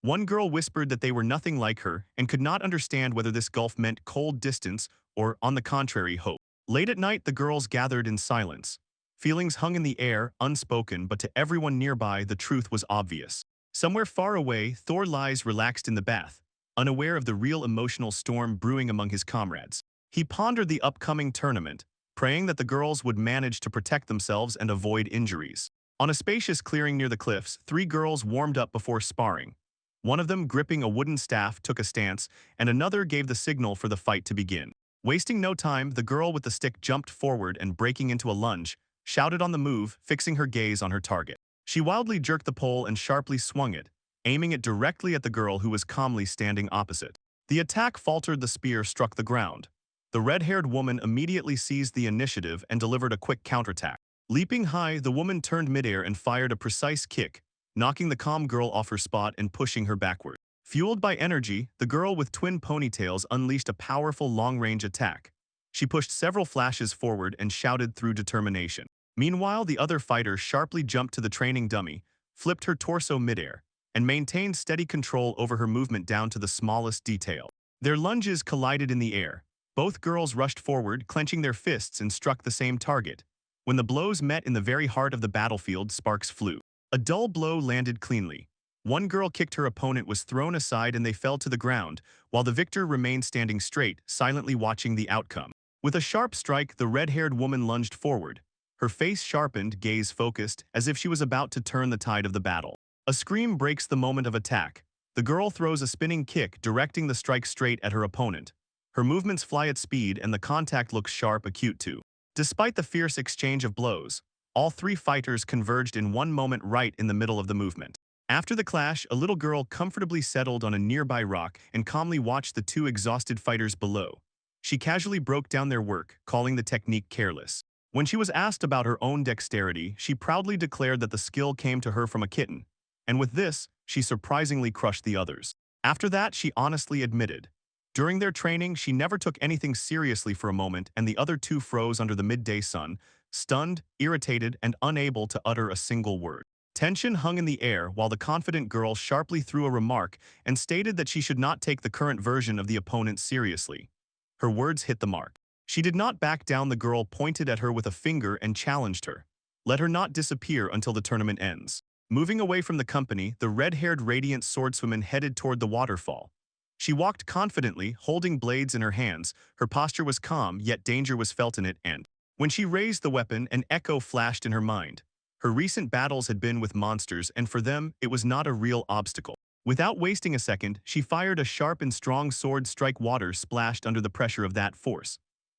One girl whispered that they were nothing like her and could not understand whether this gulf meant cold distance or, on the contrary, hope. Late at night, the girls gathered in silence. Feelings hung in the air, unspoken, but to everyone nearby, the truth was obvious. Somewhere far away, Thor lies relaxed in the bath, unaware of the real emotional storm brewing among his comrades. He pondered the upcoming tournament, praying that the girls would manage to protect themselves and avoid injuries. On a spacious clearing near the cliffs, three girls warmed up before sparring. One of them, gripping a wooden staff, took a stance, and another gave the signal for the fight to begin. Wasting no time, the girl with the stick jumped forward and breaking into a lunge, shouted on the move, fixing her gaze on her target. She wildly jerked the pole and sharply swung it, aiming it directly at the girl who was calmly standing opposite. The attack faltered, the spear struck the ground. The red-haired woman immediately seized the initiative and delivered a quick counterattack. Leaping high, the woman turned midair and fired a precise kick, knocking the calm girl off her spot and pushing her backward. Fueled by energy, the girl with twin ponytails unleashed a powerful long-range attack. She pushed several flashes forward and shouted through determination. Meanwhile, the other fighter sharply jumped to the training dummy, flipped her torso midair, and maintained steady control over her movement down to the smallest detail. Their lunges collided in the air. Both girls rushed forward, clenching their fists, and struck the same target. When the blows met in the very heart of the battlefield, sparks flew. A dull blow landed cleanly. One girl kicked her opponent, was thrown aside, and they fell to the ground, while the victor remained standing straight, silently watching the outcome. With a sharp strike, the red-haired woman lunged forward. Her face sharpened, gaze focused, as if she was about to turn the tide of the battle. A scream breaks the moment of attack. The girl throws a spinning kick, directing the strike straight at her opponent. Her movements fly at speed, and the contact looks sharp, acute too. Despite the fierce exchange of blows, all three fighters converged in one moment right in the middle of the movement. After the clash, a little girl comfortably settled on a nearby rock and calmly watched the two exhausted fighters below. She casually broke down their work, calling the technique careless. When she was asked about her own dexterity, she proudly declared that the skill came to her from a kitten. And with this, she surprisingly crushed the others. After that, she honestly admitted, during their training, she never took anything seriously for a moment, and the other two froze under the midday sun, stunned, irritated, and unable to utter a single word. Tension hung in the air while the confident girl sharply threw a remark and stated that she should not take the current version of the opponent seriously. Her words hit the mark. She did not back down. The girl pointed at her with a finger and challenged her. Let her not disappear until the tournament ends. Moving away from the company, the red-haired radiant swordswoman headed toward the waterfall. She walked confidently, holding blades in her hands. Her posture was calm, yet danger was felt in it, and when she raised the weapon, an echo flashed in her mind. Her recent battles had been with monsters, and for them, it was not a real obstacle. Without wasting a second, she fired a sharp and strong sword strike. Water splashed under the pressure of that force.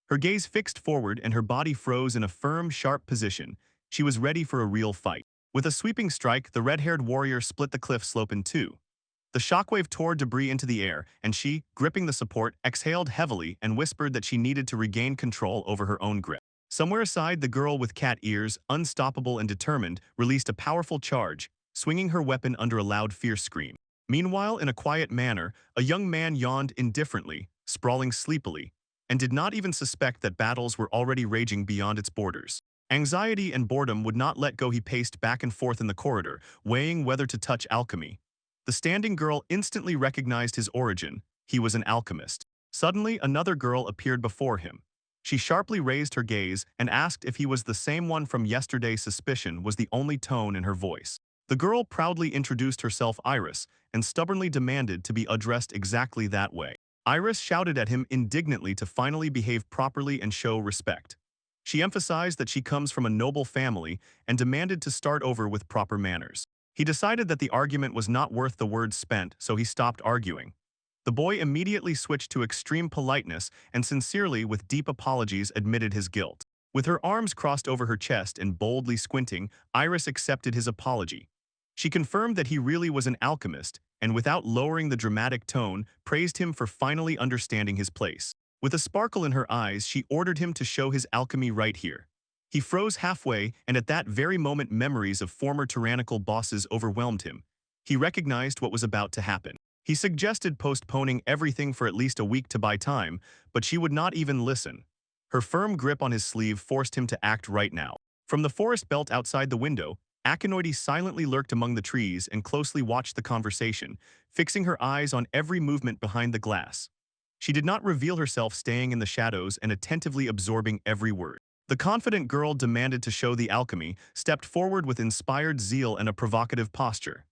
Her gaze fixed forward and her body froze in a firm, sharp position. She was ready for a real fight. With a sweeping strike, the red-haired warrior split the cliff slope in two. The shockwave tore debris into the air, and she, gripping the support, exhaled heavily and whispered that she needed to regain control over her own grip. Somewhere aside, the girl with cat ears, unstoppable and determined, released a powerful charge, swinging her weapon under a loud, fierce scream. Meanwhile, in a quiet manner, a young man yawned indifferently, sprawling sleepily, and did not even suspect that battles were already raging beyond its borders. Anxiety and boredom would not let go. He paced back and forth in the corridor, weighing whether to touch alchemy. The standing girl instantly recognized his origin. He was an alchemist. Suddenly, another girl appeared before him. She sharply raised her gaze and asked if he was the same one from yesterday. Suspicion was the only tone in her voice. The girl proudly introduced herself, Iris, and stubbornly demanded to be addressed exactly that way. Iris shouted at him indignantly to finally behave properly and show respect. She emphasized that she comes from a noble family and demanded to start over with proper manners. He decided that the argument was not worth the words spent, so he stopped arguing. The boy immediately switched to extreme politeness and sincerely, with deep apologies, admitted his guilt. With her arms crossed over her chest and boldly squinting, Iris accepted his apology. She confirmed that he really was an alchemist, and without lowering the dramatic tone, praised him for finally understanding his place. With a sparkle in her eyes, she ordered him to show his alchemy right here. He froze halfway, and at that very moment memories of former tyrannical bosses overwhelmed him. He recognized what was about to happen. He suggested postponing everything for at least a week to buy time, but she would not even listen. Her firm grip on his sleeve forced him to act right now. From the forest belt outside the window, Akinoide silently lurked among the trees and closely watched the conversation, fixing her eyes on every movement behind the glass. She did not reveal herself, staying in the shadows and attentively absorbing every word. The confident girl demanded to show the alchemy, stepped forward with inspired zeal and a provocative posture.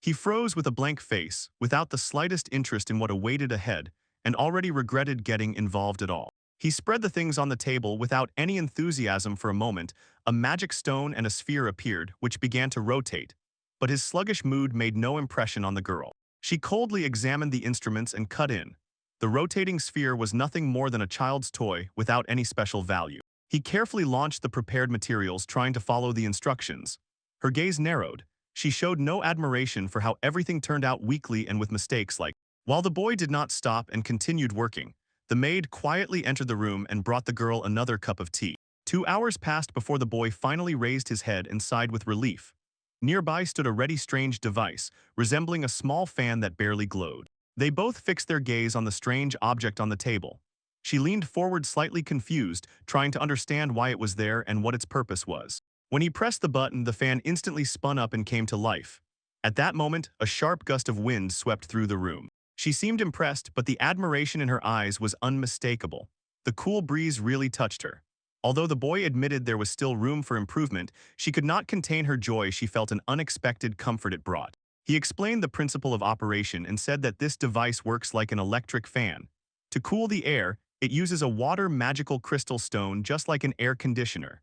He froze with a blank face, without the slightest interest in what awaited ahead, and already regretted getting involved at all. He spread the things on the table without any enthusiasm. For a moment, a magic stone and a sphere appeared, which began to rotate. But his sluggish mood made no impression on the girl. She coldly examined the instruments and cut in. The rotating sphere was nothing more than a child's toy without any special value. He carefully launched the prepared materials, trying to follow the instructions. Her gaze narrowed. She showed no admiration for how everything turned out weakly and with mistakes like. While the boy did not stop and continued working, the maid quietly entered the room and brought the girl another cup of tea. 2 hours passed before the boy finally raised his head and sighed with relief. Nearby stood a ready strange device, resembling a small fan that barely glowed. They both fixed their gaze on the strange object on the table. She leaned forward slightly confused, trying to understand why it was there and what its purpose was. When he pressed the button, the fan instantly spun up and came to life. At that moment, a sharp gust of wind swept through the room. She seemed impressed, but the admiration in her eyes was unmistakable. The cool breeze really touched her. Although the boy admitted there was still room for improvement, she could not contain her joy. She felt an unexpected comfort it brought. He explained the principle of operation and said that this device works like an electric fan. To cool the air, it uses a water magical crystal stone just like an air conditioner.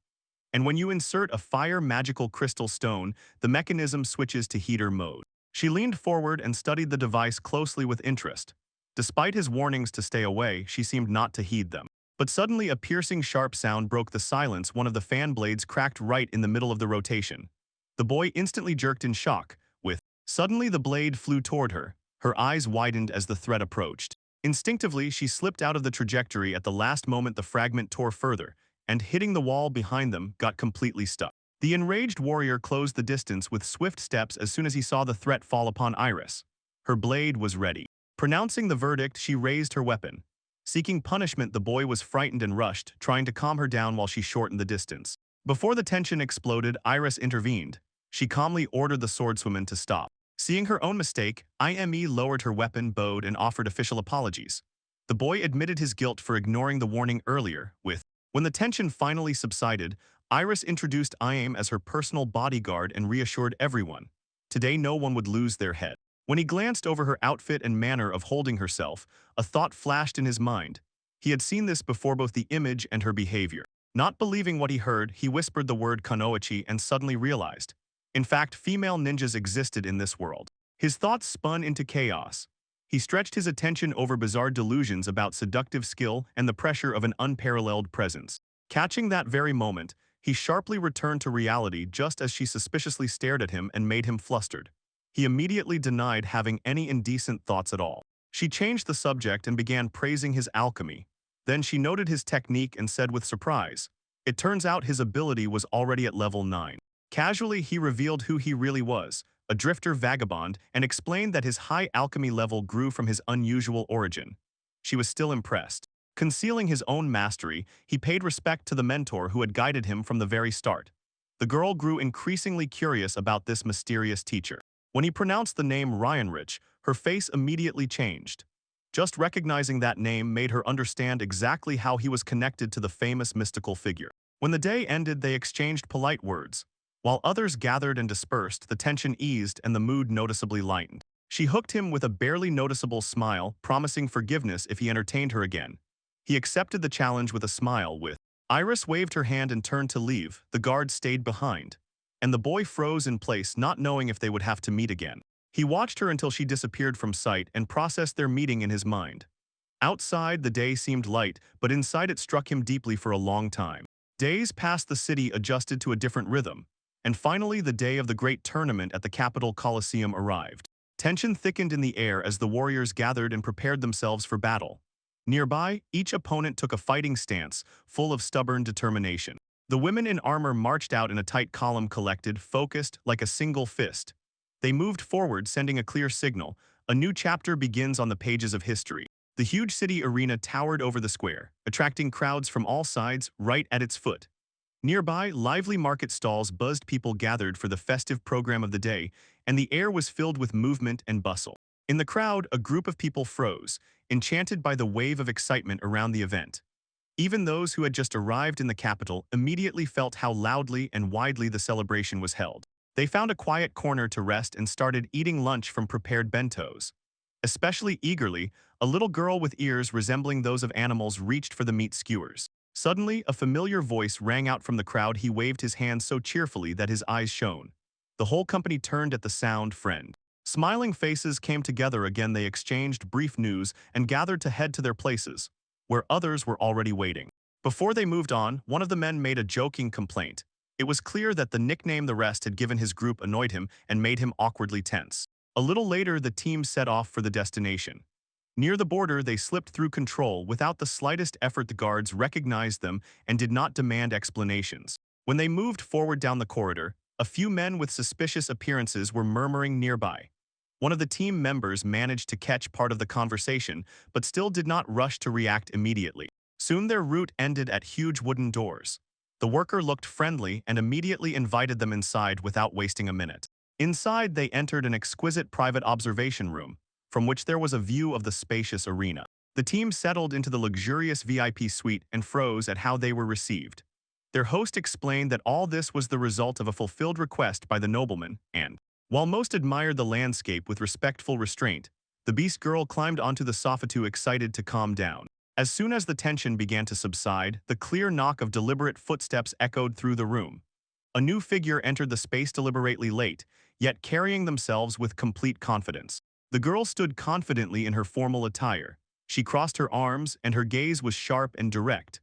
And when you insert a fire magical crystal stone, the mechanism switches to heater mode. She leaned forward and studied the device closely with interest. Despite his warnings to stay away, she seemed not to heed them. But suddenly a piercing sharp sound broke the silence. One of the fan blades cracked right in the middle of the rotation. The boy instantly jerked in shock. Suddenly the blade flew toward her. Her eyes widened as the threat approached. Instinctively, she slipped out of the trajectory. At the last moment, the fragment tore further, and hitting the wall behind them, got completely stuck. The enraged warrior closed the distance with swift steps as soon as he saw the threat fall upon Iris. Her blade was ready. Pronouncing the verdict, she raised her weapon. Seeking punishment, the boy was frightened and rushed, trying to calm her down while she shortened the distance. Before the tension exploded, Iris intervened. She calmly ordered the swordswoman to stop. Seeing her own mistake, IME lowered her weapon, bowed, and offered official apologies. The boy admitted his guilt for ignoring the warning earlier. When the tension finally subsided, Iris introduced IM as her personal bodyguard and reassured everyone. Today no one would lose their head. When he glanced over her outfit and manner of holding herself, a thought flashed in his mind. He had seen this before, both the image and her behavior. Not believing what he heard, he whispered the word Kanoichi and suddenly realized. In fact, female ninjas existed in this world. His thoughts spun into chaos. He stretched his attention over bizarre delusions about seductive skill and the pressure of an unparalleled presence. Catching that very moment, he sharply returned to reality just as she suspiciously stared at him and made him flustered. He immediately denied having any indecent thoughts at all. She changed the subject and began praising his alchemy. Then she noted his technique and said with surprise, "It turns out his ability was already at level 9. Casually, he revealed who he really was, a drifter vagabond, and explained that his high alchemy level grew from his unusual origin. She was still impressed. Concealing his own mastery, he paid respect to the mentor who had guided him from the very start. The girl grew increasingly curious about this mysterious teacher. When he pronounced the name Ryanrich, her face immediately changed. Just recognizing that name made her understand exactly how he was connected to the famous mystical figure. When the day ended, they exchanged polite words. While others gathered and dispersed, the tension eased and the mood noticeably lightened. She hooked him with a barely noticeable smile, promising forgiveness if he entertained her again. He accepted the challenge with a smile. Iris waved her hand and turned to leave. The guard stayed behind. And the boy froze in place, not knowing if they would have to meet again. He watched her until she disappeared from sight and processed their meeting in his mind. Outside, the day seemed light, but inside it struck him deeply for a long time. Days past, the city adjusted to a different rhythm. And finally, the day of the great tournament at the capital Colosseum arrived. Tension thickened in the air as the warriors gathered and prepared themselves for battle. Nearby, each opponent took a fighting stance, full of stubborn determination. The women in armor marched out in a tight column, collected, focused, like a single fist. They moved forward, sending a clear signal. A new chapter begins on the pages of history. The huge city arena towered over the square, attracting crowds from all sides right at its foot. Nearby, lively market stalls buzzed. People gathered for the festive program of the day, and the air was filled with movement and bustle. In the crowd, a group of people froze, enchanted by the wave of excitement around the event. Even those who had just arrived in the capital immediately felt how loudly and widely the celebration was held. They found a quiet corner to rest and started eating lunch from prepared bentos. Especially eagerly, a little girl with ears resembling those of animals reached for the meat skewers. Suddenly, a familiar voice rang out from the crowd. He waved his hand so cheerfully that his eyes shone. The whole company turned at the sound. "Friend." Smiling faces came together again. They exchanged brief news and gathered to head to their places, where others were already waiting. Before they moved on, one of the men made a joking complaint. It was clear that the nickname the rest had given his group annoyed him and made him awkwardly tense. A little later, the team set off for the destination. Near the border, they slipped through control without the slightest effort. The guards recognized them and did not demand explanations. When they moved forward down the corridor, a few men with suspicious appearances were murmuring nearby. One of the team members managed to catch part of the conversation, but still did not rush to react immediately. Soon their route ended at huge wooden doors. The worker looked friendly and immediately invited them inside without wasting a minute. Inside, they entered an exquisite private observation room, from which there was a view of the spacious arena. The team settled into the luxurious VIP suite and froze at how they were received. Their host explained that all this was the result of a fulfilled request by the nobleman, and, while most admired the landscape with respectful restraint, the beast girl climbed onto the sofa too excited to calm down. As soon as the tension began to subside, the clear knock of deliberate footsteps echoed through the room. A new figure entered the space deliberately late, yet carrying themselves with complete confidence. The girl stood confidently in her formal attire. She crossed her arms, and her gaze was sharp and direct.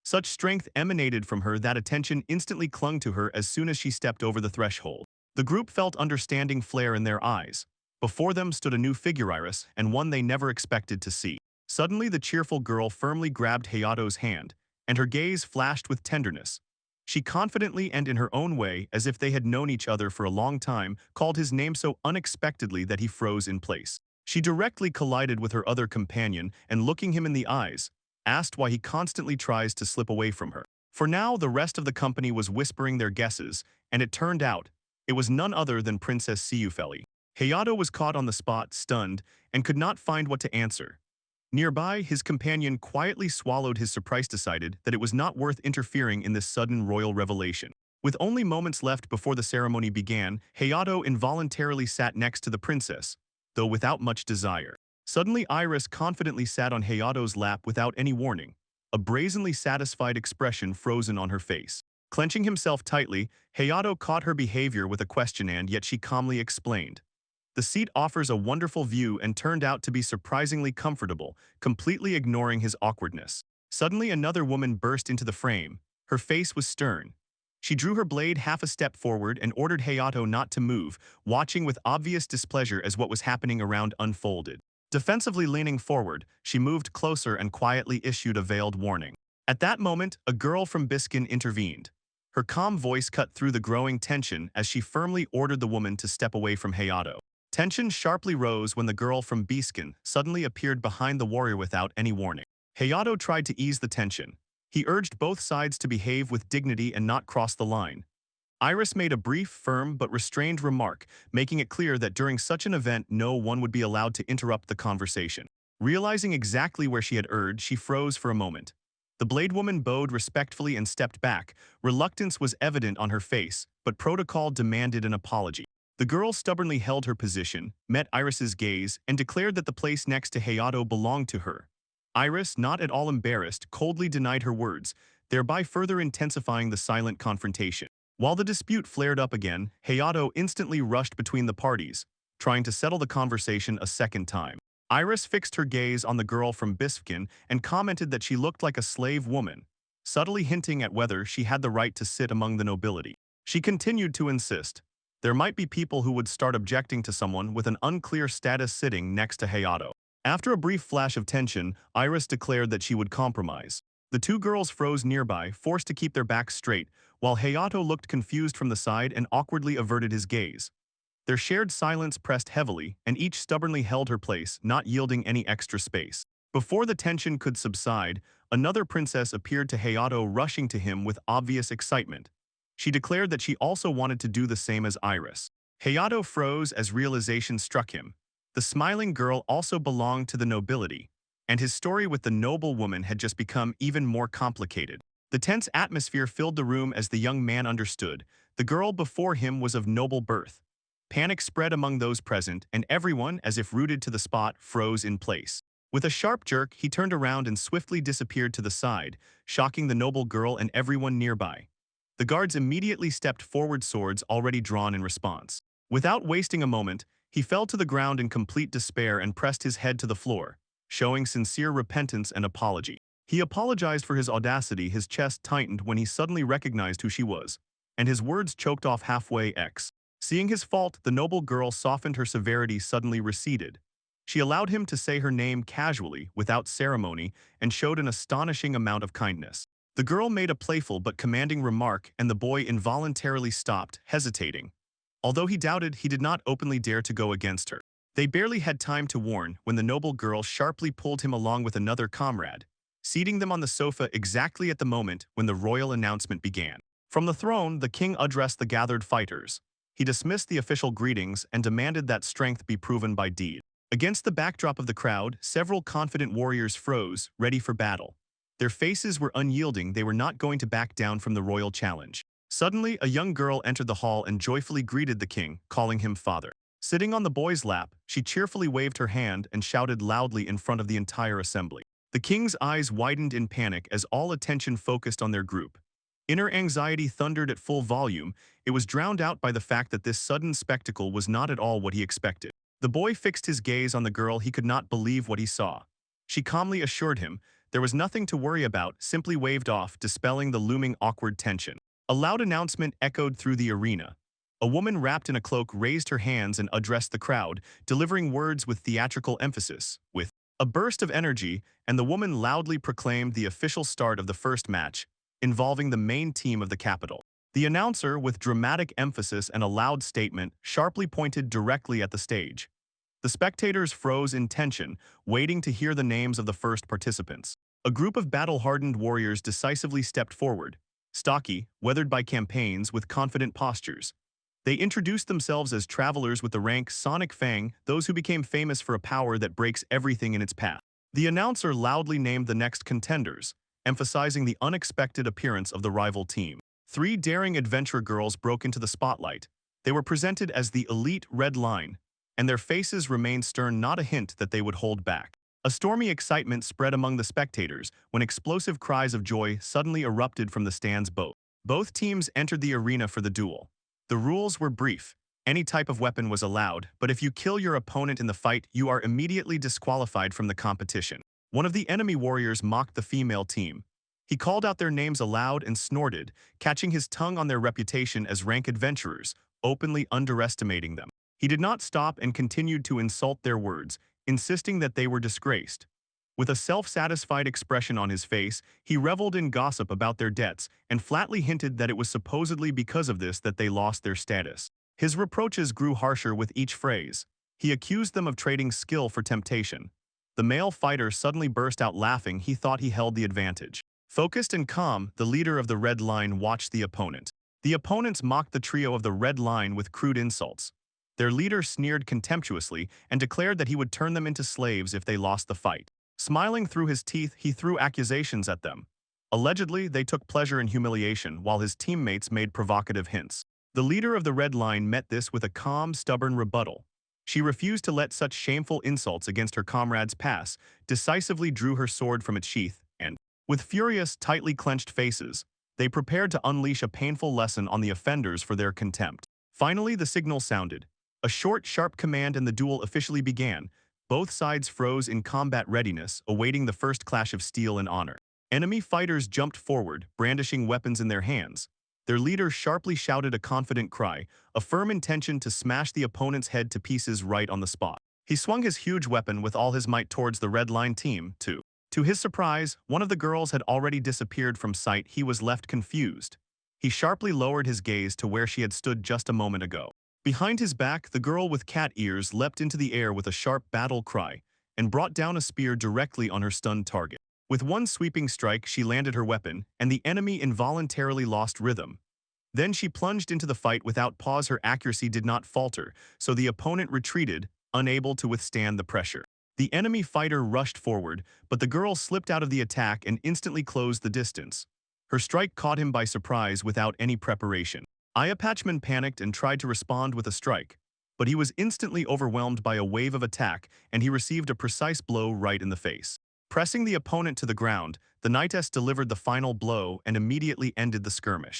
Such strength emanated from her that attention instantly clung to her as soon as she stepped over the threshold. The group felt understanding flare in their eyes. Before them stood a new figure, Iris, and one they never expected to see. Suddenly, the cheerful girl firmly grabbed Hayato's hand, and her gaze flashed with tenderness. She confidently and in her own way, as if they had known each other for a long time, called his name so unexpectedly that he froze in place. She directly collided with her other companion and, looking him in the eyes, asked why he constantly tries to slip away from her. For now, the rest of the company was whispering their guesses, and it turned out it was none other than Princess Siufeli. Hayato was caught on the spot, stunned, and could not find what to answer. Nearby, his companion quietly swallowed his surprise, decided that it was not worth interfering in this sudden royal revelation. With only moments left before the ceremony began, Hayato involuntarily sat next to the princess, though without much desire. Suddenly, Iris confidently sat on Hayato's lap without any warning, a brazenly satisfied expression frozen on her face. Clenching himself tightly, Hayato caught her behavior with a question, and yet she calmly explained. The seat offers a wonderful view and turned out to be surprisingly comfortable, completely ignoring his awkwardness. Suddenly, another woman burst into the frame. Her face was stern. She drew her blade half a step forward and ordered Hayato not to move, watching with obvious displeasure as what was happening around unfolded. Defensively leaning forward, she moved closer and quietly issued a veiled warning. At that moment, a girl from Biskin intervened. Her calm voice cut through the growing tension as she firmly ordered the woman to step away from Hayato. Tension sharply rose when the girl from Biskin suddenly appeared behind the warrior without any warning. Hayato tried to ease the tension. He urged both sides to behave with dignity and not cross the line. Iris made a brief, firm, but restrained remark, making it clear that during such an event no one would be allowed to interrupt the conversation. Realizing exactly where she had erred, she froze for a moment. The Blade Woman bowed respectfully and stepped back. Reluctance was evident on her face, but protocol demanded an apology. The girl stubbornly held her position, met Iris's gaze, and declared that the place next to Hayato belonged to her. Iris, not at all embarrassed, coldly denied her words, thereby further intensifying the silent confrontation. While the dispute flared up again, Hayato instantly rushed between the parties, trying to settle the conversation a second time. Iris fixed her gaze on the girl from Biskin and commented that she looked like a slave woman, subtly hinting at whether she had the right to sit among the nobility. She continued to insist. There might be people who would start objecting to someone with an unclear status sitting next to Hayato. After a brief flash of tension, Iris declared that she would compromise. The two girls froze nearby, forced to keep their backs straight, while Hayato looked confused from the side and awkwardly averted his gaze. Their shared silence pressed heavily, and each stubbornly held her place, not yielding any extra space. Before the tension could subside, another princess appeared to Hayato, rushing to him with obvious excitement. She declared that she also wanted to do the same as Iris. Hayato froze as realization struck him. The smiling girl also belonged to the nobility, and his story with the noble woman had just become even more complicated. The tense atmosphere filled the room as the young man understood. The girl before him was of noble birth. Panic spread among those present, and everyone, as if rooted to the spot, froze in place. With a sharp jerk, he turned around and swiftly disappeared to the side, shocking the noble girl and everyone nearby. The guards immediately stepped forward, swords already drawn in response. Without wasting a moment, He fell to the ground in complete despair and pressed his head to the floor, showing sincere repentance and apology. He apologized for his audacity. His chest tightened when he suddenly recognized who she was, and his words choked off halfway. Seeing his fault, the noble girl softened. Her severity suddenly receded. She allowed him to say her name casually, without ceremony, and showed an astonishing amount of kindness. The girl made a playful but commanding remark, and the boy involuntarily stopped, hesitating. Although he doubted, he did not openly dare to go against her. They barely had time to warn when the noble girl sharply pulled him along with another comrade, seating them on the sofa exactly at the moment when the royal announcement began. From the throne, the king addressed the gathered fighters. He dismissed the official greetings and demanded that strength be proven by deed. Against the backdrop of the crowd, several confident warriors froze, ready for battle. Their faces were unyielding. They were not going to back down from the royal challenge. Suddenly, a young girl entered the hall and joyfully greeted the king, calling him father. Sitting on the boy's lap, she cheerfully waved her hand and shouted loudly in front of the entire assembly. The king's eyes widened in panic as all attention focused on their group. Inner anxiety thundered at full volume. It was drowned out by the fact that this sudden spectacle was not at all what he expected. The boy fixed his gaze on the girl. He could not believe what he saw. She calmly assured him there was nothing to worry about, simply waved off, dispelling the looming awkward tension. A loud announcement echoed through the arena. A woman wrapped in a cloak raised her hands and addressed the crowd, delivering words with theatrical emphasis. With a burst of energy, and the woman loudly proclaimed the official start of the first match, involving the main team of the capital. The announcer, with dramatic emphasis and a loud statement, sharply pointed directly at the stage. The spectators froze in tension, waiting to hear the names of the first participants. A group of battle-hardened warriors decisively stepped forward, stocky, weathered by campaigns, with confident postures. They introduced themselves as travelers with the rank Sonic Fang, those who became famous for a power that breaks everything in its path. The announcer loudly named the next contenders, emphasizing the unexpected appearance of the rival team. 3 daring adventure girls broke into the spotlight. They were presented as the elite Red Line, and their faces remained stern, not a hint that they would hold back. A stormy excitement spread among the spectators when explosive cries of joy suddenly erupted from the stands. Both teams entered the arena for the duel. The rules were brief. Any type of weapon was allowed, but if you kill your opponent in the fight, you are immediately disqualified from the competition. One of the enemy warriors mocked the female team. He called out their names aloud and snorted, catching his tongue on their reputation as rank adventurers, openly underestimating them. He did not stop and continued to insult their words, insisting that they were disgraced. With a self-satisfied expression on his face, he reveled in gossip about their debts and flatly hinted that it was supposedly because of this that they lost their status. His reproaches grew harsher with each phrase. He accused them of trading skill for temptation. The male fighter suddenly burst out laughing. He thought he held the advantage. Focused and calm, the leader of the Red Line watched the opponent. The opponents mocked the trio of the Red Line with crude insults. Their leader sneered contemptuously and declared that he would turn them into slaves if they lost the fight. Smiling through his teeth, he threw accusations at them. Allegedly, they took pleasure in humiliation while his teammates made provocative hints. The leader of the Red Line met this with a calm, stubborn rebuttal. She refused to let such shameful insults against her comrades pass, decisively drew her sword from its sheath, and, with furious, tightly clenched faces, they prepared to unleash a painful lesson on the offenders for their contempt. Finally, the signal sounded. A short, sharp command and the duel officially began. Both sides froze in combat readiness, awaiting the first clash of steel and honor. Enemy fighters jumped forward, brandishing weapons in their hands. Their leader sharply shouted a confident cry, a firm intention to smash the opponent's head to pieces right on the spot. He swung his huge weapon with all his might towards the Red Line team, too. To his surprise, one of the girls had already disappeared from sight. He was left confused. He sharply lowered his gaze to where she had stood just a moment ago. Behind his back, the girl with cat ears leapt into the air with a sharp battle cry and brought down a spear directly on her stunned target. With one sweeping strike, she landed her weapon, and the enemy involuntarily lost rhythm. Then she plunged into the fight without pause. Her accuracy did not falter, so the opponent retreated, unable to withstand the pressure. The enemy fighter rushed forward, but the girl slipped out of the attack and instantly closed the distance. Her strike caught him by surprise without any preparation. Ayapachman panicked and tried to respond with a strike, but he was instantly overwhelmed by a wave of attack, and he received a precise blow right in the face. Pressing the opponent to the ground, the Knightess delivered the final blow and immediately ended the skirmish.